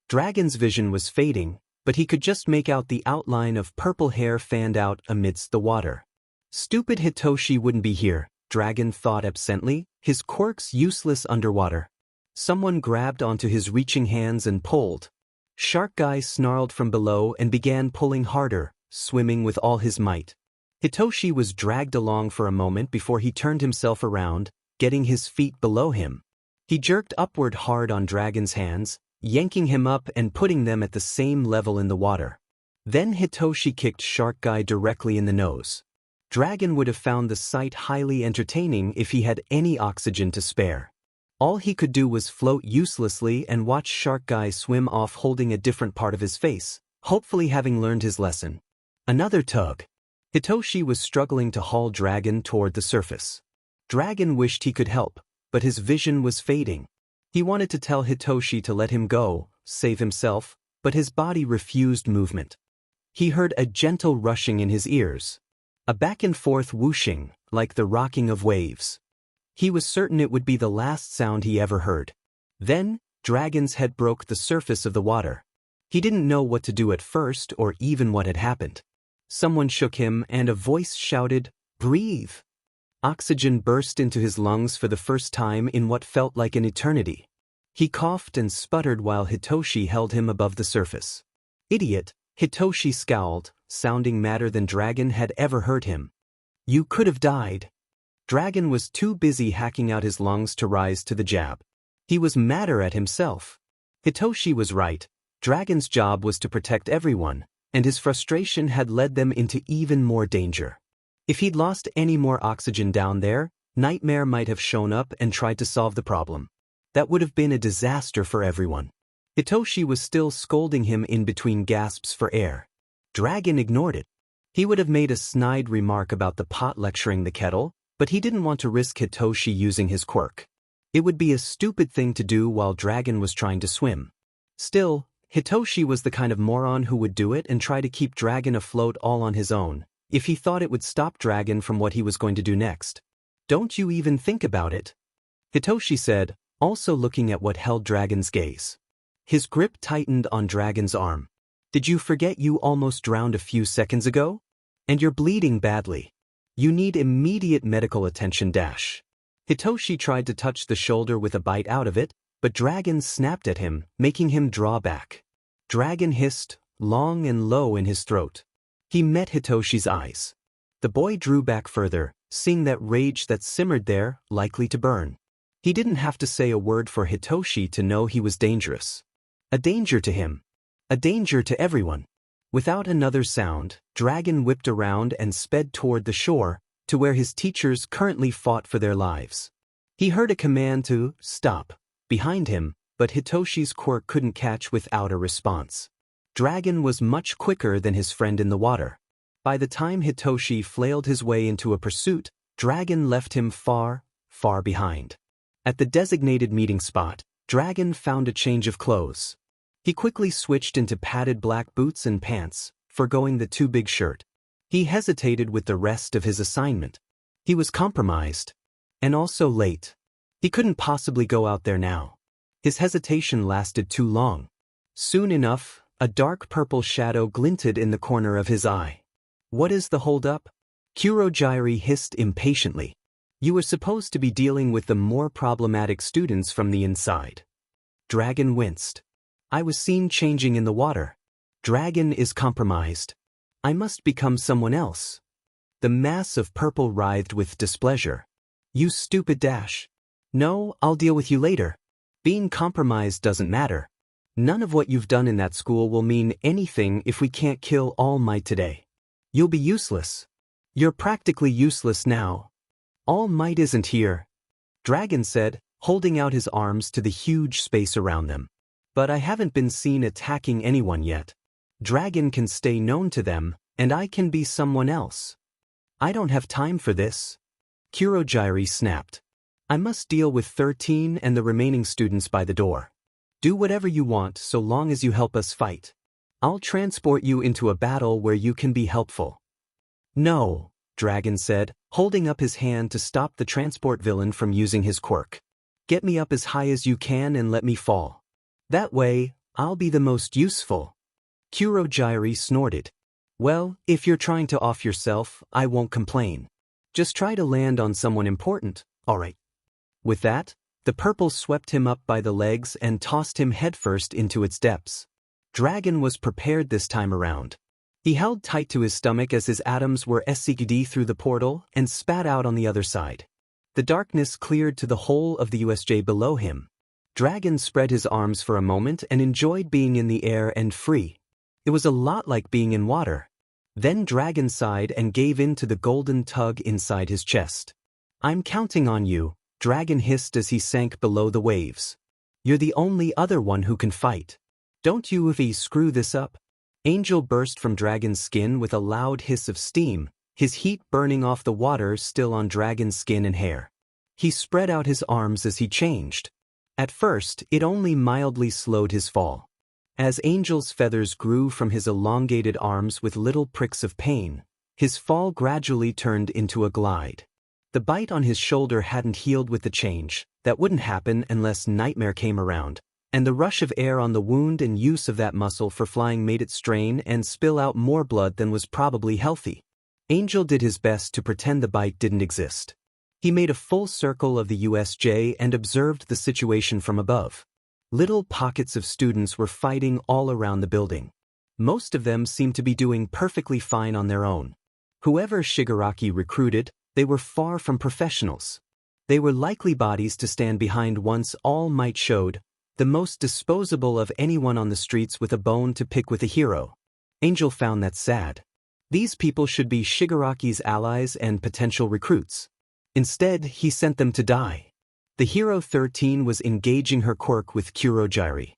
Dragon's vision was fading, but he could just make out the outline of purple hair fanned out amidst the water. Stupid Hitoshi wouldn't be here, Dragon thought absently, his quirks useless underwater. Someone grabbed onto his reaching hands and pulled. Shark Guy snarled from below and began pulling harder, swimming with all his might. Hitoshi was dragged along for a moment before he turned himself around, getting his feet below him. He jerked upward hard on Dragon's hands, yanking him up and putting them at the same level in the water. Then Hitoshi kicked Shark Guy directly in the nose. Dragon would have found the sight highly entertaining if he had any oxygen to spare. All he could do was float uselessly and watch Shark Guy swim off holding a different part of his face, hopefully having learned his lesson. Another tug. Hitoshi was struggling to haul Dragon toward the surface. Dragon wished he could help, but his vision was fading. He wanted to tell Hitoshi to let him go, save himself, but his body refused movement. He heard a gentle rushing in his ears. A back-and-forth whooshing, like the rocking of waves. He was certain it would be the last sound he ever heard. Then, Dragon's head broke the surface of the water. He didn't know what to do at first or even what had happened. Someone shook him and a voice shouted, "Breathe!" Oxygen burst into his lungs for the first time in what felt like an eternity. He coughed and sputtered while Hitoshi held him above the surface. "Idiot," Hitoshi scowled, sounding madder than Dragon had ever heard him. "You could have died." Dragon was too busy hacking out his lungs to rise to the jab. He was madder at himself. Hitoshi was right. Dragon's job was to protect everyone, and his frustration had led them into even more danger. If he'd lost any more oxygen down there, Nightmare might have shown up and tried to solve the problem. That would have been a disaster for everyone. Hitoshi was still scolding him in between gasps for air. Dragon ignored it. He would have made a snide remark about the pot lecturing the kettle, but he didn't want to risk Hitoshi using his quirk. It would be a stupid thing to do while Dragon was trying to swim. Still, Hitoshi was the kind of moron who would do it and try to keep Dragon afloat all on his own, if he thought it would stop Dragon from what he was going to do next. "Don't you even think about it," Hitoshi said, also looking at what held Dragon's gaze. His grip tightened on Dragon's arm. "Did you forget you almost drowned a few seconds ago? And you're bleeding badly. You need immediate medical attention dash." Hitoshi tried to touch the shoulder with a bite out of it, but Dragon snapped at him, making him draw back. Dragon hissed, long and low in his throat. He met Hitoshi's eyes. The boy drew back further, seeing that rage that simmered there, likely to burn. He didn't have to say a word for Hitoshi to know he was dangerous. A danger to him. A danger to everyone. Without another sound, Dragon whipped around and sped toward the shore, to where his teachers currently fought for their lives. He heard a command to stop behind him, but Hitoshi's quirk couldn't catch without a response. Dragon was much quicker than his friend in the water. By the time Hitoshi flailed his way into a pursuit, Dragon left him far, far behind. At the designated meeting spot, Dragon found a change of clothes. He quickly switched into padded black boots and pants, forgoing the too big shirt. He hesitated with the rest of his assignment. He was compromised. And also late. He couldn't possibly go out there now. His hesitation lasted too long. Soon enough, a dark purple shadow glinted in the corner of his eye. "What is the hold-up?" Kurogyri hissed impatiently. "You were supposed to be dealing with the more problematic students from the inside." Dragon winced. "I was seen changing in the water. Dragon is compromised. I must become someone else." The mass of purple writhed with displeasure. "You stupid dash. No, I'll deal with you later. Being compromised doesn't matter. None of what you've done in that school will mean anything if we can't kill All Might today. You'll be useless. You're practically useless now. All Might isn't here," Dragon said, holding out his arms to the huge space around them. "But I haven't been seen attacking anyone yet. Dragon can stay known to them, and I can be someone else. I don't have time for this." Kurogyri snapped. "I must deal with 13 and the remaining students by the door. Do whatever you want so long as you help us fight. I'll transport you into a battle where you can be helpful." "No," Dragon said, holding up his hand to stop the transport villain from using his quirk. "Get me up as high as you can and let me fall. That way, I'll be the most useful." Kurogyri snorted. "Well, if you're trying to off yourself, I won't complain. Just try to land on someone important, alright." With that, the purple swept him up by the legs and tossed him headfirst into its depths. Dragon was prepared this time around. He held tight to his stomach as his atoms were sucked through the portal and spat out on the other side. The darkness cleared to the whole of the USJ below him. Dragon spread his arms for a moment and enjoyed being in the air and free. It was a lot like being in water. Then Dragon sighed and gave in to the golden tug inside his chest. "I'm counting on you," Dragon hissed as he sank below the waves. "You're the only other one who can fight. Don't you if he screw this up?" Angel burst from Dragon's skin with a loud hiss of steam, his heat burning off the water still on Dragon's skin and hair. He spread out his arms as he changed. At first, it only mildly slowed his fall. As Angel's feathers grew from his elongated arms with little pricks of pain, his fall gradually turned into a glide. The bite on his shoulder hadn't healed with the change. That wouldn't happen unless Nightmare came around, and the rush of air on the wound and use of that muscle for flying made it strain and spill out more blood than was probably healthy. Angel did his best to pretend the bite didn't exist. He made a full circle of the USJ and observed the situation from above. Little pockets of students were fighting all around the building. Most of them seemed to be doing perfectly fine on their own. Whoever Shigaraki recruited, they were far from professionals. They were likely bodies to stand behind once All Might showed, the most disposable of anyone on the streets with a bone to pick with a hero. Angel found that sad. These people should be Shigaraki's allies and potential recruits. Instead, he sent them to die. The Hero 13 was engaging her quirk with Kurogiri.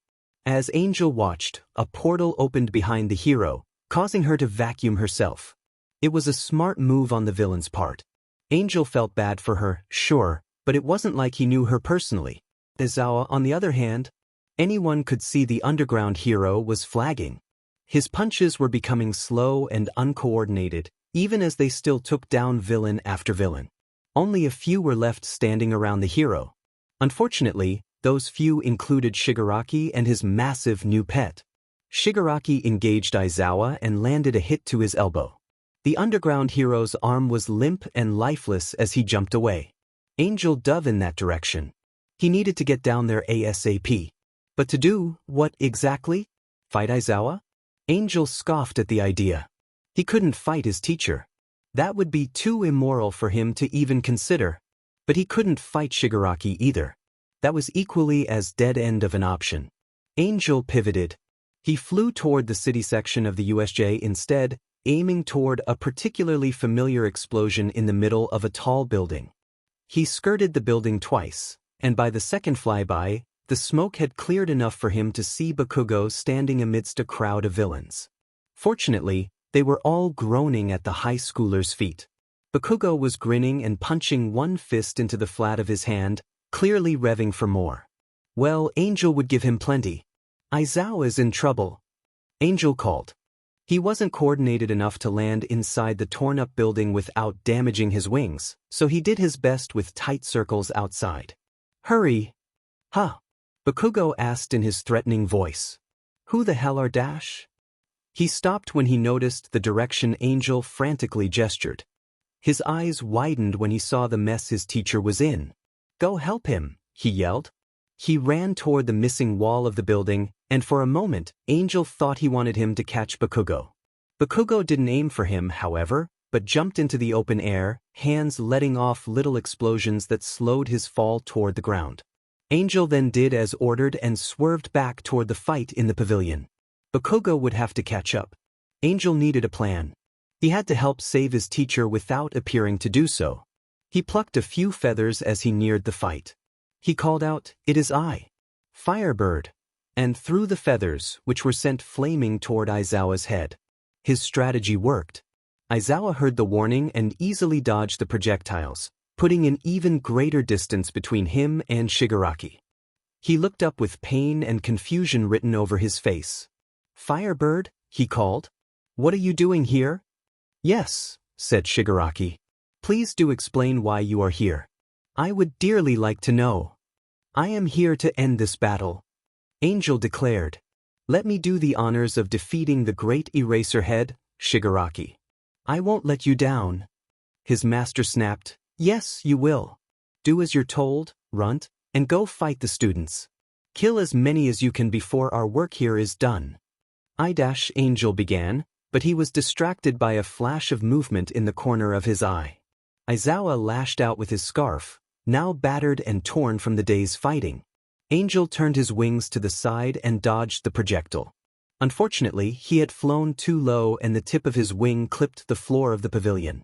As Angel watched, a portal opened behind the hero, causing her to vacuum herself. It was a smart move on the villain's part. Angel felt bad for her, sure, but it wasn't like he knew her personally. Aizawa, on the other hand, anyone could see the underground hero was flagging. His punches were becoming slow and uncoordinated, even as they still took down villain after villain. Only a few were left standing around the hero. Unfortunately, those few included Shigaraki and his massive new pet. Shigaraki engaged Aizawa and landed a hit to his elbow. The underground hero's arm was limp and lifeless as he jumped away. Angel dove in that direction. He needed to get down there ASAP. But to do what exactly? Fight Aizawa? Angel scoffed at the idea. He couldn't fight his teacher. That would be too immoral for him to even consider. But he couldn't fight Shigaraki either. That was equally as dead-end of an option. Angel pivoted. He flew toward the city section of the USJ instead, aiming toward a particularly familiar explosion in the middle of a tall building. He skirted the building twice, and by the second flyby, the smoke had cleared enough for him to see Bakugo standing amidst a crowd of villains. Fortunately, they were all groaning at the high schooler's feet. Bakugo was grinning and punching one fist into the flat of his hand, clearly revving for more. Well, Angel would give him plenty. Aizawa's in trouble. Angel called. He wasn't coordinated enough to land inside the torn-up building without damaging his wings, so he did his best with tight circles outside. Hurry! Huh? Bakugo asked in his threatening voice. Who the hell are Dash? He stopped when he noticed the direction Angel frantically gestured. His eyes widened when he saw the mess his teacher was in. Go help him, he yelled. He ran toward the missing wall of the building, and for a moment, Angel thought he wanted him to catch Bakugo. Bakugo didn't aim for him, however, but jumped into the open air, hands letting off little explosions that slowed his fall toward the ground. Angel then did as ordered and swerved back toward the fight in the pavilion. Bakugo would have to catch up. Angel needed a plan. He had to help save his teacher without appearing to do so. He plucked a few feathers as he neared the fight. He called out, "It is I, Firebird," and threw the feathers, which were sent flaming toward Aizawa's head. His strategy worked. Aizawa heard the warning and easily dodged the projectiles, putting an even greater distance between him and Shigaraki. He looked up with pain and confusion written over his face. Firebird, he called. What are you doing here? Yes, said Shigaraki. Please do explain why you are here. I would dearly like to know. I am here to end this battle. Angel declared. Let me do the honors of defeating the great Eraserhead, Shigaraki. I won't let you down. His master snapped. Yes, you will. Do as you're told, runt, and go fight the students. Kill as many as you can before our work here is done. Angel began, but he was distracted by a flash of movement in the corner of his eye. Aizawa lashed out with his scarf, now battered and torn from the day's fighting. Angel turned his wings to the side and dodged the projectile. Unfortunately, he had flown too low and the tip of his wing clipped the floor of the pavilion.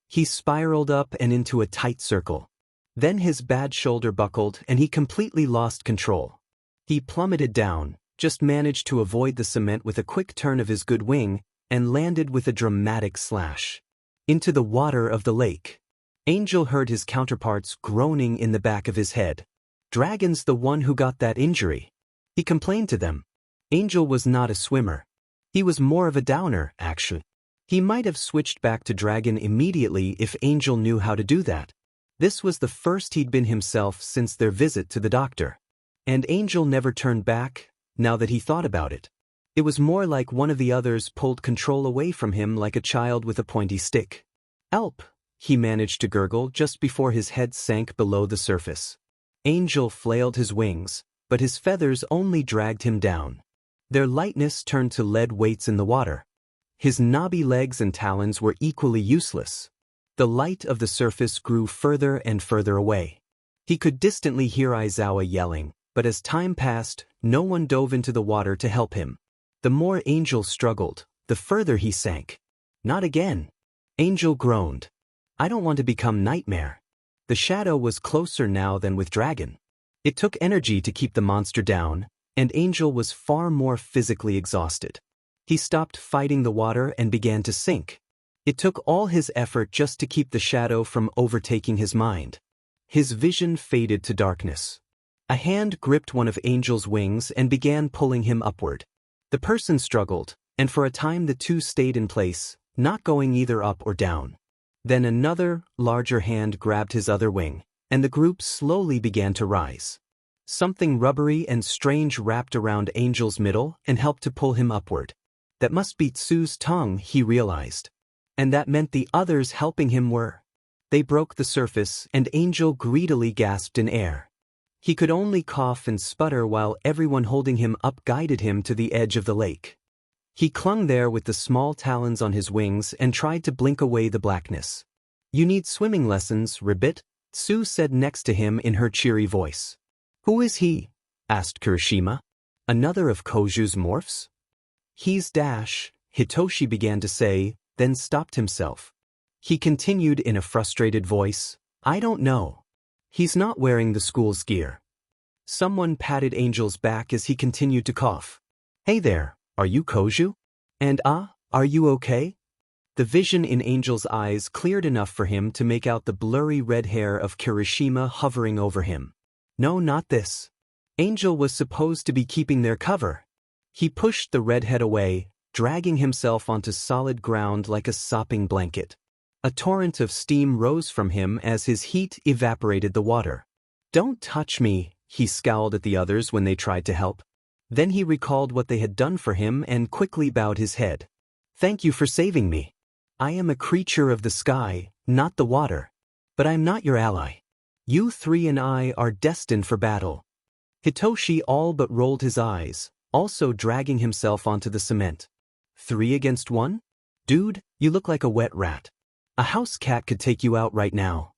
He spiraled up and into a tight circle. Then his bad shoulder buckled and he completely lost control. He plummeted down, just managed to avoid the cement with a quick turn of his good wing, and landed with a dramatic slash into the water of the lake. Angel heard his counterparts groaning in the back of his head. "Dragon's the one who got that injury," he complained to them. Angel was not a swimmer. He was more of a downer, actually. He might have switched back to Dragon immediately if Angel knew how to do that. This was the first he'd been himself since their visit to the doctor. And Angel never turned back, now that he thought about it. It was more like one of the others pulled control away from him like a child with a pointy stick. "Help," he managed to gurgle just before his head sank below the surface. Angel flailed his wings, but his feathers only dragged him down. Their lightness turned to lead weights in the water. His knobby legs and talons were equally useless. The light of the surface grew further and further away. He could distantly hear Aizawa yelling, but as time passed, no one dove into the water to help him. The more Angel struggled, the further he sank. "Not again." Angel groaned. "I don't want to become Nightmare." The shadow was closer now than with Dragon. It took energy to keep the monster down, and Angel was far more physically exhausted. He stopped fighting the water and began to sink. It took all his effort just to keep the shadow from overtaking his mind. His vision faded to darkness. A hand gripped one of Angel's wings and began pulling him upward. The person struggled, and for a time the two stayed in place, not going either up or down. Then another, larger hand grabbed his other wing, and the group slowly began to rise. Something rubbery and strange wrapped around Angel's middle and helped to pull him upward. That must be Tsu's tongue, he realized. And that meant the others helping him were. They broke the surface, and Angel greedily gasped in air. He could only cough and sputter while everyone holding him up guided him to the edge of the lake. He clung there with the small talons on his wings and tried to blink away the blackness. "You need swimming lessons, Ribbit," Tsu said next to him in her cheery voice. "Who is he?" asked Kirishima. "Another of Koju's morphs?" "He's Dash," Hitoshi began to say, then stopped himself. He continued in a frustrated voice, "I don't know. He's not wearing the school's gear." Someone patted Angel's back as he continued to cough. "Hey there, are you Koju? And are you okay?" The vision in Angel's eyes cleared enough for him to make out the blurry red hair of Kirishima hovering over him. No, not this. Angel was supposed to be keeping their cover. He pushed the redhead away, dragging himself onto solid ground like a sopping blanket. A torrent of steam rose from him as his heat evaporated the water. "Don't touch me," he scowled at the others when they tried to help. Then he recalled what they had done for him and quickly bowed his head. "Thank you for saving me. I am a creature of the sky, not the water. But I'm not your ally. You three and I are destined for battle." Hitoshi all but rolled his eyes, also dragging himself onto the cement. 3 against 1? Dude, you look like a wet rat. A house cat could take you out right now.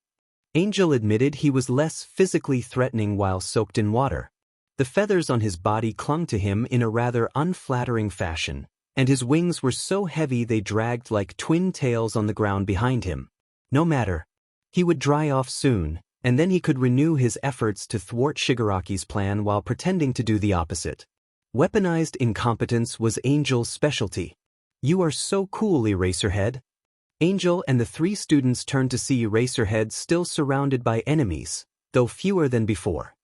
Angel admitted he was less physically threatening while soaked in water. The feathers on his body clung to him in a rather unflattering fashion, and his wings were so heavy they dragged like twin tails on the ground behind him. No matter. He would dry off soon, and then he could renew his efforts to thwart Shigaraki's plan while pretending to do the opposite. Weaponized incompetence was Angel's specialty. "You are so cool, Eraserhead." Angel and the 3 students turned to see Eraserhead still surrounded by enemies, though fewer than before.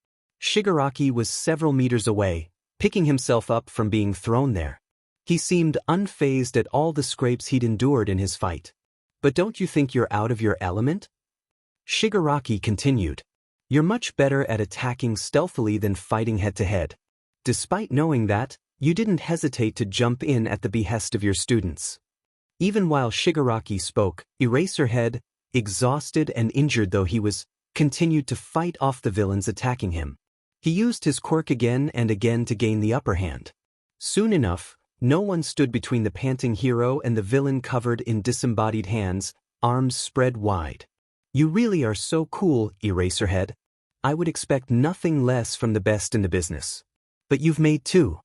Shigaraki was several meters away, picking himself up from being thrown there. He seemed unfazed at all the scrapes he'd endured in his fight. "But don't you think you're out of your element?" Shigaraki continued. "You're much better at attacking stealthily than fighting head-to-head. Despite knowing that, you didn't hesitate to jump in at the behest of your students." Even while Shigaraki spoke, Eraserhead, exhausted and injured though he was, continued to fight off the villains attacking him. He used his quirk again and again to gain the upper hand. Soon enough, No one stood between the panting hero and the villain covered in disembodied hands, arms spread wide. You really are so cool, Eraserhead. I would expect nothing less from the best in the business. But you've made two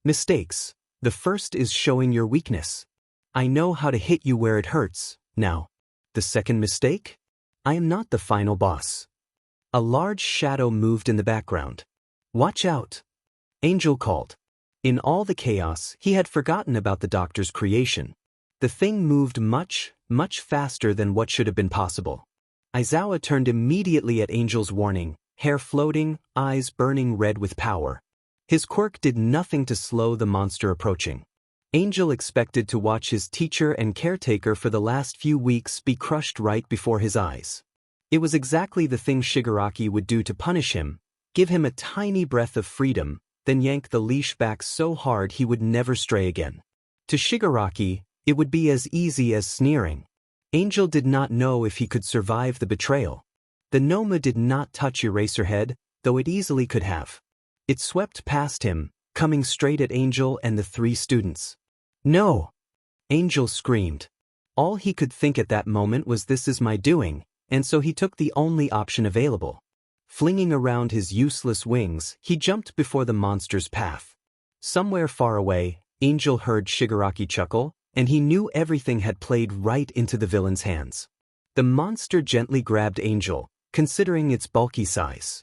mistakes. The first is showing your weakness. I know how to hit you where it hurts. Now, the second mistake? I am not the final boss. A large shadow moved in the background. Watch out! Angel called. In all the chaos, he had forgotten about the doctor's creation. The thing moved much, much faster than what should have been possible. Aizawa turned immediately at Angel's warning, hair floating, eyes burning red with power. His quirk did nothing to slow the monster approaching. Angel expected to watch his teacher and caretaker for the last few weeks be crushed right before his eyes. It was exactly the thing Shigaraki would do to punish him, give him a tiny breath of freedom, then yank the leash back so hard he would never stray again. To Shigaraki, it would be as easy as sneering. Angel did not know if he could survive the betrayal. The Noma did not touch Eraserhead, though it easily could have. It swept past him, coming straight at Angel and the three students. No! Angel screamed. All he could think at that moment was this is my doing, and so he took the only option available. Flinging around his useless wings, he jumped before the monster's path. Somewhere far away, Angel heard Shigaraki chuckle, and he knew everything had played right into the villain's hands. The monster gently grabbed Angel, considering its bulky size.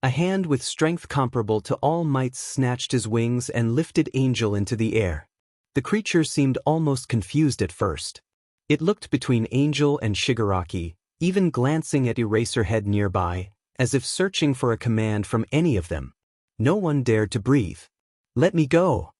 A hand with strength comparable to All Might's snatched his wings and lifted Angel into the air. The creature seemed almost confused at first. It looked between Angel and Shigaraki, even glancing at Eraserhead nearby, as if searching for a command from any of them. No one dared to breathe. Let me go!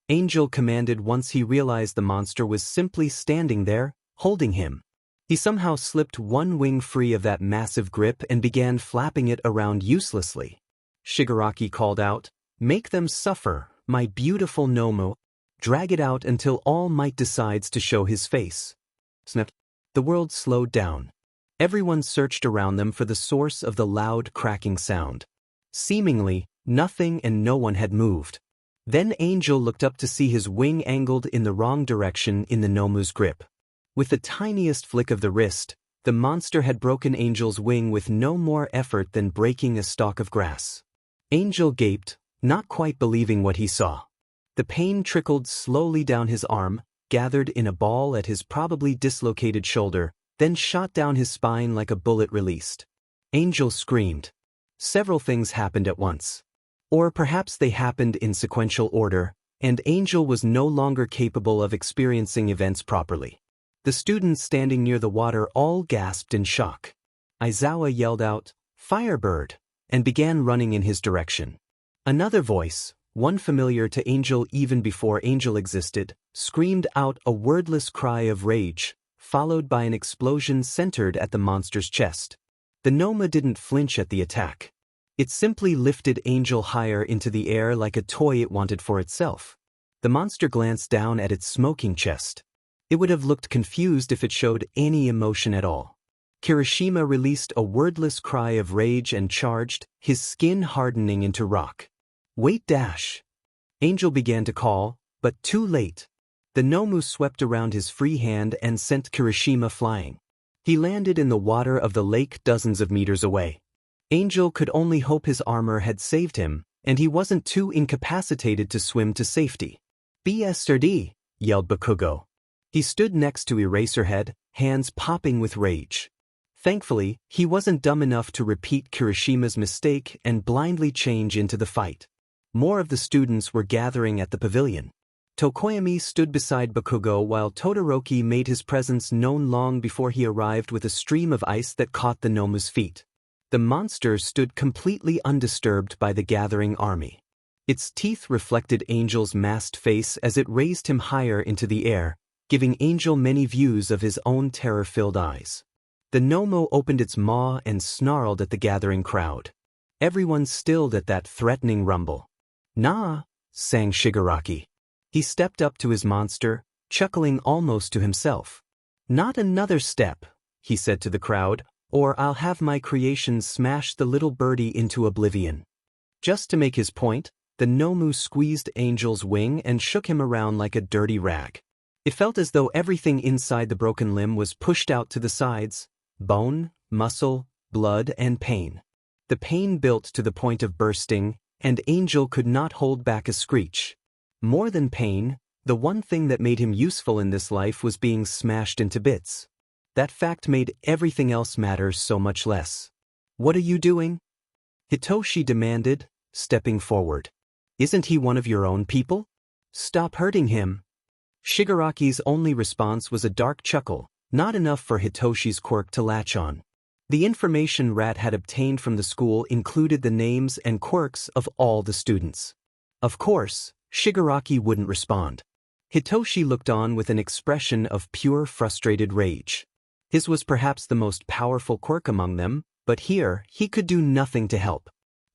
Angel commanded once he realized the monster was simply standing there, holding him. He somehow slipped one wing free of that massive grip and began flapping it around uselessly. Shigaraki called out, "Make them suffer, my beautiful Nomu. Drag it out until All Might decides to show his face." Snap. The world slowed down. Everyone searched around them for the source of the loud cracking sound. Seemingly, nothing and no one had moved. Then Angel looked up to see his wing angled in the wrong direction in the Nomu's grip. With the tiniest flick of the wrist, the monster had broken Angel's wing with no more effort than breaking a stalk of grass. Angel gaped, not quite believing what he saw. The pain trickled slowly down his arm, gathered in a ball at his probably dislocated shoulder, then shot down his spine like a bullet released. Angel screamed. Several things happened at once. Or perhaps they happened in sequential order, and Angel was no longer capable of experiencing events properly. The students standing near the water all gasped in shock. Aizawa yelled out, "Firebird!" and began running in his direction. Another voice, one familiar to Angel even before Angel existed, screamed out a wordless cry of rage, followed by an explosion centered at the monster's chest. The Noma didn't flinch at the attack. It simply lifted Angel higher into the air like a toy it wanted for itself. The monster glanced down at its smoking chest. It would have looked confused if it showed any emotion at all. Kirishima released a wordless cry of rage and charged, his skin hardening into rock. "Wait dash!" Angel began to call, but too late. The Nomu swept around his free hand and sent Kirishima flying. He landed in the water of the lake dozens of meters away. Angel could only hope his armor had saved him, and he wasn't too incapacitated to swim to safety. "BSRD!" yelled Bakugo. He stood next to Eraserhead, hands popping with rage. Thankfully, he wasn't dumb enough to repeat Kirishima's mistake and blindly change into the fight. More of the students were gathering at the pavilion. Tokoyami stood beside Bakugo while Todoroki made his presence known long before he arrived with a stream of ice that caught the Nomu's feet. The monster stood completely undisturbed by the gathering army. Its teeth reflected Angel's masked face as it raised him higher into the air, giving Angel many views of his own terror-filled eyes. The Nomo opened its maw and snarled at the gathering crowd. Everyone stilled at that threatening rumble. "Nah," sang Shigaraki. He stepped up to his monster, chuckling almost to himself. "Not another step," he said to the crowd, "or I'll have my creations smash the little birdie into oblivion." Just to make his point, The Nomu squeezed Angel's wing and shook him around like a dirty rag. It felt as though everything inside the broken limb was pushed out to the sides: bone, muscle, blood, and pain. The pain built to the point of bursting, and Angel could not hold back a screech. More than pain, the one thing that made him useful in this life was being smashed into bits. That fact made everything else matter so much less. "What are you doing?" Hitoshi demanded, stepping forward. "Isn't he one of your own people? Stop hurting him." Shigaraki's only response was a dark chuckle, not enough for Hitoshi's quirk to latch on. The information Rat had obtained from the school included the names and quirks of all the students. Of course, Shigaraki wouldn't respond. Hitoshi looked on with an expression of pure frustrated rage. His was perhaps the most powerful quirk among them, but here he could do nothing to help.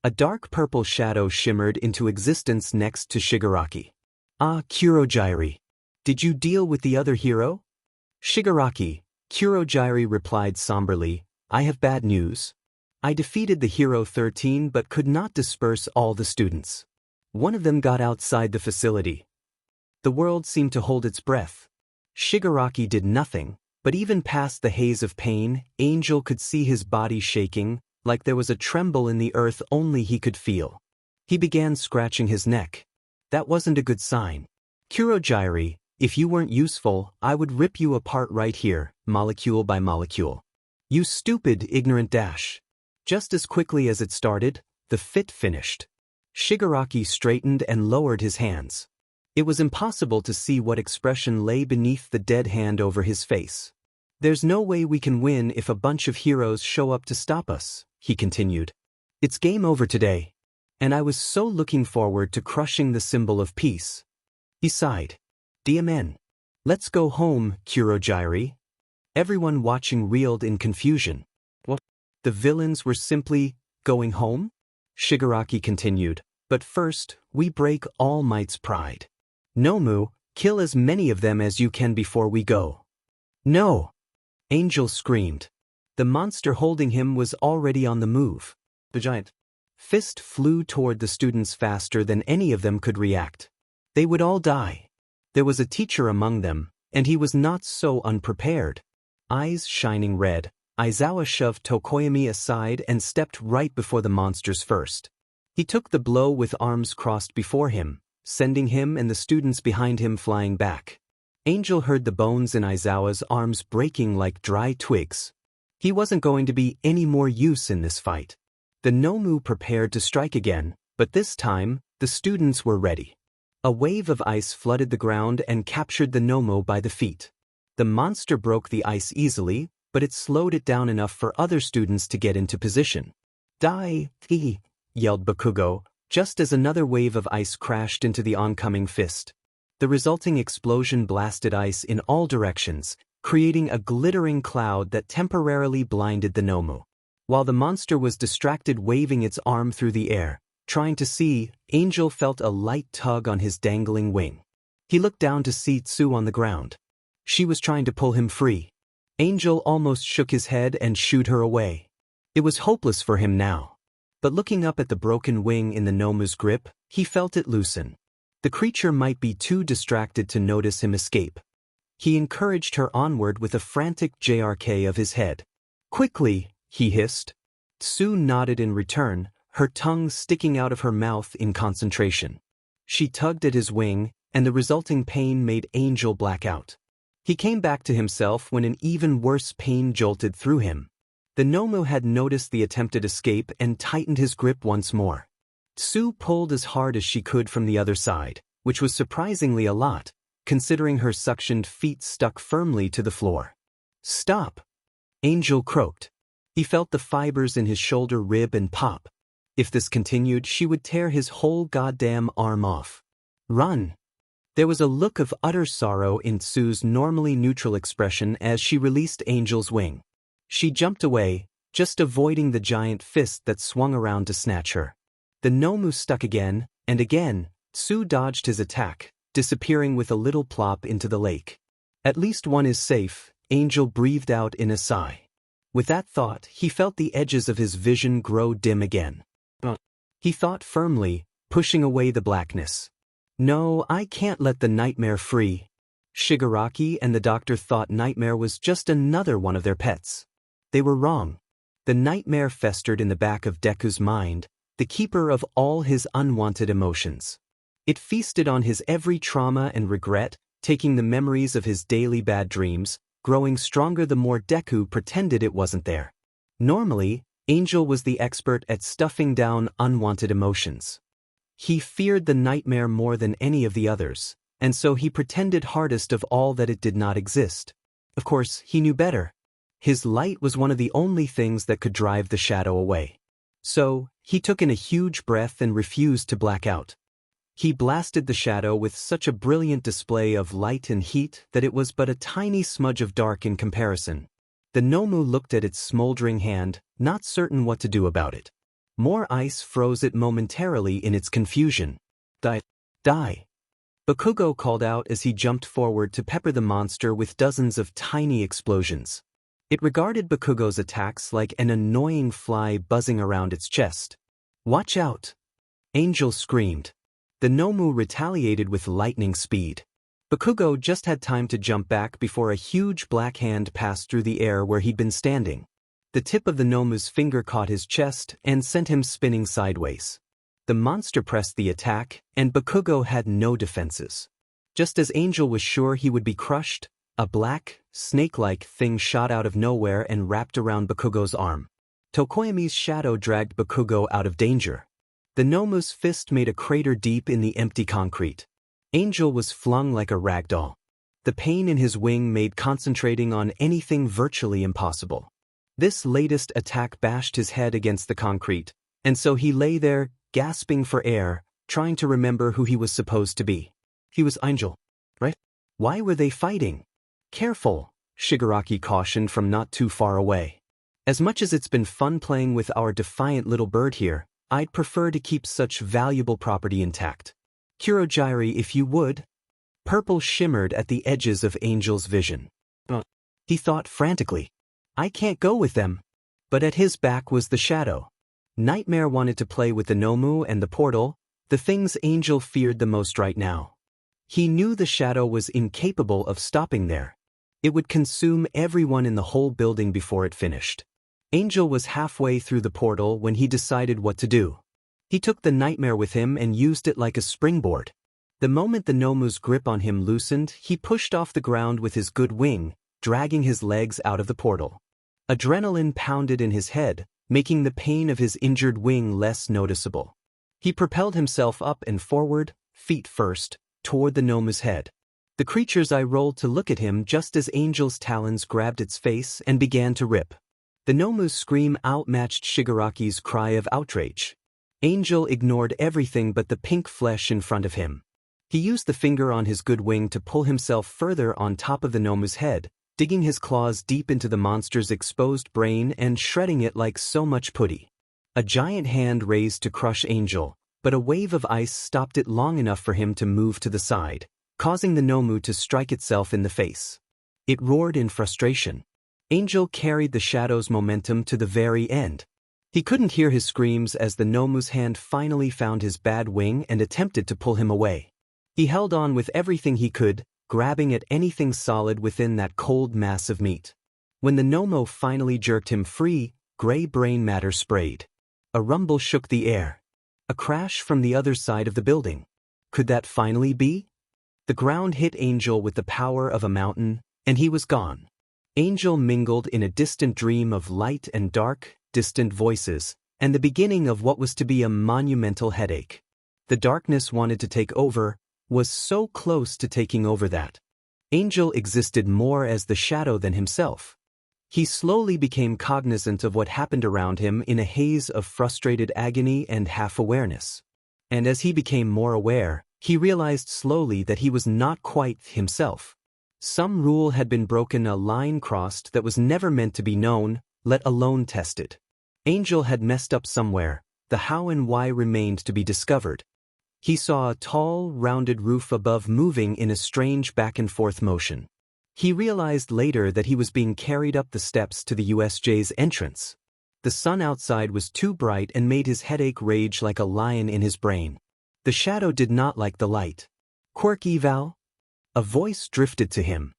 A dark purple shadow shimmered into existence next to Shigaraki. "Ah, Kurogyri. Did you deal with the other hero?" "Shigaraki," Kurogyri replied somberly, "I have bad news. I defeated the Hero 13 but could not disperse all the students. One of them got outside the facility." The world seemed to hold its breath. Shigaraki did nothing, but even past the haze of pain, Angel could see his body shaking, like there was a tremble in the earth only he could feel. He began scratching his neck. That wasn't a good sign. "Kurogyri, if you weren't useful, I would rip you apart right here, molecule by molecule. You stupid, ignorant dash." Just as quickly as it started, the fit finished. Shigaraki straightened and lowered his hands. It was impossible to see what expression lay beneath the dead hand over his face. "There's no way we can win if a bunch of heroes show up to stop us," he continued. "It's game over today. And I was so looking forward to crushing the symbol of peace." He sighed. "DMN. Let's go home, Kurogyri." Everyone watching reeled in confusion. What? The villains were simply going home? Shigaraki continued. "But first, we break All Might's pride. Nomu, kill as many of them as you can before we go." "No!" Angel screamed. The monster holding him was already on the move. The giant fist flew toward the students faster than any of them could react. They would all die. There was a teacher among them, and he was not so unprepared. Eyes shining red, Aizawa shoved Tokoyami aside and stepped right before the monster's first. He took the blow with arms crossed before him, sending him and the students behind him flying back. Angel heard the bones in Aizawa's arms breaking like dry twigs. He wasn't going to be any more use in this fight. The Nomu prepared to strike again, but this time, the students were ready. A wave of ice flooded the ground and captured the Nomu by the feet. The monster broke the ice easily, but it slowed it down enough for other students to get into position. "Die, yelled Bakugo, just as another wave of ice crashed into the oncoming fist. The resulting explosion blasted ice in all directions, creating a glittering cloud that temporarily blinded the Nomu. While the monster was distracted waving its arm through the air, trying to see, Angel felt a light tug on his dangling wing. He looked down to see Tsu on the ground. She was trying to pull him free. Angel almost shook his head and shooed her away. It was hopeless for him now. But looking up at the broken wing in the Nomu's grip, he felt it loosen. The creature might be too distracted to notice him escape. He encouraged her onward with a frantic JRK of his head. "Quickly," he hissed. Tsu nodded in return, her tongue sticking out of her mouth in concentration. She tugged at his wing, and the resulting pain made Angel black out. He came back to himself when an even worse pain jolted through him. The Nomu had noticed the attempted escape and tightened his grip once more. Tsu pulled as hard as she could from the other side, which was surprisingly a lot, considering her suctioned feet stuck firmly to the floor. "Stop!" Angel croaked. He felt the fibers in his shoulder rib and pop. If this continued, she would tear his whole goddamn arm off. "Run!" There was a look of utter sorrow in Tsu's normally neutral expression as she released Angel's wing. She jumped away, just avoiding the giant fist that swung around to snatch her. The Nomu stuck again, and again, Tsu dodged his attack, disappearing with a little plop into the lake. "At least one is safe," Angel breathed out in a sigh. With that thought, he felt the edges of his vision grow dim again. He thought firmly, pushing away the blackness. No, I can't let the nightmare free. Shigaraki and the doctor thought Nightmare was just another one of their pets. They were wrong. The nightmare festered in the back of Deku's mind, the keeper of all his unwanted emotions. It feasted on his every trauma and regret, taking the memories of his daily bad dreams, growing stronger the more Deku pretended it wasn't there. Normally, Angel was the expert at stuffing down unwanted emotions. He feared the nightmare more than any of the others, and so he pretended hardest of all that it did not exist. Of course, he knew better. His light was one of the only things that could drive the shadow away. So, he took in a huge breath and refused to black out. He blasted the shadow with such a brilliant display of light and heat that it was but a tiny smudge of dark in comparison. The Nomu looked at its smoldering hand, not certain what to do about it. More ice froze it momentarily in its confusion. Die! Die! Bakugo called out as he jumped forward to pepper the monster with dozens of tiny explosions. It regarded Bakugo's attacks like an annoying fly buzzing around its chest. Watch out! Angel screamed. The Nomu retaliated with lightning speed. Bakugo just had time to jump back before a huge black hand passed through the air where he'd been standing. The tip of the Nomu's finger caught his chest and sent him spinning sideways. The monster pressed the attack, and Bakugo had no defenses. Just as Angel was sure he would be crushed, a black, snake-like thing shot out of nowhere and wrapped around Bakugo's arm. Tokoyami's shadow dragged Bakugo out of danger. The Nomu's fist made a crater deep in the empty concrete. Angel was flung like a rag doll. The pain in his wing made concentrating on anything virtually impossible. This latest attack bashed his head against the concrete, and so he lay there, gasping for air, trying to remember who he was supposed to be. He was Angel, right? Why were they fighting? Careful, Shigaraki cautioned from not too far away. As much as it's been fun playing with our defiant little bird here, I'd prefer to keep such valuable property intact. Kurogyri, if you would. Purple shimmered at the edges of Angel's vision. He thought frantically. I can't go with them. But at his back was the shadow. Nightmare wanted to play with the Nomu and the portal, the things Angel feared the most right now. He knew the shadow was incapable of stopping there. It would consume everyone in the whole building before it finished. Angel was halfway through the portal when he decided what to do. He took the nightmare with him and used it like a springboard. The moment the Nomu's grip on him loosened, he pushed off the ground with his good wing, dragging his legs out of the portal. Adrenaline pounded in his head, making the pain of his injured wing less noticeable. He propelled himself up and forward, feet first, toward the Nomu's head. The creature's eye rolled to look at him just as Angel's talons grabbed its face and began to rip. The Nomu's scream outmatched Shigaraki's cry of outrage. Angel ignored everything but the pink flesh in front of him. He used the finger on his good wing to pull himself further on top of the Nomu's head, digging his claws deep into the monster's exposed brain and shredding it like so much putty. A giant hand raised to crush Angel, but a wave of ice stopped it long enough for him to move to the side, causing the Nomu to strike itself in the face. It roared in frustration. Angel carried the shadow's momentum to the very end. He couldn't hear his screams as the Nomu's hand finally found his bad wing and attempted to pull him away. He held on with everything he could, grabbing at anything solid within that cold mass of meat. When the Nomu finally jerked him free, gray brain matter sprayed. A rumble shook the air. A crash from the other side of the building. Could that finally be? The ground hit Angel with the power of a mountain, and he was gone. Angel mingled in a distant dream of light and dark, distant voices, and the beginning of what was to be a monumental headache. The darkness wanted to take over, was so close to taking over that Angel existed more as the shadow than himself. He slowly became cognizant of what happened around him in a haze of frustrated agony and half-awareness. And as he became more aware, he realized slowly that he was not quite himself. Some rule had been broken, a line crossed that was never meant to be known, let alone tested. Angel had messed up somewhere, the how and why remained to be discovered. He saw a tall, rounded roof above moving in a strange back-and-forth motion. He realized later that he was being carried up the steps to the USJ's entrance. The sun outside was too bright and made his headache rage like a lion in his brain. The shadow did not like the light. Quirk eval? A voice drifted to him.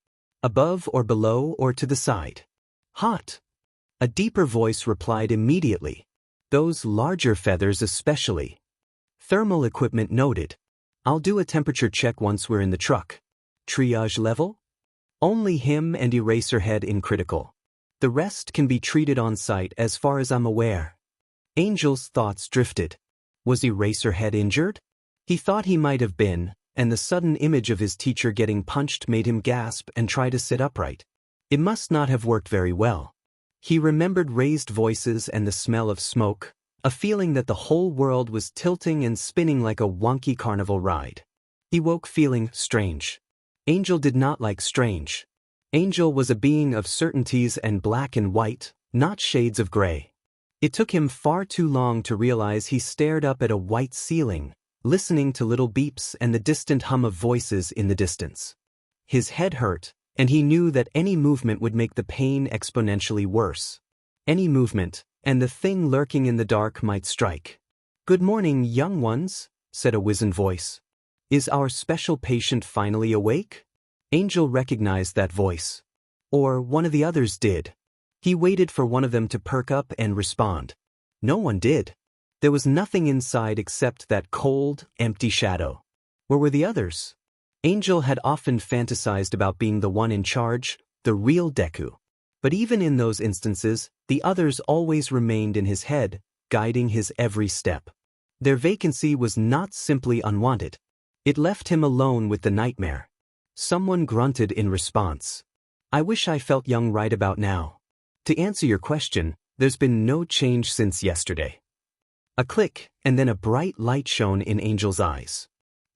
Above or below or to the side? Hot. A deeper voice replied immediately. Those larger feathers especially. Thermal equipment noted. I'll do a temperature check once we're in the truck. Triage level? Only him and Eraserhead in critical. The rest can be treated on site as far as I'm aware. Angel's thoughts drifted. Was Eraserhead injured? He thought he might have been, and the sudden image of his teacher getting punched made him gasp and try to sit upright. It must not have worked very well. He remembered raised voices and the smell of smoke, a feeling that the whole world was tilting and spinning like a wonky carnival ride. He woke feeling strange. Angel did not like strange. Angel was a being of certainties and black and white, not shades of gray. It took him far too long to realize he stared up at a white ceiling, listening to little beeps and the distant hum of voices in the distance. His head hurt, and he knew that any movement would make the pain exponentially worse. Any movement, and the thing lurking in the dark might strike. "Good morning, young ones," said a wizened voice. "Is our special patient finally awake?" Angel recognized that voice. Or one of the others did. He waited for one of them to perk up and respond. No one did. There was nothing inside except that cold, empty shadow. Where were the others? Angel had often fantasized about being the one in charge, the real Deku. But even in those instances, the others always remained in his head, guiding his every step. Their vacancy was not simply unwanted. It left him alone with the nightmare. Someone grunted in response. "I wish I felt young right about now." To answer your question, there's been no change since yesterday. A click, and then a bright light shone in Angel's eyes.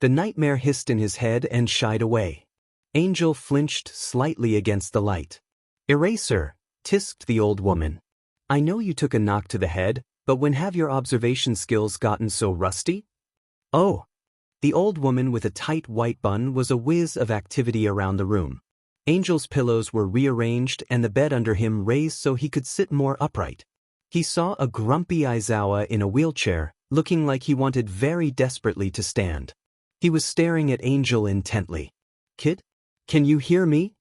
The nightmare hissed in his head and shied away. Angel flinched slightly against the light. "Eraser," tisked the old woman. "I know you took a knock to the head, but when have your observation skills gotten so rusty?" "Oh." The old woman with a tight white bun was a whiz of activity around the room. Angel's pillows were rearranged and the bed under him raised so he could sit more upright. He saw a grumpy Aizawa in a wheelchair, looking like he wanted very desperately to stand. He was staring at Angel intently. "Kid? Can you hear me?"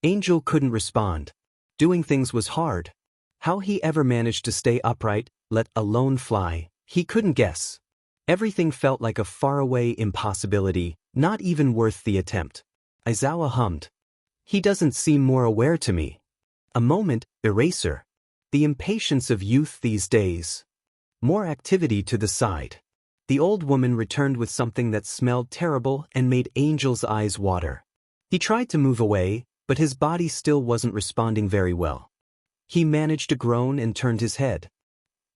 Angel couldn't respond. Doing things was hard. How he ever managed to stay upright, let alone fly, he couldn't guess. Everything felt like a faraway impossibility, not even worth the attempt. Aizawa hummed. "He doesn't seem more aware to me." A moment, Eraser. The impatience of youth these days. More activity to the side. The old woman returned with something that smelled terrible and made Angel's eyes water. He tried to move away, but his body still wasn't responding very well. He managed to groan and turned his head.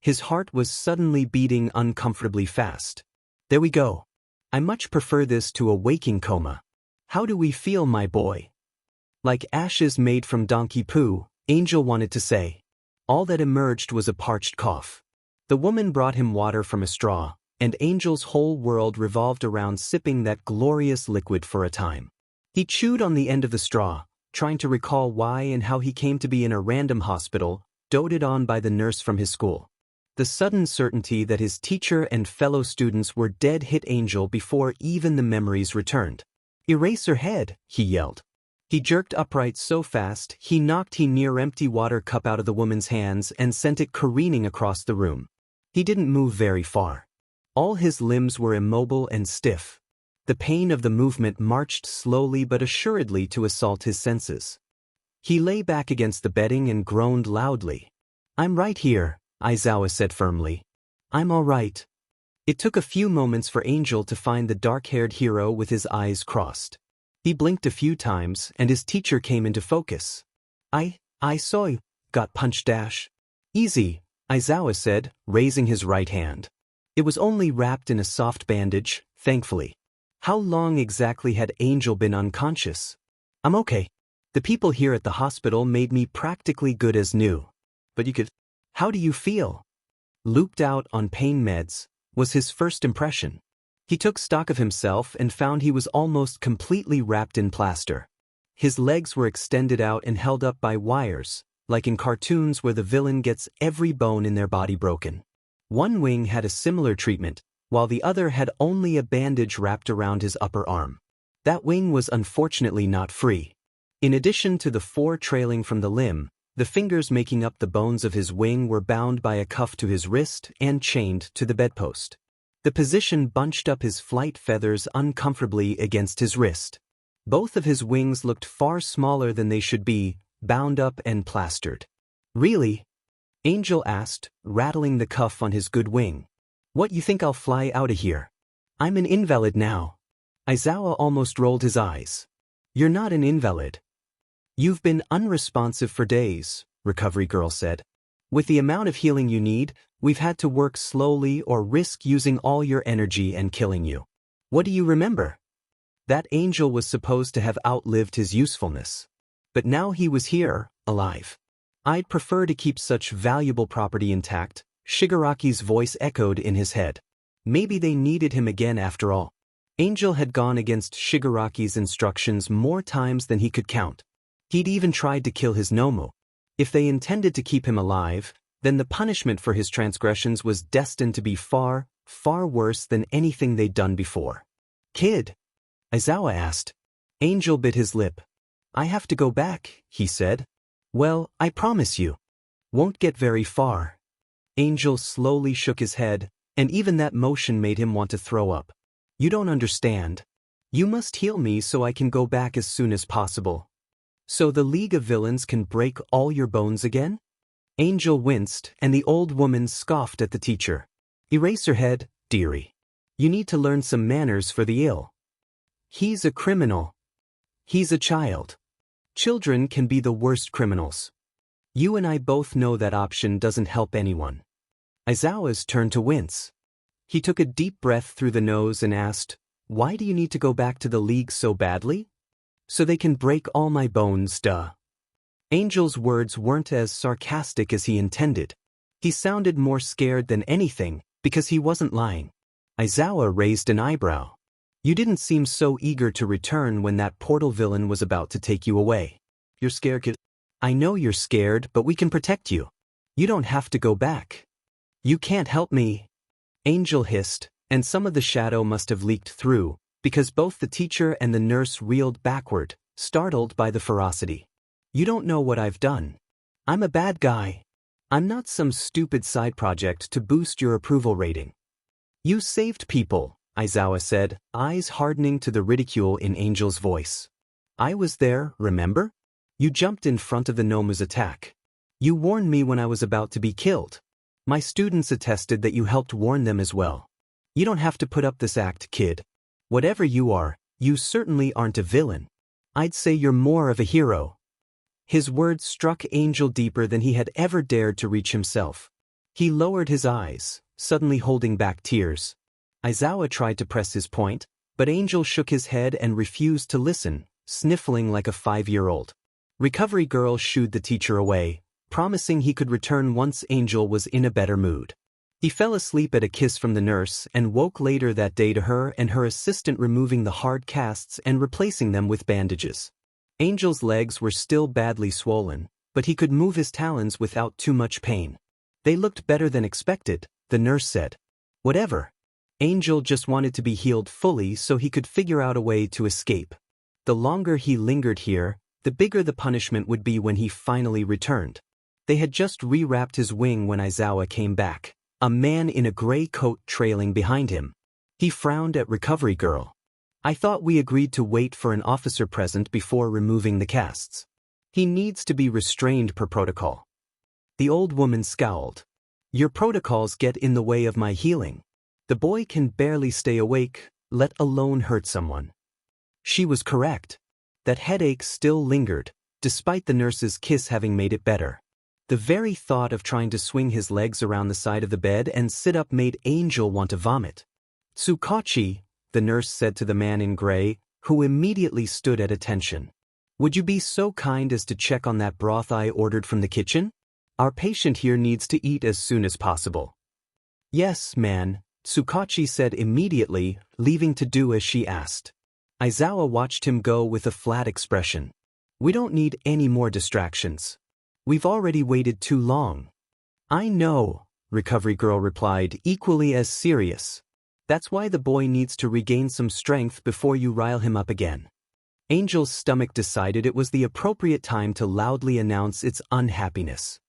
His heart was suddenly beating uncomfortably fast. "There we go. I much prefer this to a waking coma. How do we feel, my boy?" Like ashes made from donkey poo, Angel wanted to say. All that emerged was a parched cough. The woman brought him water from a straw, and Angel's whole world revolved around sipping that glorious liquid for a time. He chewed on the end of the straw, trying to recall why and how he came to be in a random hospital, doted on by the nurse from his school. The sudden certainty that his teacher and fellow students were dead hit Angel before even the memories returned. "Eraserhead," he yelled. He jerked upright so fast he knocked a near-empty water cup out of the woman's hands and sent it careening across the room. He didn't move very far. All his limbs were immobile and stiff. The pain of the movement marched slowly but assuredly to assault his senses. He lay back against the bedding and groaned loudly. "I'm right here," Aizawa said firmly. "I'm all right." It took a few moments for Angel to find the dark-haired hero with his eyes crossed. He blinked a few times and his teacher came into focus. I saw you, got punched dash. "Easy," Aizawa said, raising his right hand. It was only wrapped in a soft bandage, thankfully. How long exactly had Angel been unconscious? "I'm okay. The people here at the hospital made me practically good as new. But you could... How do you feel?" Looped out on pain meds was his first impression. He took stock of himself and found he was almost completely wrapped in plaster. His legs were extended out and held up by wires, like in cartoons where the villain gets every bone in their body broken. One wing had a similar treatment, while the other had only a bandage wrapped around his upper arm. That wing was unfortunately not free. In addition to the 4 trailing from the limb, the fingers making up the bones of his wing were bound by a cuff to his wrist and chained to the bedpost. The position bunched up his flight feathers uncomfortably against his wrist. Both of his wings looked far smaller than they should be, bound up and plastered. "Really?" Angel asked, rattling the cuff on his good wing. "What, you think I'll fly out of here? I'm an invalid now." Aizawa almost rolled his eyes. "You're not an invalid. You've been unresponsive for days," Recovery Girl said. "With the amount of healing you need, we've had to work slowly or risk using all your energy and killing you. What do you remember? That angel was supposed to have outlived his usefulness. But now he was here, alive. I'd prefer to keep such valuable property intact," Shigaraki's voice echoed in his head. Maybe they needed him again after all. Angel had gone against Shigaraki's instructions more times than he could count. He'd even tried to kill his Nomu. If they intended to keep him alive, then the punishment for his transgressions was destined to be far, far worse than anything they'd done before. "Kid?" Aizawa asked. Angel bit his lip. "I have to go back," he said. "Well, I promise you. Won't get very far." Angel slowly shook his head, and even that motion made him want to throw up. "You don't understand. You must heal me so I can go back as soon as possible. So the League of Villains can break all your bones again?" Angel winced, and the old woman scoffed at the teacher. "Eraserhead, dearie. You need to learn some manners for the ill. He's a criminal. He's a child. Children can be the worst criminals. You and I both know that option doesn't help anyone." Aizawa's turned to wince. He took a deep breath through the nose and asked, "Why do you need to go back to the League so badly?" "So they can break all my bones, duh." Angel's words weren't as sarcastic as he intended. He sounded more scared than anything, because he wasn't lying. Aizawa raised an eyebrow. "You didn't seem so eager to return when that portal villain was about to take you away. You're scared, kid?" "I know you're scared, but we can protect you. You don't have to go back." "You can't help me," Angel hissed, and some of the shadow must have leaked through, because both the teacher and the nurse reeled backward, startled by the ferocity. "You don't know what I've done. I'm a bad guy. I'm not some stupid side project to boost your approval rating." "You saved people," Aizawa said, eyes hardening to the ridicule in Angel's voice. "I was there, remember? You jumped in front of the Nomu's attack. You warned me when I was about to be killed. My students attested that you helped warn them as well. You don't have to put up this act, kid. Whatever you are, you certainly aren't a villain. I'd say you're more of a hero." His words struck Angel deeper than he had ever dared to reach himself. He lowered his eyes, suddenly holding back tears. Aizawa tried to press his point, but Angel shook his head and refused to listen, sniffling like a 5-year-old. Recovery Girl shooed the teacher away, promising he could return once Angel was in a better mood. He fell asleep at a kiss from the nurse and woke later that day to her and her assistant removing the hard casts and replacing them with bandages. Angel's legs were still badly swollen, but he could move his talons without too much pain. "They looked better than expected," the nurse said. "Whatever. Angel just wanted to be healed fully so he could figure out a way to escape. The longer he lingered here, the bigger the punishment would be when he finally returned." They had just rewrapped his wing when Aizawa came back, a man in a gray coat trailing behind him. He frowned at Recovery Girl. "I thought we agreed to wait for an officer present before removing the casts. He needs to be restrained per protocol." The old woman scowled. "Your protocols get in the way of my healing. The boy can barely stay awake, let alone hurt someone." She was correct. That headache still lingered, despite the nurse's kiss having made it better. The very thought of trying to swing his legs around the side of the bed and sit up made Angel want to vomit. "Tsukachi," the nurse said to the man in gray, who immediately stood at attention. "Would you be so kind as to check on that broth I ordered from the kitchen? Our patient here needs to eat as soon as possible." "Yes, man," Tsukachi said immediately, leaving to do as she asked. Aizawa watched him go with a flat expression. "We don't need any more distractions. We've already waited too long." "I know," Recovery Girl replied, equally as serious. That's why the boy needs to regain some strength before you rile him up again. Angel's stomach decided it was the appropriate time to loudly announce its unhappiness.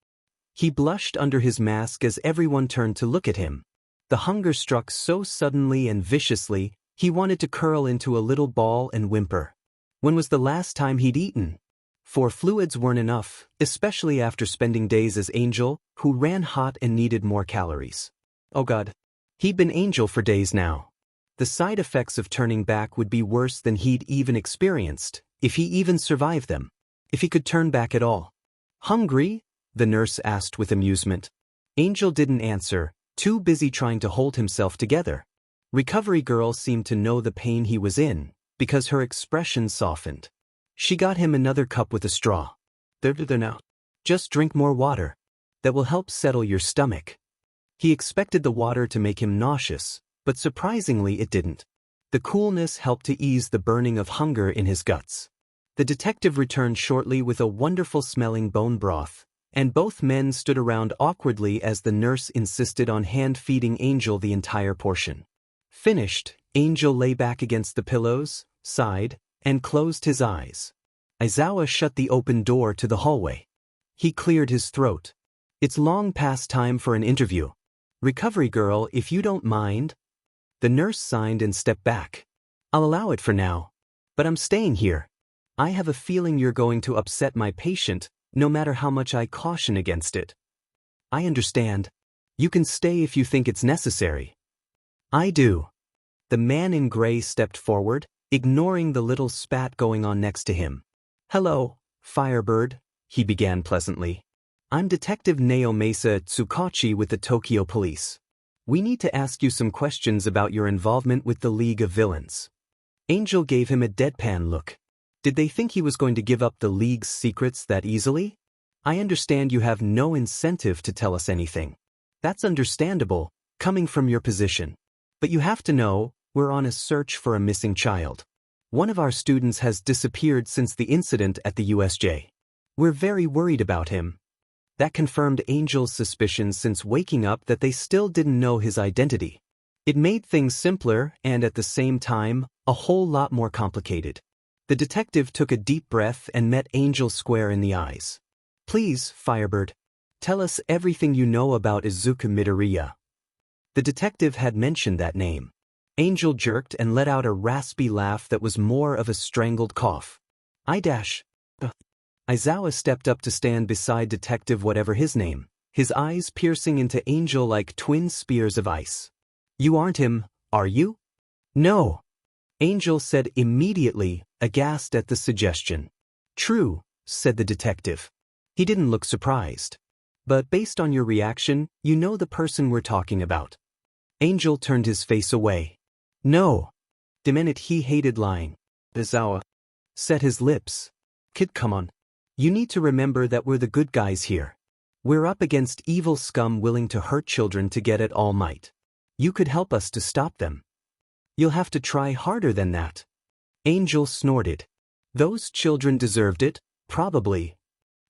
He blushed under his mask as everyone turned to look at him. The hunger struck so suddenly and viciously, he wanted to curl into a little ball and whimper. When was the last time he'd eaten? For fluids weren't enough, especially after spending days as Angel, who ran hot and needed more calories. Oh God. He'd been Angel for days now. The side effects of turning back would be worse than he'd even experienced, if he even survived them. If he could turn back at all. Hungry? The nurse asked with amusement. Angel didn't answer, too busy trying to hold himself together. Recovery girl seemed to know the pain he was in, because her expression softened. She got him another cup with a straw. There now. Just drink more water. That will help settle your stomach. He expected the water to make him nauseous, but surprisingly it didn't. The coolness helped to ease the burning of hunger in his guts. The detective returned shortly with a wonderful-smelling bone broth, and both men stood around awkwardly as the nurse insisted on hand-feeding Angel the entire portion. Finished, Angel lay back against the pillows, sighed, and closed his eyes. Aizawa shut the open door to the hallway. He cleared his throat. It's long past time for an interview. Recovery girl, if you don't mind. The nurse signed and stepped back. I'll allow it for now. But I'm staying here. I have a feeling you're going to upset my patient, no matter how much I caution against it. I understand. You can stay if you think it's necessary. I do. The man in gray stepped forward, ignoring the little spat going on next to him. Hello, Firebird, he began pleasantly. I'm Detective Naomasa Tsukachi with the Tokyo Police. We need to ask you some questions about your involvement with the League of Villains. Angel gave him a deadpan look. Did they think he was going to give up the League's secrets that easily? I understand you have no incentive to tell us anything. That's understandable, coming from your position. But you have to know, we're on a search for a missing child. One of our students has disappeared since the incident at the USJ. We're very worried about him. That confirmed Angel's suspicions since waking up that they still didn't know his identity. It made things simpler and at the same time, a whole lot more complicated. The detective took a deep breath and met Angel square in the eyes. Please, Firebird, tell us everything you know about Izuku Midoriya. The detective had mentioned that name. Angel jerked and let out a raspy laugh that was more of a strangled cough. Aizawa stepped up to stand beside Detective whatever his name, his eyes piercing into Angel like twin spears of ice. You aren't him, are you? No. Angel said immediately, aghast at the suggestion. True, said the detective. He didn't look surprised. But based on your reaction, you know the person we're talking about. Angel turned his face away. No. The minute he hated lying. Aizawa set his lips. Kid, come on. You need to remember that we're the good guys here. We're up against evil scum willing to hurt children to get at All Might. You could help us to stop them. You'll have to try harder than that. Angel snorted. Those children deserved it, probably.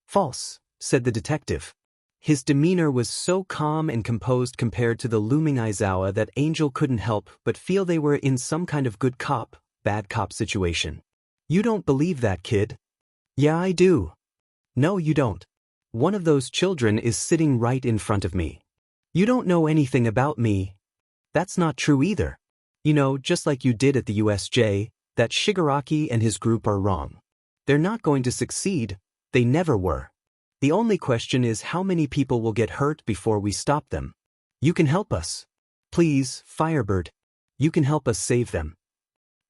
False, said the detective. His demeanor was so calm and composed compared to the looming Aizawa that Angel couldn't help but feel they were in some kind of good cop, bad cop situation. You don't believe that, kid? Yeah, I do. No, you don't. One of those children is sitting right in front of me. You don't know anything about me. That's not true either. You know, just like you did at the USJ, that Shigaraki and his group are wrong. They're not going to succeed. They never were. The only question is how many people will get hurt before we stop them. You can help us. Please, Firebird. You can help us save them.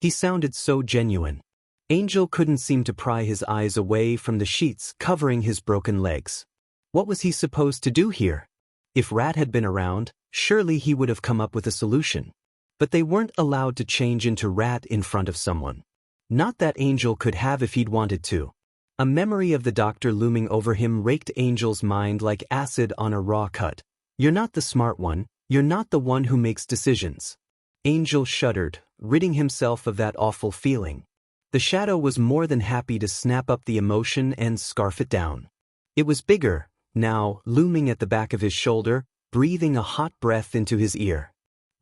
He sounded so genuine. Angel couldn't seem to pry his eyes away from the sheets covering his broken legs. What was he supposed to do here? If Rat had been around, surely he would have come up with a solution. But they weren't allowed to change into Rat in front of someone. Not that Angel could have if he'd wanted to. A memory of the doctor looming over him raked Angel's mind like acid on a raw cut. You're not the smart one, you're not the one who makes decisions. Angel shuddered, ridding himself of that awful feeling. The shadow was more than happy to snap up the emotion and scarf it down. It was bigger, now, looming at the back of his shoulder, breathing a hot breath into his ear.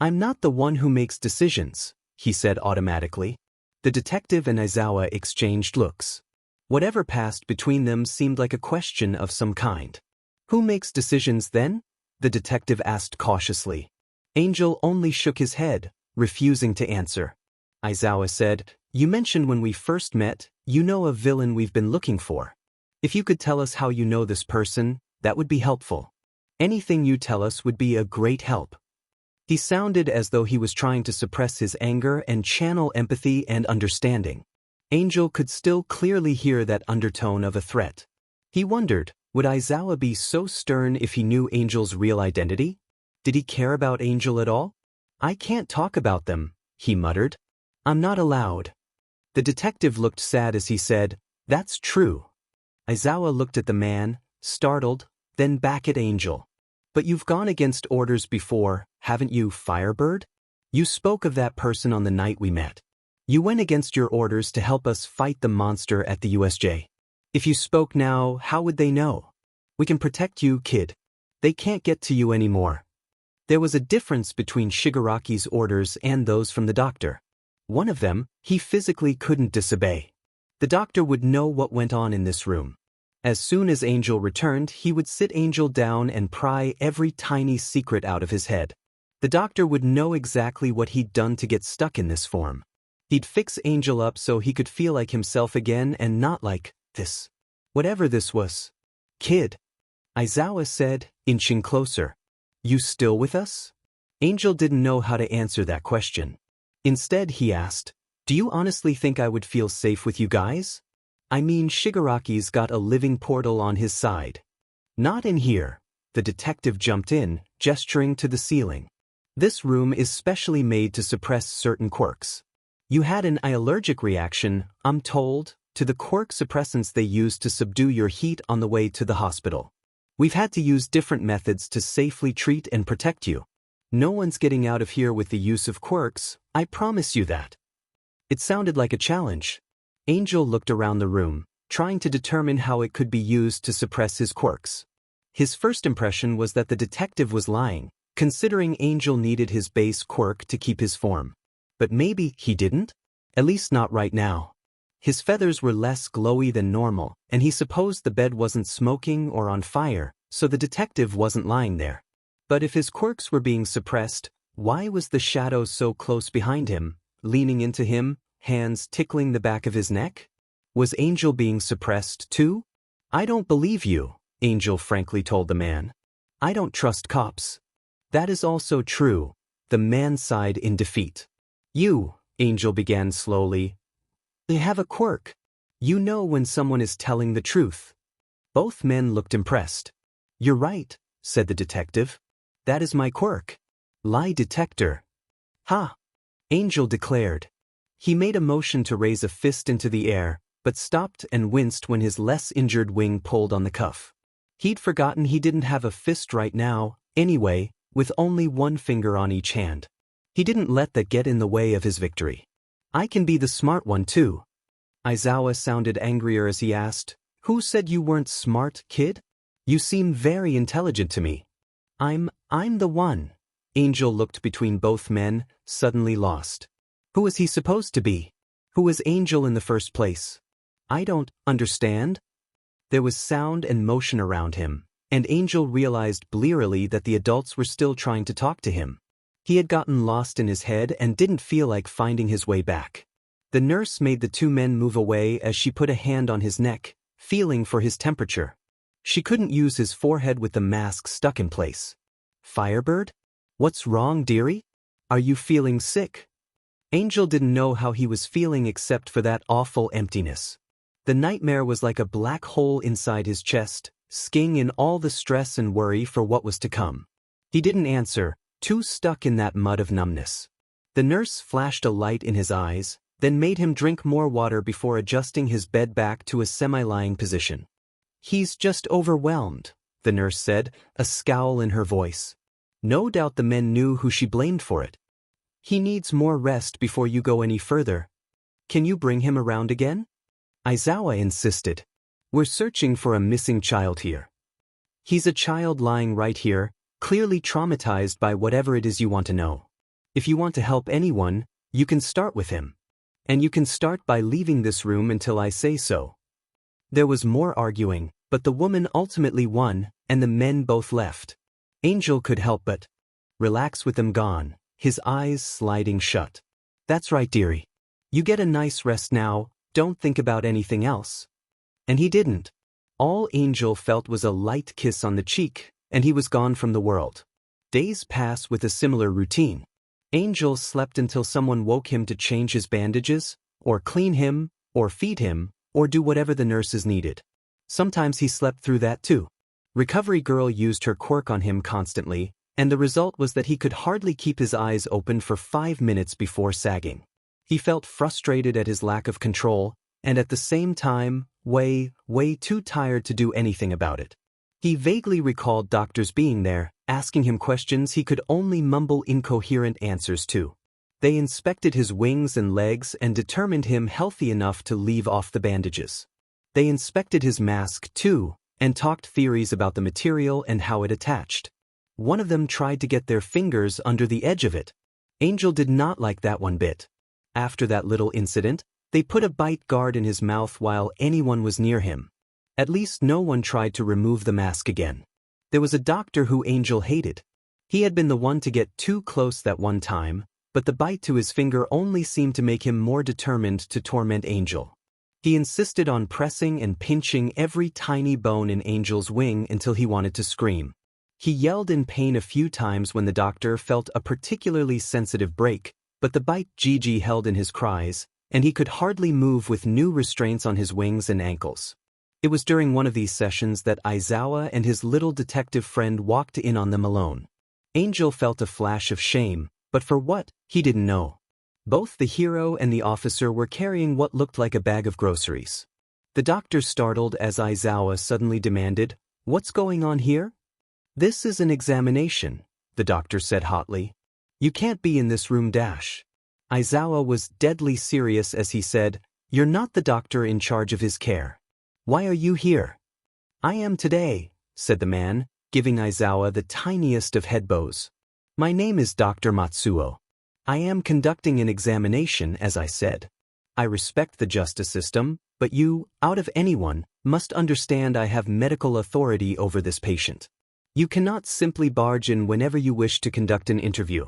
I'm not the one who makes decisions, he said automatically. The detective and Aizawa exchanged looks. Whatever passed between them seemed like a question of some kind. Who makes decisions then? The detective asked cautiously. Angel only shook his head, refusing to answer. Aizawa said, You mentioned when we first met, you know a villain we've been looking for. If you could tell us how you know this person, that would be helpful. Anything you tell us would be a great help. He sounded as though he was trying to suppress his anger and channel empathy and understanding. Angel could still clearly hear that undertone of a threat. He wondered, would Aizawa be so stern if he knew Angel's real identity? Did he care about Angel at all? I can't talk about them, he muttered. I'm not allowed. The detective looked sad as he said, That's true. Aizawa looked at the man, startled, then back at Angel. But you've gone against orders before, haven't you, Firebird? You spoke of that person on the night we met. You went against your orders to help us fight the monster at the USJ. If you spoke now, how would they know? We can protect you, kid. They can't get to you anymore. There was a difference between Shigaraki's orders and those from the doctor. One of them, he physically couldn't disobey. The doctor would know what went on in this room. As soon as Angel returned, he would sit Angel down and pry every tiny secret out of his head. The doctor would know exactly what he'd done to get stuck in this form. He'd fix Angel up so he could feel like himself again and not like this. Whatever this was. Kid. Aizawa said, inching closer. You still with us? Angel didn't know how to answer that question. Instead, he asked, Do you honestly think I would feel safe with you guys? I mean, Shigaraki's got a living portal on his side. Not in here. The detective jumped in, gesturing to the ceiling. This room is specially made to suppress certain quirks. You had an allergic reaction, I'm told, to the quirk suppressants they used to subdue your heat on the way to the hospital. We've had to use different methods to safely treat and protect you. No one's getting out of here with the use of quirks, I promise you that. It sounded like a challenge. Angel looked around the room, trying to determine how it could be used to suppress his quirks. His first impression was that the detective was lying, considering Angel needed his base quirk to keep his form. But maybe he didn't? At least not right now. His feathers were less glowy than normal, and he supposed the bed wasn't smoking or on fire, so the detective wasn't lying there. But if his quirks were being suppressed, why was the shadow so close behind him, leaning into him, hands tickling the back of his neck? Was Angel being suppressed too? I don't believe you, Angel frankly told the man. I don't trust cops. That is also true, the man sighed in defeat. You, Angel began slowly. They have a quirk. You know when someone is telling the truth. Both men looked impressed. You're right, said the detective. That is my quirk. Lie detector. Ha! Angel declared. He made a motion to raise a fist into the air, but stopped and winced when his less injured wing pulled on the cuff. He'd forgotten he didn't have a fist right now, anyway, with only one finger on each hand. He didn't let that get in the way of his victory. I can be the smart one too. Aizawa sounded angrier as he asked, Who said you weren't smart, kid? You seem very intelligent to me. I'm the one. Angel looked between both men, suddenly lost. Who was he supposed to be? Who was Angel in the first place? I don't understand. There was sound and motion around him, and Angel realized blearily that the adults were still trying to talk to him. He had gotten lost in his head and didn't feel like finding his way back. The nurse made the two men move away as she put a hand on his neck, feeling for his temperature. She couldn't use his forehead with the mask stuck in place. Firebird? What's wrong, dearie? Are you feeling sick? Angel didn't know how he was feeling except for that awful emptiness. The nightmare was like a black hole inside his chest, sking in all the stress and worry for what was to come. He didn't answer, too stuck in that mud of numbness. The nurse flashed a light in his eyes, then made him drink more water before adjusting his bed back to a semi-lying position. He's just overwhelmed, the nurse said, a scowl in her voice. No doubt the men knew who she blamed for it. He needs more rest before you go any further. Can you bring him around again? Aizawa insisted. We're searching for a missing child here. He's a child lying right here, clearly traumatized by whatever it is you want to know. If you want to help anyone, you can start with him. And you can start by leaving this room until I say so. There was more arguing, but the woman ultimately won, and the men both left. Angel could help but relax with them gone, his eyes sliding shut. That's right, dearie. You get a nice rest now, don't think about anything else. And he didn't. All Angel felt was a light kiss on the cheek, and he was gone from the world. Days pass with a similar routine. Angel slept until someone woke him to change his bandages, or clean him, or feed him, or do whatever the nurses needed. Sometimes he slept through that too. Recovery Girl used her quirk on him constantly, and the result was that he could hardly keep his eyes open for 5 minutes before sagging. He felt frustrated at his lack of control, and at the same time, way too tired to do anything about it. He vaguely recalled doctors being there, asking him questions he could only mumble incoherent answers to. They inspected his wings and legs and determined him healthy enough to leave off the bandages. They inspected his mask too, and talked theories about the material and how it attached. One of them tried to get their fingers under the edge of it. Angel did not like that one bit. After that little incident, they put a bite guard in his mouth while anyone was near him. At least no one tried to remove the mask again. There was a doctor who Angel hated. He had been the one to get too close that one time, but the bite to his finger only seemed to make him more determined to torment Angel. He insisted on pressing and pinching every tiny bone in Angel's wing until he wanted to scream. He yelled in pain a few times when the doctor felt a particularly sensitive break, but the bite Gigi held in his cries, and he could hardly move with new restraints on his wings and ankles. It was during one of these sessions that Aizawa and his little detective friend walked in on them alone. Angel felt a flash of shame, but for what, he didn't know. Both the hero and the officer were carrying what looked like a bag of groceries. The doctor startled as Aizawa suddenly demanded, "What's going on here?" "This is an examination," the doctor said hotly. "You can't be in this room dash." Aizawa was deadly serious as he said, "You're not the doctor in charge of his care. Why are you here?" "I am today," said the man, giving Aizawa the tiniest of head bows. "My name is Dr. Matsuo. I am conducting an examination, as I said. I respect the justice system, but you, out of anyone, must understand I have medical authority over this patient. You cannot simply barge in whenever you wish to conduct an interview."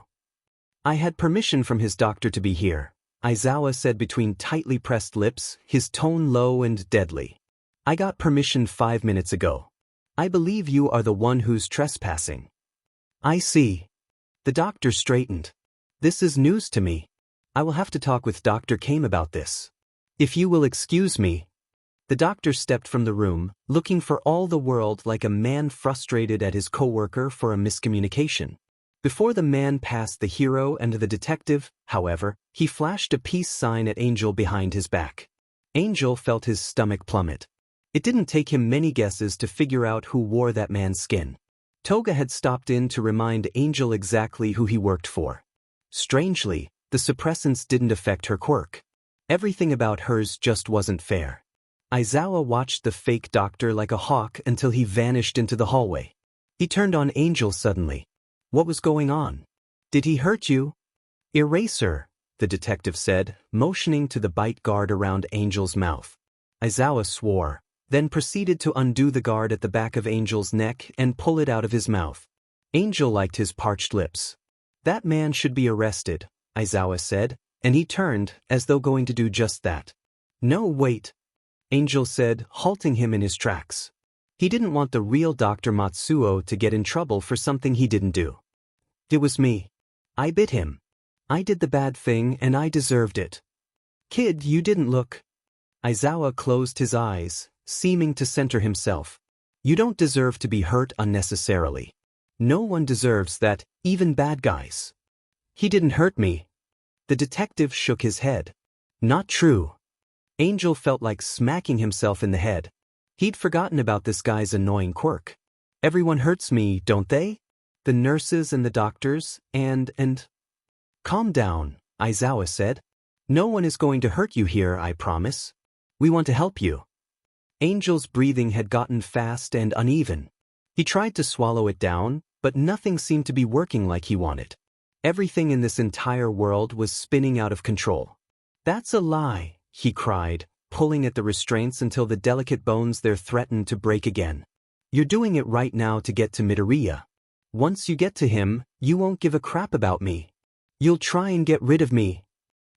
"I had permission from his doctor to be here," Aizawa said between tightly pressed lips, his tone low and deadly. "I got permission 5 minutes ago. I believe you are the one who's trespassing." "I see." The doctor straightened. "This is news to me. I will have to talk with Dr. Kame about this. If you will excuse me." The doctor stepped from the room, looking for all the world like a man frustrated at his coworker for a miscommunication. Before the man passed the hero and the detective, however, he flashed a peace sign at Angel behind his back. Angel felt his stomach plummet. It didn't take him many guesses to figure out who wore that man's skin. Toga had stopped in to remind Angel exactly who he worked for. Strangely, the suppressants didn't affect her quirk. Everything about hers just wasn't fair. Aizawa watched the fake doctor like a hawk until he vanished into the hallway. He turned on Angel suddenly. What was going on? "Did he hurt you?" "Eraser," the detective said, motioning to the bite guard around Angel's mouth. Aizawa swore, then proceeded to undo the guard at the back of Angel's neck and pull it out of his mouth. Angel liked his parched lips. "That man should be arrested," Aizawa said, and he turned, as though going to do just that. "No, wait," Angel said, halting him in his tracks. He didn't want the real Dr. Matsuo to get in trouble for something he didn't do. "It was me. I bit him. I did the bad thing and I deserved it." "Kid, you didn't look." Aizawa closed his eyes, seeming to center himself. "You don't deserve to be hurt unnecessarily. No one deserves that, even bad guys." "He didn't hurt me." The detective shook his head. "Not true." Angel felt like smacking himself in the head. He'd forgotten about this guy's annoying quirk. "Everyone hurts me, don't they? The nurses and the doctors, and... "Calm down," Aizawa said. "No one is going to hurt you here, I promise. We want to help you." Angel's breathing had gotten fast and uneven. He tried to swallow it down, but nothing seemed to be working like he wanted. Everything in this entire world was spinning out of control. That's a lie, he cried, pulling at the restraints until the delicate bones there threatened to break again. You're doing it right now to get to Midoriya. Once you get to him, you won't give a crap about me. You'll try and get rid of me.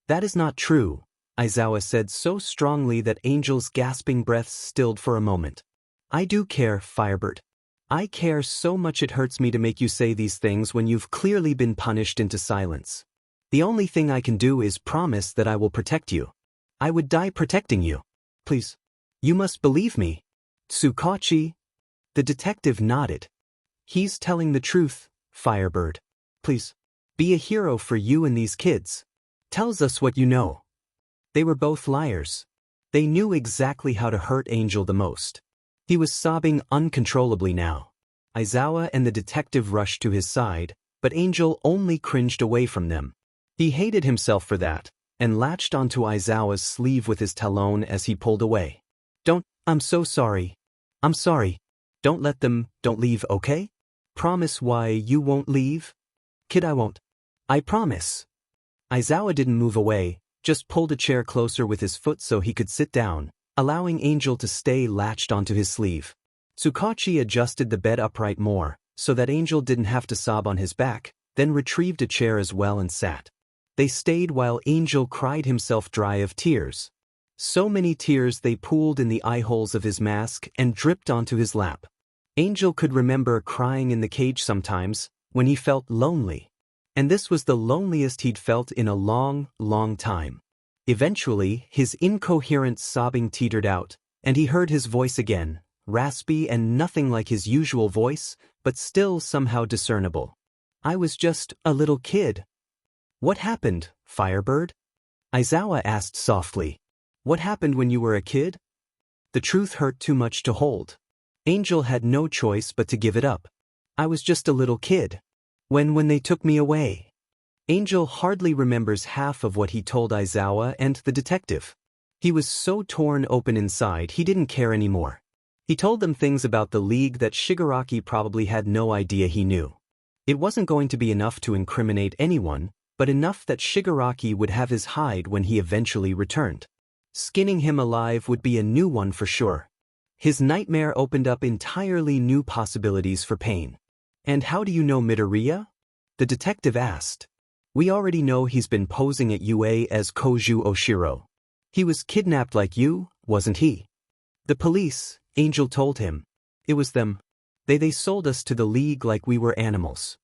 That is not true, Aizawa said so strongly that Angel's gasping breaths stilled for a moment. I do care, Firebird. I care so much it hurts me to make you say these things when you've clearly been punished into silence. The only thing I can do is promise that I will protect you. I would die protecting you. Please. You must believe me. Tsukachi. The detective nodded. He's telling the truth, Firebird. Please. Be a hero for you and these kids. Tells us what you know. They were both liars. They knew exactly how to hurt Angel the most. He was sobbing uncontrollably now. Aizawa and the detective rushed to his side, but Angel only cringed away from them. He hated himself for that, and latched onto Aizawa's sleeve with his talon as he pulled away. I'm so sorry. I'm sorry. Don't leave, okay? Promise why you won't leave? Kid, I won't. I promise. Aizawa didn't move away, just pulled a chair closer with his foot so he could sit down, allowing Angel to stay latched onto his sleeve. Tsukachi adjusted the bed upright more, so that Angel didn't have to sob on his back, then retrieved a chair as well and sat. They stayed while Angel cried himself dry of tears. So many tears they pooled in the eye holes of his mask and dripped onto his lap. Angel could remember crying in the cage sometimes, when he felt lonely. And this was the loneliest he'd felt in a long, long time. Eventually, his incoherent sobbing teetered out, and he heard his voice again, raspy and nothing like his usual voice, but still somehow discernible. I was just a little kid. What happened, Firebird? Aizawa asked softly. What happened when you were a kid? The truth hurt too much to hold. Angel had no choice but to give it up. I was just a little kid. When they took me away. Angel hardly remembers half of what he told Aizawa and the detective. He was so torn open inside he didn't care anymore. He told them things about the League that Shigaraki probably had no idea he knew. It wasn't going to be enough to incriminate anyone, but enough that Shigaraki would have his hide when he eventually returned. Skinning him alive would be a new one for sure. His nightmare opened up entirely new possibilities for pain. And how do you know Midoriya? The detective asked. We already know he's been posing at UA as Koju Oshiro. He was kidnapped like you, wasn't he? The police, Angel told him. It was them. They sold us to the League like we were animals.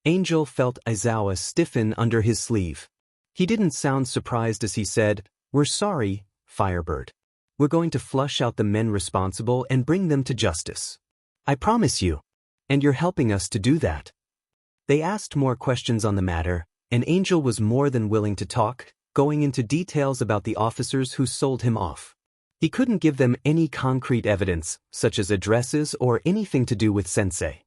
Angel felt Aizawa stiffen under his sleeve. He didn't sound surprised as he said, We're sorry, Firebird. We're going to flush out the men responsible and bring them to justice. I promise you. And you're helping us to do that. They asked more questions on the matter, and Angel was more than willing to talk, going into details about the officers who sold him off. He couldn't give them any concrete evidence, such as addresses or anything to do with Sensei.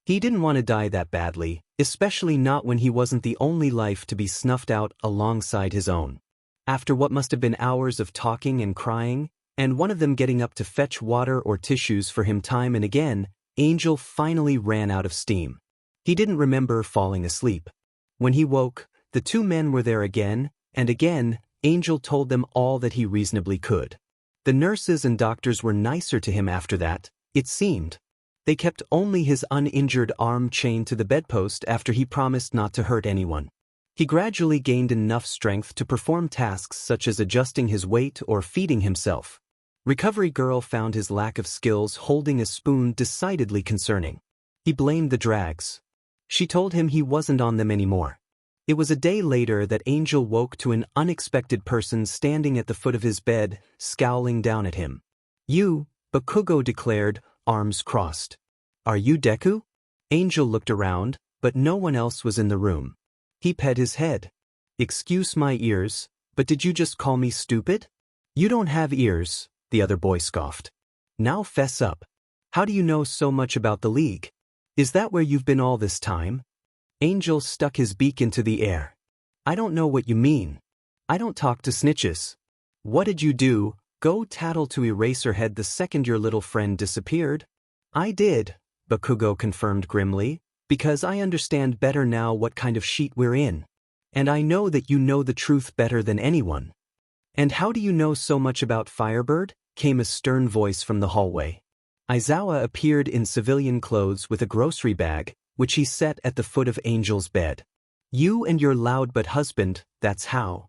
He didn't want to die that badly, especially not when he wasn't the only life to be snuffed out alongside his own. After what must have been hours of talking and crying, and one of them getting up to fetch water or tissues for him time and again, Angel finally ran out of steam. He didn't remember falling asleep. When he woke, the two men were there again, and again, Angel told them all that he reasonably could. The nurses and doctors were nicer to him after that, it seemed. They kept only his uninjured arm chained to the bedpost after he promised not to hurt anyone. He gradually gained enough strength to perform tasks such as adjusting his weight or feeding himself. Recovery Girl found his lack of skills holding a spoon decidedly concerning. He blamed the drags. She told him he wasn't on them anymore. It was a day later that Angel woke to an unexpected person standing at the foot of his bed, scowling down at him. You, Bakugo declared, arms crossed. Are you Deku? Angel looked around, but no one else was in the room. He pet his head. Excuse my ears, but did you just call me stupid? You don't have ears, the other boy scoffed. Now fess up. How do you know so much about the League? Is that where you've been all this time? Angel stuck his beak into the air. I don't know what you mean. I don't talk to snitches. What did you do? Go tattle to Eraserhead the second your little friend disappeared? I did, Bakugo confirmed grimly. Because I understand better now what kind of sheet we're in. And I know that you know the truth better than anyone. And how do you know so much about Firebird? Came a stern voice from the hallway. Aizawa appeared in civilian clothes with a grocery bag, which he set at the foot of Angel's bed. You and your loud but husband, that's how.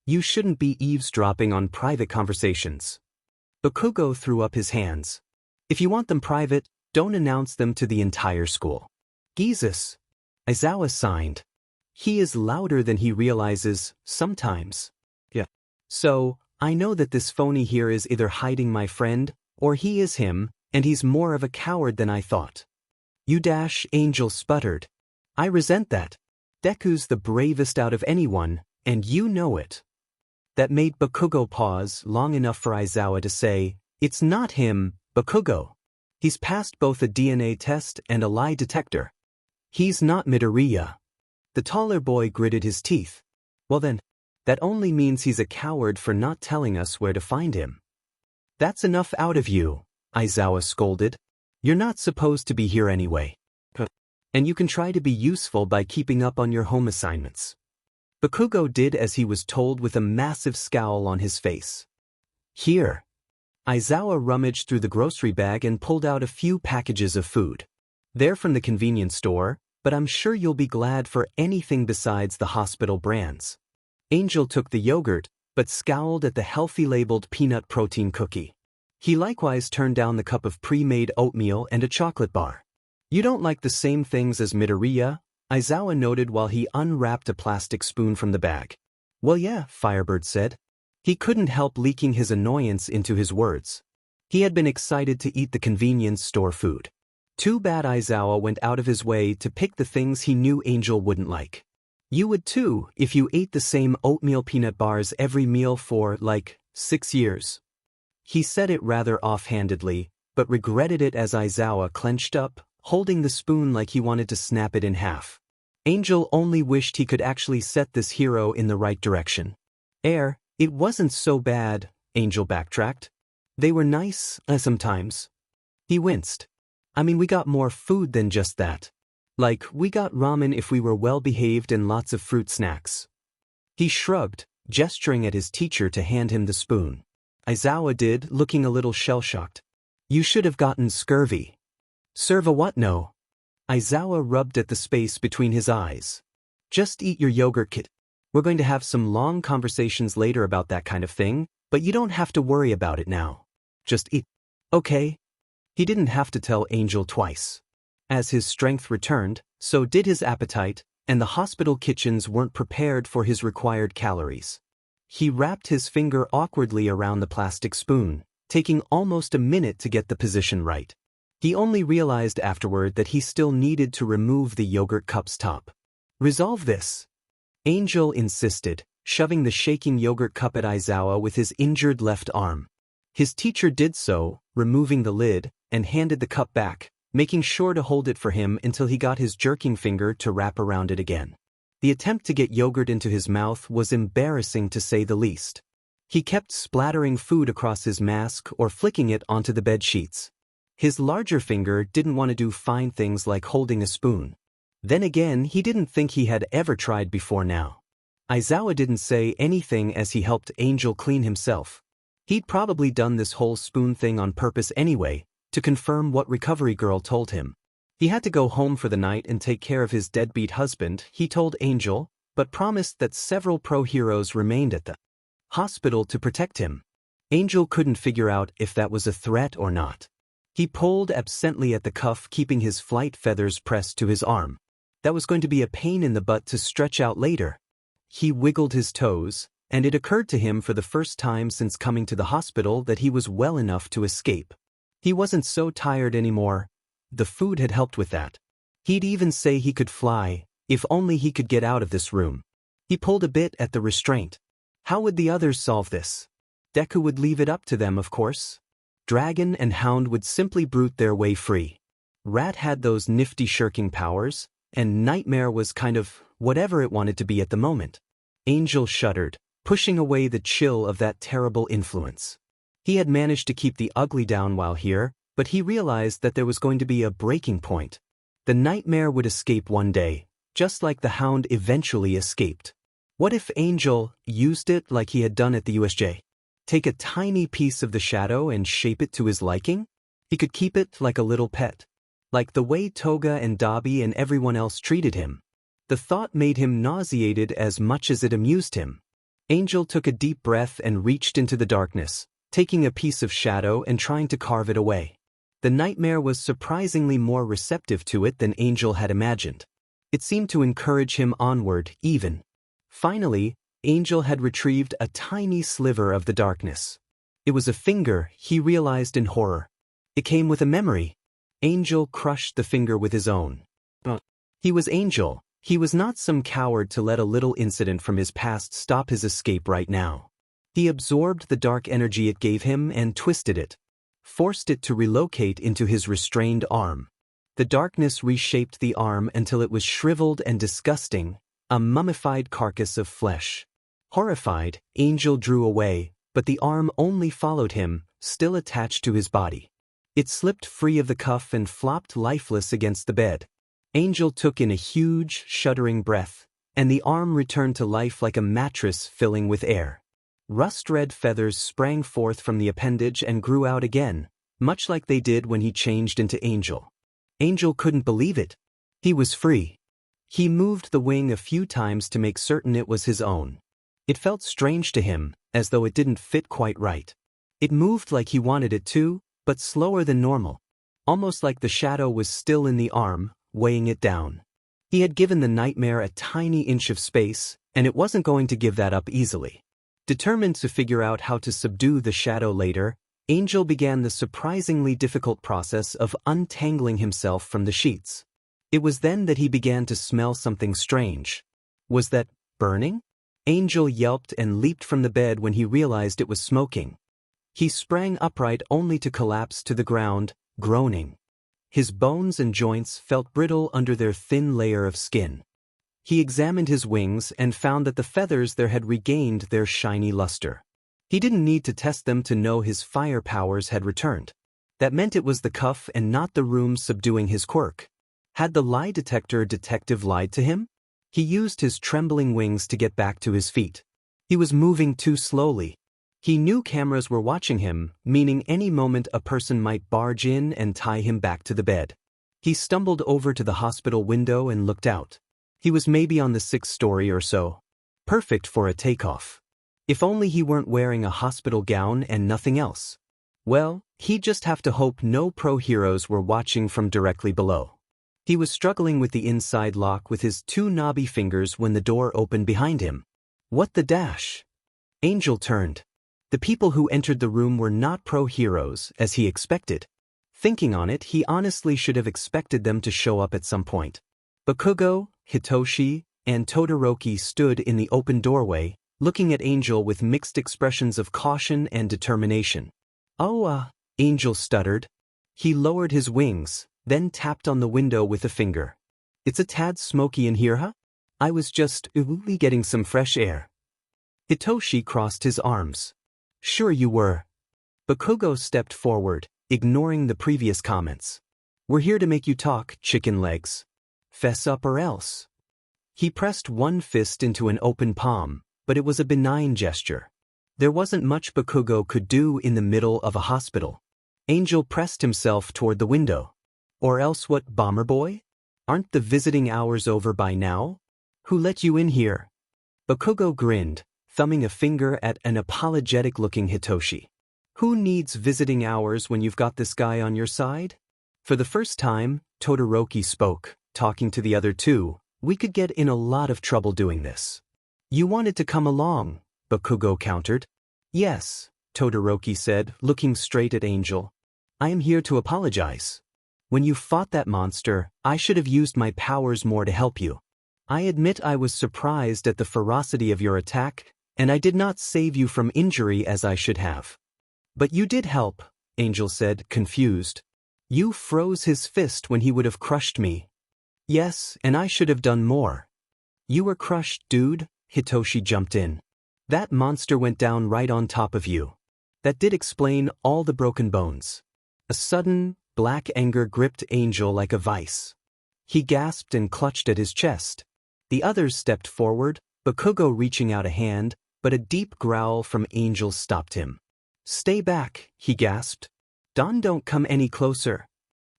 You shouldn't be eavesdropping on private conversations. Bakugo threw up his hands. If you want them private, don't announce them to the entire school. Jesus. Aizawa signed. He is louder than he realizes, sometimes. Yeah. So, I know that this phony here is either hiding my friend, or he is him, and he's more of a coward than I thought. Angel sputtered. I resent that. Deku's the bravest out of anyone, and you know it. That made Bakugo pause long enough for Aizawa to say, it's not him, Bakugo. He's passed both a DNA test and a lie detector. He's not Midoriya. The taller boy gritted his teeth. Well then, that only means he's a coward for not telling us where to find him. That's enough out of you, Aizawa scolded. You're not supposed to be here anyway. And you can try to be useful by keeping up on your home assignments. Bakugo did as he was told with a massive scowl on his face. Here. Aizawa rummaged through the grocery bag and pulled out a few packages of food. They're from the convenience store, but I'm sure you'll be glad for anything besides the hospital brands. Angel took the yogurt, but scowled at the healthy labeled peanut protein cookie. He likewise turned down the cup of pre-made oatmeal and a chocolate bar. You don't like the same things as Midoriya? Aizawa noted while he unwrapped a plastic spoon from the bag. Well yeah, Firebird said. He couldn't help leaking his annoyance into his words. He had been excited to eat the convenience store food. Too bad Aizawa went out of his way to pick the things he knew Angel wouldn't like. You would too if you ate the same oatmeal peanut bars every meal for, 6 years. He said it rather offhandedly, but regretted it as Aizawa clenched up, holding the spoon like he wanted to snap it in half. Angel only wished he could actually set this hero in the right direction. It wasn't so bad, Angel backtracked. They were nice, sometimes. He winced. I mean, we got more food than just that. We got ramen if we were well-behaved and lots of fruit snacks. He shrugged, gesturing at his teacher to hand him the spoon. Aizawa did, looking a little shell-shocked. You should have gotten scurvy. Serve a what no? Aizawa rubbed at the space between his eyes. Just eat your yogurt kit. We're going to have some long conversations later about that kind of thing, but you don't have to worry about it now. Just eat. Okay. He didn't have to tell Angel twice. As his strength returned, so did his appetite, and the hospital kitchens weren't prepared for his required calories. He wrapped his finger awkwardly around the plastic spoon, taking almost a minute to get the position right. He only realized afterward that he still needed to remove the yogurt cup's top. Resolve this. Angel insisted, shoving the shaking yogurt cup at Aizawa with his injured left arm. His teacher did so, removing the lid, and handed the cup back, making sure to hold it for him until he got his jerking finger to wrap around it again. The attempt to get yogurt into his mouth was embarrassing to say the least. He kept splattering food across his mask or flicking it onto the bed sheets. His larger finger didn't want to do fine things like holding a spoon. Then again, he didn't think he had ever tried before now. Aizawa didn't say anything as he helped Angel clean himself. He'd probably done this whole spoon thing on purpose anyway, to confirm what recovery girl told him. He had to go home for the night and take care of his deadbeat husband, he told Angel, but promised that several pro-heroes remained at the hospital to protect him. Angel couldn't figure out if that was a threat or not. He pulled absently at the cuff, keeping his flight feathers pressed to his arm. That was going to be a pain in the butt to stretch out later. He wiggled his toes, and it occurred to him for the first time since coming to the hospital that he was well enough to escape. He wasn't so tired anymore. The food had helped with that. He'd even say he could fly, if only he could get out of this room. He pulled a bit at the restraint. How would the others solve this? Deku would leave it up to them, of course. Dragon and Hound would simply brute their way free. Rat had those nifty shirking powers, and Nightmare was kind of whatever it wanted to be at the moment. Angel shuddered, pushing away the chill of that terrible influence. He had managed to keep the ugly down while here, but he realized that there was going to be a breaking point. The nightmare would escape one day, just like the hound eventually escaped. What if Angel used it like he had done at the USJ? Take a tiny piece of the shadow and shape it to his liking? He could keep it like a little pet. Like the way Toga and Dobby and everyone else treated him. The thought made him nauseated as much as it amused him. Angel took a deep breath and reached into the darkness, taking a piece of shadow and trying to carve it away. The nightmare was surprisingly more receptive to it than Angel had imagined. It seemed to encourage him onward, even. Finally, Angel had retrieved a tiny sliver of the darkness. It was a finger, he realized in horror. It came with a memory. Angel crushed the finger with his own. He was Angel. He was not some coward to let a little incident from his past stop his escape right now. He absorbed the dark energy it gave him and twisted it. Forced it to relocate into his restrained arm. The darkness reshaped the arm until it was shriveled and disgusting, a mummified carcass of flesh. Horrified, Angel drew away, but the arm only followed him, still attached to his body. It slipped free of the cuff and flopped lifeless against the bed. Angel took in a huge, shuddering breath, and the arm returned to life like a mattress filling with air. Rust-red feathers sprang forth from the appendage and grew out again, much like they did when he changed into Angel. Angel couldn't believe it. He was free. He moved the wing a few times to make certain it was his own. It felt strange to him, as though it didn't fit quite right. It moved like he wanted it to, but slower than normal. Almost like the shadow was still in the arm, weighing it down. He had given the nightmare a tiny inch of space, and it wasn't going to give that up easily. Determined to figure out how to subdue the shadow later, Angel began the surprisingly difficult process of untangling himself from the sheets. It was then that he began to smell something strange. Was that burning? Angel yelped and leaped from the bed when he realized it was smoking. He sprang upright only to collapse to the ground, groaning. His bones and joints felt brittle under their thin layer of skin. He examined his wings and found that the feathers there had regained their shiny luster. He didn't need to test them to know his fire powers had returned. That meant it was the cuff and not the room subduing his quirk. Had the lie detector detective lied to him? He used his trembling wings to get back to his feet. He was moving too slowly. He knew cameras were watching him, meaning any moment a person might barge in and tie him back to the bed. He stumbled over to the hospital window and looked out. He was maybe on the 6th story or so. Perfect for a takeoff. If only he weren't wearing a hospital gown and nothing else. Well, he'd just have to hope no pro-heroes were watching from directly below. He was struggling with the inside lock with his 2 knobby fingers when the door opened behind him. What the dash? Angel turned. The people who entered the room were not pro-heroes, as he expected. Thinking on it, he honestly should have expected them to show up at some point. Bakugo, Hitoshi, and Todoroki stood in the open doorway, looking at Angel with mixed expressions of caution and determination. Angel stuttered. He lowered his wings, then tapped on the window with a finger. It's a tad smoky in here, huh? I was just getting some fresh air. Hitoshi crossed his arms. Sure you were. Bakugo stepped forward, ignoring the previous comments. We're here to make you talk, chicken legs. Fess up or else. He pressed one fist into an open palm, but it was a benign gesture. There wasn't much Bakugo could do in the middle of a hospital. Angel pressed himself toward the window. Or else what, bomber boy? Aren't the visiting hours over by now? Who let you in here? Bakugo grinned, thumbing a finger at an apologetic-looking Hitoshi. Who needs visiting hours when you've got this guy on your side? For the first time, Todoroki spoke, talking to the other two. We could get in a lot of trouble doing this. You wanted to come along, Bakugo countered. Yes, Todoroki said, looking straight at Angel. I am here to apologize. When you fought that monster, I should have used my powers more to help you. I admit I was surprised at the ferocity of your attack, and I did not save you from injury as I should have. But you did help, Angel said, confused. You froze his fist when he would have crushed me. Yes, and I should have done more. You were crushed, dude, Hitoshi jumped in. That monster went down right on top of you. That did explain all the broken bones. A sudden, black anger gripped Angel like a vice. He gasped and clutched at his chest. The others stepped forward, Bakugo reaching out a hand, but a deep growl from Angel stopped him. "Stay back," he gasped. Don't come any closer."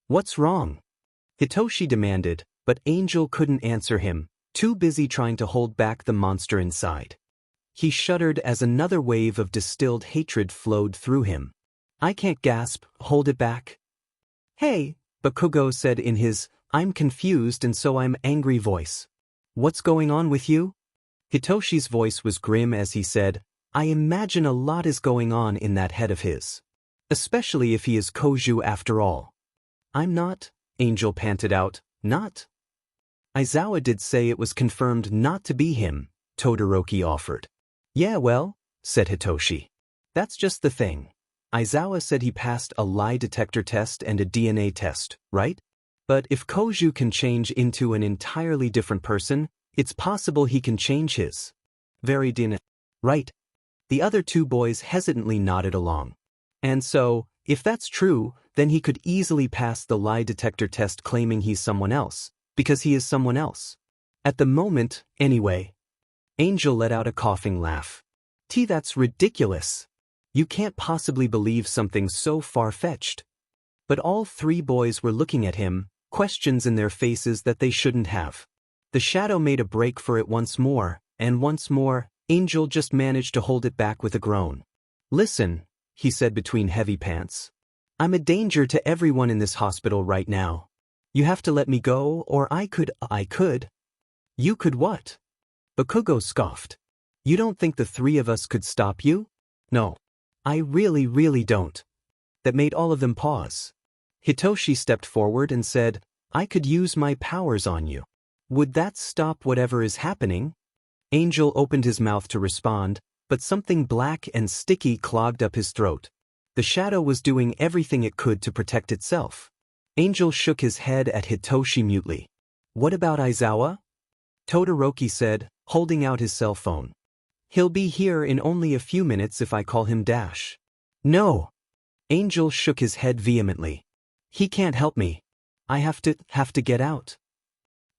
"What's wrong?" Hitoshi demanded, but Angel couldn't answer him, too busy trying to hold back the monster inside. He shuddered as another wave of distilled hatred flowed through him. "I can't gasp, hold it back." "Hey," Bakugo said in his, "I'm confused and so I'm angry" voice. "What's going on with you?" Hitoshi's voice was grim as he said, "I imagine a lot is going on in that head of his. Especially if he is Koju after all." "I'm not," Angel panted out, "not." "Aizawa did say it was confirmed not to be him," Todoroki offered. "Yeah, well," said Hitoshi. "That's just the thing. Aizawa said he passed a lie detector test and a DNA test, right? But if Koju can change into an entirely different person, it's possible he can change his very DNA, right?" The other two boys hesitantly nodded along. "And so, if that's true, then he could easily pass the lie detector test claiming he's someone else, because he is someone else. At the moment, anyway." Angel let out a coughing laugh. That's ridiculous. You can't possibly believe something so far-fetched." But all three boys were looking at him, questions in their faces that they shouldn't have. The shadow made a break for it once more, and once more, Angel just managed to hold it back with a groan. "Listen," he said between heavy pants. "I'm a danger to everyone in this hospital right now. You have to let me go or I could. "You could what?" Bakugo scoffed. "You don't think the three of us could stop you?" "No. I really don't." That made all of them pause. Hitoshi stepped forward and said, "I could use my powers on you. Would that stop whatever is happening?" Angel opened his mouth to respond, but something black and sticky clogged up his throat. The shadow was doing everything it could to protect itself. Angel shook his head at Hitoshi mutely. "What about Aizawa?" Todoroki said, holding out his cell phone. "He'll be here in only a few minutes if I call him Dash." "No!" Angel shook his head vehemently. "He can't help me. I have to get out."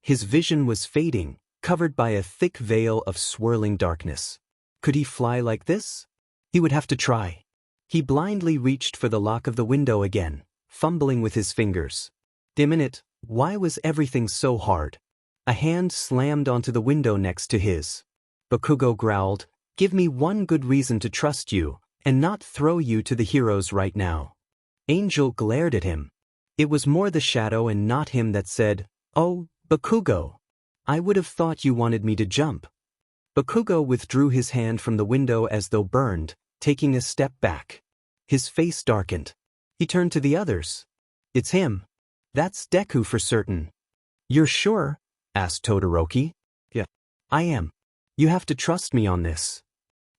His vision was fading, covered by a thick veil of swirling darkness. Could he fly like this? He would have to try. He blindly reached for the lock of the window again, fumbling with his fingers. Damn it, why was everything so hard? A hand slammed onto the window next to his. Bakugo growled, "Give me one good reason to trust you, and not throw you to the heroes right now." Angel glared at him. It was more the shadow and not him that said, "Oh, Bakugo. I would have thought you wanted me to jump." Bakugo withdrew his hand from the window as though burned, taking a step back. His face darkened. He turned to the others. "It's him. That's Deku for certain." "You're sure?" asked Todoroki. "Yeah. I am. You have to trust me on this."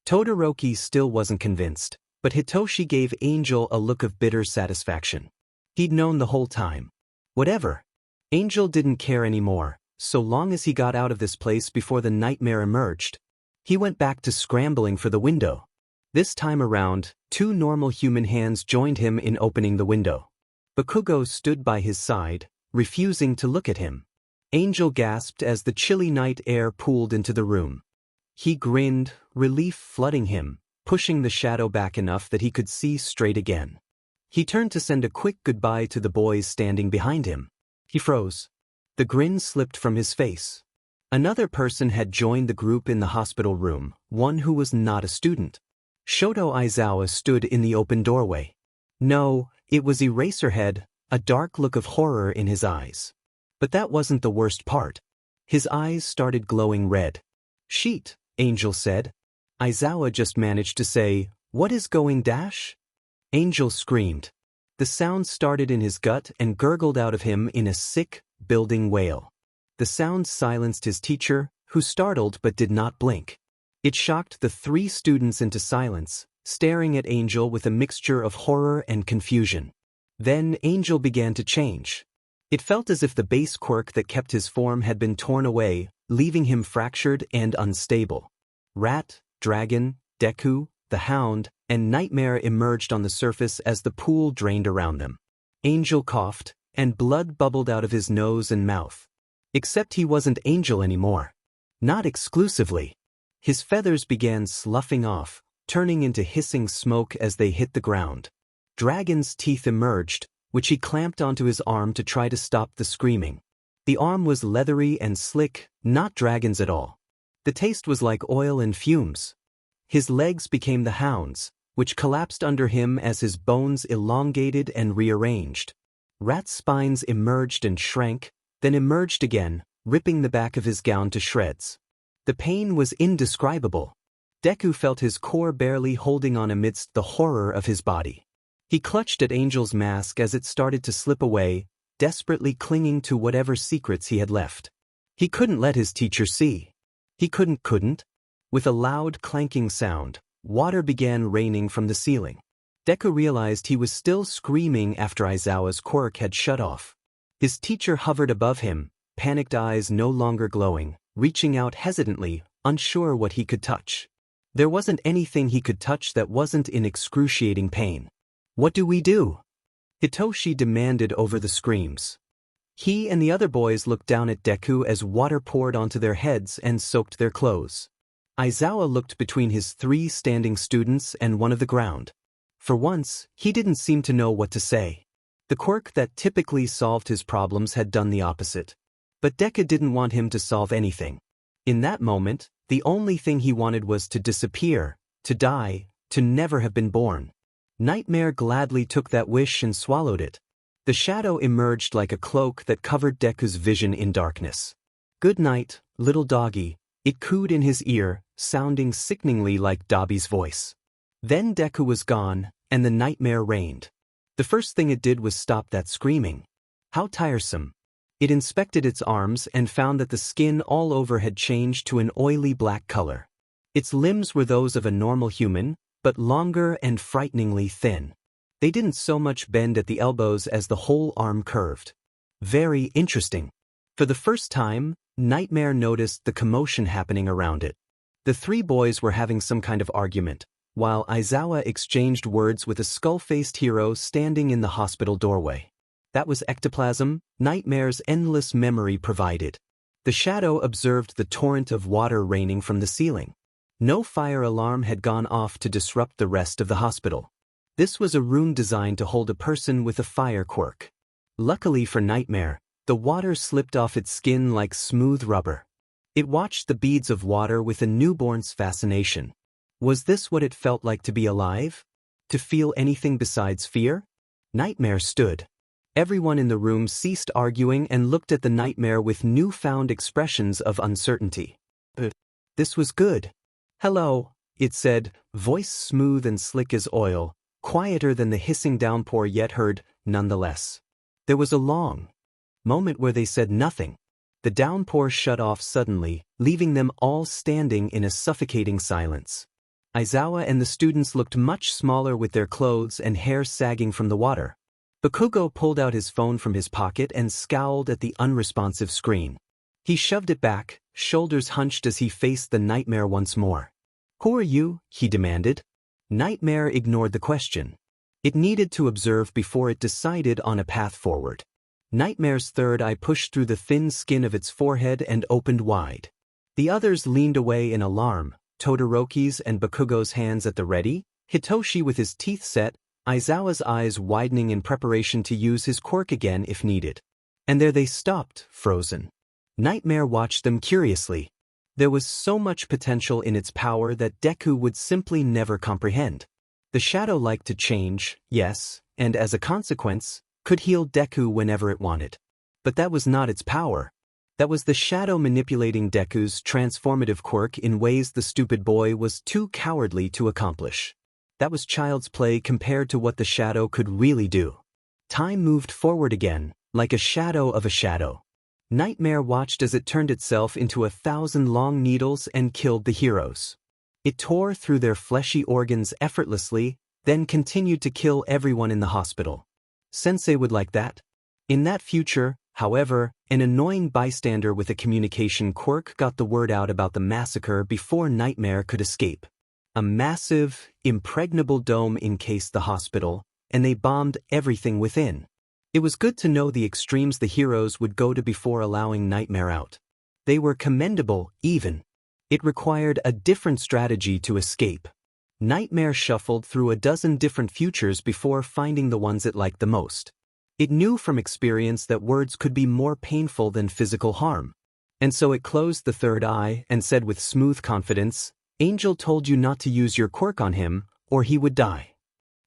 Todoroki still wasn't convinced, but Hitoshi gave Angel a look of bitter satisfaction. He'd known the whole time. Whatever. Angel didn't care anymore, so long as he got out of this place before the nightmare emerged. He went back to scrambling for the window. This time around, two normal human hands joined him in opening the window. Bakugo stood by his side, refusing to look at him. Angel gasped as the chilly night air pooled into the room. He grinned, relief flooding him, pushing the shadow back enough that he could see straight again. He turned to send a quick goodbye to the boys standing behind him. He froze. The grin slipped from his face. Another person had joined the group in the hospital room, one who was not a student. Shoto Aizawa stood in the open doorway. No, it was Eraserhead, a dark look of horror in his eyes. But that wasn't the worst part. His eyes started glowing red. "Sheet," Angel said. Aizawa just managed to say, "What is going Dash?" Angel screamed. The sound started in his gut and gurgled out of him in a sick, building wail. The sound silenced his teacher, who startled but did not blink. It shocked the three students into silence, staring at Angel with a mixture of horror and confusion. Then Angel began to change. It felt as if the base quirk that kept his form had been torn away, leaving him fractured and unstable. Rat, Dragon, Deku, the Hound, and Nightmare emerged on the surface as the pool drained around them. Angel coughed, and blood bubbled out of his nose and mouth. Except he wasn't Angel anymore. Not exclusively. His feathers began sloughing off, turning into hissing smoke as they hit the ground. Dragon's teeth emerged, which he clamped onto his arm to try to stop the screaming. The arm was leathery and slick, not dragon's at all. The taste was like oil and fumes. His legs became the hound's, which collapsed under him as his bones elongated and rearranged. Rat's spines emerged and shrank, then emerged again, ripping the back of his gown to shreds. The pain was indescribable. Deku felt his core barely holding on amidst the horror of his body. He clutched at Angel's mask as it started to slip away, desperately clinging to whatever secrets he had left. He couldn't let his teacher see. He couldn't. With a loud clanking sound, water began raining from the ceiling. Deku realized he was still screaming after Aizawa's quirk had shut off. His teacher hovered above him, panicked eyes no longer glowing, reaching out hesitantly, unsure what he could touch. There wasn't anything he could touch that wasn't in excruciating pain. "What do we do?" Hitoshi demanded over the screams. He and the other boys looked down at Deku as water poured onto their heads and soaked their clothes. Aizawa looked between his 3 standing students and one of the ground. For once, he didn't seem to know what to say. The quirk that typically solved his problems had done the opposite. But Deku didn't want him to solve anything. In that moment, the only thing he wanted was to disappear, to die, to never have been born. Nightmare gladly took that wish and swallowed it. The shadow emerged like a cloak that covered Deku's vision in darkness. "Good night, little doggy," it cooed in his ear, sounding sickeningly like Dobby's voice. Then Deku was gone, and the nightmare reigned. The first thing it did was stop that screaming. How tiresome. It inspected its arms and found that the skin all over had changed to an oily black color. Its limbs were those of a normal human, but longer and frighteningly thin. They didn't so much bend at the elbows as the whole arm curved. Very interesting. For the first time, Nightmare noticed the commotion happening around it. The 3 boys were having some kind of argument, while Aizawa exchanged words with a skull-faced hero standing in the hospital doorway. That was ectoplasm, Nightmare's endless memory provided. The shadow observed the torrent of water raining from the ceiling. No fire alarm had gone off to disrupt the rest of the hospital. This was a room designed to hold a person with a fire quirk. Luckily for Nightmare, the water slipped off its skin like smooth rubber. It watched the beads of water with a newborn's fascination. Was this what it felt like to be alive? To feel anything besides fear? Nightmare stood. Everyone in the room ceased arguing and looked at the Nightmare with newfound expressions of uncertainty. This was good. "Hello," it said, voice smooth and slick as oil, quieter than the hissing downpour yet heard, nonetheless. There was a long moment where they said nothing. The downpour shut off suddenly, leaving them all standing in a suffocating silence. Aizawa and the students looked much smaller with their clothes and hair sagging from the water. Bakugo pulled out his phone from his pocket and scowled at the unresponsive screen. He shoved it back, shoulders hunched as he faced the Nightmare once more. "Who are you?" he demanded. Nightmare ignored the question. It needed to observe before it decided on a path forward. Nightmare's third eye pushed through the thin skin of its forehead and opened wide. The others leaned away in alarm, Todoroki's and Bakugo's hands at the ready, Hitoshi with his teeth set, Aizawa's eyes widening in preparation to use his quirk again if needed. And there they stopped, frozen. Nightmare watched them curiously. There was so much potential in its power that Deku would simply never comprehend. The shadow liked to change, yes, and as a consequence, could heal Deku whenever it wanted. But that was not its power. That was the shadow manipulating Deku's transformative quirk in ways the stupid boy was too cowardly to accomplish. That was child's play compared to what the shadow could really do. Time moved forward again, like a shadow of a shadow. Nightmare watched as it turned itself into 1,000 long needles and killed the heroes. It tore through their fleshy organs effortlessly, then continued to kill everyone in the hospital. Sensei would like that. In that future, however, an annoying bystander with a communication quirk got the word out about the massacre before Nightmare could escape. A massive, impregnable dome encased the hospital, and they bombed everything within. It was good to know the extremes the heroes would go to before allowing Nightmare out. They were commendable, even. It required a different strategy to escape. Nightmare shuffled through a dozen different futures before finding the ones it liked the most. It knew from experience that words could be more painful than physical harm. And so it closed the third eye and said with smooth confidence, "Angel told you not to use your quirk on him, or he would die."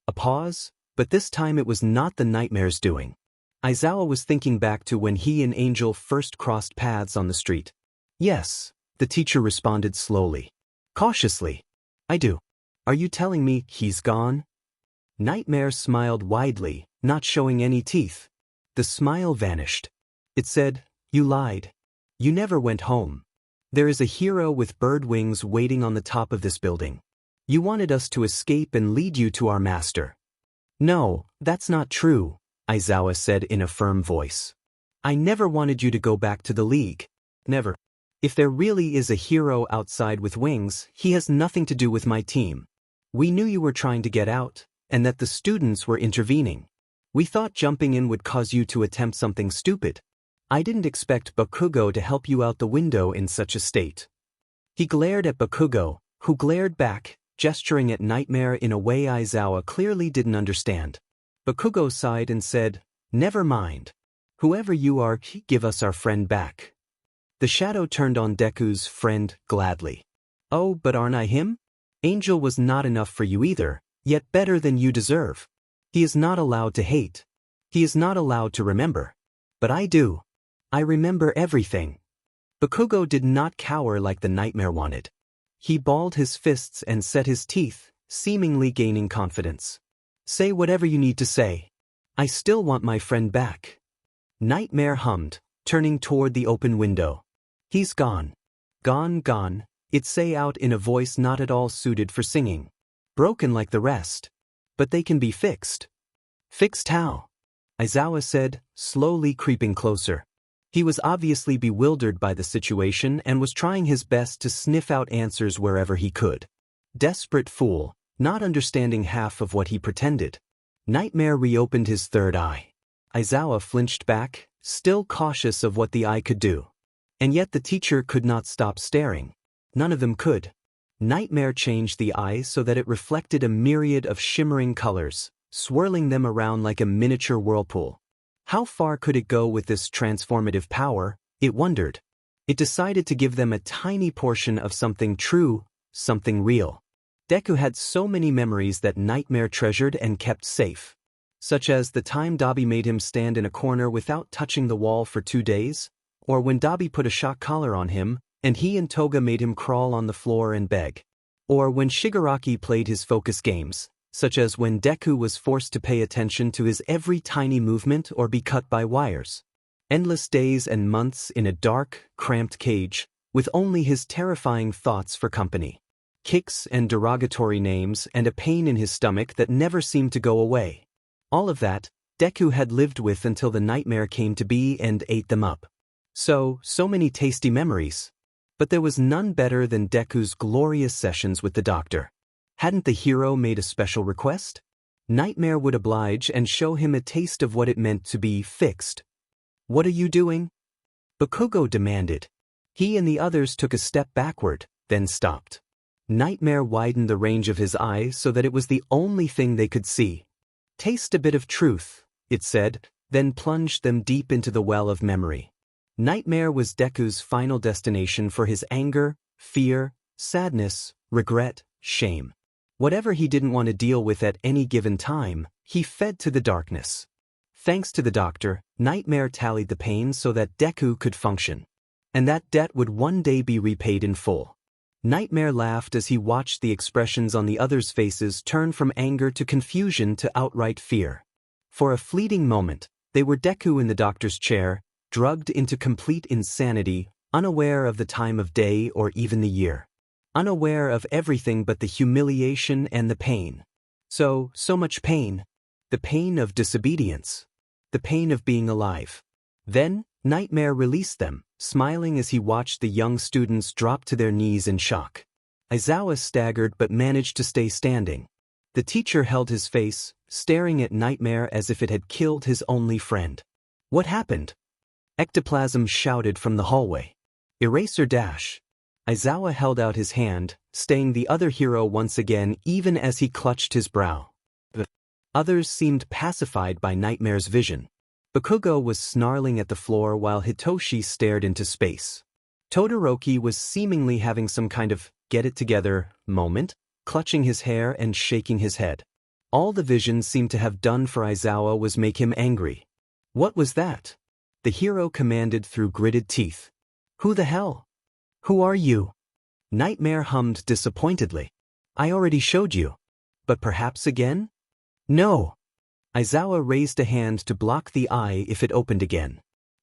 A pause, but this time it was not the Nightmare's doing. Aizawa was thinking back to when he and Angel first crossed paths on the street. "Yes," the teacher responded slowly. Cautiously. "I do. Are you telling me he's gone?" Nightmare smiled widely, not showing any teeth. The smile vanished. It said, "You lied. You never went home. There is a hero with bird wings waiting on the top of this building. You wanted us to escape and lead you to our master." "No, that's not true," Aizawa said in a firm voice. "I never wanted you to go back to the League. Never. If there really is a hero outside with wings, he has nothing to do with my team. We knew you were trying to get out, and that the students were intervening. We thought jumping in would cause you to attempt something stupid. I didn't expect Bakugo to help you out the window in such a state." He glared at Bakugo, who glared back, gesturing at Nightmare in a way Aizawa clearly didn't understand. Bakugo sighed and said, "Never mind. Whoever you are, give us our friend back." The shadow turned on Deku's friend gladly. "Oh, but aren't I him? Angel was not enough for you either, yet better than you deserve. He is not allowed to hate. He is not allowed to remember. But I do. I remember everything." Bakugo did not cower like the Nightmare wanted. He balled his fists and set his teeth, seemingly gaining confidence. "Say whatever you need to say. I still want my friend back." Nightmare hummed, turning toward the open window. "He's gone. Gone, it say out in a voice not at all suited for singing. Broken like the rest. But they can be fixed." "Fixed how?" Aizawa said, slowly creeping closer. He was obviously bewildered by the situation and was trying his best to sniff out answers wherever he could. Desperate fool, not understanding half of what he pretended. Nightmare reopened his third eye. Aizawa flinched back, still cautious of what the eye could do. And yet the teacher could not stop staring. None of them could. Nightmare changed the eye so that it reflected a myriad of shimmering colors, swirling them around like a miniature whirlpool. How far could it go with this transformative power, it wondered. It decided to give them a tiny portion of something true, something real. Deku had so many memories that Nightmare treasured and kept safe. Such as the time Dabi made him stand in a corner without touching the wall for 2 days, or when Dabi put a shock collar on him, and he and Toga made him crawl on the floor and beg. Or when Shigaraki played his focus games, such as when Deku was forced to pay attention to his every tiny movement or be cut by wires. Endless days and months in a dark, cramped cage, with only his terrifying thoughts for company. Kicks and derogatory names and a pain in his stomach that never seemed to go away. All of that, Deku had lived with until the Nightmare came to be and ate them up. So many tasty memories. But there was none better than Deku's glorious sessions with the doctor. Hadn't the hero made a special request? Nightmare would oblige and show him a taste of what it meant to be fixed. "What are you doing?" Bakugo demanded. He and the others took a step backward, then stopped. Nightmare widened the range of his eye so that it was the only thing they could see. "Taste a bit of truth," it said, then plunged them deep into the well of memory. Nightmare was Deku's final destination for his anger, fear, sadness, regret, shame. Whatever he didn't want to deal with at any given time, he fed to the darkness. Thanks to the doctor, Nightmare tallied the pain so that Deku could function. And that debt would one day be repaid in full. Nightmare laughed as he watched the expressions on the others' faces turn from anger to confusion to outright fear. For a fleeting moment, they were Deku in the doctor's chair, drugged into complete insanity, unaware of the time of day or even the year. Unaware of everything but the humiliation and the pain. So much pain. The pain of disobedience. The pain of being alive. Then, Nightmare released them, smiling as he watched the young students drop to their knees in shock. Aizawa staggered but managed to stay standing. The teacher held his face, staring at Nightmare as if it had killed his only friend. What happened? Ectoplasm shouted from the hallway. Eraser dash. Aizawa held out his hand, staying the other hero once again even as he clutched his brow. The others seemed pacified by Nightmare's vision. Bakugo was snarling at the floor while Hitoshi stared into space. Todoroki was seemingly having some kind of get-it-together moment, clutching his hair and shaking his head. All the vision seemed to have done for Aizawa was make him angry. What was that? The hero commanded through gritted teeth. Who the hell? Who are you? Nightmare hummed disappointedly. I already showed you. But perhaps again? No. Aizawa raised a hand to block the eye if it opened again.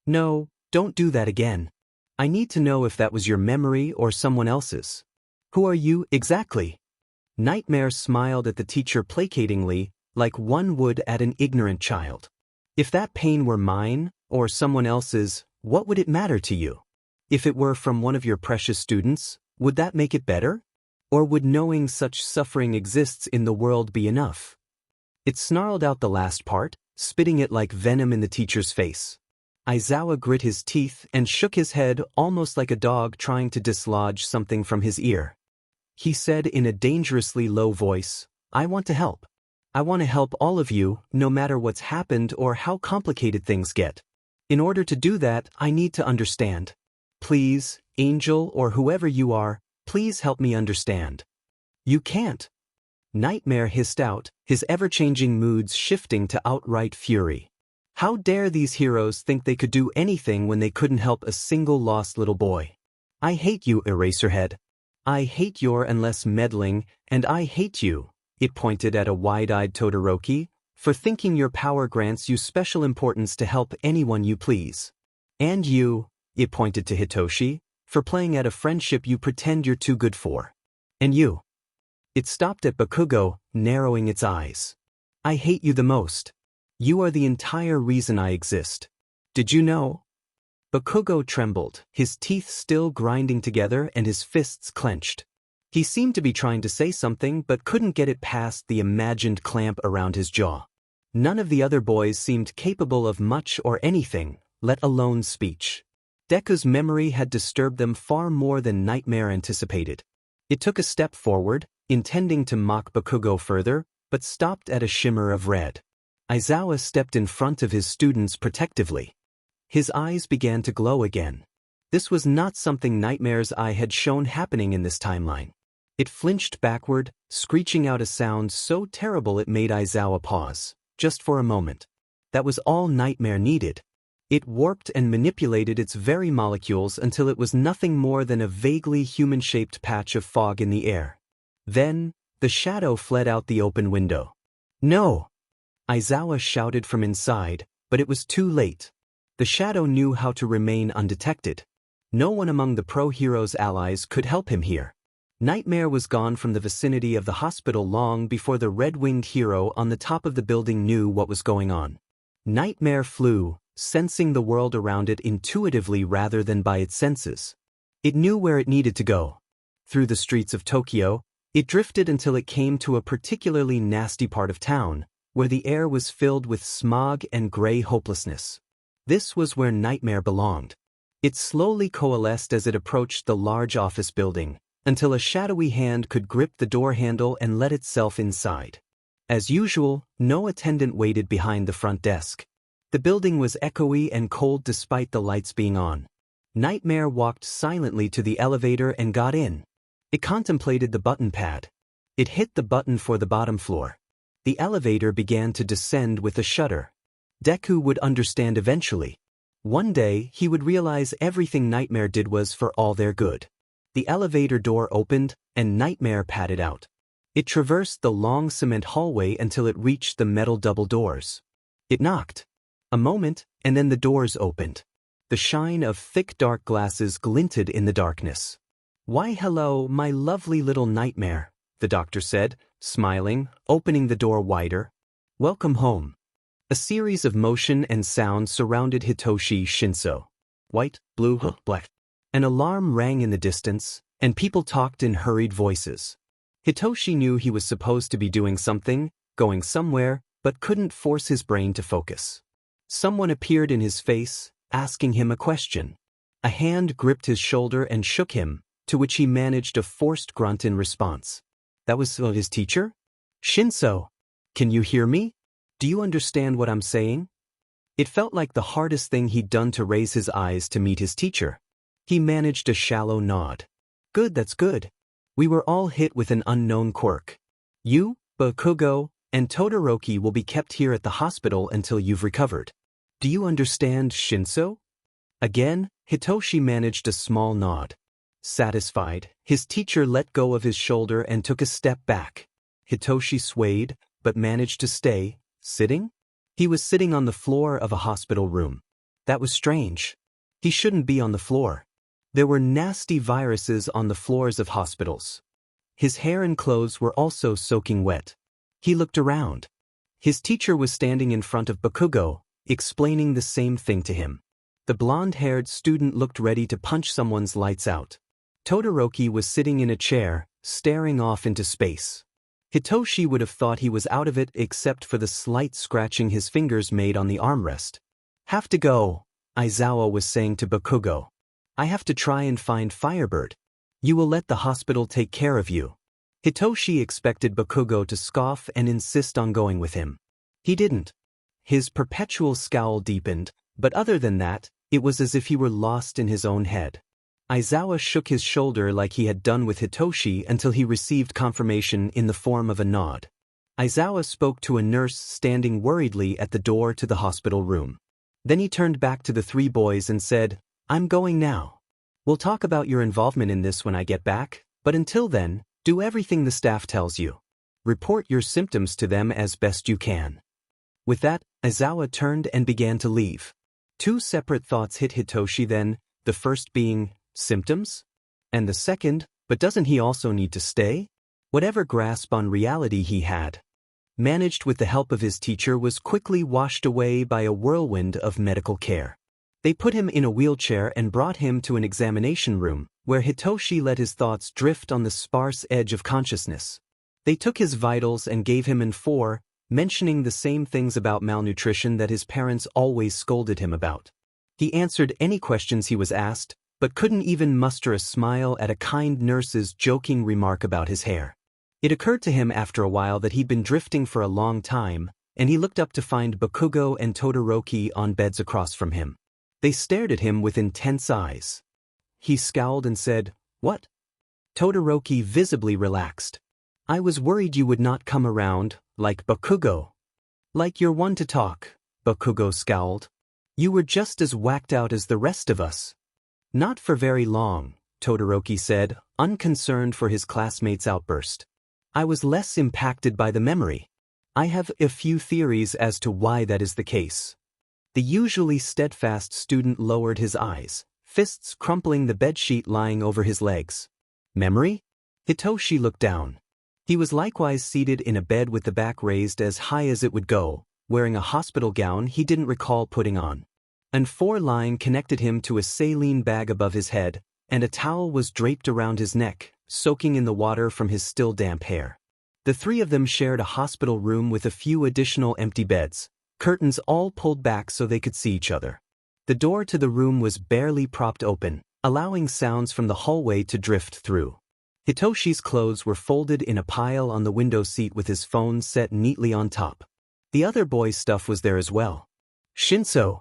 No, don't do that again. I need to know if that was your memory or someone else's. Who are you exactly? Nightmare smiled at the teacher placatingly, like one would at an ignorant child. If that pain were mine, or someone else's, what would it matter to you? If it were from one of your precious students, would that make it better? Or would knowing such suffering exists in the world be enough? It snarled out the last part, spitting it like venom in the teacher's face. Aizawa grit his teeth and shook his head almost like a dog trying to dislodge something from his ear. He said in a dangerously low voice, I want to help. I want to help all of you, no matter what's happened or how complicated things get. In order to do that, I need to understand. Please, Angel or whoever you are, please help me understand. You can't. Nightmare hissed out, his ever-changing moods shifting to outright fury. How dare these heroes think they could do anything when they couldn't help a single lost little boy? I hate you, Eraserhead. I hate your endless meddling, and I hate you, it pointed at a wide-eyed Todoroki, for thinking your power grants you special importance to help anyone you please. And you, it pointed to Hitoshi, for playing at a friendship you pretend you're too good for. And you. It stopped at Bakugo, narrowing its eyes. I hate you the most. You are the entire reason I exist. Did you know? Bakugo trembled, his teeth still grinding together and his fists clenched. He seemed to be trying to say something but couldn't get it past the imagined clamp around his jaw. None of the other boys seemed capable of much or anything, let alone speech. Deku's memory had disturbed them far more than Nightmare anticipated. It took a step forward, intending to mock Bakugo further, but stopped at a shimmer of red. Aizawa stepped in front of his students protectively. His eyes began to glow again. This was not something Nightmare's eye had shown happening in this timeline. It flinched backward, screeching out a sound so terrible it made Aizawa pause, just for a moment. That was all Nightmare needed. It warped and manipulated its very molecules until it was nothing more than a vaguely human-shaped patch of fog in the air. Then, the shadow fled out the open window. No! Aizawa shouted from inside, but it was too late. The shadow knew how to remain undetected. No one among the pro-hero's allies could help him here. Nightmare was gone from the vicinity of the hospital long before the red-winged hero on the top of the building knew what was going on. Nightmare flew, sensing the world around it intuitively rather than by its senses. It knew where it needed to go. Through the streets of Tokyo, it drifted until it came to a particularly nasty part of town, where the air was filled with smog and gray hopelessness. This was where Nightmare belonged. It slowly coalesced as it approached the large office building, until a shadowy hand could grip the door handle and let itself inside. As usual, no attendant waited behind the front desk. The building was echoey and cold despite the lights being on. Nightmare walked silently to the elevator and got in. It contemplated the button pad. It hit the button for the bottom floor. The elevator began to descend with a shudder. Deku would understand eventually. One day, he would realize everything Nightmare did was for all their good. The elevator door opened, and Nightmare padded out. It traversed the long cement hallway until it reached the metal double doors. It knocked. A moment, and then the doors opened. The shine of thick dark glasses glinted in the darkness. Why hello, my lovely little Nightmare, the doctor said, smiling, opening the door wider. Welcome home. A series of motion and sound surrounded Hitoshi Shinso. White, blue, black. An alarm rang in the distance, and people talked in hurried voices. Hitoshi knew he was supposed to be doing something, going somewhere, but couldn't force his brain to focus. Someone appeared in his face, asking him a question. A hand gripped his shoulder and shook him, to which he managed a forced grunt in response. That was his teacher? Shinso, can you hear me? Do you understand what I'm saying? It felt like the hardest thing he'd done to raise his eyes to meet his teacher. He managed a shallow nod. Good, that's good. We were all hit with an unknown quirk. You, Bakugo, and Todoroki will be kept here at the hospital until you've recovered. Do you understand, Shinso? Again, Hitoshi managed a small nod. Satisfied, his teacher let go of his shoulder and took a step back. Hitoshi swayed, but managed to stay, sitting? He was sitting on the floor of a hospital room. That was strange. He shouldn't be on the floor. There were nasty viruses on the floors of hospitals. His hair and clothes were also soaking wet. He looked around. His teacher was standing in front of Bakugo, explaining the same thing to him. The blonde-haired student looked ready to punch someone's lights out. Todoroki was sitting in a chair, staring off into space. Hitoshi would have thought he was out of it except for the slight scratching his fingers made on the armrest. Have to go, Aizawa was saying to Bakugo. I have to try and find Firebird. You will let the hospital take care of you. Hitoshi expected Bakugo to scoff and insist on going with him. He didn't. His perpetual scowl deepened, but other than that, it was as if he were lost in his own head. Aizawa shook his shoulder like he had done with Hitoshi until he received confirmation in the form of a nod. Aizawa spoke to a nurse standing worriedly at the door to the hospital room. Then he turned back to the three boys and said, I'm going now. We'll talk about your involvement in this when I get back, but until then, do everything the staff tells you. Report your symptoms to them as best you can. With that, Aizawa turned and began to leave. Two separate thoughts hit Hitoshi then, the first being, symptoms? And the second, but doesn't he also need to stay? Whatever grasp on reality he had, managed with the help of his teacher, was quickly washed away by a whirlwind of medical care. They put him in a wheelchair and brought him to an examination room, where Hitoshi let his thoughts drift on the sparse edge of consciousness. They took his vitals and gave him N4, mentioning the same things about malnutrition that his parents always scolded him about. He answered any questions he was asked, but couldn't even muster a smile at a kind nurse's joking remark about his hair. It occurred to him after a while that he'd been drifting for a long time, and he looked up to find Bakugo and Todoroki on beds across from him. They stared at him with intense eyes. He scowled and said, What? Todoroki visibly relaxed. I was worried you would not come around, like Bakugo. Like you're one to talk, Bakugo scowled. You were just as whacked out as the rest of us. Not for very long, Todoroki said, unconcerned for his classmate's outburst. I was less impacted by the memory. I have a few theories as to why that is the case. The usually steadfast student lowered his eyes, fists crumpling the bedsheet lying over his legs. Memory? Hitoshi looked down. He was likewise seated in a bed with the back raised as high as it would go, wearing a hospital gown he didn't recall putting on. An four-line connected him to a saline bag above his head, and a towel was draped around his neck, soaking in the water from his still damp hair. The three of them shared a hospital room with a few additional empty beds, curtains all pulled back so they could see each other. The door to the room was barely propped open, allowing sounds from the hallway to drift through. Hitoshi's clothes were folded in a pile on the window seat with his phone set neatly on top. The other boy's stuff was there as well. Shinso.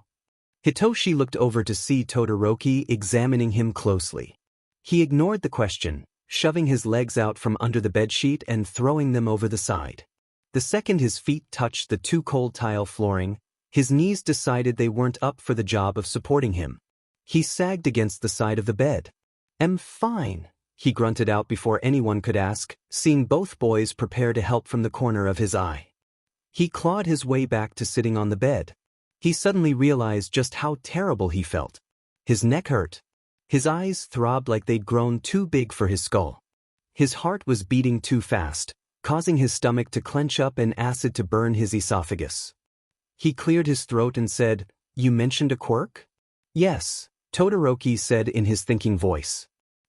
Hitoshi looked over to see Todoroki examining him closely. He ignored the question, shoving his legs out from under the bedsheet and throwing them over the side. The second his feet touched the too-cold tile flooring, his knees decided they weren't up for the job of supporting him. He sagged against the side of the bed. "I'm fine," he grunted out before anyone could ask, seeing both boys prepare to help from the corner of his eye. He clawed his way back to sitting on the bed. He suddenly realized just how terrible he felt. His neck hurt. His eyes throbbed like they'd grown too big for his skull. His heart was beating too fast, causing his stomach to clench up and acid to burn his esophagus. He cleared his throat and said, "You mentioned a quirk?" "Yes," Todoroki said in his thinking voice.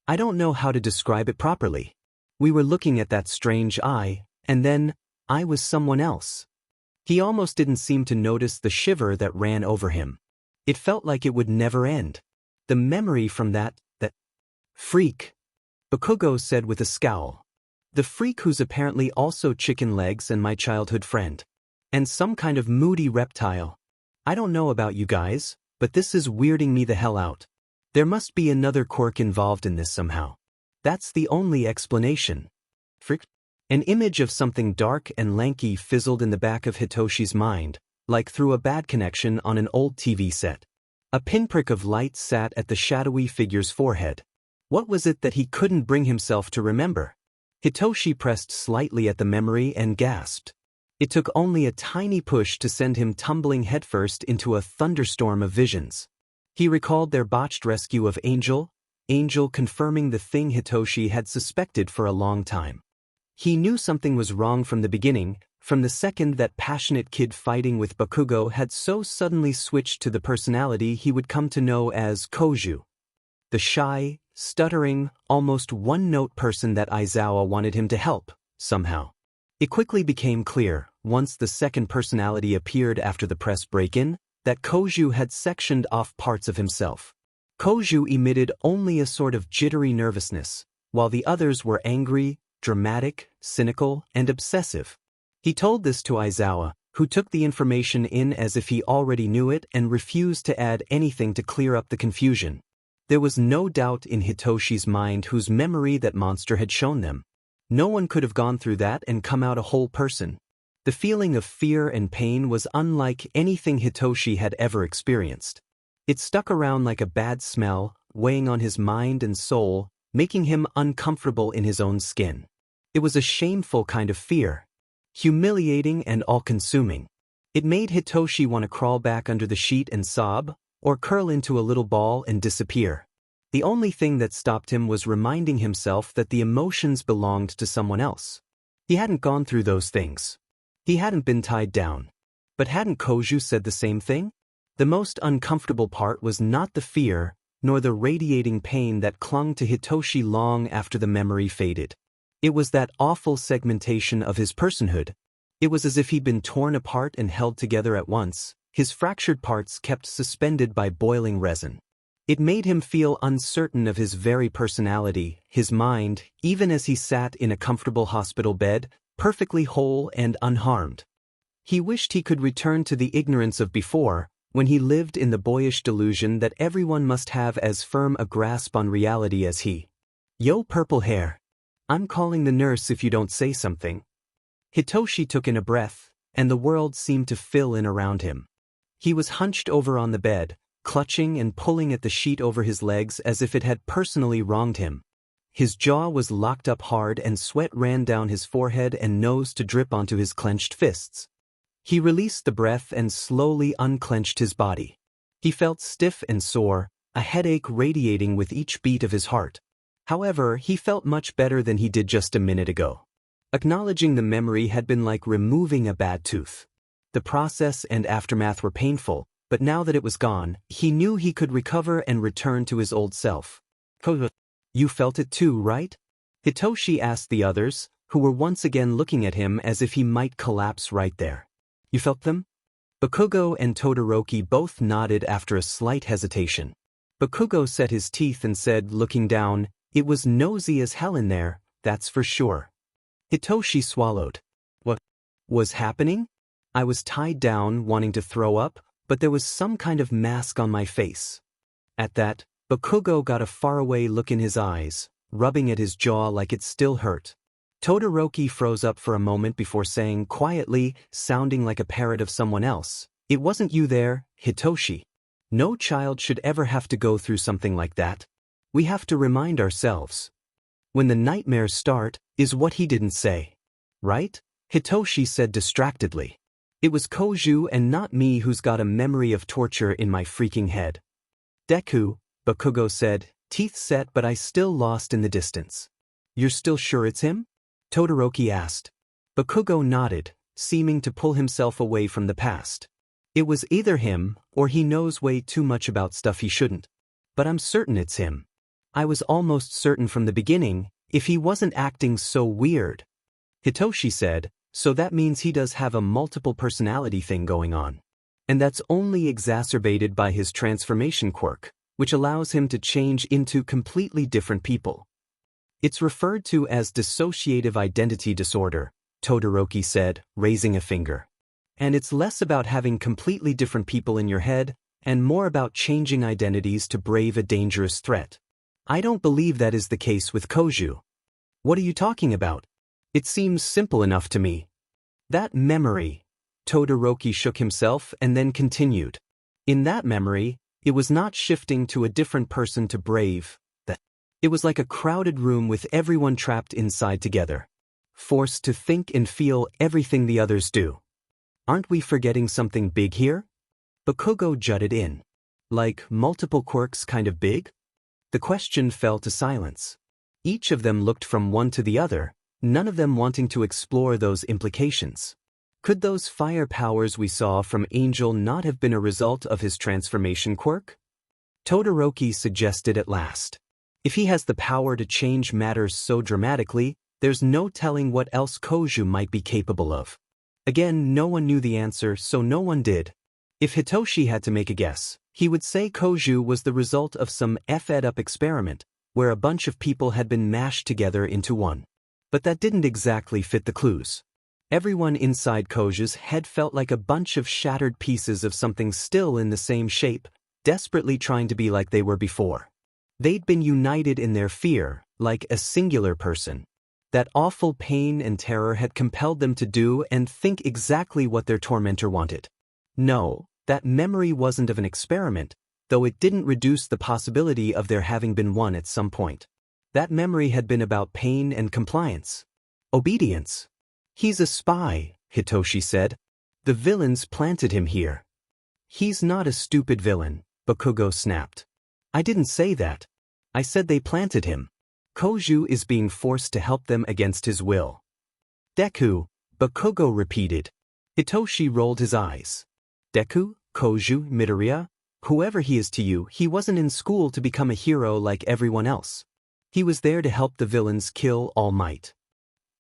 "I don't know how to describe it properly. We were looking at that strange eye, and then, I was someone else." He almost didn't seem to notice the shiver that ran over him. It felt like it would never end. The memory from that freak, Bakugo said with a scowl. The freak who's apparently also chicken legs and my childhood friend. And some kind of moody reptile. I don't know about you guys, but this is weirding me the hell out. There must be another quirk involved in this somehow. That's the only explanation. Freak. An image of something dark and lanky fizzled in the back of Hitoshi's mind, like through a bad connection on an old TV set. A pinprick of light sat at the shadowy figure's forehead. What was it that he couldn't bring himself to remember? Hitoshi pressed slightly at the memory and gasped. It took only a tiny push to send him tumbling headfirst into a thunderstorm of visions. He recalled their botched rescue of Angel confirming the thing Hitoshi had suspected for a long time. He knew something was wrong from the beginning, from the second that passionate kid fighting with Bakugo had so suddenly switched to the personality he would come to know as Koju. The shy, stuttering, almost one-note person that Aizawa wanted him to help, somehow. It quickly became clear, once the second personality appeared after the press break-in, that Koju had sectioned off parts of himself. Koju emitted only a sort of jittery nervousness, while the others were angry, dramatic, cynical, and obsessive. He told this to Aizawa, who took the information in as if he already knew it and refused to add anything to clear up the confusion. There was no doubt in Hitoshi's mind whose memory that monster had shown them. No one could have gone through that and come out a whole person. The feeling of fear and pain was unlike anything Hitoshi had ever experienced. It stuck around like a bad smell, weighing on his mind and soul, making him uncomfortable in his own skin. It was a shameful kind of fear. Humiliating and all-consuming. It made Hitoshi want to crawl back under the sheet and sob, or curl into a little ball and disappear. The only thing that stopped him was reminding himself that the emotions belonged to someone else. He hadn't gone through those things. He hadn't been tied down. But hadn't Koju said the same thing? The most uncomfortable part was not the fear, nor the radiating pain that clung to Hitoshi long after the memory faded. It was that awful segmentation of his personhood. It was as if he'd been torn apart and held together at once, his fractured parts kept suspended by boiling resin. It made him feel uncertain of his very personality, his mind, even as he sat in a comfortable hospital bed, perfectly whole and unharmed. He wished he could return to the ignorance of before, when he lived in the boyish delusion that everyone must have as firm a grasp on reality as he. Yo, purple hair. I'm calling the nurse if you don't say something. Hitoshi took in a breath, and the world seemed to fill in around him. He was hunched over on the bed, clutching and pulling at the sheet over his legs as if it had personally wronged him. His jaw was locked up hard and sweat ran down his forehead and nose to drip onto his clenched fists. He released the breath and slowly unclenched his body. He felt stiff and sore, a headache radiating with each beat of his heart. However, he felt much better than he did just a minute ago. Acknowledging the memory had been like removing a bad tooth. The process and aftermath were painful, but now that it was gone, he knew he could recover and return to his old self. You felt it too, right? Hitoshi asked the others, who were once again looking at him as if he might collapse right there. You felt them? Bakugo and Todoroki both nodded after a slight hesitation. Bakugo set his teeth and said, looking down, "It was nosy as hell in there, that's for sure." Hitoshi swallowed. What was happening? I was tied down, wanting to throw up, but there was some kind of mask on my face. At that, Bakugo got a faraway look in his eyes, rubbing at his jaw like it still hurt. Todoroki froze up for a moment before saying quietly, sounding like a parrot of someone else, "It wasn't you there, Hitoshi. No child should ever have to go through something like that. We have to remind ourselves. When the nightmares start, is what he didn't say. Right?" Hitoshi said distractedly. "It was Koju and not me who's got a memory of torture in my freaking head." "Deku," Bakugo said, teeth set but I still lost in the distance. "You're still sure it's him?" Todoroki asked. Bakugo nodded, seeming to pull himself away from the past. "It was either him, or he knows way too much about stuff he shouldn't. But I'm certain it's him. I was almost certain from the beginning, if he wasn't acting so weird." Hitoshi said, So that means he does have a multiple personality thing going on. And that's only exacerbated by his transformation quirk, which allows him to change into completely different people. It's referred to as dissociative identity disorder, Todoroki said, raising a finger. And it's less about having completely different people in your head, and more about changing identities to brave a dangerous threat. I don't believe that is the case with Koju. What are you talking about? It seems simple enough to me. That memory. Todoroki shook himself and then continued. In that memory, it was not shifting to a different person to brave. It was like a crowded room with everyone trapped inside together, forced to think and feel everything the others do. Aren't we forgetting something big here? Bakugo jutted in. Like multiple quirks kind of big? The question fell to silence. Each of them looked from one to the other, none of them wanting to explore those implications. Could those fire powers we saw from Angel not have been a result of his transformation quirk? Todoroki suggested at last. If he has the power to change matters so dramatically, there's no telling what else Koju might be capable of. Again, no one knew the answer, so no one did. If Hitoshi had to make a guess, he would say Koju was the result of some effed-up experiment, where a bunch of people had been mashed together into one. But that didn't exactly fit the clues. Everyone inside Koju's head felt like a bunch of shattered pieces of something still in the same shape, desperately trying to be like they were before. They'd been united in their fear, like a singular person. That awful pain and terror had compelled them to do and think exactly what their tormentor wanted. No, that memory wasn't of an experiment, though it didn't reduce the possibility of there having been one at some point. That memory had been about pain and compliance. Obedience. He's a spy, Hitoshi said. The villains planted him here. He's not a stupid villain, Bakugo snapped. I didn't say that. I said they planted him. Koju is being forced to help them against his will. Deku, Bakugo repeated. Hitoshi rolled his eyes. Deku, Koju, Midoriya, whoever he is to you, he wasn't in school to become a hero like everyone else. He was there to help the villains kill All Might.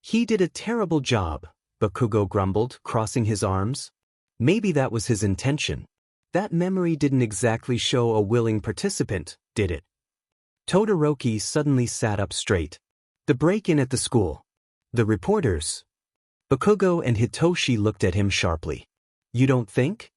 He did a terrible job, Bakugo grumbled, crossing his arms. Maybe that was his intention. That memory didn't exactly show a willing participant, did it? Todoroki suddenly sat up straight. The break-in at the school. The reporters. Bakugo and Hitoshi looked at him sharply. You don't think?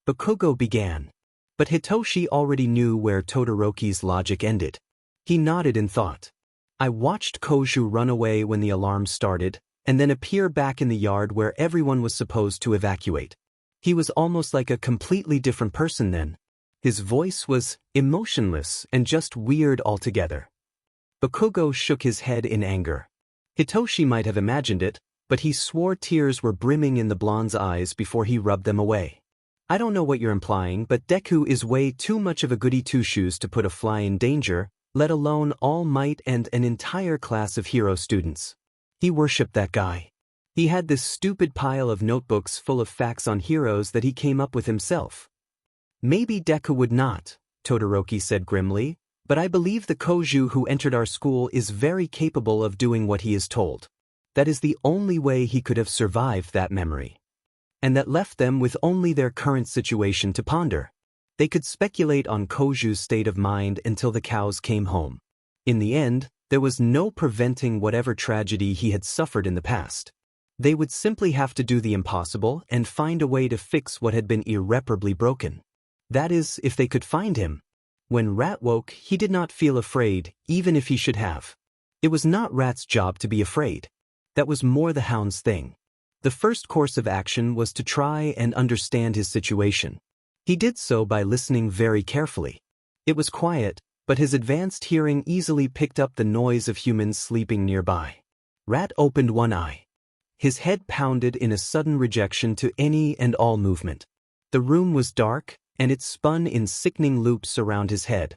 Bakugo began. But Hitoshi already knew where Todoroki's logic ended. He nodded in thought. I watched Koju run away when the alarm started, and then appear back in the yard where everyone was supposed to evacuate. He was almost like a completely different person then. His voice was emotionless and just weird altogether. Bakugo shook his head in anger. Hitoshi might have imagined it, but he swore tears were brimming in the blonde's eyes before he rubbed them away. I don't know what you're implying, but Deku is way too much of a goody two-shoes to put a fly in danger, let alone All Might and an entire class of hero students. He worshipped that guy. He had this stupid pile of notebooks full of facts on heroes that he came up with himself. Maybe Deku would not, Todoroki said grimly, but I believe the Koju who entered our school is very capable of doing what he is told. That is the only way he could have survived that memory. And that left them with only their current situation to ponder. They could speculate on Koju's state of mind until the cows came home. In the end, there was no preventing whatever tragedy he had suffered in the past. They would simply have to do the impossible and find a way to fix what had been irreparably broken. That is, if they could find him. When Rat woke, he did not feel afraid, even if he should have. It was not Rat's job to be afraid. That was more the Hound's thing. The first course of action was to try and understand his situation. He did so by listening very carefully. It was quiet, but his advanced hearing easily picked up the noise of humans sleeping nearby. Rat opened one eye. His head pounded in a sudden rejection to any and all movement. The room was dark, and it spun in sickening loops around his head.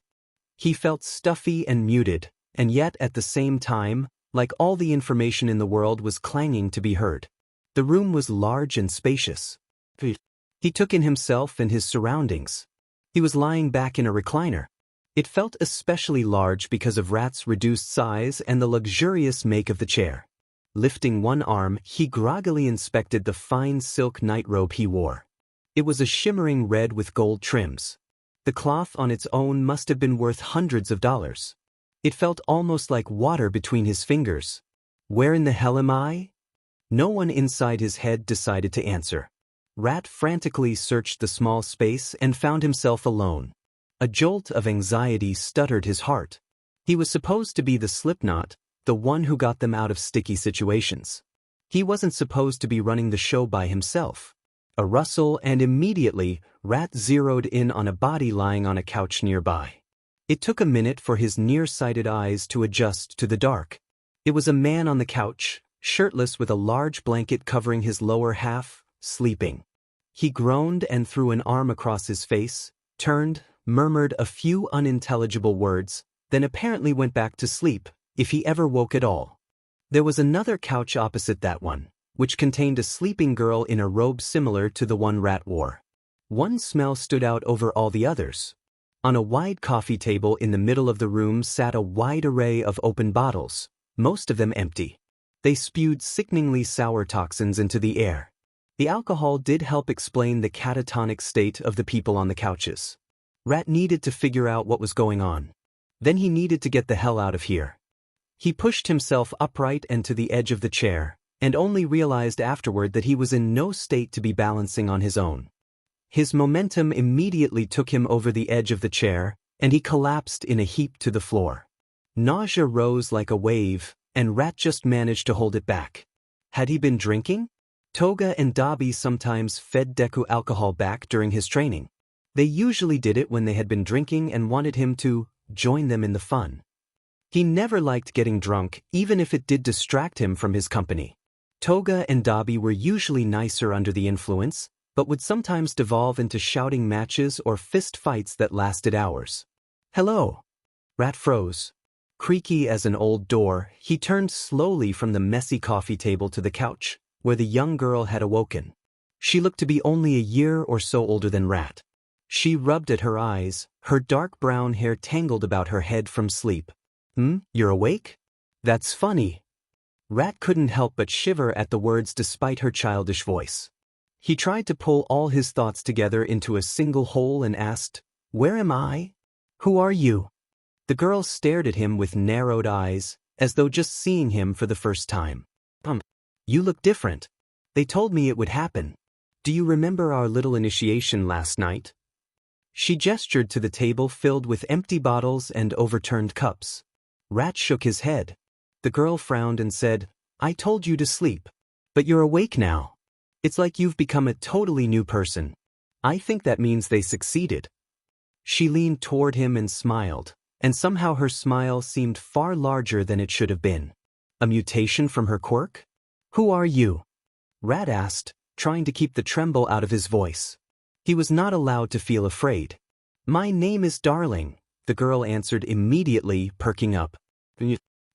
He felt stuffy and muted, and yet at the same time, like all the information in the world was clanging to be heard. The room was large and spacious. He took in himself and his surroundings. He was lying back in a recliner. It felt especially large because of Rat's reduced size and the luxurious make of the chair. Lifting one arm, he groggily inspected the fine silk nightrobe he wore. It was a shimmering red with gold trims. The cloth on its own must have been worth hundreds of dollars. It felt almost like water between his fingers. Where in the hell am I? No one inside his head decided to answer. Rat frantically searched the small space and found himself alone. A jolt of anxiety stuttered his heart. He was supposed to be the Slipknot, the one who got them out of sticky situations. He wasn't supposed to be running the show by himself. A rustle, and immediately, Rat zeroed in on a body lying on a couch nearby. It took a minute for his nearsighted eyes to adjust to the dark. It was a man on the couch, shirtless with a large blanket covering his lower half, sleeping. He groaned and threw an arm across his face, turned, murmured a few unintelligible words, then apparently went back to sleep, if he ever woke at all. There was another couch opposite that one, which contained a sleeping girl in a robe similar to the one Rat wore. One smell stood out over all the others. On a wide coffee table in the middle of the room sat a wide array of open bottles, most of them empty. They spewed sickeningly sour toxins into the air. The alcohol did help explain the catatonic state of the people on the couches. Rat needed to figure out what was going on. Then he needed to get the hell out of here. He pushed himself upright and to the edge of the chair, and only realized afterward that he was in no state to be balancing on his own. His momentum immediately took him over the edge of the chair, and he collapsed in a heap to the floor. Nausea rose like a wave, and Rat just managed to hold it back. Had he been drinking? Toga and Dobby sometimes fed Deku alcohol back during his training. They usually did it when they had been drinking and wanted him to join them in the fun. He never liked getting drunk, even if it did distract him from his company. Toga and Dobby were usually nicer under the influence, but would sometimes devolve into shouting matches or fist fights that lasted hours. "Hello." Rat froze. Creaky as an old door, he turned slowly from the messy coffee table to the couch, where the young girl had awoken. She looked to be only a year or so older than Rat. She rubbed at her eyes, her dark brown hair tangled about her head from sleep. You're awake? That's funny." Rat couldn't help but shiver at the words despite her childish voice. He tried to pull all his thoughts together into a single whole and asked, "Where am I? Who are you?" The girl stared at him with narrowed eyes, as though just seeing him for the first time. You look different. They told me it would happen. Do you remember our little initiation last night?" She gestured to the table filled with empty bottles and overturned cups. Rat shook his head. The girl frowned and said, "I told you to sleep. But you're awake now. It's like you've become a totally new person. I think that means they succeeded." She leaned toward him and smiled, and somehow her smile seemed far larger than it should have been. A mutation from her quirk? "Who are you?" Rat asked, trying to keep the tremble out of his voice. He was not allowed to feel afraid. "My name is Darling," the girl answered immediately, perking up.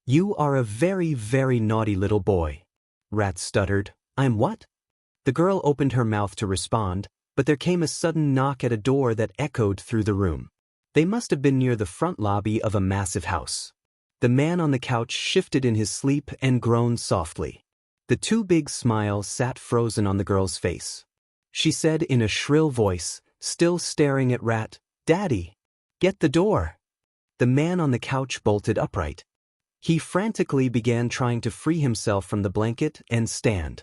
"You are a very, very naughty little boy." Rat stuttered. "I'm what?" The girl opened her mouth to respond, but there came a sudden knock at a door that echoed through the room. They must have been near the front lobby of a massive house. The man on the couch shifted in his sleep and groaned softly. The two big smiles sat frozen on the girl's face. She said in a shrill voice, still staring at Rat, "Daddy, get the door." The man on the couch bolted upright. He frantically began trying to free himself from the blanket and stand.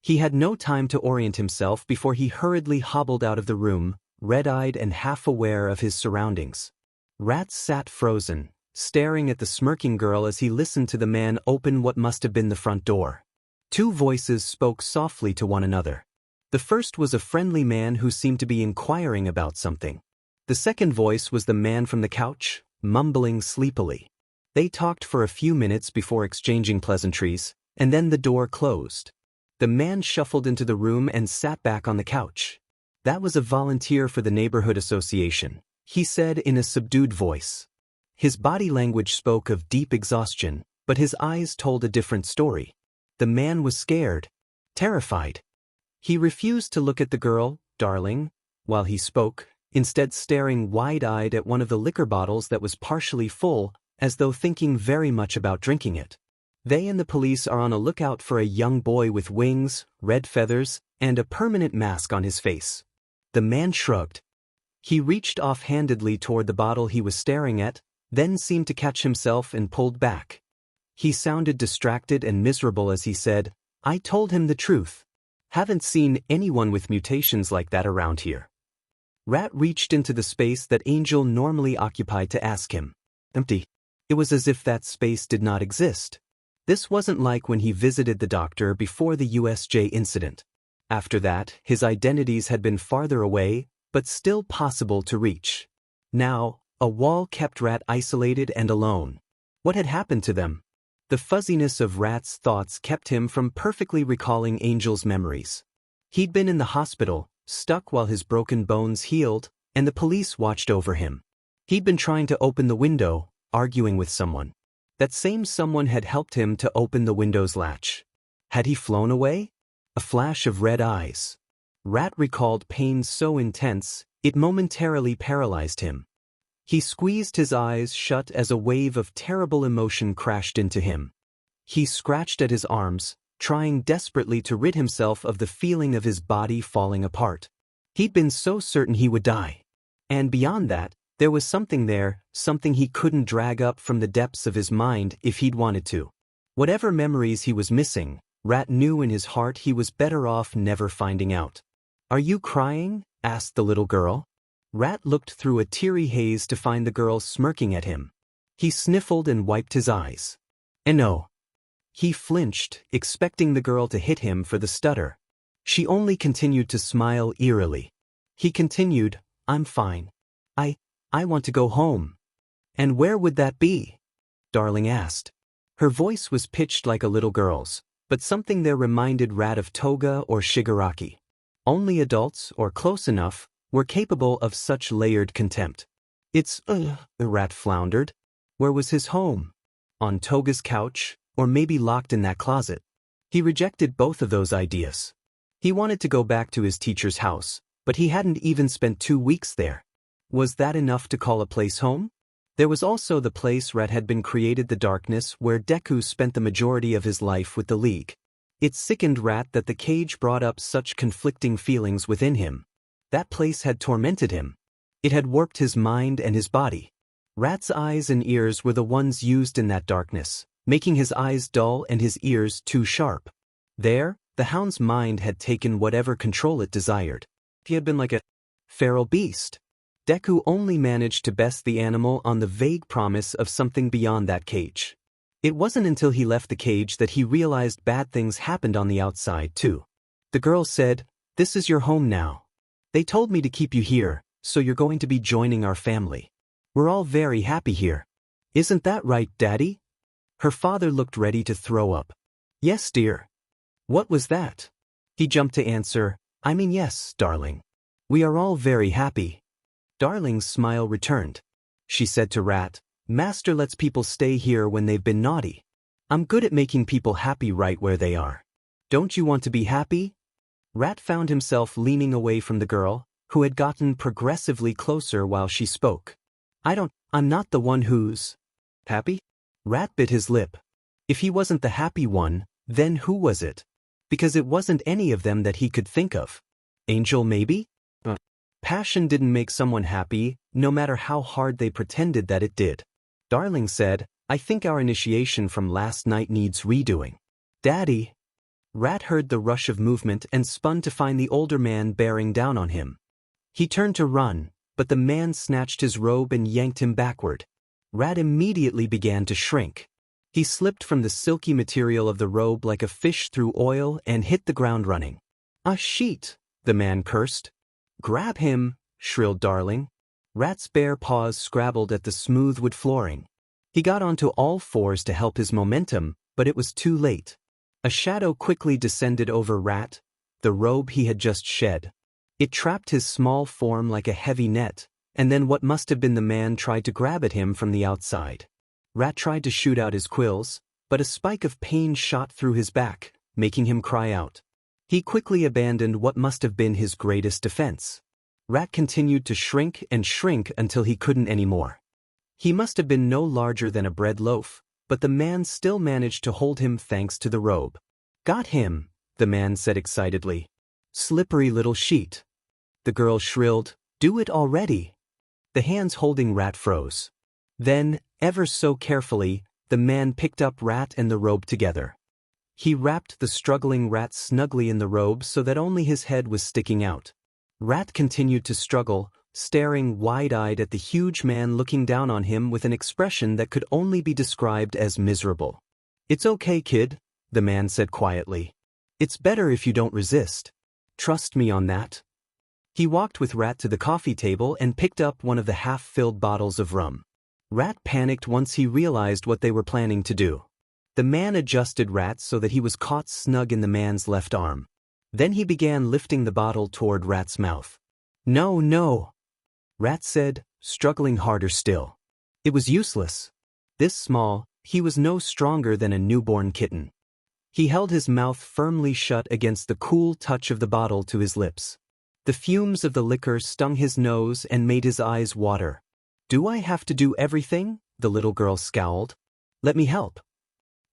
He had no time to orient himself before he hurriedly hobbled out of the room, red-eyed and half aware of his surroundings. Rat sat frozen, staring at the smirking girl as he listened to the man open what must have been the front door. Two voices spoke softly to one another. The first was a friendly man who seemed to be inquiring about something. The second voice was the man from the couch, mumbling sleepily. They talked for a few minutes before exchanging pleasantries, and then the door closed. The man shuffled into the room and sat back on the couch. "That was a volunteer for the neighborhood association," he said in a subdued voice. His body language spoke of deep exhaustion, but his eyes told a different story. The man was scared, terrified. He refused to look at the girl, Darling, while he spoke, instead staring wide-eyed at one of the liquor bottles that was partially full, as though thinking very much about drinking it. They and the police are on a lookout for a young boy with wings, red feathers, and a permanent mask on his face. The man shrugged. He reached offhandedly toward the bottle he was staring at, then seemed to catch himself and pulled back. He sounded distracted and miserable as he said, "I told him the truth. Haven't seen anyone with mutations like that around here." Rat reached into the space that Angel normally occupied to ask him. Empty. It was as if that space did not exist. This wasn't like when he visited the doctor before the USJ incident. After that, his identities had been farther away, but still possible to reach. Now, a wall kept Rat isolated and alone. What had happened to them? The fuzziness of Rat's thoughts kept him from perfectly recalling Angel's memories. He'd been in the hospital, stuck while his broken bones healed, and the police watched over him. He'd been trying to open the window, arguing with someone. That same someone had helped him to open the window's latch. Had he flown away? A flash of red eyes. Rat recalled pain so intense, it momentarily paralyzed him. He squeezed his eyes shut as a wave of terrible emotion crashed into him. He scratched at his arms, trying desperately to rid himself of the feeling of his body falling apart. He'd been so certain he would die. And beyond that, there was something there, something he couldn't drag up from the depths of his mind if he'd wanted to. Whatever memories he was missing, Rat knew in his heart he was better off never finding out. "Are you crying?" asked the little girl. Rat looked through a teary haze to find the girl smirking at him. He sniffled and wiped his eyes. No. He flinched, expecting the girl to hit him for the stutter. She only continued to smile eerily. He continued, "I'm fine. I want to go home." "And where would that be?" Darling asked. Her voice was pitched like a little girl's, but something there reminded Rat of Toga or Shigaraki. Only adults, or close enough, were capable of such layered contempt. The Rat floundered. Where was his home? On Toga's couch, or maybe locked in that closet? He rejected both of those ideas. He wanted to go back to his teacher's house, but he hadn't even spent 2 weeks there. Was that enough to call a place home? There was also the place Rat had been created, the darkness where Deku spent the majority of his life with the League. It sickened Rat that the cage brought up such conflicting feelings within him. That place had tormented him. It had warped his mind and his body. Rat's eyes and ears were the ones used in that darkness, making his eyes dull and his ears too sharp. There, the hound's mind had taken whatever control it desired. He had been like a feral beast. Deku only managed to best the animal on the vague promise of something beyond that cage. It wasn't until he left the cage that he realized bad things happened on the outside too. The girl said, "This is your home now. They told me to keep you here, so you're going to be joining our family. We're all very happy here. Isn't that right, Daddy?" Her father looked ready to throw up. "Yes, dear." "What was that?" He jumped to answer, "I mean yes, darling. We are all very happy." Darling's smile returned. She said to Rat, "Master lets people stay here when they've been naughty. I'm good at making people happy right where they are. Don't you want to be happy?" Rat found himself leaning away from the girl, who had gotten progressively closer while she spoke. I'm not the one who's happy?" Rat bit his lip. If he wasn't the happy one, then who was it? Because it wasn't any of them that he could think of. Angel maybe? Passion didn't make someone happy, no matter how hard they pretended that it did. Darling said, "I think our initiation from last night needs redoing." "Daddy." Rat heard the rush of movement and spun to find the older man bearing down on him. He turned to run, but the man snatched his robe and yanked him backward. Rat immediately began to shrink. He slipped from the silky material of the robe like a fish through oil and hit the ground running. "A sheet," the man cursed. "Grab him," shrilled Darling. Rat's bare paws scrabbled at the smooth wood flooring. He got onto all fours to help his momentum, but it was too late. A shadow quickly descended over Rat, the robe he had just shed. It trapped his small form like a heavy net, and then what must have been the man tried to grab at him from the outside. Rat tried to shoot out his quills, but a spike of pain shot through his back, making him cry out. He quickly abandoned what must have been his greatest defense. Rat continued to shrink and shrink until he couldn't anymore. He must have been no larger than a bread loaf, but the man still managed to hold him thanks to the robe. "Got him," the man said excitedly. "Slippery little sheet." The girl shrilled, "Do it already." The hands holding Rat froze. Then, ever so carefully, the man picked up Rat and the robe together. He wrapped the struggling Rat snugly in the robe so that only his head was sticking out. Rat continued to struggle, staring wide-eyed at the huge man looking down on him with an expression that could only be described as miserable. "It's okay, kid," the man said quietly. "It's better if you don't resist. Trust me on that." He walked with Rat to the coffee table and picked up one of the half-filled bottles of rum. Rat panicked once he realized what they were planning to do. The man adjusted Rat so that he was caught snug in the man's left arm. Then he began lifting the bottle toward Rat's mouth. "No, no," Rat said, struggling harder still. It was useless. This small, he was no stronger than a newborn kitten. He held his mouth firmly shut against the cool touch of the bottle to his lips. The fumes of the liquor stung his nose and made his eyes water. "Do I have to do everything?" the little girl scowled. "Let me help."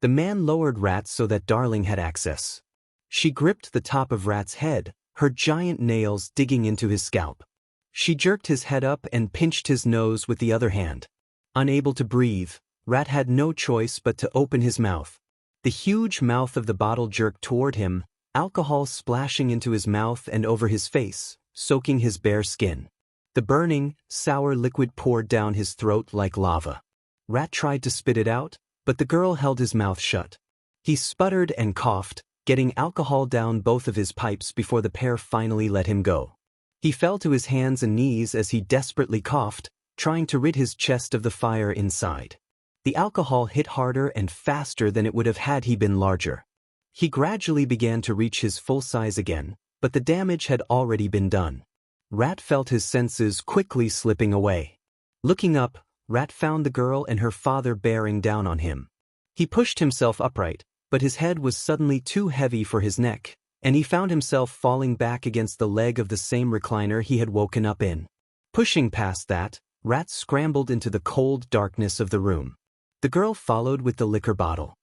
The man lowered Rat so that Darling had access. She gripped the top of Rat's head, her giant nails digging into his scalp. She jerked his head up and pinched his nose with the other hand. Unable to breathe, Rat had no choice but to open his mouth. The huge mouth of the bottle jerked toward him, alcohol splashing into his mouth and over his face, soaking his bare skin. The burning, sour liquid poured down his throat like lava. Rat tried to spit it out, but the girl held his mouth shut. He sputtered and coughed, getting alcohol down both of his pipes before the pair finally let him go. He fell to his hands and knees as he desperately coughed, trying to rid his chest of the fire inside. The alcohol hit harder and faster than it would have had he been larger. He gradually began to reach his full size again, but the damage had already been done. Rat felt his senses quickly slipping away. Looking up, Rat found the girl and her father bearing down on him. He pushed himself upright, but his head was suddenly too heavy for his neck, and he found himself falling back against the leg of the same recliner he had woken up in. Pushing past that, Rat scrambled into the cold darkness of the room. The girl followed with the liquor bottle.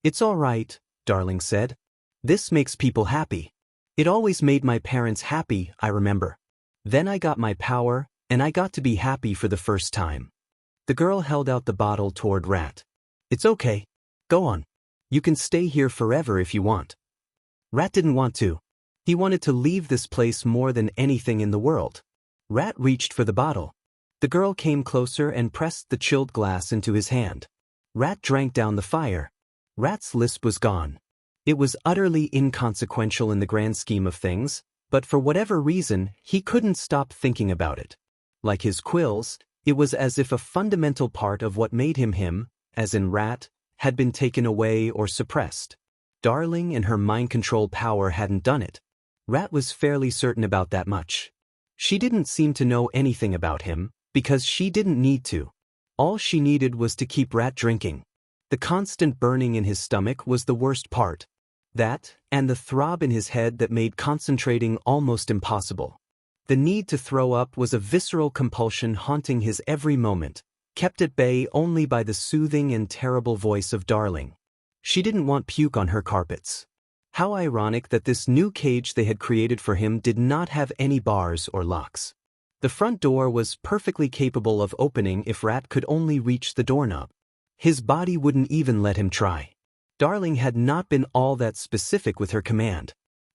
"It's all right," Darling said. "This makes people happy. It always made my parents happy, I remember. Then I got my power, and I got to be happy for the first time." The girl held out the bottle toward Rat. "It's okay. Go on. You can stay here forever if you want." Rat didn't want to. He wanted to leave this place more than anything in the world. Rat reached for the bottle. The girl came closer and pressed the chilled glass into his hand. Rat drank down the fire. Rat's lisp was gone. It was utterly inconsequential in the grand scheme of things, but for whatever reason, he couldn't stop thinking about it. Like his quills, it was as if a fundamental part of what made him him, as in Rat, had been taken away or suppressed. Darling and her mind control power hadn't done it. Rat was fairly certain about that much. She didn't seem to know anything about him, because she didn't need to. All she needed was to keep Rat drinking. The constant burning in his stomach was the worst part. That, and the throb in his head that made concentrating almost impossible. The need to throw up was a visceral compulsion haunting his every moment, kept at bay only by the soothing and terrible voice of Darling. She didn't want puke on her carpets. How ironic that this new cage they had created for him did not have any bars or locks. The front door was perfectly capable of opening if Rat could only reach the doorknob. His body wouldn't even let him try. Darling had not been all that specific with her command.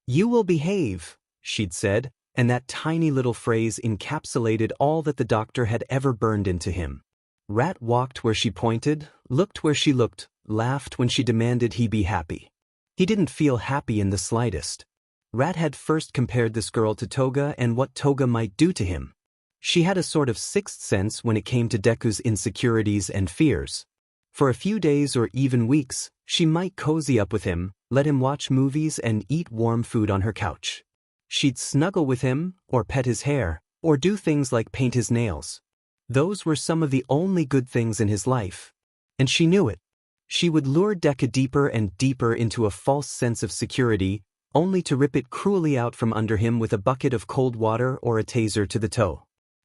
"You will behave," she'd said, and that tiny little phrase encapsulated all that the doctor had ever burned into him. Rat walked where she pointed, looked where she looked, laughed when she demanded he be happy. He didn't feel happy in the slightest. Rat had first compared this girl to Toga and what Toga might do to him. She had a sort of sixth sense when it came to Deku's insecurities and fears. For a few days or even weeks, she might cozy up with him, let him watch movies and eat warm food on her couch. She'd snuggle with him, or pet his hair, or do things like paint his nails. Those were some of the only good things in his life. And she knew it. She would lure Deku deeper and deeper into a false sense of security, only to rip it cruelly out from under him with a bucket of cold water or a taser to the toe.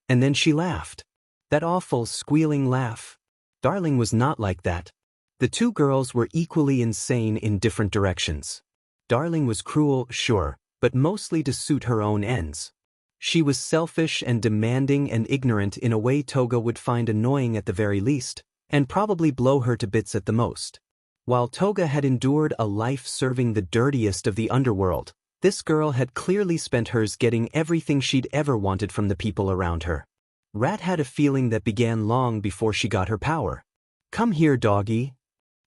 And then she laughed. That awful, squealing laugh. Darling was not like that. The two girls were equally insane in different directions. Darling was cruel, sure, but mostly to suit her own ends. She was selfish and demanding and ignorant in a way Toga would find annoying at the very least, and probably blow her to bits at the most. While Toga had endured a life serving the dirtiest of the underworld, this girl had clearly spent hers getting everything she'd ever wanted from the people around her. Rat had a feeling that began long before she got her power. "Come here, doggy,"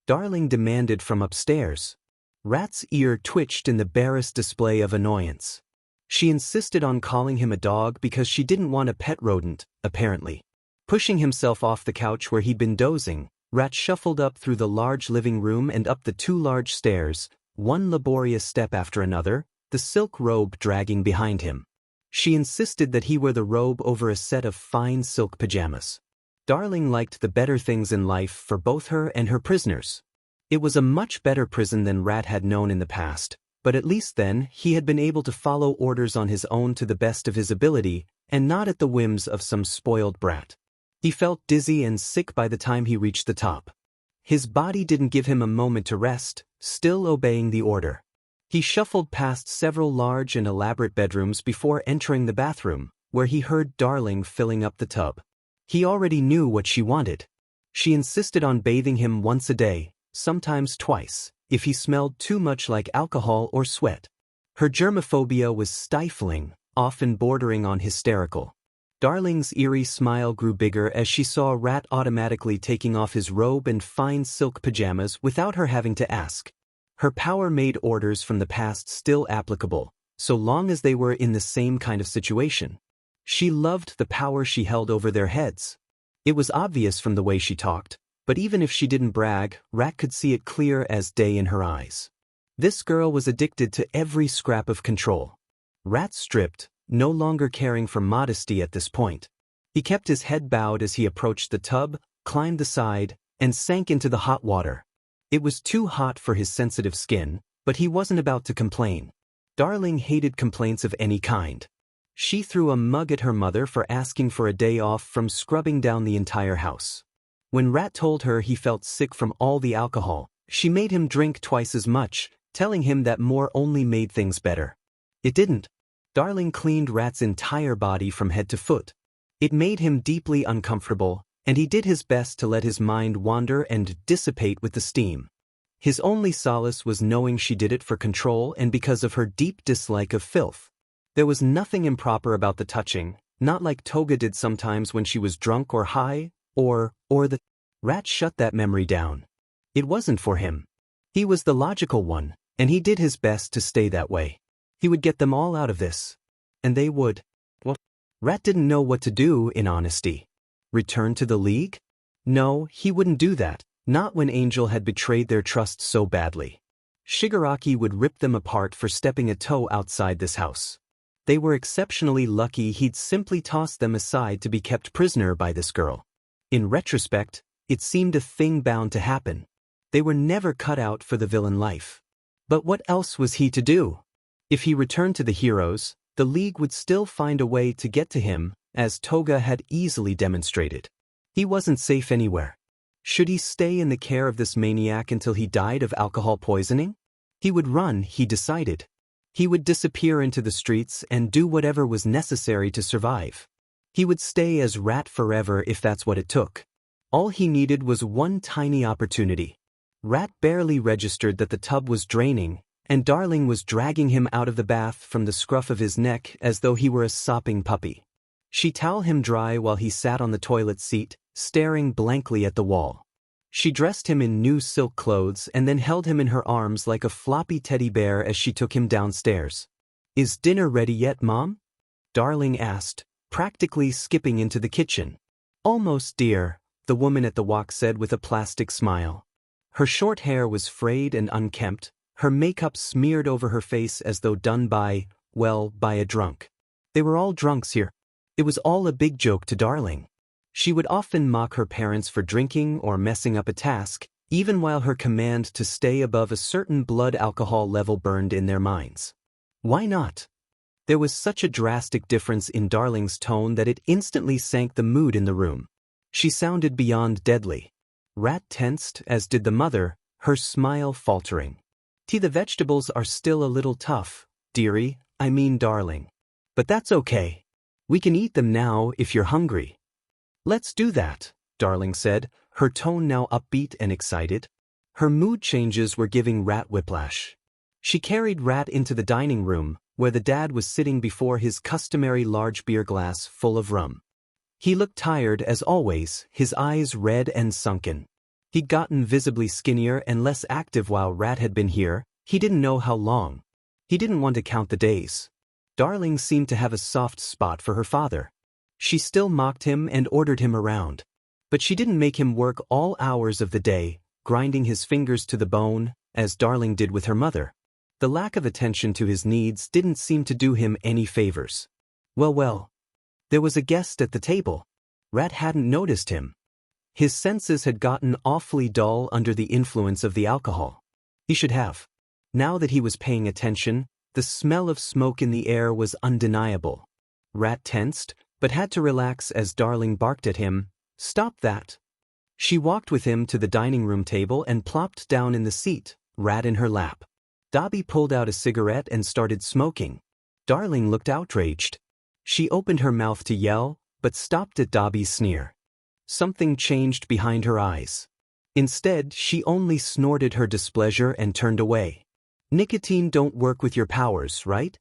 Darling demanded from upstairs. Rat's ear twitched in the barest display of annoyance. She insisted on calling him a dog because she didn't want a pet rodent, apparently. Pushing himself off the couch where he'd been dozing, Rat shuffled up through the large living room and up the two large stairs, one laborious step after another, the silk robe dragging behind him. She insisted that he wear the robe over a set of fine silk pajamas. Darling liked the better things in life for both her and her prisoners. It was a much better prison than Rat had known in the past, but at least then he had been able to follow orders on his own to the best of his ability and not at the whims of some spoiled brat. He felt dizzy and sick by the time he reached the top. His body didn't give him a moment to rest, still obeying the order. He shuffled past several large and elaborate bedrooms before entering the bathroom, where he heard Darling filling up the tub. He already knew what she wanted. She insisted on bathing him once a day, sometimes twice, if he smelled too much like alcohol or sweat. Her germophobia was stifling, often bordering on hysterical. Darling's eerie smile grew bigger as she saw Rat automatically taking off his robe and fine silk pajamas without her having to ask. Her power made orders from the past still applicable, so long as they were in the same kind of situation. She loved the power she held over their heads. It was obvious from the way she talked, but even if she didn't brag, Rat could see it clear as day in her eyes. This girl was addicted to every scrap of control. Rat stripped, no longer caring for modesty at this point. He kept his head bowed as he approached the tub, climbed the side, and sank into the hot water. It was too hot for his sensitive skin, but he wasn't about to complain. Darling hated complaints of any kind. She threw a mug at her mother for asking for a day off from scrubbing down the entire house. When Rat told her he felt sick from all the alcohol, she made him drink twice as much, telling him that more only made things better. It didn't. Darling cleaned Rat's entire body from head to foot. It made him deeply uncomfortable, and he did his best to let his mind wander and dissipate with the steam. His only solace was knowing she did it for control and because of her deep dislike of filth. There was nothing improper about the touching, not like Toga did sometimes when she was drunk or high, or the... Rat shut that memory down. It wasn't for him. He was the logical one, and he did his best to stay that way. He would get them all out of this. And they would. Well, Rat didn't know what to do, in honesty. Return to the League? No, he wouldn't do that, not when Angel had betrayed their trust so badly. Shigaraki would rip them apart for stepping a toe outside this house. They were exceptionally lucky he'd simply tossed them aside to be kept prisoner by this girl. In retrospect, it seemed a thing bound to happen. They were never cut out for the villain life. But what else was he to do? If he returned to the heroes, the League would still find a way to get to him, as Toga had easily demonstrated. He wasn't safe anywhere. Should he stay in the care of this maniac until he died of alcohol poisoning? He would run, he decided. He would disappear into the streets and do whatever was necessary to survive. He would stay as Rat forever if that's what it took. All he needed was one tiny opportunity. Rat barely registered that the tub was draining, and Darling was dragging him out of the bath from the scruff of his neck as though he were a sopping puppy. She toweled him dry while he sat on the toilet seat, staring blankly at the wall. She dressed him in new silk clothes and then held him in her arms like a floppy teddy bear as she took him downstairs. "Is dinner ready yet, Mom?" Darling asked, practically skipping into the kitchen. "Almost, dear," the woman at the wok said with a plastic smile. Her short hair was frayed and unkempt, her makeup smeared over her face as though done by a drunk. They were all drunks here. It was all a big joke to Darling. She would often mock her parents for drinking or messing up a task, even while her command to stay above a certain blood alcohol level burned in their minds. Why not? There was such a drastic difference in Darling's tone that it instantly sank the mood in the room. She sounded beyond deadly. Rat tensed, as did the mother, her smile faltering. The vegetables are still a little tough, dearie, I mean darling. But that's okay. We can eat them now if you're hungry. Let's do that, Darling said, her tone now upbeat and excited. Her mood changes were giving Rat whiplash. She carried Rat into the dining room, where the dad was sitting before his customary large beer glass full of rum. He looked tired as always, his eyes red and sunken. He'd gotten visibly skinnier and less active while Rat had been here, he didn't know how long. He didn't want to count the days. Darling seemed to have a soft spot for her father. She still mocked him and ordered him around. But she didn't make him work all hours of the day, grinding his fingers to the bone, as Darling did with her mother. The lack of attention to his needs didn't seem to do him any favors. Well. There was a guest at the table. Rat hadn't noticed him. His senses had gotten awfully dull under the influence of the alcohol. He should have. Now that he was paying attention, the smell of smoke in the air was undeniable. Rat tensed, but had to relax as Darling barked at him, "Stop that." She walked with him to the dining room table and plopped down in the seat, Rat in her lap. Dobby pulled out a cigarette and started smoking. Darling looked outraged. She opened her mouth to yell, but stopped at Dobby's sneer. Something changed behind her eyes. Instead, she only snorted her displeasure and turned away. "Nicotine don't work with your powers, right?"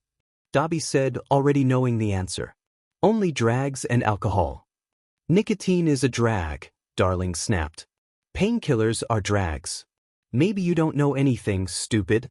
Dobby said, already knowing the answer. "Only drags and alcohol." "Nicotine is a drag," Darling snapped. "Painkillers are drags. Maybe you don't know anything, stupid."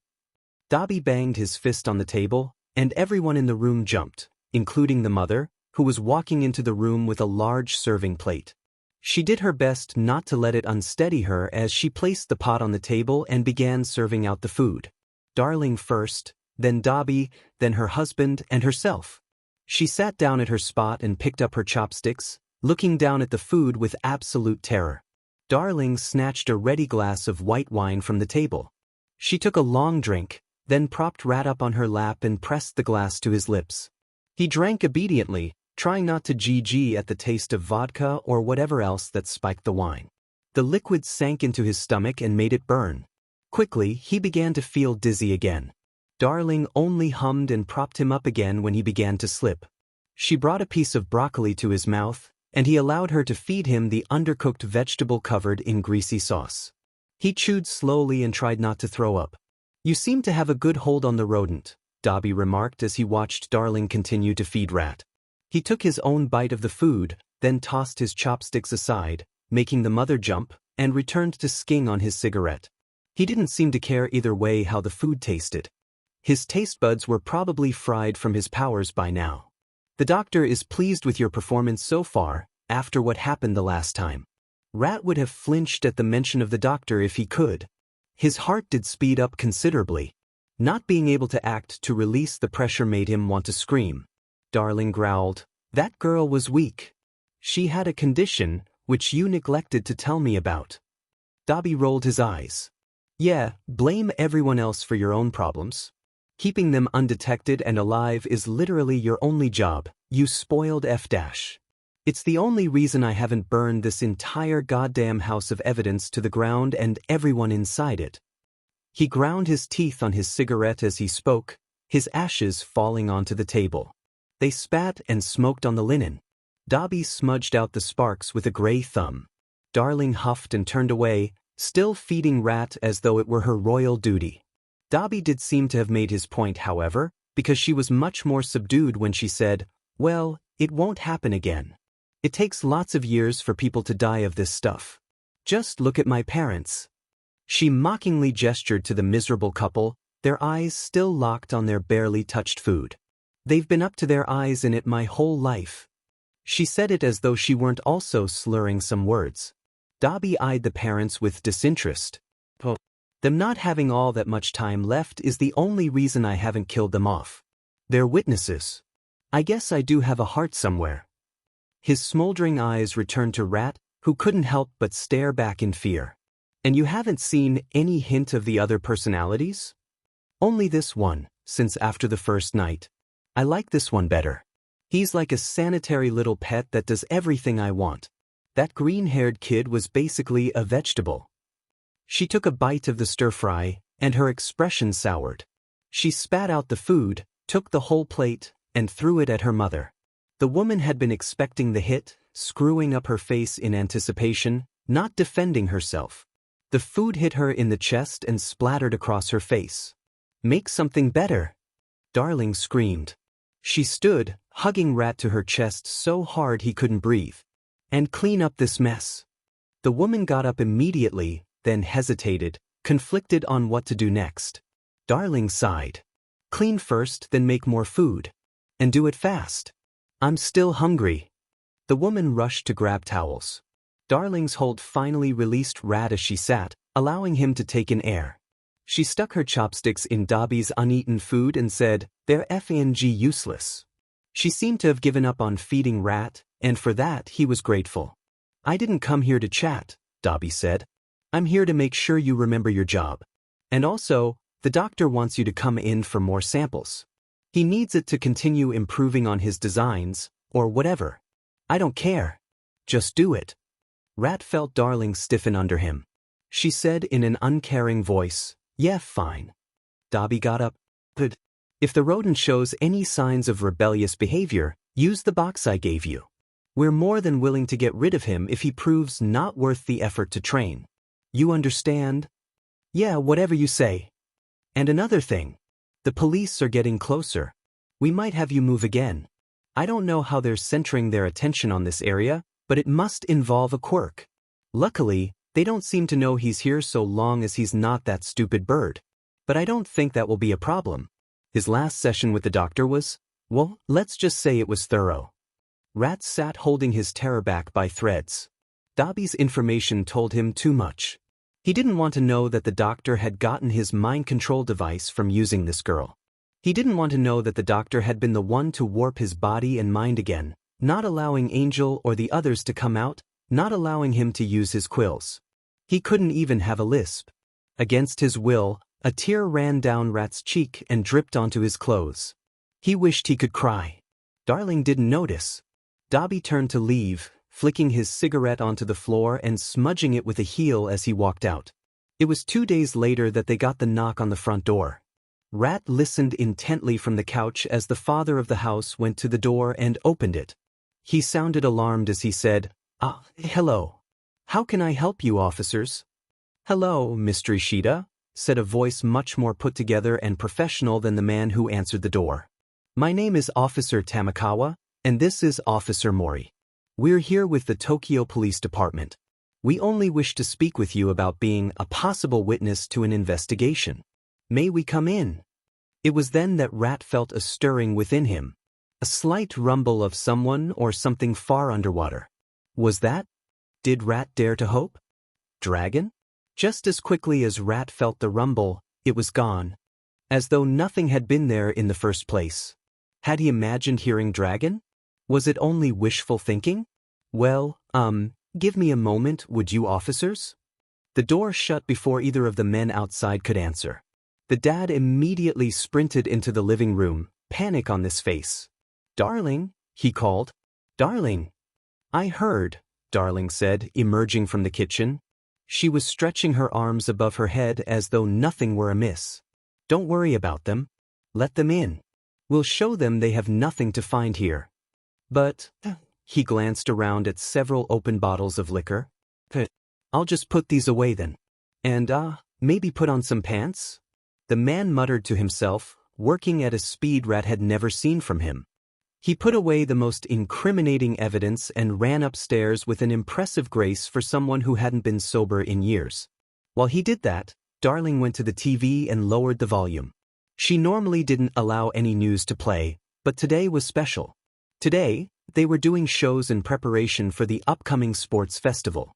Dobby banged his fist on the table, and everyone in the room jumped, including the mother, who was walking into the room with a large serving plate. She did her best not to let it unsteady her as she placed the pot on the table and began serving out the food. Darling first, then Dobby, then her husband and herself. She sat down at her spot and picked up her chopsticks, looking down at the food with absolute terror. Darling snatched a ready glass of white wine from the table. She took a long drink, then propped Rat up on her lap and pressed the glass to his lips. He drank obediently, trying not to GG at the taste of vodka or whatever else that spiked the wine. The liquid sank into his stomach and made it burn. Quickly, he began to feel dizzy again. Darling only hummed and propped him up again when he began to slip. She brought a piece of broccoli to his mouth, and he allowed her to feed him the undercooked vegetable covered in greasy sauce. He chewed slowly and tried not to throw up. "You seem to have a good hold on the rodent," Dobby remarked as he watched Darling continue to feed Rat. He took his own bite of the food, then tossed his chopsticks aside, making the mother jump, and returned to sking on his cigarette. He didn't seem to care either way how the food tasted. His taste buds were probably fried from his powers by now. "The doctor is pleased with your performance so far, after what happened the last time." Rat would have flinched at the mention of the doctor if he could. His heart did speed up considerably. Not being able to act to release the pressure made him want to scream. Darling growled, "That girl was weak. She had a condition, which you neglected to tell me about." Dobby rolled his eyes. "Yeah, blame everyone else for your own problems. Keeping them undetected and alive is literally your only job, you spoiled F-. It's the only reason I haven't burned this entire goddamn house of evidence to the ground and everyone inside it." He ground his teeth on his cigarette as he spoke, his ashes falling onto the table. They spat and smoked on the linen. Dobby smudged out the sparks with a gray thumb. Darling huffed and turned away, still feeding Rat as though it were her royal duty. Dobby did seem to have made his point, however, because she was much more subdued when she said, "Well, it won't happen again. It takes lots of years for people to die of this stuff. Just look at my parents." She mockingly gestured to the miserable couple, their eyes still locked on their barely touched food. "They've been up to their eyes in it my whole life." She said it as though she weren't also slurring some words. Dobby eyed the parents with disinterest. "Them not having all that much time left is the only reason I haven't killed them off. They're witnesses. I guess I do have a heart somewhere." His smoldering eyes returned to Rat, who couldn't help but stare back in fear. "And you haven't seen any hint of the other personalities?" "Only this one, since after the first night. I like this one better. He's like a sanitary little pet that does everything I want." That green-haired kid was basically a vegetable. She took a bite of the stir-fry, and her expression soured. She spat out the food, took the whole plate, and threw it at her mother. The woman had been expecting the hit, screwing up her face in anticipation, not defending herself. The food hit her in the chest and splattered across her face. "Make something better!" Darling screamed. She stood, hugging Rat to her chest so hard he couldn't breathe. "And clean up this mess." The woman got up immediately, then hesitated, conflicted on what to do next. Darling sighed. "Clean first, then make more food. And do it fast. I'm still hungry." The woman rushed to grab towels. Darling's hold finally released Rat as she sat, allowing him to take in air. She stuck her chopsticks in Dobby's uneaten food and said, "They're effing useless." She seemed to have given up on feeding Rat, and for that he was grateful. "I didn't come here to chat," Dobby said. "I'm here to make sure you remember your job. And also, the doctor wants you to come in for more samples. He needs it to continue improving on his designs, or whatever. I don't care. Just do it." Rat felt Darling stiffen under him. She said in an uncaring voice, "Yeah, fine." Dobby got up. "Good. If the rodent shows any signs of rebellious behavior, use the box I gave you. We're more than willing to get rid of him if he proves not worth the effort to train. You understand?" "Yeah, whatever you say." "And another thing. The police are getting closer. We might have you move again. I don't know how they're centering their attention on this area, but it must involve a Quirk. Luckily, they don't seem to know he's here so long as he's not that stupid bird. But I don't think that will be a problem. His last session with the doctor was, well, let's just say it was thorough." Rat sat holding his terror back by threads. Dobby's information told him too much. He didn't want to know that the doctor had gotten his mind control device from using this girl. He didn't want to know that the doctor had been the one to warp his body and mind again, not allowing Angel or the others to come out, not allowing him to use his quills. He couldn't even have a lisp. Against his will, a tear ran down Rat's cheek and dripped onto his clothes. He wished he could cry. Darling didn't notice. Dobby turned to leave, flicking his cigarette onto the floor and smudging it with a heel as he walked out. It was 2 days later that they got the knock on the front door. Rat listened intently from the couch as the father of the house went to the door and opened it. He sounded alarmed as he said, "Hello. How can I help you, officers?" "Hello, Mystery Sheeta," said a voice much more put together and professional than the man who answered the door. "My name is Officer Tamakawa, and this is Officer Mori. We're here with the Tokyo Police Department. We only wish to speak with you about being a possible witness to an investigation. May we come in?" It was then that Rat felt a stirring within him. A slight rumble of someone or something far underwater. Was that? Did Rat dare to hope? Dragon? Just as quickly as Rat felt the rumble, it was gone. As though nothing had been there in the first place. Had he imagined hearing dragon? Was it only wishful thinking? Well, give me a moment, would you, officers? The door shut before either of the men outside could answer. The dad immediately sprinted into the living room, panic on his face. "Darling," he called. "Darling." "I heard," Darling said, emerging from the kitchen. She was stretching her arms above her head as though nothing were amiss. "Don't worry about them. Let them in. We'll show them they have nothing to find here." "But," he glanced around at several open bottles of liquor. "I'll just put these away then. And, maybe put on some pants?" The man muttered to himself, working at a speed Rat had never seen from him. He put away the most incriminating evidence and ran upstairs with an impressive grace for someone who hadn't been sober in years. While he did that, Darling went to the TV and lowered the volume. She normally didn't allow any news to play, but today was special. Today, they were doing shows in preparation for the upcoming sports festival.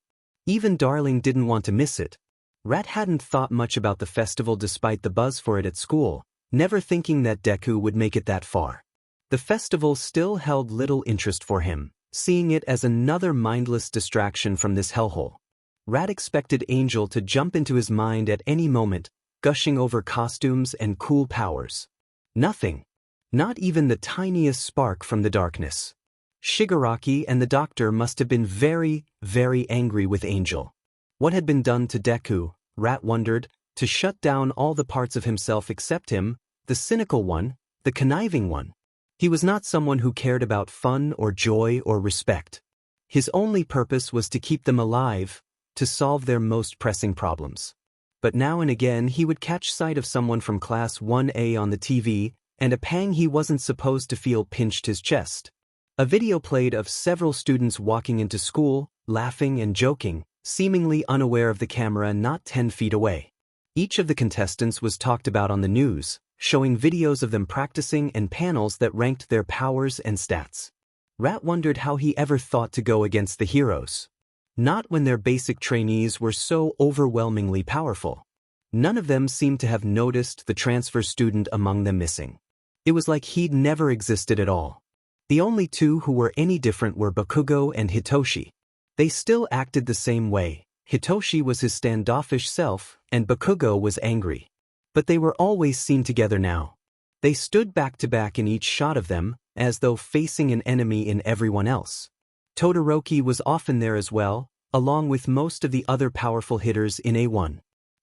Even Darling didn't want to miss it. Rat hadn't thought much about the festival despite the buzz for it at school, never thinking that Deku would make it that far. The festival still held little interest for him, seeing it as another mindless distraction from this hellhole. Rat expected Angel to jump into his mind at any moment, gushing over costumes and cool powers. Nothing. Not even the tiniest spark from the darkness. Shigaraki and the doctor must have been very, very angry with Angel. What had been done to Deku, Rat wondered, to shut down all the parts of himself except him, the cynical one, the conniving one. He was not someone who cared about fun or joy or respect. His only purpose was to keep them alive, to solve their most pressing problems. But now and again he would catch sight of someone from Class 1A on the TV, and a pang he wasn't supposed to feel pinched his chest. A video played of several students walking into school, laughing and joking, seemingly unaware of the camera not 10 feet away. Each of the contestants was talked about on the news, showing videos of them practicing and panels that ranked their powers and stats. Rat wondered how he ever thought to go against the heroes. Not when their basic trainees were so overwhelmingly powerful. None of them seemed to have noticed the transfer student among them missing. It was like he'd never existed at all. The only two who were any different were Bakugo and Hitoshi. They still acted the same way. Hitoshi was his standoffish self, and Bakugo was angry. But they were always seen together now. They stood back to back in each shot of them, as though facing an enemy in everyone else. Todoroki was often there as well, along with most of the other powerful hitters in A1.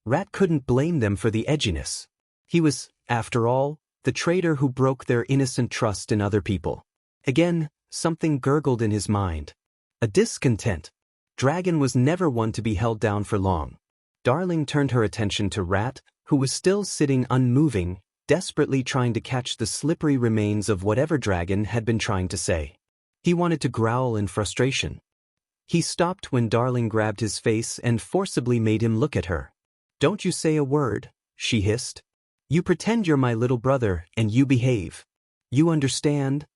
Rat couldn't blame them for the edginess. He was, after all, the traitor who broke their innocent trust in other people. Again, something gurgled in his mind. A discontent. Dragon was never one to be held down for long. Darling turned her attention to Rat, who was still sitting unmoving, desperately trying to catch the slippery remains of whatever Dragon had been trying to say. He wanted to growl in frustration. He stopped when Darling grabbed his face and forcibly made him look at her. "Don't you say a word," she hissed. "You pretend you're my little brother, and you behave. You understand?"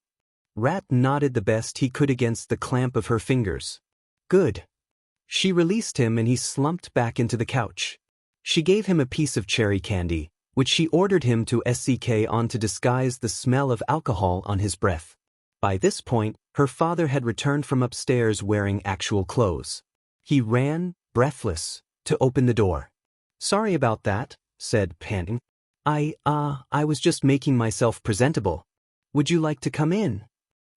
Rat nodded the best he could against the clamp of her fingers. "Good." She released him and he slumped back into the couch. She gave him a piece of cherry candy, which she ordered him to SCK on to disguise the smell of alcohol on his breath. By this point, her father had returned from upstairs wearing actual clothes. He ran, breathless, to open the door. "Sorry about that," said, panting. I was just making myself presentable. Would you like to come in?"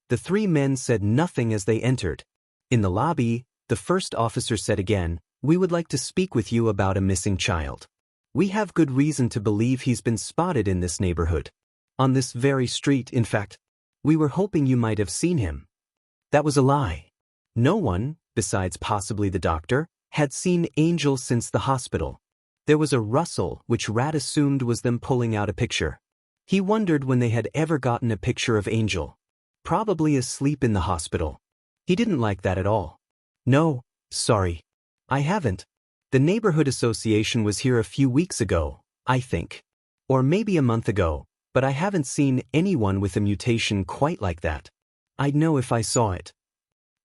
The three men said nothing as they entered. In the lobby, the first officer said again, "We would like to speak with you about a missing child. We have good reason to believe he's been spotted in this neighborhood. On this very street, in fact. We were hoping you might have seen him." That was a lie. No one, besides possibly the doctor, had seen Angel since the hospital. There was a rustle which Rat assumed was them pulling out a picture. He wondered when they had ever gotten a picture of Angel. Probably asleep in the hospital. He didn't like that at all. "No, sorry. I haven't. The neighborhood association was here a few weeks ago, I think. Or maybe a month ago, but I haven't seen anyone with a mutation quite like that. I'd know if I saw it."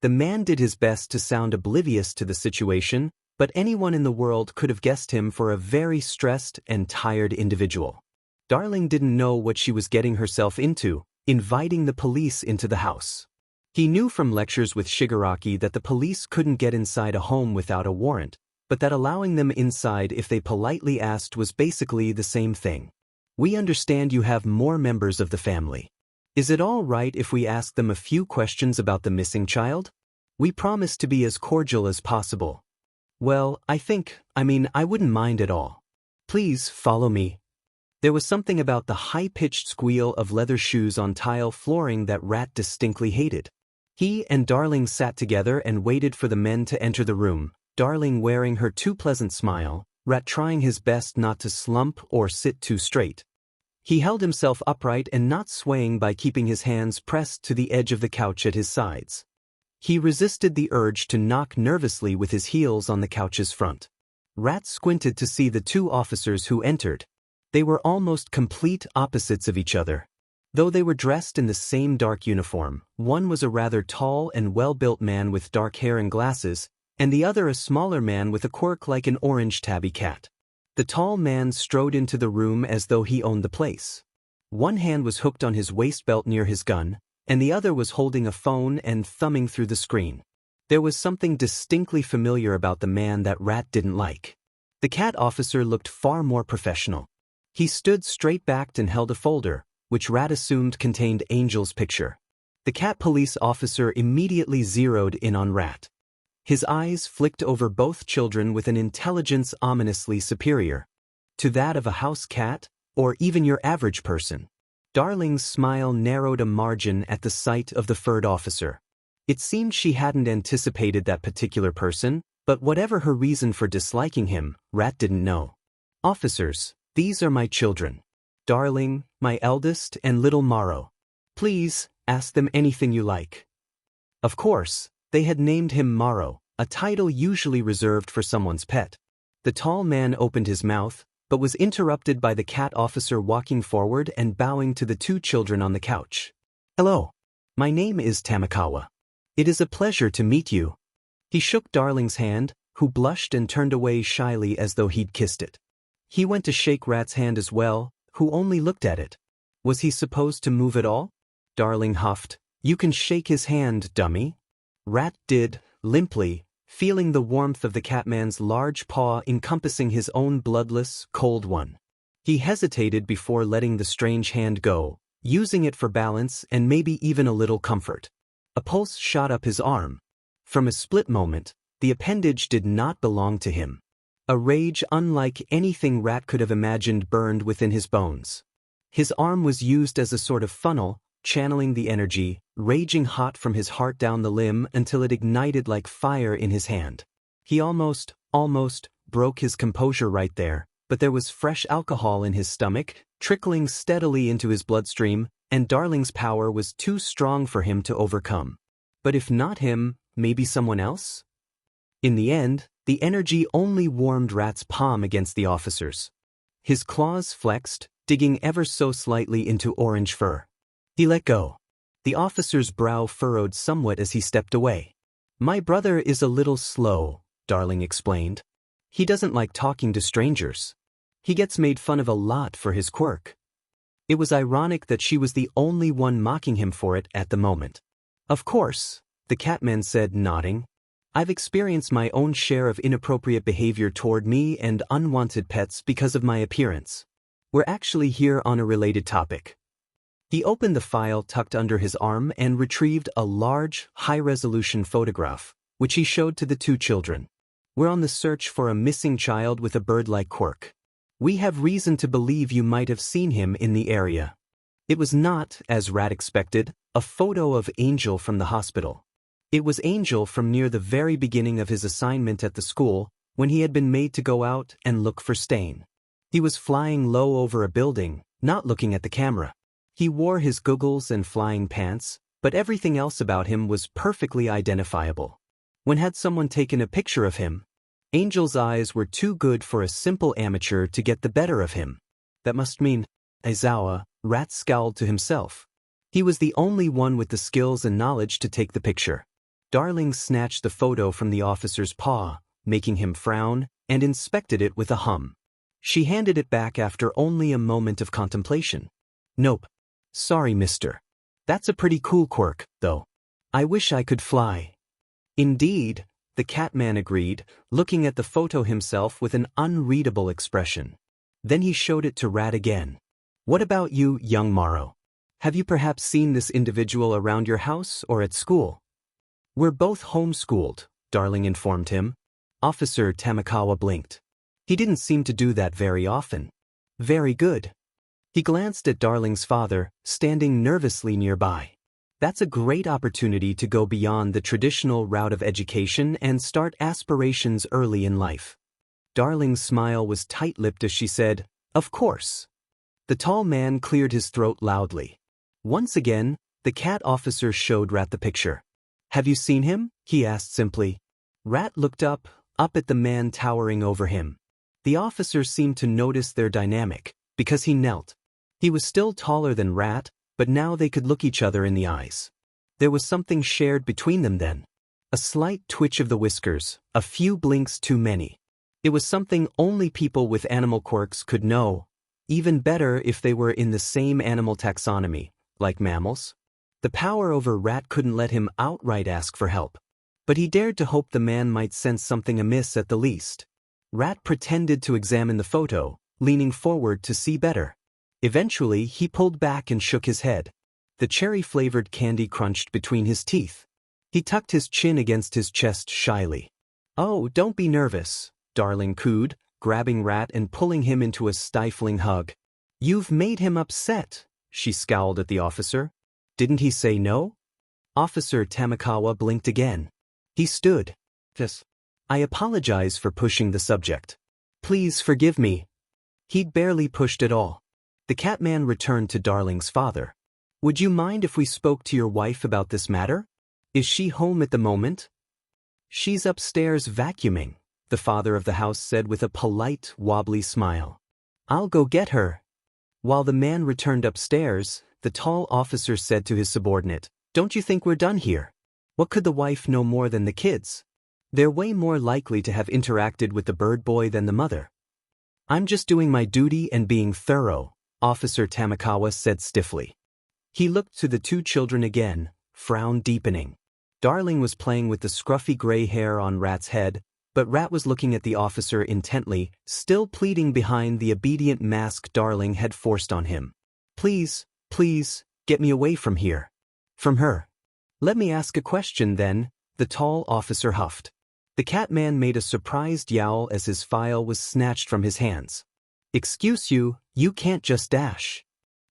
The man did his best to sound oblivious to the situation, but anyone in the world could have guessed him for a very stressed and tired individual. Darling didn't know what she was getting herself into, inviting the police into the house. He knew from lectures with Shigaraki that the police couldn't get inside a home without a warrant, but that allowing them inside if they politely asked was basically the same thing. "We understand you have more members of the family. Is it all right if we ask them a few questions about the missing child? We promise to be as cordial as possible." "Well, I wouldn't mind at all. Please follow me." There was something about the high-pitched squeal of leather shoes on tile flooring that Rat distinctly hated. He and Darling sat together and waited for the men to enter the room, Darling wearing her too pleasant smile, Rat trying his best not to slump or sit too straight. He held himself upright and not swaying by keeping his hands pressed to the edge of the couch at his sides. He resisted the urge to knock nervously with his heels on the couch's front. Rat squinted to see the two officers who entered. They were almost complete opposites of each other. Though they were dressed in the same dark uniform, one was a rather tall and well-built man with dark hair and glasses, and the other a smaller man with a quirk like an orange tabby cat. The tall man strode into the room as though he owned the place. One hand was hooked on his waist belt near his gun, and the other was holding a phone and thumbing through the screen. There was something distinctly familiar about the man that Rat didn't like. The cat officer looked far more professional. He stood straight-backed and held a folder, which Rat assumed contained Angel's picture. The cat police officer immediately zeroed in on Rat. His eyes flicked over both children with an intelligence ominously superior to that of a house cat, or even your average person. Darling's smile narrowed a margin at the sight of the furred officer. It seemed she hadn't anticipated that particular person, but whatever her reason for disliking him, Rat didn't know. Officers, these are my children. Darling, my eldest, and little Morrow. Please, ask them anything you like. Of course, they had named him Morrow, a title usually reserved for someone's pet. The tall man opened his mouth, but was interrupted by the cat officer walking forward and bowing to the two children on the couch. Hello. My name is Tamakawa. It is a pleasure to meet you. He shook Darling's hand, who blushed and turned away shyly as though he'd kissed it. He went to shake Rat's hand as well, who only looked at it. Was he supposed to move at all? Darling huffed. You can shake his hand, dummy. Rat did, limply, feeling the warmth of the catman's large paw encompassing his own bloodless, cold one. He hesitated before letting the strange hand go, using it for balance and maybe even a little comfort. A pulse shot up his arm. From a split moment, the appendage did not belong to him. A rage unlike anything Rat could have imagined burned within his bones. His arm was used as a sort of funnel, channeling the energy, raging hot from his heart down the limb until it ignited like fire in his hand. He almost broke his composure right there, but there was fresh alcohol in his stomach, trickling steadily into his bloodstream, and Darling's power was too strong for him to overcome. But if not him, maybe someone else? In the end, the energy only warmed Rat's palm against the officer's. His claws flexed, digging ever so slightly into orange fur. He let go. The officer's brow furrowed somewhat as he stepped away. My brother is a little slow, Darling explained. He doesn't like talking to strangers. He gets made fun of a lot for his quirk. It was ironic that she was the only one mocking him for it at the moment. Of course, the catman said, nodding. I've experienced my own share of inappropriate behavior toward me and unwanted pets because of my appearance. We're actually here on a related topic. He opened the file tucked under his arm and retrieved a large, high-resolution photograph, which he showed to the two children. We're on the search for a missing child with a bird-like quirk. We have reason to believe you might have seen him in the area. It was not, as Rat expected, a photo of Angel from the hospital. It was Angel from near the very beginning of his assignment at the school, when he had been made to go out and look for Stain. He was flying low over a building, not looking at the camera. He wore his goggles and flying pants, but everything else about him was perfectly identifiable. When had someone taken a picture of him? Angel's eyes were too good for a simple amateur to get the better of him. That must mean, Aizawa, Rat scowled to himself. He was the only one with the skills and knowledge to take the picture. Darling snatched the photo from the officer's paw, making him frown, and inspected it with a hum. She handed it back after only a moment of contemplation. Nope. Sorry, mister. That's a pretty cool quirk, though. I wish I could fly. Indeed, the catman agreed, looking at the photo himself with an unreadable expression. Then he showed it to Rat again. What about you, young Morrow? Have you perhaps seen this individual around your house or at school? We're both homeschooled, Darling informed him. Officer Tamakawa blinked. He didn't seem to do that very often. Very good. He glanced at Darling's father, standing nervously nearby. That's a great opportunity to go beyond the traditional route of education and start aspirations early in life. Darling's smile was tight-lipped as she said, Of course. The tall man cleared his throat loudly. Once again, the cat officer showed Rat the picture. Have you seen him? He asked simply. Rat looked up at the man towering over him. The officer seemed to notice their dynamic, because he knelt. He was still taller than Rat, but now they could look each other in the eyes. There was something shared between them then. A slight twitch of the whiskers, a few blinks too many. It was something only people with animal quirks could know, even better if they were in the same animal taxonomy, like mammals. The power over Rat couldn't let him outright ask for help, but he dared to hope the man might sense something amiss at the least. Rat pretended to examine the photo, leaning forward to see better. Eventually, he pulled back and shook his head. The cherry-flavored candy crunched between his teeth. He tucked his chin against his chest shyly. "Oh, don't be nervous," Darling cooed, grabbing Rat and pulling him into a stifling hug. "You've made him upset," she scowled at the officer. "Didn't he say no?" Officer Tamakawa blinked again. He stood. "Yes. I apologize for pushing the subject. Please forgive me." He'd barely pushed at all. The Catman returned to Darling's father. "Would you mind if we spoke to your wife about this matter? Is she home at the moment?" "She's upstairs vacuuming," the father of the house said with a polite, wobbly smile. "I'll go get her." While the man returned upstairs, the tall officer said to his subordinate, "Don't you think we're done here? What could the wife know more than the kids? They're way more likely to have interacted with the bird boy than the mother." "I'm just doing my duty and being thorough," Officer Tamakawa said stiffly. He looked to the two children again, frown deepening. Darling was playing with the scruffy gray hair on Rat's head, but Rat was looking at the officer intently, still pleading behind the obedient mask Darling had forced on him. "Please, please, get me away from here." "From her?" "Let me ask a question then," the tall officer huffed. The Catman made a surprised yowl as his file was snatched from his hands. "Excuse you, you can't just dash."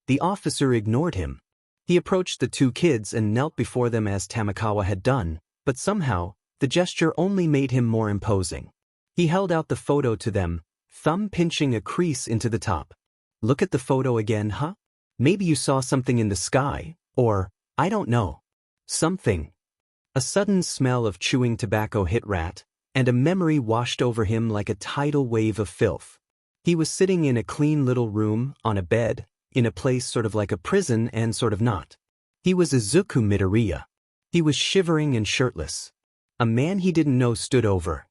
The officer ignored him. He approached the two kids and knelt before them as Tamakawa had done, but somehow, the gesture only made him more imposing. He held out the photo to them, thumb pinching a crease into the top. "Look at the photo again, huh? Maybe you saw something in the sky, or, I don't know. Something." A sudden smell of chewing tobacco hit Rat, and a memory washed over him like a tidal wave of filth. He was sitting in a clean little room, on a bed, in a place sort of like a prison and sort of not. He was Izuku Midoriya. He was shivering and shirtless. A man he didn't know stood over.